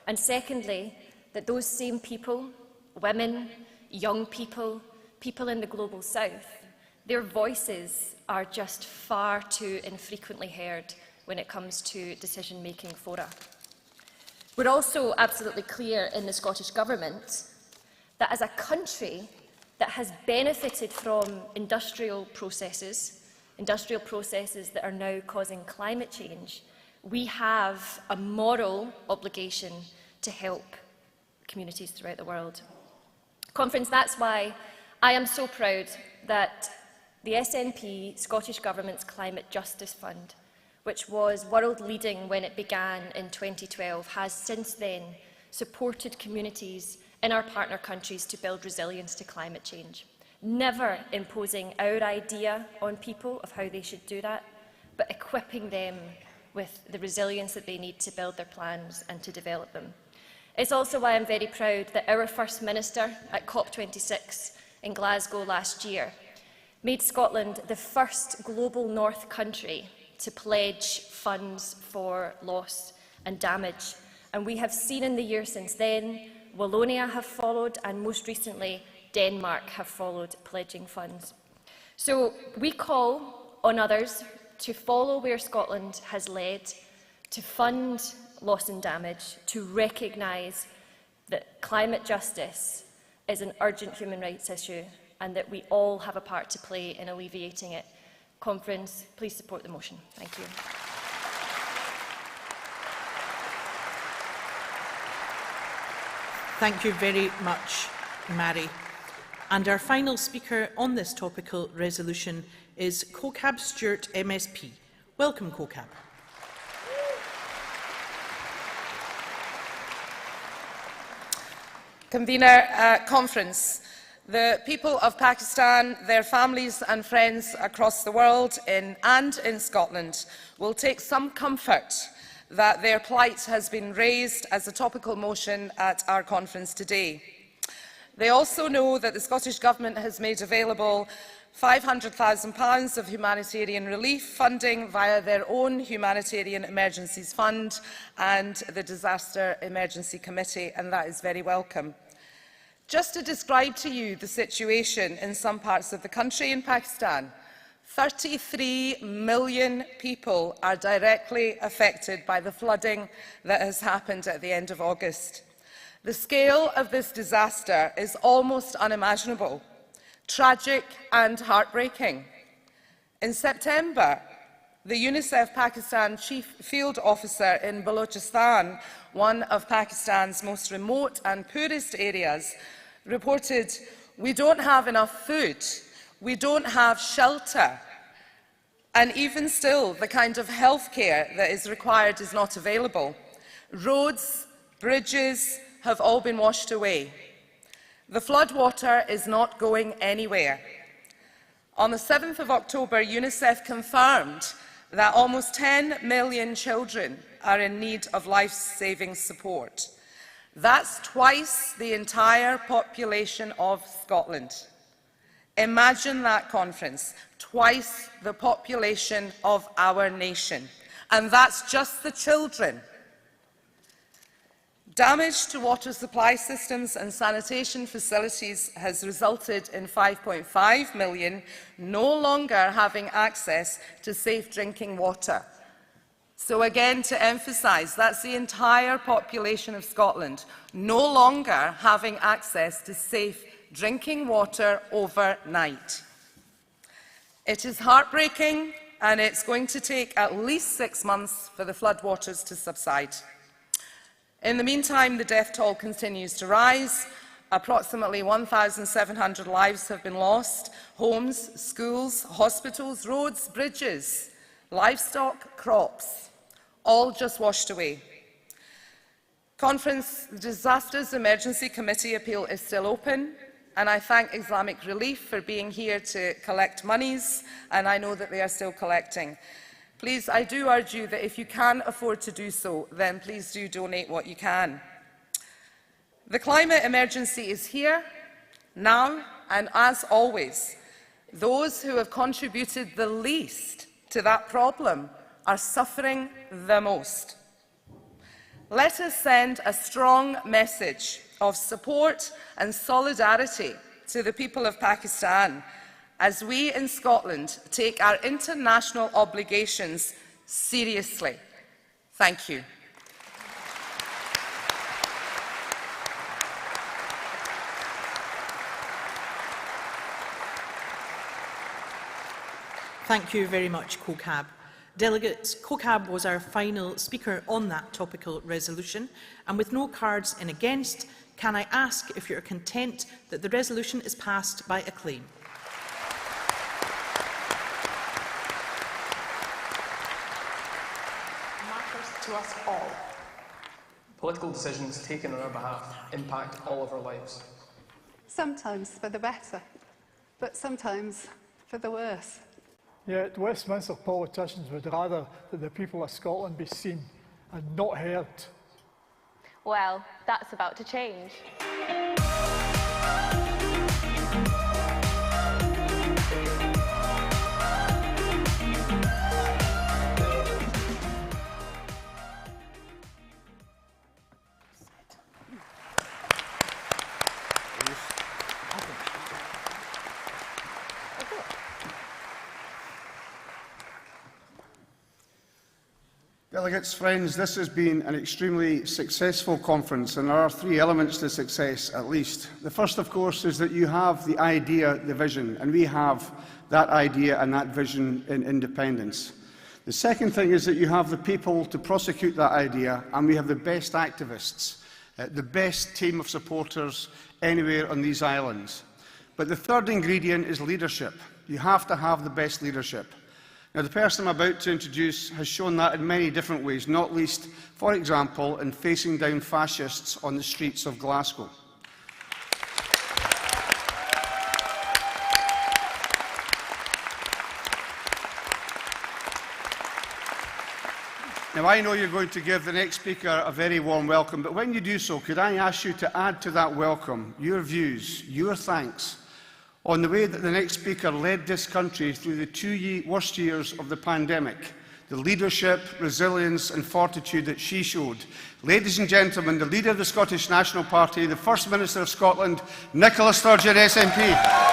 And secondly, that those same people, women, young people, people in the Global South, their voices are just far too infrequently heard when it comes to decision-making fora. We're also absolutely clear in the Scottish Government that as a country that has benefited from industrial processes that are now causing climate change, we have a moral obligation to help communities throughout the world. Conference, that's why I am so proud that the SNP Scottish Government's Climate Justice Fund, which was world-leading when it began in 2012, has since then supported communities in our partner countries to build resilience to climate change, never imposing our idea on people of how they should do that, but equipping them with the resilience that they need to build their plans and to develop them. It's also why I'm very proud that our First Minister at COP26 in Glasgow last year made Scotland the first global North country to pledge funds for loss and damage. And we have seen in the year since then, Wallonia have followed, and most recently, Denmark have followed, pledging funds. So we call on others to follow where Scotland has led, to fund loss and damage, to recognise that climate justice is an urgent human rights issue and that we all have a part to play in alleviating it. Conference, please support the motion. Thank you. Thank you very much, Mairi. And our final speaker on this topical resolution is CoCab Stewart MSP. Welcome, CoCab. Convener, Conference. The people of Pakistan, their families and friends across the world and in Scotland will take some comfort that their plight has been raised as a topical motion at our conference today. They also know that the Scottish Government has made available £500,000 of humanitarian relief funding via their own Humanitarian Emergencies Fund and the Disaster Emergency Committee, and that is very welcome. Just to describe to you the situation in some parts of the country in Pakistan, 33 million people are directly affected by the flooding that has happened at the end of August. The scale of this disaster is almost unimaginable, tragic and heartbreaking. In September, the UNICEF Pakistan Chief Field Officer in Balochistan, one of Pakistan's most remote and poorest areas, reported, "We don't have enough food, we don't have shelter, and even still, the kind of healthcare that is required is not available. Roads, bridges have all been washed away. The floodwater is not going anywhere." On the 7th of October, UNICEF confirmed that almost 10 million children are in need of life-saving support. That's twice the entire population of Scotland. Imagine that, Conference, twice the population of our nation. And that's just the children. Damage to water supply systems and sanitation facilities has resulted in 5.5 million no longer having access to safe drinking water. So again, to emphasise, that's the entire population of Scotland no longer having access to safe drinking water overnight. It is heartbreaking, and it's going to take at least 6 months for the floodwaters to subside. In the meantime, the death toll continues to rise. Approximately 1,700 lives have been lost. Homes, schools, hospitals, roads, bridges, livestock, crops, all just washed away. Conference, the Disasters Emergency Committee appeal is still open, and I thank Islamic Relief for being here to collect monies, and I know that they are still collecting. Please, I do urge you that if you can afford to do so, then please do donate what you can. The climate emergency is here, now, and as always, those who have contributed the least to that problem are suffering the most. Let us send a strong message of support and solidarity to the people of Pakistan as we in Scotland take our international obligations seriously. Thank you. Thank you very much, COCAB. Delegates, COCAB was our final speaker on that topical resolution, and with no cards in against, can I ask if you are content that the resolution is passed by acclaim? Matters to us all. Political decisions taken on our behalf impact all of our lives. Sometimes for the better, but sometimes for the worse. Yet Westminster politicians would rather that the people of Scotland be seen and not heard. Well, that's about to change. Delegates, friends, this has been an extremely successful conference, and there are three elements to success at least. The first, of course, is that you have the idea, the vision, and we have that idea and that vision in independence. The second thing is that you have the people to prosecute that idea, and we have the best activists, the best team of supporters anywhere on these islands. But the third ingredient is leadership. You have to have the best leadership. Now, the person I'm about to introduce has shown that in many different ways, not least, for example, in facing down fascists on the streets of Glasgow. Now, I know you're going to give the next speaker a very warm welcome, but when you do so, could I ask you to add to that welcome your views, your thanks, on the way that the next speaker led this country through the worst years of the pandemic, the leadership, resilience and fortitude that she showed. Ladies and gentlemen, the leader of the Scottish National Party, the First Minister of Scotland, Nicola Sturgeon, SNP.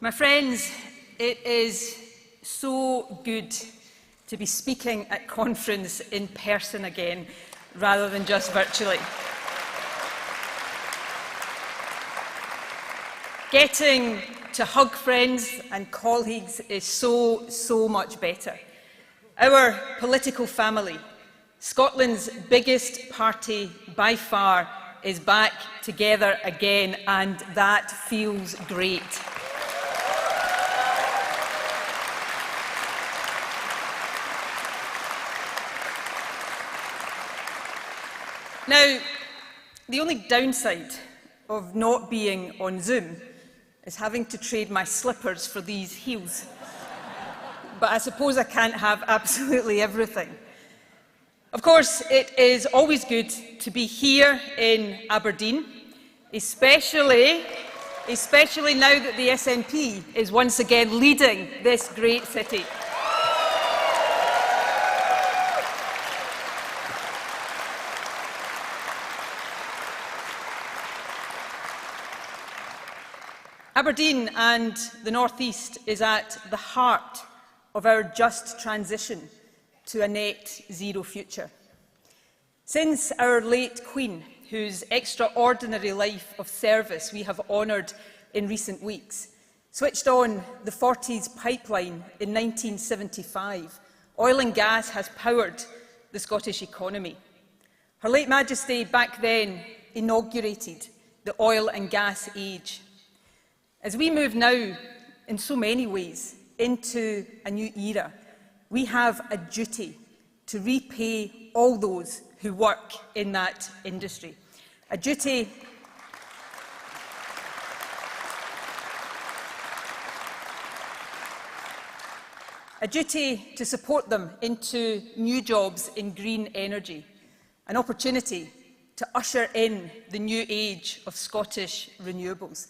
My friends, it is so good to be speaking at conference in person again, rather than just virtually. Getting to hug friends and colleagues is so much better. Our political family, Scotland's biggest party by far, is back together again, and that feels great. Now, the only downside of not being on Zoom is having to trade my slippers for these heels. But I suppose I can't have absolutely everything. Of course, it is always good to be here in Aberdeen, especially now that the SNP is once again leading this great city. Aberdeen and the North East is at the heart of our just transition to a net zero future. Since our late Queen, whose extraordinary life of service we have honoured in recent weeks, switched on the Forties pipeline in 1975, oil and gas has powered the Scottish economy. Her late Majesty back then inaugurated the oil and gas age. As we move now, in so many ways, into a new era, we have a duty to repay all those who work in that industry. A duty to support them into new jobs in green energy, an opportunity to usher in the new age of Scottish renewables.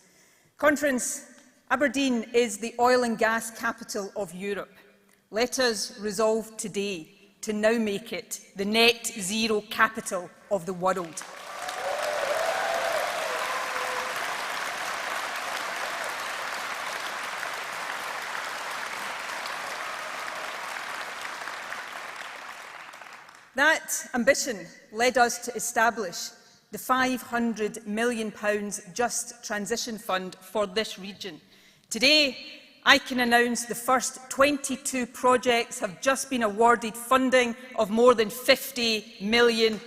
Conference, Aberdeen is the oil and gas capital of Europe. Let us resolve today to now make it the net zero capital of the world. That ambition led us to establish the £500 million Just Transition Fund for this region. Today, I can announce the first 22 projects have just been awarded funding of more than £50 million.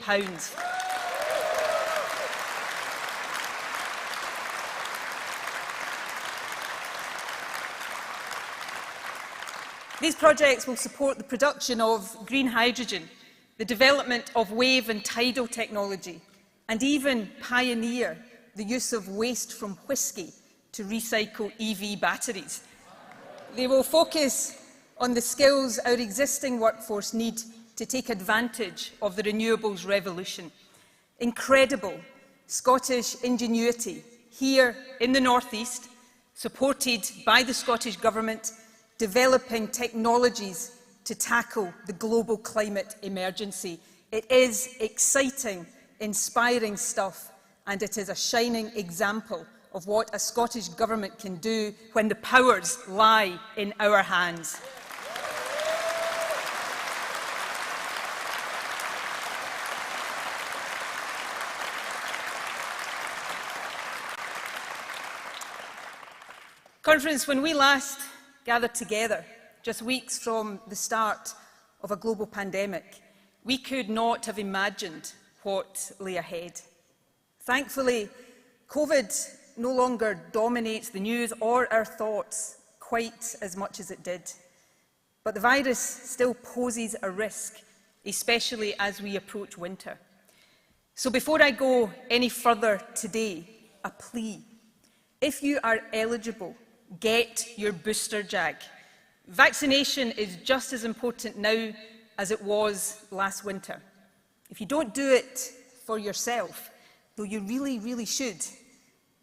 These projects will support the production of green hydrogen, the development of wave and tidal technology, and even pioneer the use of waste from whisky to recycle EV batteries. They will focus on the skills our existing workforce need to take advantage of the renewables revolution. Incredible Scottish ingenuity here in the North East, supported by the Scottish Government, developing technologies to tackle the global climate emergency. It is exciting, inspiring stuff, and it is a shining example of what a Scottish Government can do when the powers lie in our hands. Conference, when we last gathered together, just weeks from the start of a global pandemic, we could not have imagined what lay ahead. Thankfully, COVID no longer dominates the news or our thoughts quite as much as it did. But the virus still poses a risk, especially as we approach winter. So before I go any further today, a plea. If you are eligible, get your booster jab. Vaccination is just as important now as it was last winter. If you don't do it for yourself, though you really, really should,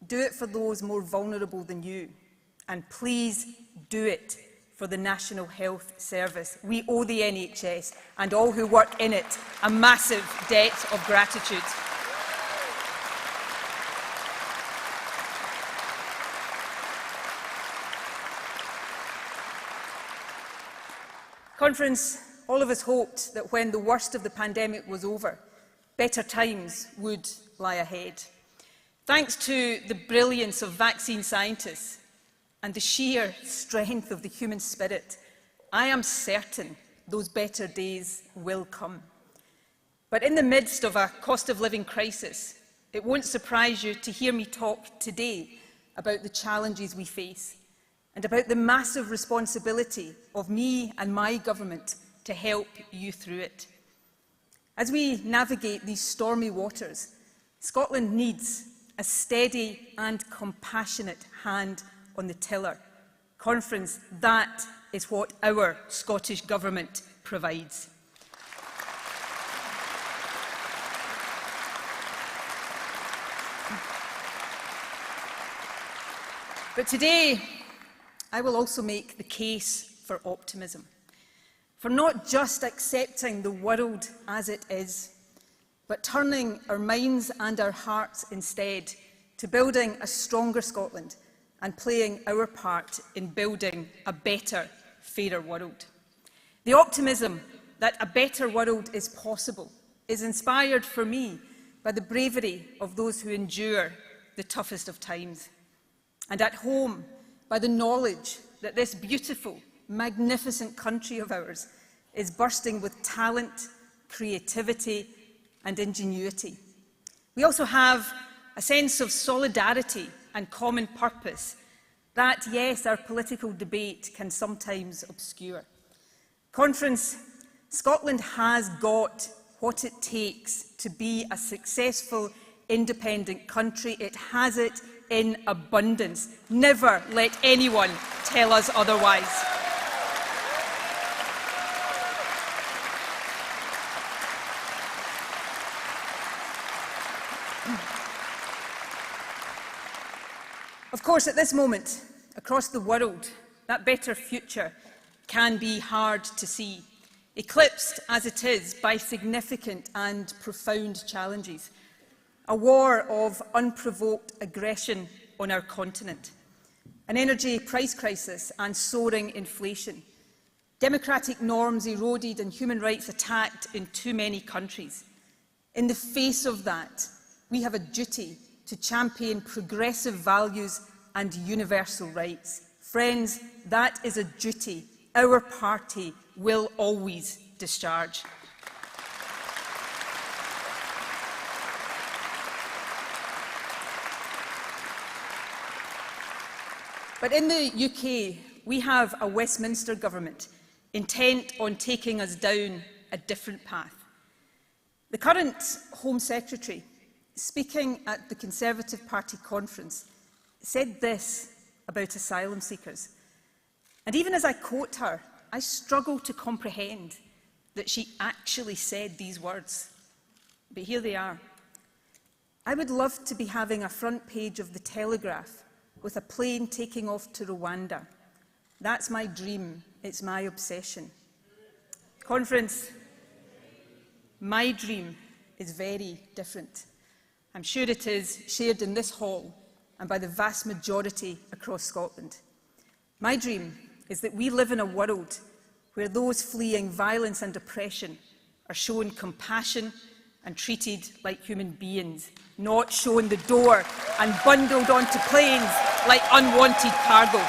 do it for those more vulnerable than you. And please do it for the National Health Service. We owe the NHS and all who work in it a massive debt of gratitude. Conference, all of us hoped that when the worst of the pandemic was over, better times would lie ahead. Thanks to the brilliance of vaccine scientists and the sheer strength of the human spirit, I am certain those better days will come. But in the midst of a cost of living crisis, it won't surprise you to hear me talk today about the challenges we face and about the massive responsibility of me and my government to help you through it. As we navigate these stormy waters, Scotland needs a steady and compassionate hand on the tiller. Conference, that is what our Scottish Government provides. But today, I will also make the case for optimism, for not just accepting the world as it is, but turning our minds and our hearts instead to building a stronger Scotland and playing our part in building a better, fairer world. The optimism that a better world is possible is inspired for me by the bravery of those who endure the toughest of times, and at home by the knowledge that this beautiful, magnificent country of ours is bursting with talent, creativity and ingenuity. We also have a sense of solidarity and common purpose that, yes, our political debate can sometimes obscure. Conference, Scotland has got what it takes to be a successful, independent country. It has it in abundance. Never let anyone tell us otherwise. Of course, at this moment, across the world, that better future can be hard to see, eclipsed as it is by significant and profound challenges. A war of unprovoked aggression on our continent, an energy price crisis and soaring inflation, democratic norms eroded and human rights attacked in too many countries. In the face of that, we have a duty to champion progressive values and universal rights. Friends, that is a duty our party will always discharge. But in the UK, we have a Westminster government intent on taking us down a different path. The current Home Secretary, speaking at the Conservative Party conference, said this about asylum seekers. And even as I quote her, I struggle to comprehend that she actually said these words. But here they are. I would love to be having a front page of the Telegraph with a plane taking off to Rwanda. That's my dream. It's my obsession. Conference, my dream is very different. I'm sure it is shared in this hall and by the vast majority across Scotland. My dream is that we live in a world where those fleeing violence and oppression are shown compassion and treated like human beings, not shown the door and bundled onto planes like unwanted cargo.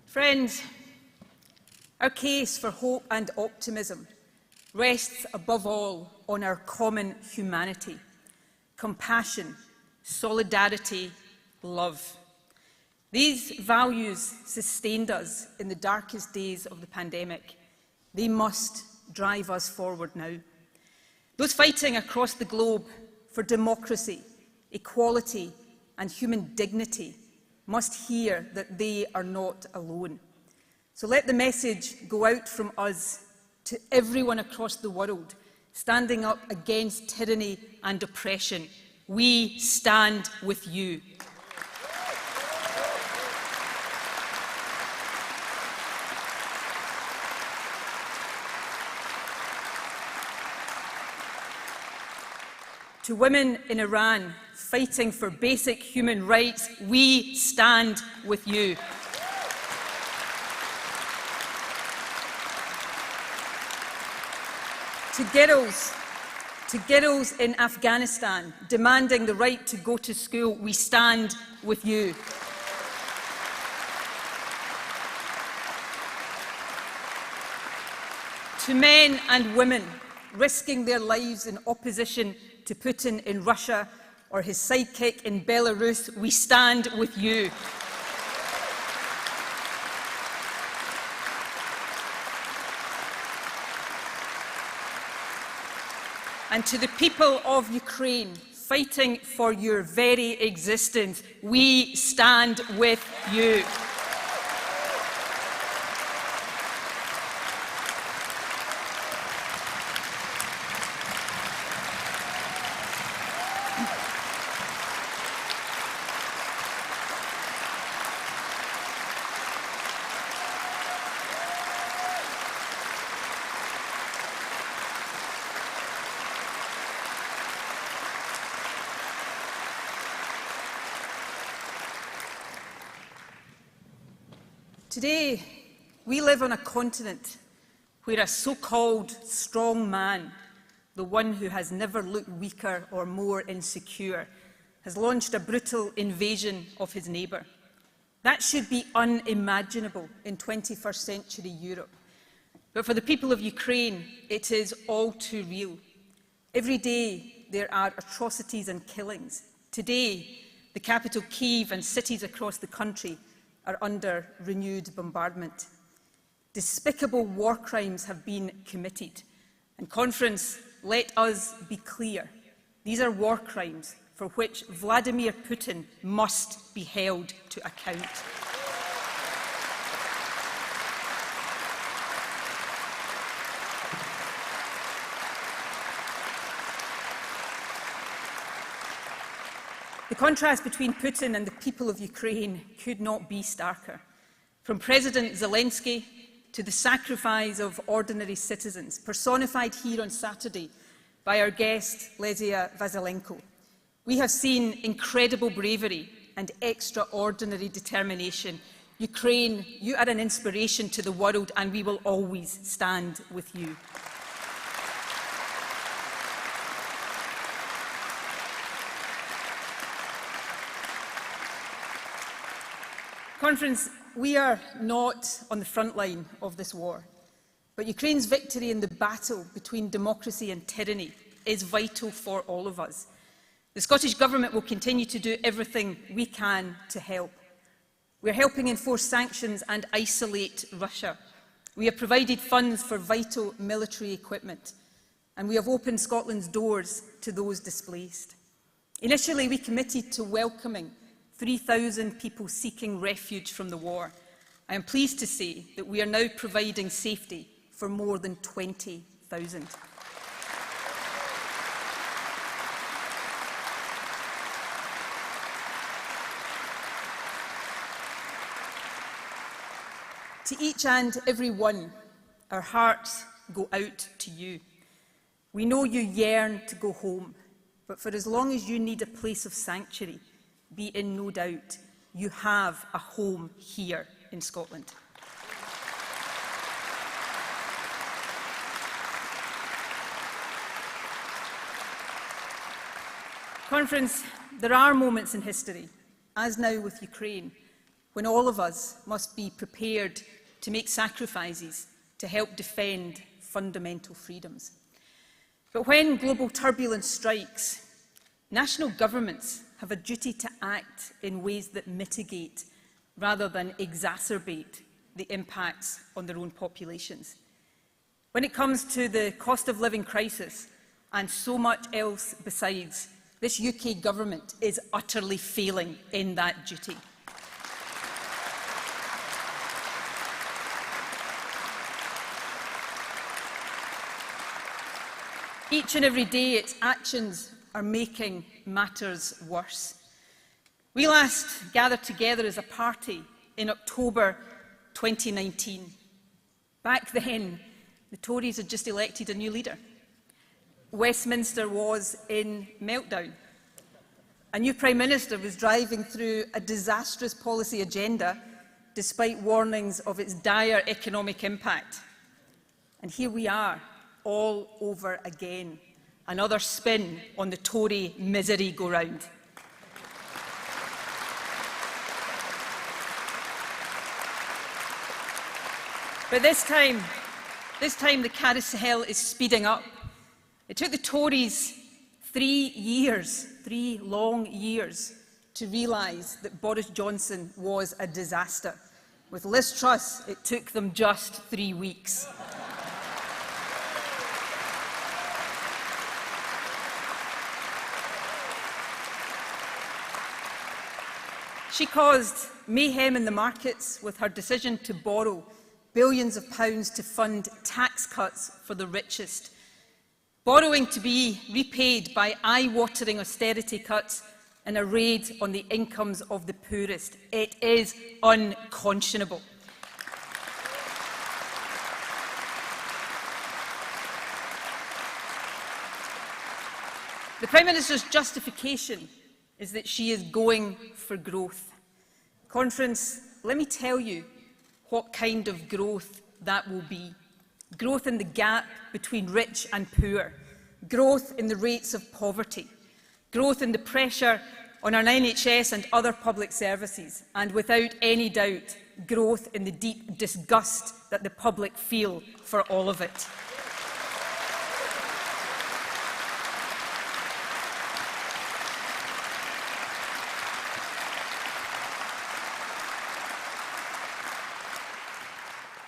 Friends, our case for hope and optimism rests above all on our common humanity, compassion, solidarity, love. These values sustained us in the darkest days of the pandemic. They must drive us forward now. Those fighting across the globe for democracy, equality and human dignity must hear that they are not alone. So let the message go out from us to everyone across the world standing up against tyranny and oppression. We stand with you. To women in Iran fighting for basic human rights, we stand with you. To girls in Afghanistan demanding the right to go to school, we stand with you. To men and women risking their lives in opposition to Putin in Russia or his sidekick in Belarus, we stand with you. And to the people of Ukraine fighting for your very existence, we stand with you. Today, we live on a continent where a so-called strong man, the one who has never looked weaker or more insecure, has launched a brutal invasion of his neighbour. That should be unimaginable in 21st century Europe. But for the people of Ukraine, it is all too real. Every day there are atrocities and killings. Today, the capital Kyiv and cities across the country are under renewed bombardment. Despicable war crimes have been committed. And Conference, let us be clear. These are war crimes for which Vladimir Putin must be held to account. The contrast between Putin and the people of Ukraine could not be starker. From President Zelensky to the sacrifice of ordinary citizens, personified here on Saturday by our guest, Lesia Vasilenko. We have seen incredible bravery and extraordinary determination. Ukraine, you are an inspiration to the world, and we will always stand with you. Conference, we are not on the front line of this war, but Ukraine's victory in the battle between democracy and tyranny is vital for all of us. The Scottish Government will continue to do everything we can to help. We are helping enforce sanctions and isolate Russia. We have provided funds for vital military equipment, and we have opened Scotland's doors to those displaced. Initially, we committed to welcoming 3,000 people seeking refuge from the war. I am pleased to say that we are now providing safety for more than 20,000. To each and every one, our hearts go out to you. We know you yearn to go home, but for as long as you need a place of sanctuary, be in no doubt, you have a home here in Scotland. Conference, there are moments in history, as now with Ukraine, when all of us must be prepared to make sacrifices to help defend fundamental freedoms. But when global turbulence strikes, national governments have a duty to act in ways that mitigate rather than exacerbate the impacts on their own populations. When it comes to the cost of living crisis and so much else besides, this UK government is utterly failing in that duty. Each and every day, its actions are making matters worse. We last gathered together as a party in October 2019. Back then, the Tories had just elected a new leader. Westminster was in meltdown. A new Prime Minister was driving through a disastrous policy agenda despite warnings of its dire economic impact. And here we are, all over again. Another spin on the Tory misery-go-round. But this time the carousel is speeding up. It took the Tories 3 long years, to realise that Boris Johnson was a disaster. With Liz Truss, it took them just 3 weeks. She caused mayhem in the markets with her decision to borrow billions of pounds to fund tax cuts for the richest, borrowing to be repaid by eye-watering austerity cuts and a raid on the incomes of the poorest. It is unconscionable. The Prime Minister's justification is that she is going for growth. Conference, let me tell you, what kind of growth that will be. Growth in the gap between rich and poor, growth in the rates of poverty, growth in the pressure on our NHS and other public services, and without any doubt, growth in the deep disgust that the public feel for all of it.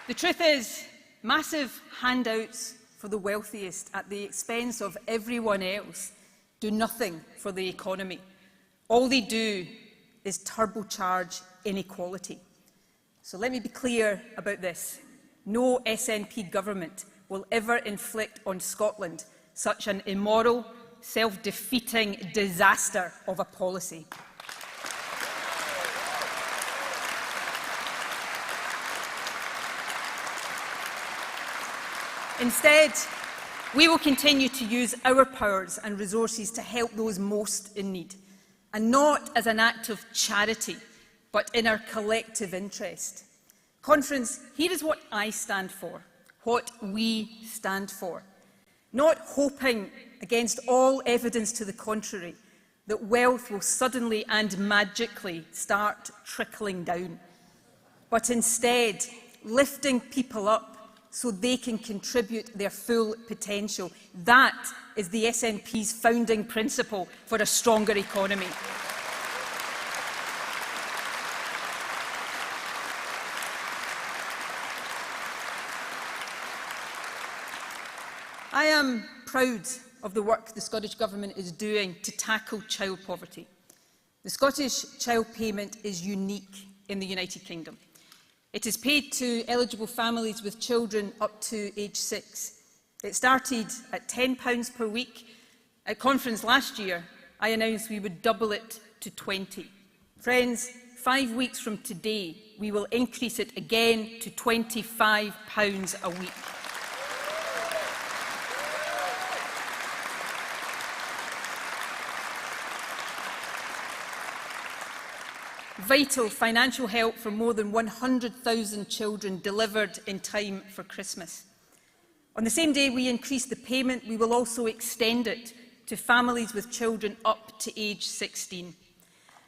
The truth is, massive handouts for the wealthiest at the expense of everyone else do nothing for the economy. All they do is turbocharge inequality. So let me be clear about this. No SNP government will ever inflict on Scotland such an immoral, self-defeating disaster of a policy. Instead, we will continue to use our powers and resources to help those most in need, and not as an act of charity, but in our collective interest. Conference, here is what I stand for, what we stand for. Not hoping, against all evidence to the contrary, that wealth will suddenly and magically start trickling down, but instead lifting people up so they can contribute their full potential. That is the SNP's founding principle for a stronger economy. I am proud of the work the Scottish Government is doing to tackle child poverty. The Scottish child payment is unique in the United Kingdom. It is paid to eligible families with children up to age 6. It started at £10 per week. At conference last year, I announced we would double it to 20. Friends, 5 weeks from today, we will increase it again to £25 a week. Vital financial help for more than 100,000 children delivered in time for Christmas. On the same day we increase the payment, we will also extend it to families with children up to age 16.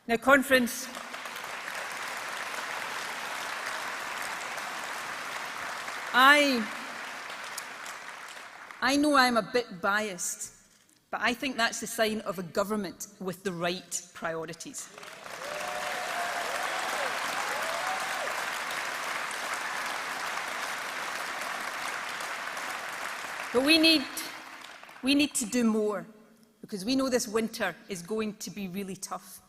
Now, Conference, I know I'm a bit biased, but I think that's the sign of a government with the right priorities. But we need to do more, because we know this winter is going to be really tough.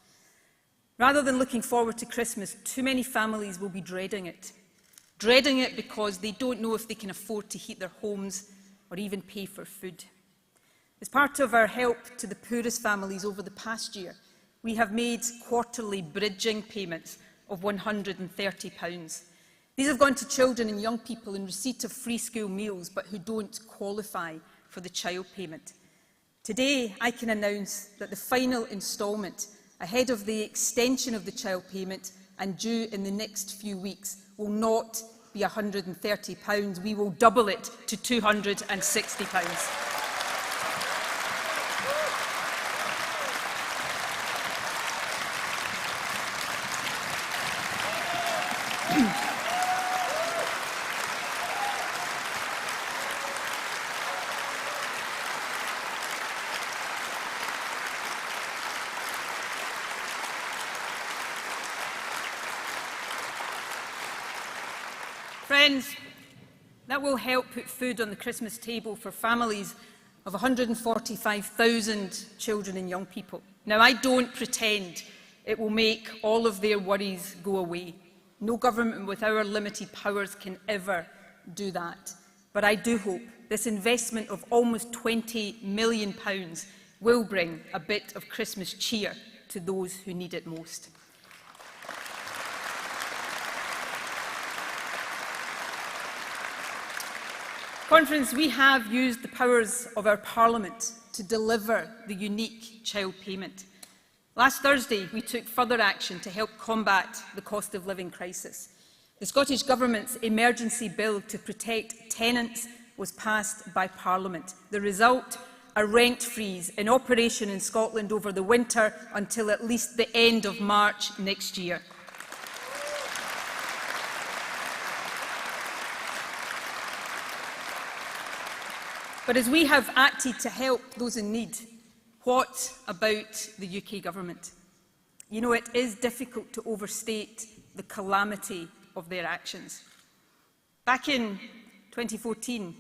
Rather than looking forward to Christmas, too many families will be dreading it. Dreading it because they don't know if they can afford to heat their homes or even pay for food. As part of our help to the poorest families over the past year, we have made quarterly bridging payments of £130. These have gone to children and young people in receipt of free school meals, but who don't qualify for the child payment. Today, I can announce that the final instalment, ahead of the extension of the child payment and due in the next few weeks, will not be £130. We will double it to £260. Friends, that will help put food on the Christmas table for families of 145,000 children and young people. Now, I don't pretend it will make all of their worries go away. No government with our limited powers can ever do that. But I do hope this investment of almost £20 million will bring a bit of Christmas cheer to those who need it most. Conference, we have used the powers of our Parliament to deliver the unique child payment. Last Thursday, we took further action to help combat the cost of living crisis. The Scottish Government's emergency bill to protect tenants was passed by Parliament. The result, a rent freeze in operation in Scotland over the winter until at least the end of March next year. But as we have acted to help those in need, what about the UK Government? You know, it is difficult to overstate the calamity of their actions. Back in 2014,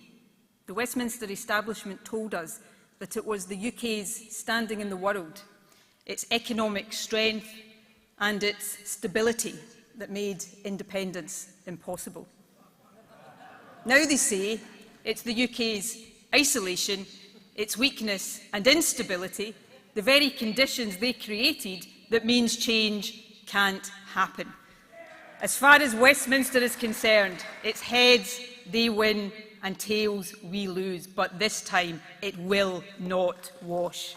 the Westminster establishment told us that it was the UK's standing in the world, its economic strength and its stability that made independence impossible. Now they say it's the UK's isolation, its weakness and instability, the very conditions they created, that means change can't happen. As far as Westminster is concerned, it's heads they win and tails we lose, but this time it will not wash.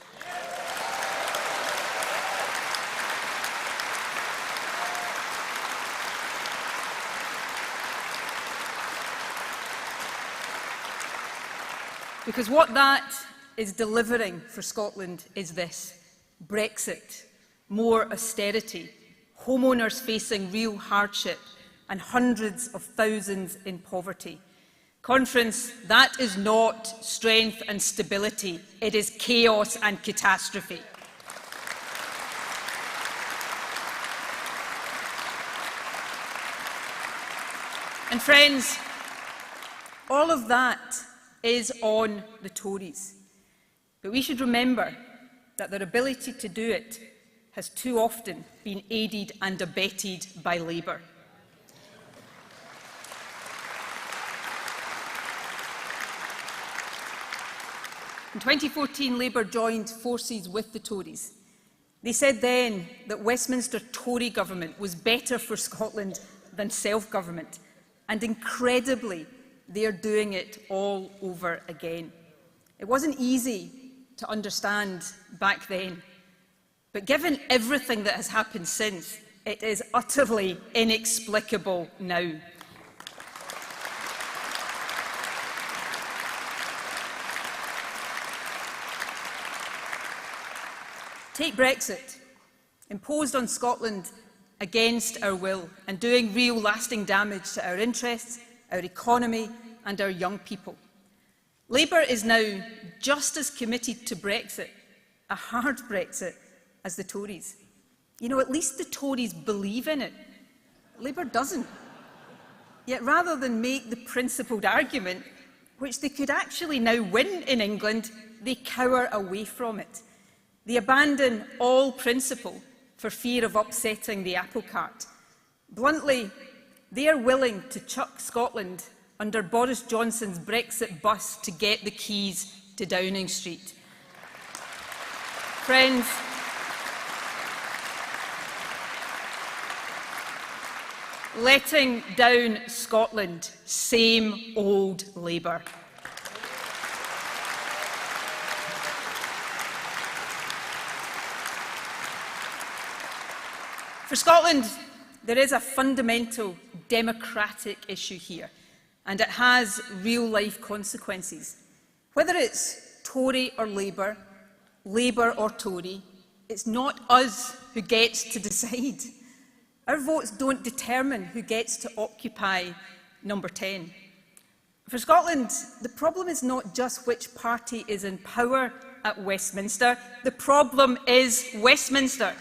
Because what that is delivering for Scotland is this: Brexit, more austerity, homeowners facing real hardship and hundreds of thousands in poverty. Conference, that is not strength and stability, it is chaos and catastrophe. And friends, all of that is on the Tories. But we should remember that their ability to do it has too often been aided and abetted by Labour. In 2014, Labour joined forces with the Tories. They said then that Westminster Tory government was better for Scotland than self-government, and incredibly, they are doing it all over again. It wasn't easy to understand back then, but given everything that has happened since, it is utterly inexplicable now. Take Brexit, imposed on Scotland against our will and doing real lasting damage to our interests, our economy and our young people. Labour is now just as committed to Brexit, a hard Brexit, as the Tories. You know, at least the Tories believe in it. Labour doesn't. Yet rather than make the principled argument, which they could actually now win in England, they cower away from it. They abandon all principle for fear of upsetting the apple cart. Bluntly, they are willing to chuck Scotland under Boris Johnson's Brexit bus to get the keys to Downing Street. Friends, letting down Scotland, same old Labour. For Scotland, there is a fundamental democratic issue here, and it has real-life consequences. Whether it's Tory or Labour, Labour or Tory, it's not us who gets to decide. Our votes don't determine who gets to occupy number 10. For Scotland, the problem is not just which party is in power at Westminster, the problem is Westminster.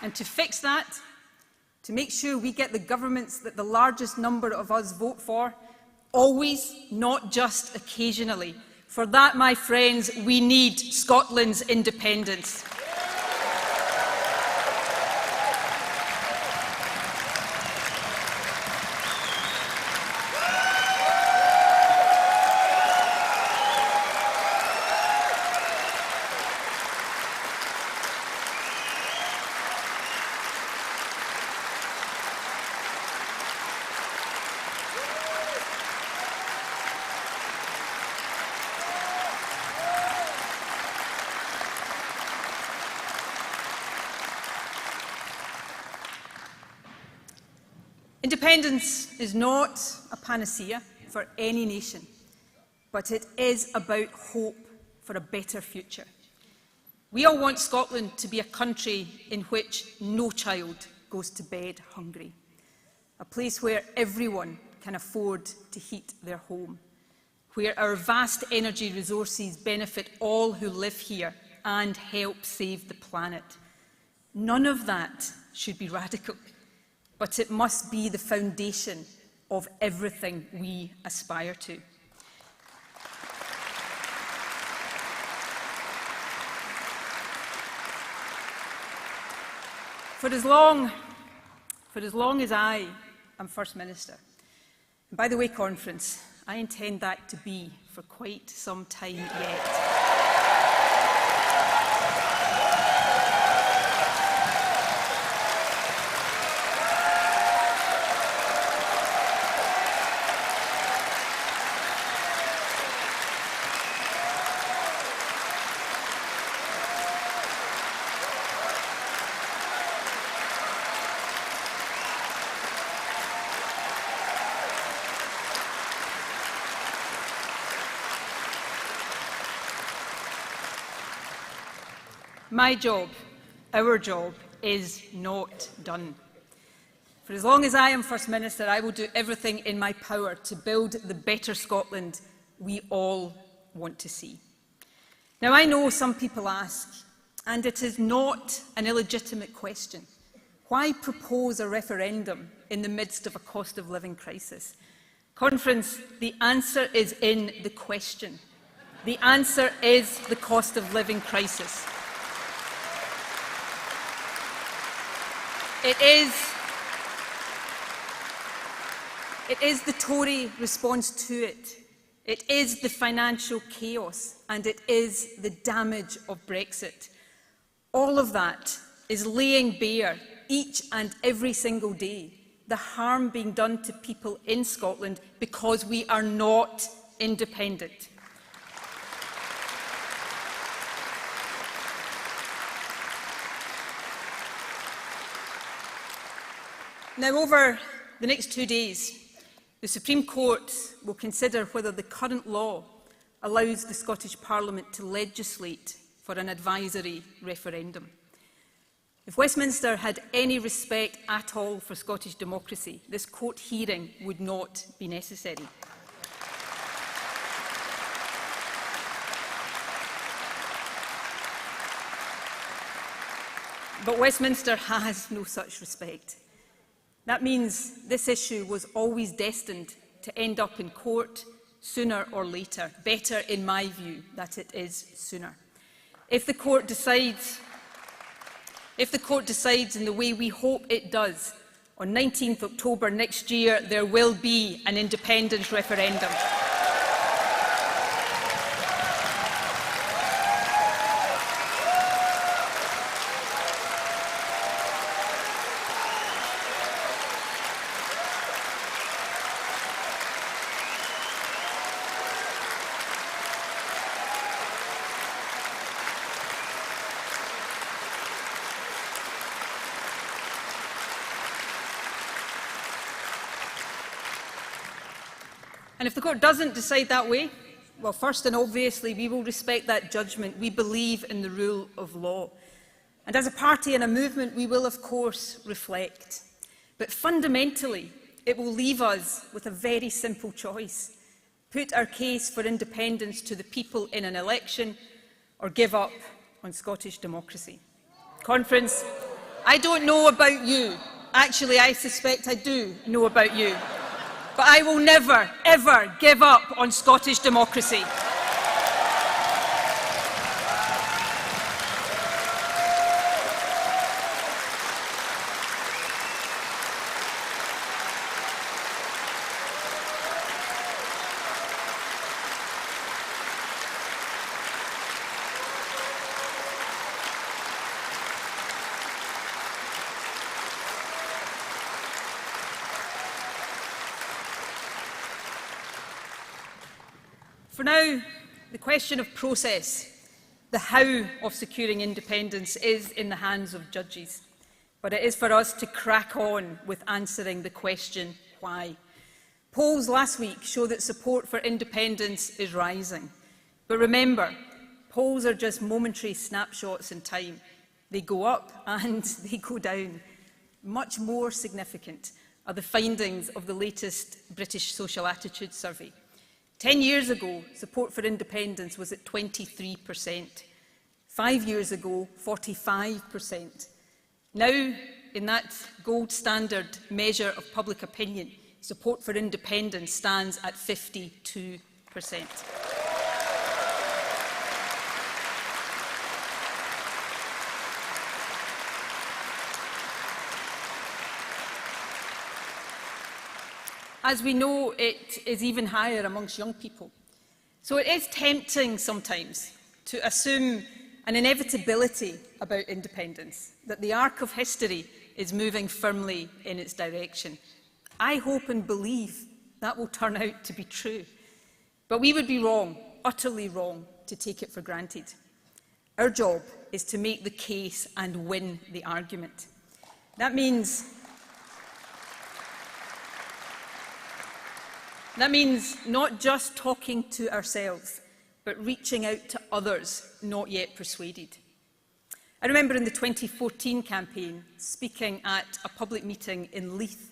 And to fix that, to make sure we get the governments that the largest number of us vote for, always, not just occasionally. For that, my friends, we need Scotland's independence. Independence is not a panacea for any nation, but it is about hope for a better future. We all want Scotland to be a country in which no child goes to bed hungry, a place where everyone can afford to heat their home, where our vast energy resources benefit all who live here and help save the planet. None of that should be radical, but it must be the foundation of everything we aspire to. For as long as I am First Minister, and by the way, Conference, I intend that to be for quite some time yet. My job, our job, is not done. For as long as I am First Minister, I will do everything in my power to build the better Scotland we all want to see. Now, I know some people ask, and it is not an illegitimate question, why propose a referendum in the midst of a cost of living crisis? Conference, the answer is in the question. The answer is the cost of living crisis. It is the Tory response to it. It is the financial chaos, and it is the damage of Brexit. All of that is laying bare each and every single day the harm being done to people in Scotland because we are not independent. Now, over the next 2 days, the Supreme Court will consider whether the current law allows the Scottish Parliament to legislate for an advisory referendum. If Westminster had any respect at all for Scottish democracy, this court hearing would not be necessary. But Westminster has no such respect. That means this issue was always destined to end up in court sooner or later. Better, in my view, that it is sooner. If the court decides in the way we hope it does, on 19th October next year, there will be an independence referendum. And if the court doesn't decide that way, well, first and obviously, we will respect that judgment. We believe in the rule of law. And as a party and a movement, we will, of course, reflect. But fundamentally, it will leave us with a very simple choice. Put our case for independence to the people in an election, or give up on Scottish democracy. Conference, I don't know about you. Actually, I suspect I do know about you. But I will never, ever give up on Scottish democracy. For now, the question of process, the how of securing independence, is in the hands of judges. but it is for us to crack on with answering the question, why? Polls last week show that support for independence is rising. But remember, polls are just momentary snapshots in time. They go up and they go down. Much more significant are the findings of the latest British Social Attitudes Survey. 10 years ago, support for independence was at 23%. 5 years ago, 45%. Now, in that gold standard measure of public opinion, support for independence stands at 52%. As we know, it is even higher amongst young people. So it is tempting sometimes to assume an inevitability about independence, that the arc of history is moving firmly in its direction. I hope and believe that will turn out to be true. But we would be wrong, utterly wrong, to take it for granted. Our job is to make the case and win the argument. That means not just talking to ourselves, but reaching out to others not yet persuaded. I remember in the 2014 campaign speaking at a public meeting in Leith.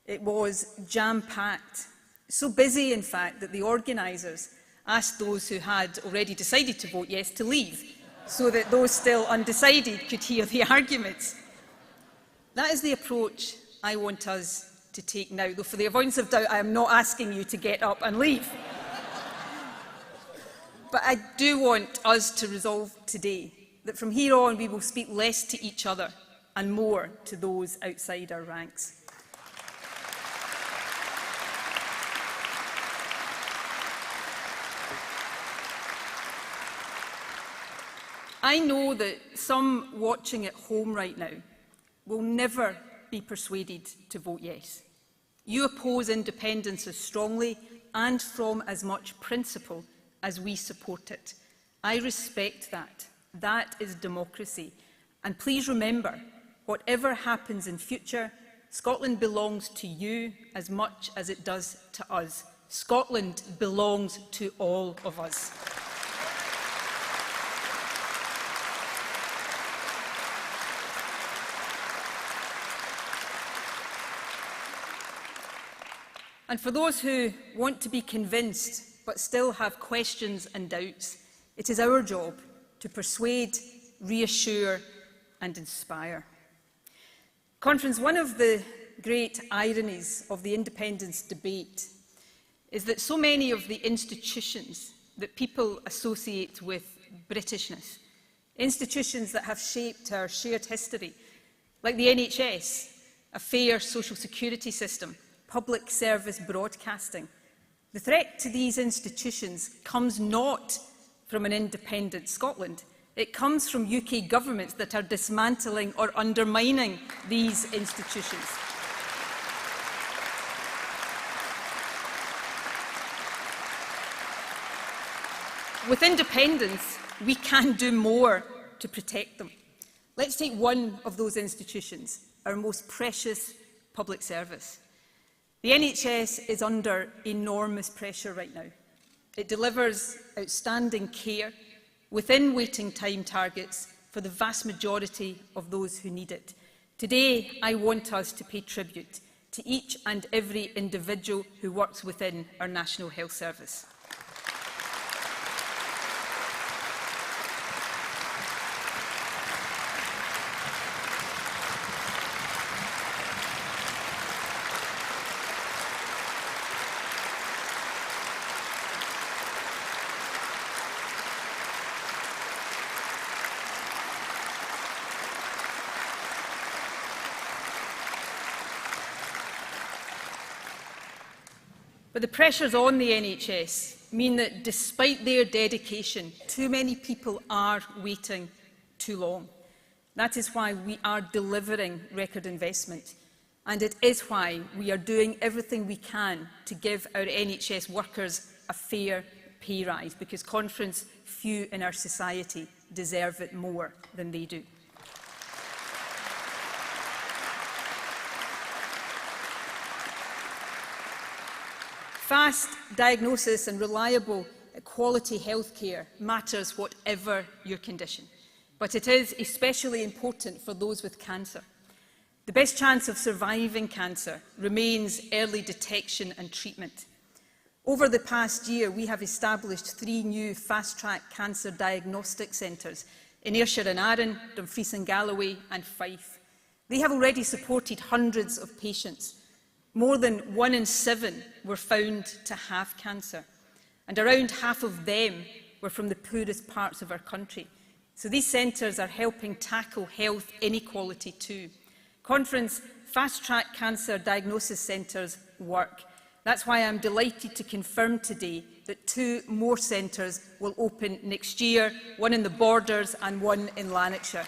It was jam-packed, so busy in fact that the organisers asked those who had already decided to vote yes to leave, so that those still undecided could hear the arguments. That is the approach I want us to take now, though for the avoidance of doubt, I am not asking you to get up and leave. But I do want us to resolve today that from here on we will speak less to each other and more to those outside our ranks. I know that some watching at home right now will never be persuaded to vote yes. You oppose independence as strongly and from as much principle as we support it. I respect that. That is democracy. And please remember, whatever happens in future, Scotland belongs to you as much as it does to us. Scotland belongs to all of us. And for those who want to be convinced but still have questions and doubts, it is our job to persuade, reassure and inspire. Conference, one of the great ironies of the independence debate is that so many of the institutions that people associate with Britishness, institutions that have shaped our shared history, like the NHS, a fair social security system, public service broadcasting. The threat to these institutions comes not from an independent Scotland. It comes from UK governments that are dismantling or undermining these institutions. With independence, we can do more to protect them. Let's take one of those institutions, our most precious public service. The NHS is under enormous pressure right now. It delivers outstanding care within waiting time targets for the vast majority of those who need it. Today, I want us to pay tribute to each and every individual who works within our National Health Service. But the pressures on the NHS mean that despite their dedication, too many people are waiting too long. That is why we are delivering record investment. And it is why we are doing everything we can to give our NHS workers a fair pay rise, because Conference, few in our society deserve it more than they do. Fast diagnosis and reliable quality healthcare matters whatever your condition, but it is especially important for those with cancer. The best chance of surviving cancer remains early detection and treatment. Over the past year, we have established 3 new fast-track cancer diagnostic centres in Ayrshire and Arran, Dumfries and Galloway and Fife. They have already supported hundreds of patients. More than 1 in 7 were found to have cancer, and around half of them were from the poorest parts of our country. So these centres are helping tackle health inequality too. Conference fast-track cancer diagnosis centres work. That's why I'm delighted to confirm today that 2 more centres will open next year, 1 in the Borders and 1 in Lanarkshire.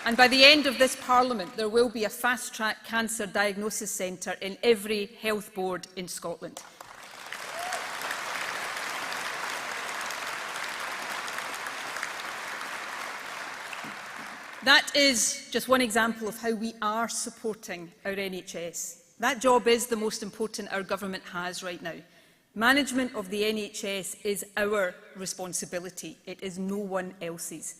And by the end of this Parliament, there will be a fast-track cancer diagnosis centre in every health board in Scotland. That is just one example of how we are supporting our NHS. That job is the most important our government has right now. Management of the NHS is our responsibility. It is no one else's.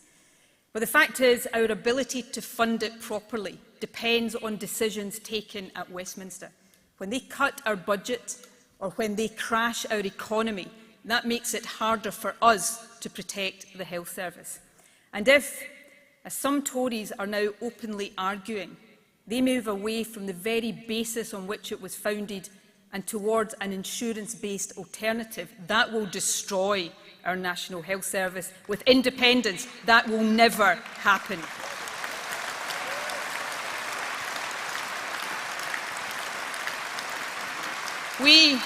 But the fact is, our ability to fund it properly depends on decisions taken at Westminster. When they cut our budget or when they crash our economy, that makes it harder for us to protect the health service. And if, as some Tories are now openly arguing, they move away from the very basis on which it was founded and towards an insurance-based alternative, that will destroy our National Health Service. With independence, that will never happen. We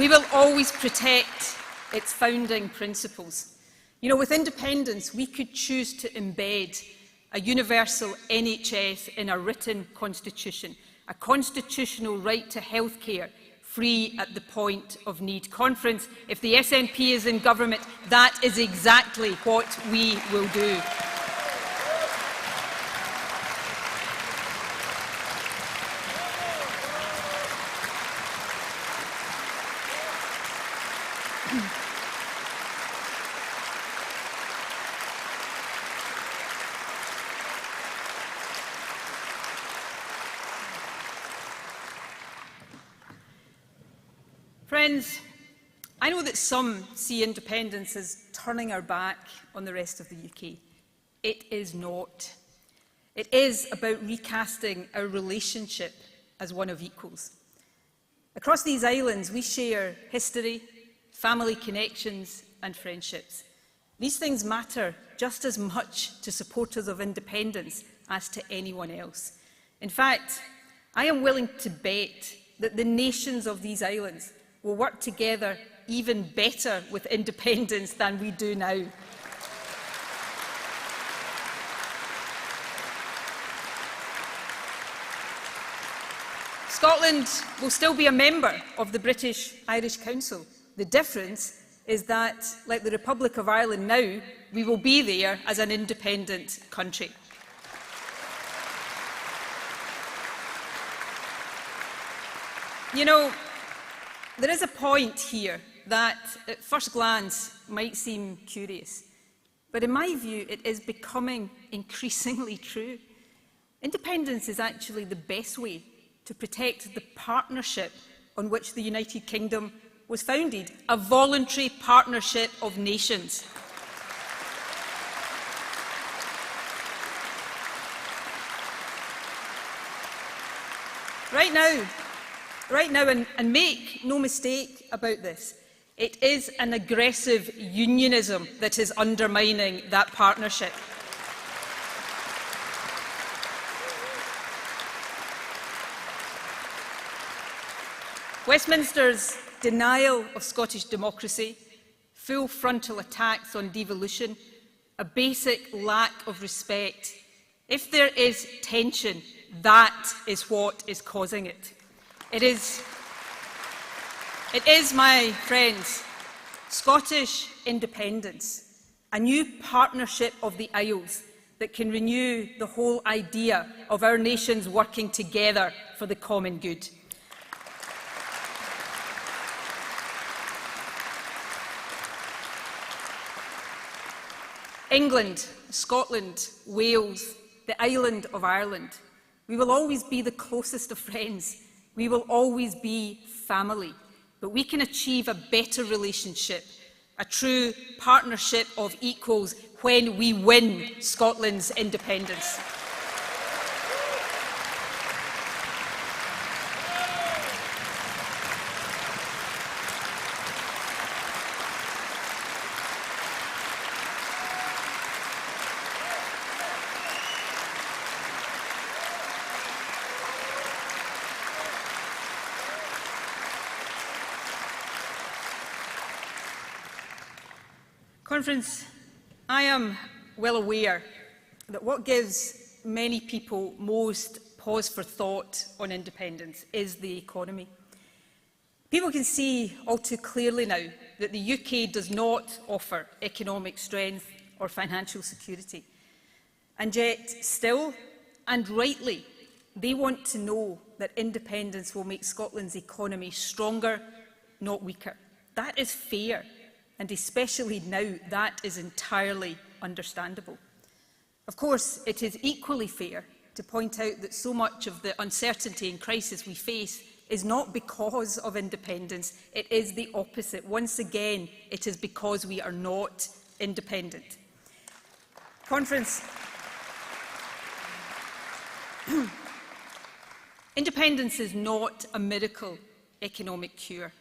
will always protect its founding principles. You know, with independence, we could choose to embed a universal NHS in our written constitution, a constitutional right to healthcare, free at the point of need. Conference, if the SNP is in government, that is exactly what we will do. Friends, I know that some see independence as turning our back on the rest of the UK. It is not. It is about recasting our relationship as one of equals. Across these islands, we share history, family connections and friendships. These things matter just as much to supporters of independence as to anyone else. In fact, I am willing to bet that the nations of these islands will work together even better with independence than we do now. Scotland will still be a member of the British-Irish Council. The difference is that, like the Republic of Ireland now, we will be there as an independent country. You know, there is a point here that, at first glance, might seem curious. But in my view, it is becoming increasingly true. Independence is actually the best way to protect the partnership on which the United Kingdom was founded, a voluntary partnership of nations. Right now, and make no mistake about this, it is an aggressive unionism that is undermining that partnership. Westminster's denial of Scottish democracy, full frontal attacks on devolution, a basic lack of respect. If there is tension, that is what is causing it. It is, my friends, Scottish independence a new partnership of the Isles that can renew the whole idea of our nations working together for the common good. England, Scotland, Wales, the island of Ireland. We will always be the closest of friends. We will always be family. But we can achieve a better relationship, a true partnership of equals when we win Scotland's independence. Conference, I am well aware that what gives many people most pause for thought on independence is the economy. People can see all too clearly now that the UK does not offer economic strength or financial security. And yet, still, and rightly, they want to know that independence will make Scotland's economy stronger, not weaker. That is fair. And especially now, that is entirely understandable. Of course, it is equally fair to point out that so much of the uncertainty and crisis we face is not because of independence, it is the opposite. Once again, it is because we are not independent. Conference. Independence is not a miracle economic cure.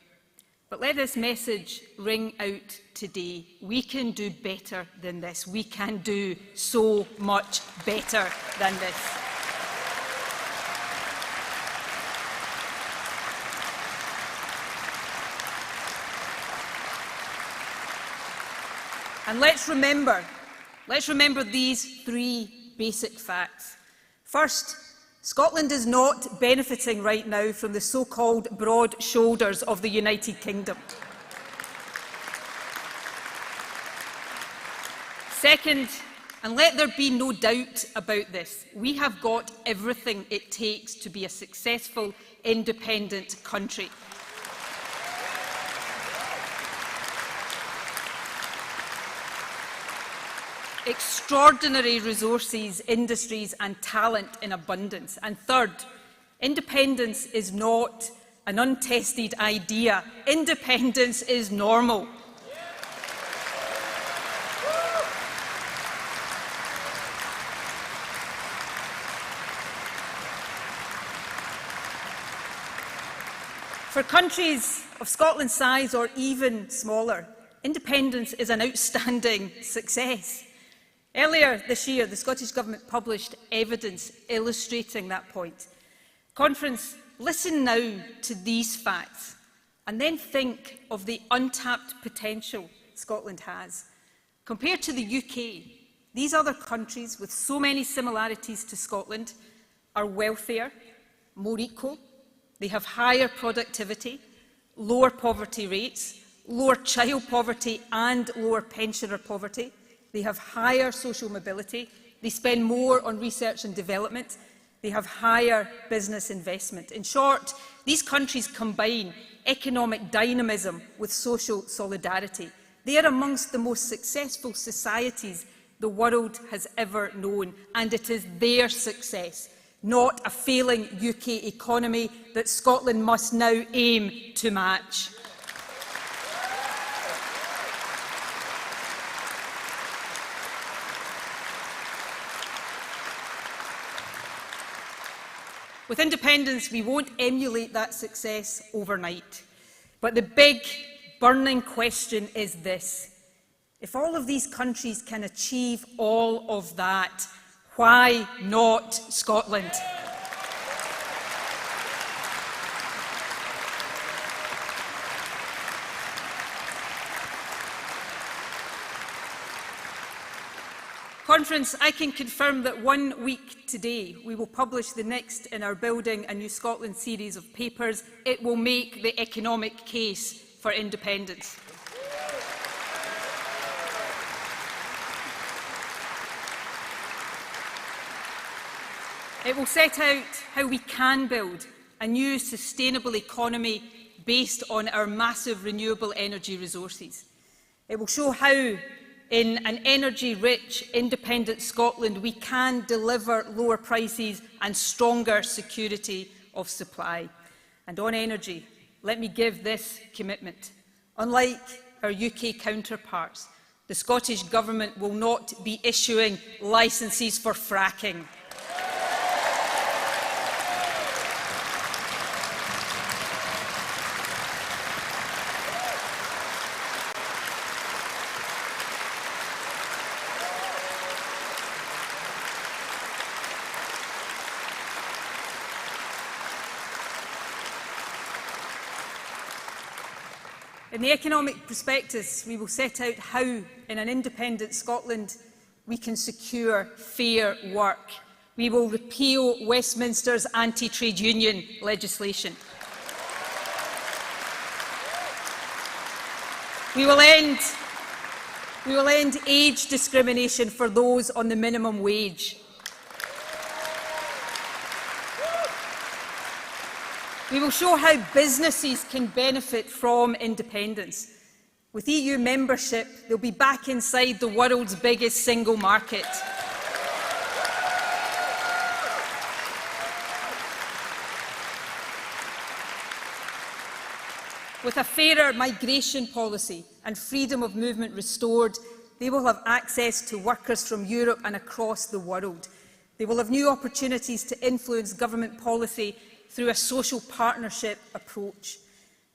But let this message ring out today. We can do better than this. We can do so much better than this. And let's remember these three basic facts. First, Scotland is not benefiting right now from the so-called broad shoulders of the United Kingdom. Second, and let there be no doubt about this, we have got everything it takes to be a successful, independent country. Extraordinary resources, industries and talent in abundance. And third, independence is not an untested idea. Independence is normal. For countries of Scotland's size or even smaller, independence is an outstanding success. Earlier this year, the Scottish Government published evidence illustrating that point. Conference, listen now to these facts and then think of the untapped potential Scotland has. Compared to the UK, these other countries with so many similarities to Scotland are wealthier, more equal, they have higher productivity, lower poverty rates, lower child poverty and lower pensioner poverty. They have higher social mobility, they spend more on research and development, they have higher business investment. In short, these countries combine economic dynamism with social solidarity. They are amongst the most successful societies the world has ever known, and it is their success, not a failing UK economy, that Scotland must now aim to match. With independence, we won't emulate that success overnight. But the big, burning question is this. If all of these countries can achieve all of that, why not Scotland? Conference, I can confirm that 1 week today we will publish the next in our Building a New Scotland series of papers. It will make the economic case for independence. It will set out how we can build a new sustainable economy based on our massive renewable energy resources. It will show how, in an energy-rich, independent Scotland, we can deliver lower prices and stronger security of supply. And on energy, let me give this commitment. Unlike our UK counterparts, the Scottish Government will not be issuing licences for fracking. In the economic prospectus, we will set out how, in an independent Scotland, we can secure fair work. We will repeal Westminster's anti-trade union legislation. We will end age discrimination for those on the minimum wage. We will show how businesses can benefit from independence. With EU membership, they'll be back inside the world's biggest single market. With a fairer migration policy and freedom of movement restored, they will have access to workers from Europe and across the world. They will have new opportunities to influence government policy through a social partnership approach.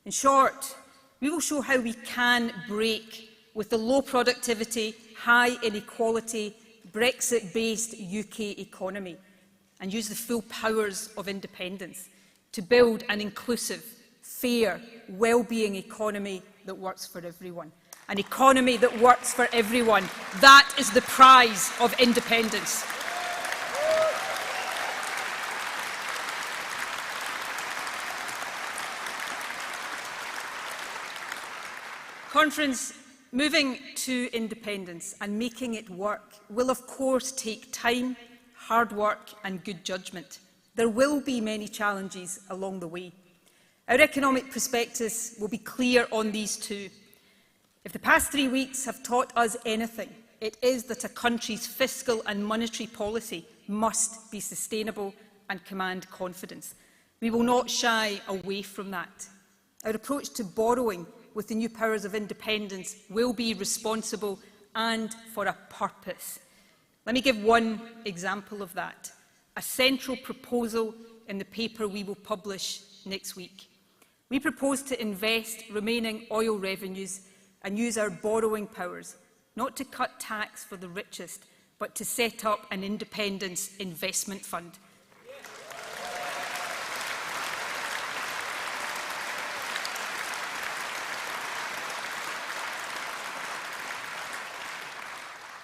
In short, we will show how we can break with the low productivity, high inequality, Brexit-based UK economy and use the full powers of independence to build an inclusive, fair, well-being economy that works for everyone. An economy that works for everyone. That is the prize of independence. Conference, moving to independence and making it work will of course take time, hard work and good judgment. There will be many challenges along the way. Our economic prospectus will be clear on these too. If the past 3 weeks have taught us anything, it is that a country's fiscal and monetary policy must be sustainable and command confidence. We will not shy away from that. Our approach to borrowing with the new powers of independence will be responsible and for a purpose. Let me give one example of that, a central proposal in the paper we will publish next week. We propose to invest remaining oil revenues and use our borrowing powers, not to cut tax for the richest, but to set up an independence investment fund.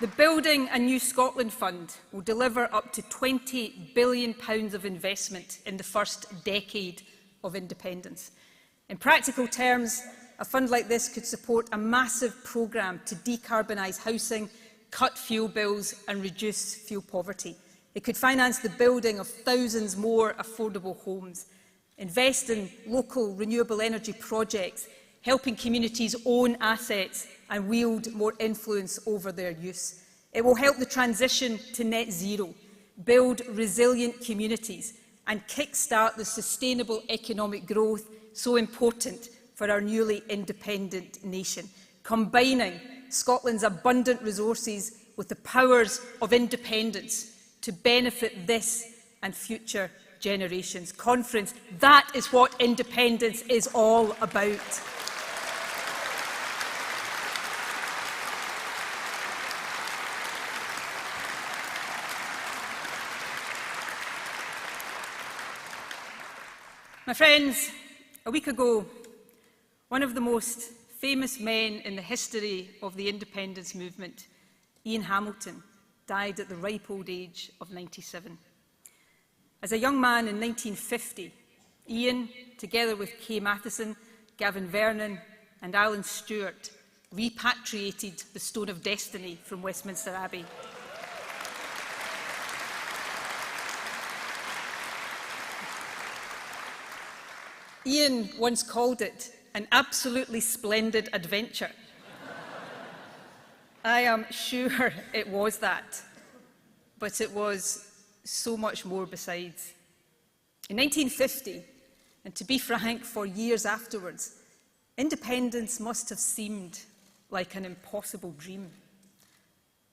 The Building a New Scotland Fund will deliver up to £20 billion of investment in the first decade of independence. In practical terms, a fund like this could support a massive programme to decarbonise housing, cut fuel bills and reduce fuel poverty. It could finance the building of thousands more affordable homes, invest in local renewable energy projects, helping communities own assets and wield more influence over their use. It will help the transition to net zero, build resilient communities and kick-start the sustainable economic growth so important for our newly independent nation, combining Scotland's abundant resources with the powers of independence to benefit this and future generations. Conference, that is what independence is all about. My friends, a week ago, one of the most famous men in the history of the independence movement, Ian Hamilton, died at the ripe old age of 97. As a young man in 1950, Ian, together with Kay Matheson, Gavin Vernon and Alan Stewart, repatriated the Stone of Destiny from Westminster Abbey. Ian once called it an absolutely splendid adventure. I am sure it was that, but it was so much more besides. In 1950, and to be frank, for years afterwards, independence must have seemed like an impossible dream.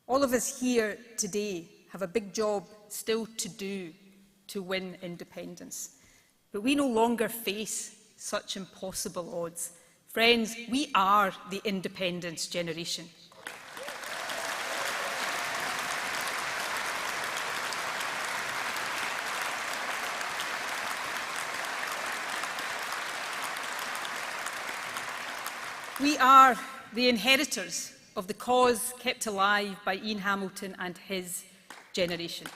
All of us here today have a big job still to do to win independence. But we no longer face such impossible odds. Friends, we are the independence generation. We are the inheritors of the cause kept alive by Ian Hamilton and his generation.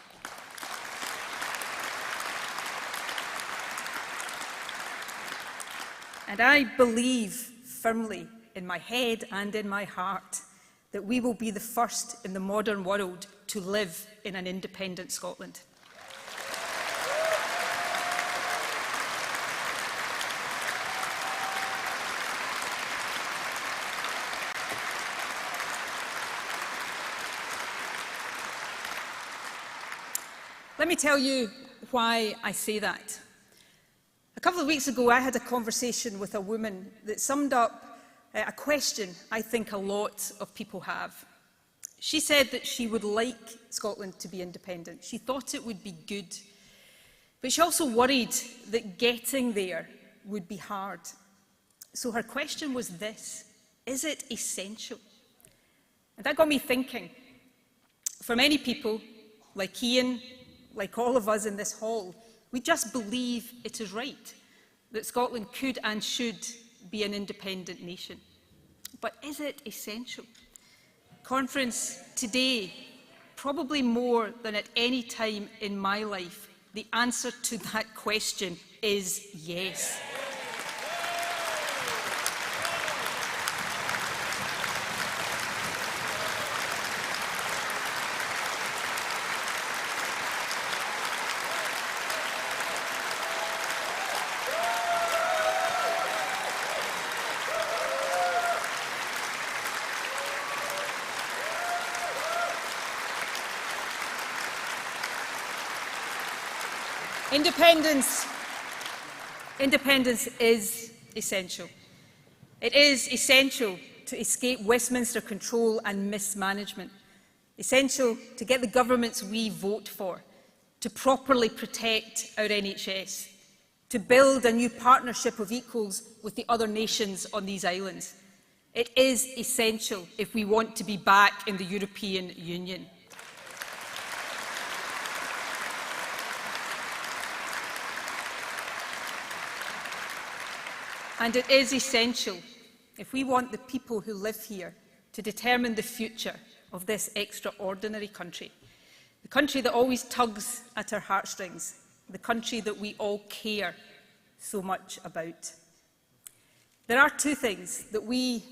And I believe firmly in my head and in my heart that we will be the first in the modern world to live in an independent Scotland. Let me tell you why I say that. A couple of weeks ago, I had a conversation with a woman that summed up a question I think a lot of people have. She said that she would like Scotland to be independent. She thought it would be good. But she also worried that getting there would be hard. So her question was this: is it essential? And that got me thinking. For many people, like Ian, like all of us in this hall, we just believe it is right that Scotland could and should be an independent nation. But is it essential? Conference, today, probably more than at any time in my life, the answer to that question is yes. Independence is essential. It is essential to escape Westminster control and mismanagement. Essential to get the governments we vote for, to properly protect our NHS, to build a new partnership of equals with the other nations on these islands. It is essential if we want to be back in the European Union. And it is essential if we want the people who live here to determine the future of this extraordinary country, the country that always tugs at our heartstrings, the country that we all care so much about. There are two things that we,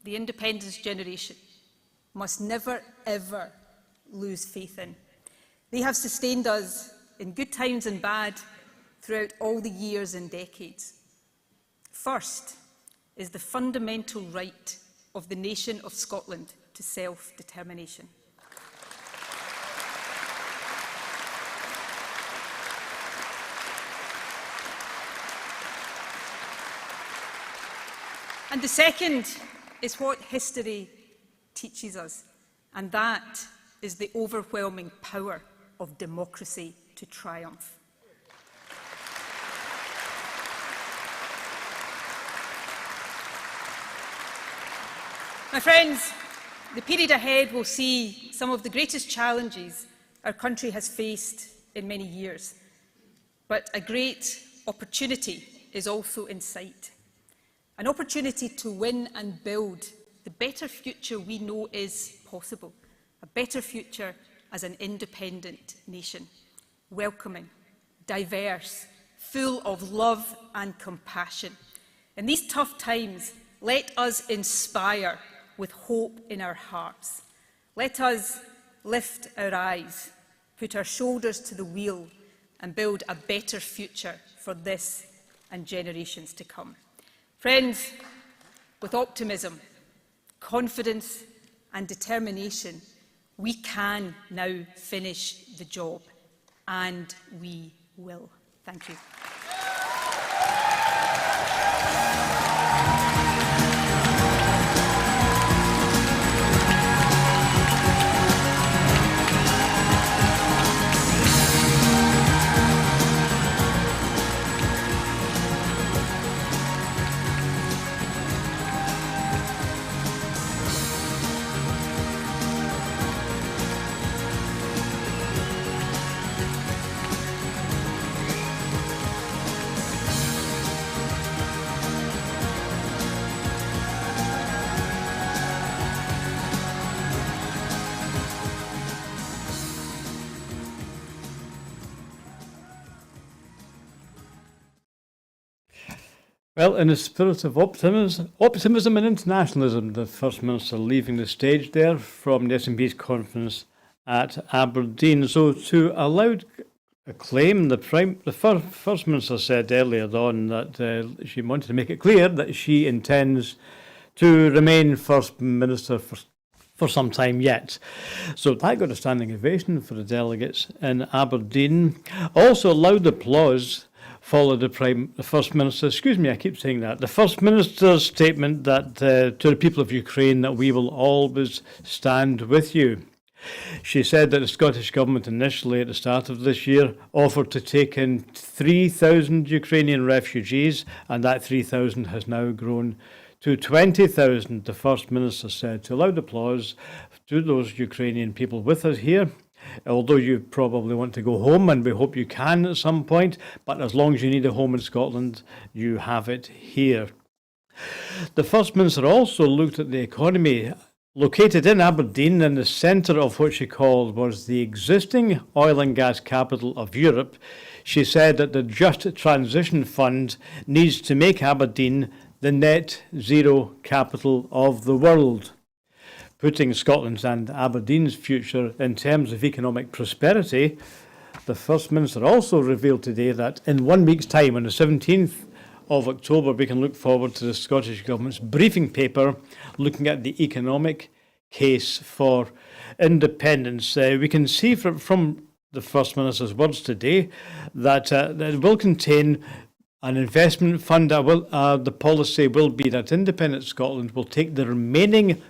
the independence generation, must never, ever lose faith in. They have sustained us in good times and bad throughout all the years and decades. First is the fundamental right of the nation of Scotland to self-determination. And the second is what history teaches us, and that is the overwhelming power of democracy to triumph. My friends, the period ahead will see some of the greatest challenges our country has faced in many years. But a great opportunity is also in sight. An opportunity to win and build the better future we know is possible. A better future as an independent nation. Welcoming, diverse, full of love and compassion. In these tough times, let us inspire with hope in our hearts. Let us lift our eyes, put our shoulders to the wheel and build a better future for this and generations to come. Friends, with optimism, confidence and determination, we can now finish the job, and we will. Thank you. Well, in a spirit of optimism and internationalism, the First Minister leaving the stage there from the SNP's conference at Aberdeen. So to a loud acclaim, the First Minister said earlier on that she wanted to make it clear that she intends to remain First Minister for some time yet. So that got a standing ovation for the delegates in Aberdeen. Also loud applause followed the First Minister, the First Minister's statement that to the people of Ukraine that we will always stand with you. She said that the Scottish Government initially at the start of this year offered to take in 3,000 Ukrainian refugees, and that 3,000 has now grown to 20,000, the First Minister said, to loud applause to those Ukrainian people with us here. Although you probably want to go home, and we hope you can at some point, but as long as you need a home in Scotland, you have it here. The First Minister also looked at the economy. Located in Aberdeen, in the centre of what she called was the existing oil and gas capital of Europe, she said that the Just Transition Fund needs to make Aberdeen the net zero capital of the world. Putting Scotland's and Aberdeen's future in terms of economic prosperity, the First Minister also revealed today that in 1 week's time, on the 17th of October, we can look forward to the Scottish Government's briefing paper looking at the economic case for independence. We can see from the First Minister's words today that it will contain an investment fund. The policy will be that independent Scotland will take the remaining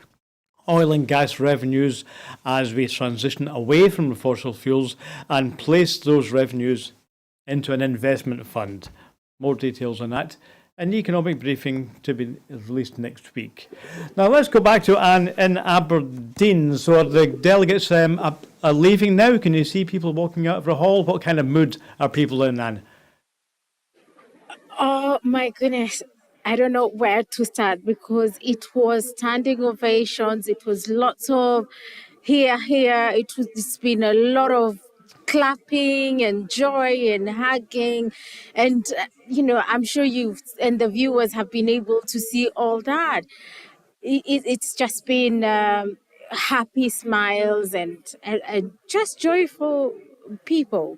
oil and gas revenues as we transition away from the fossil fuels and place those revenues into an investment fund. More details on that. An economic briefing to be released next week. Now let's go back to Anne in Aberdeen. So are the delegates are leaving now? Can you see people walking out of the hall? What kind of mood are people in, Anne? Oh my goodness. I don't know where to start because it was standing ovations. It was lots of here. It's been a lot of clapping and joy and hugging. And, I'm sure you and the viewers have been able to see all that. It's just been happy smiles and just joyful people.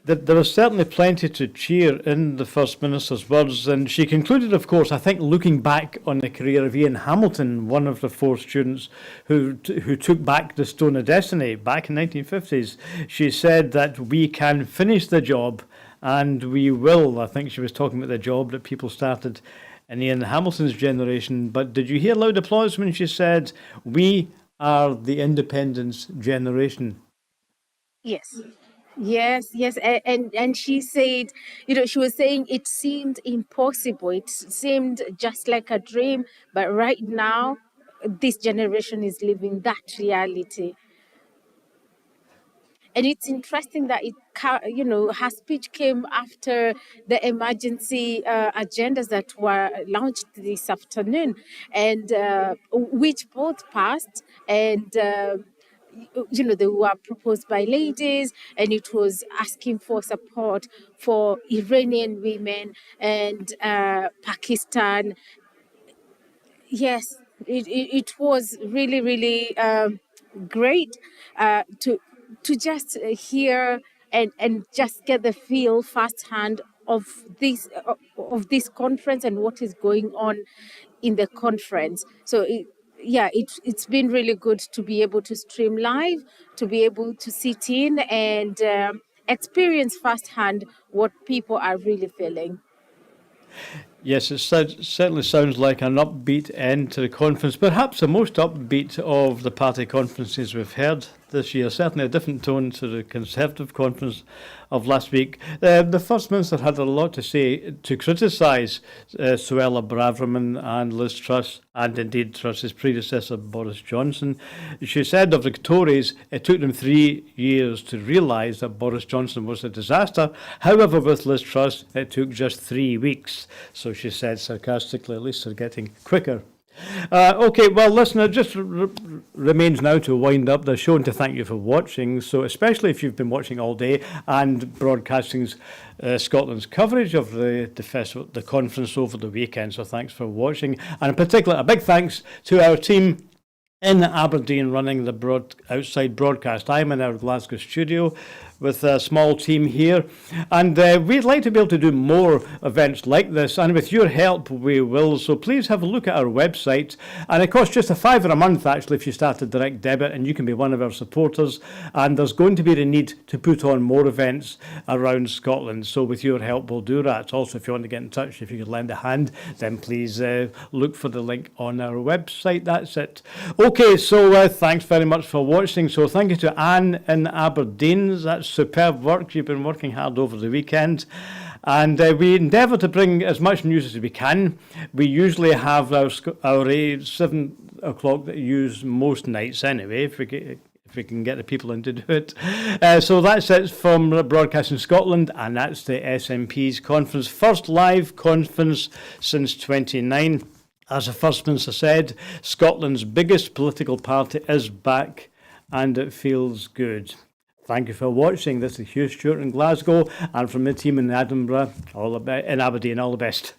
There was certainly plenty to cheer in the First Minister's words, and she concluded, of course, I think, looking back on the career of Ian Hamilton, one of the 4 students who took back the Stone of Destiny back in the 1950s. She said that we can finish the job, and we will. I think she was talking about the job that people started in Ian Hamilton's generation. But did you hear loud applause when she said, we are the independence generation? Yes. Yes, and she said, she was saying it seemed impossible. It seemed just like a dream, but right now, this generation is living that reality. And it's interesting that her speech came after the emergency agendas that were launched this afternoon, and which both passed and. They were proposed by ladies, and it was asking for support for Iranian women and Pakistan. Yes, it was really, really great to just hear and just get the feel firsthand of this conference and what is going on in the conference. So it's been really good to be able to stream live, to be able to sit in and experience firsthand what people are really feeling. Yes, it certainly sounds like an upbeat end to the conference, perhaps the most upbeat of the party conferences we've heard this year. Certainly a different tone to the Conservative conference of last week. The First Minister had a lot to say to criticise Suella Braverman and Liz Truss, and indeed Truss's predecessor Boris Johnson. She said of the Tories, it took them 3 years to realise that Boris Johnson was a disaster. However, with Liz Truss, it took just 3 weeks. So she said sarcastically, at least they're getting quicker. Okay, well, listen, it just remains now to wind up the show and to thank you for watching. So especially if you've been watching all day and broadcasting Scotland's coverage of the conference over the weekend. So thanks for watching. And in particular, a big thanks to our team in Aberdeen running the outside broadcast. I'm in our Glasgow studio with a small team here, and we'd like to be able to do more events like this, and with your help we will. So please have a look at our website, and it costs just £5 a month actually if you start a direct debit, and you can be one of our supporters. And there's going to be the need to put on more events around Scotland, so with your help we'll do that. Also, if you want to get in touch, if you could lend a hand, then please look for the link on our website. That's it. Okay, so thanks very much for watching. So thank you to Anne in Aberdeen. That's superb work. You've been working hard over the weekend. And we endeavour to bring as much news as we can. We usually have our 7 o'clock that you use most nights anyway, if we can get the people in to do it. So that's it from Broadcasting Scotland, and that's the SNP's conference. First live conference since 29. As the First Minister said, Scotland's biggest political party is back, and it feels good. Thank you for watching. This is Hugh Stewart in Glasgow, and from the team in Edinburgh, in Aberdeen, all the best.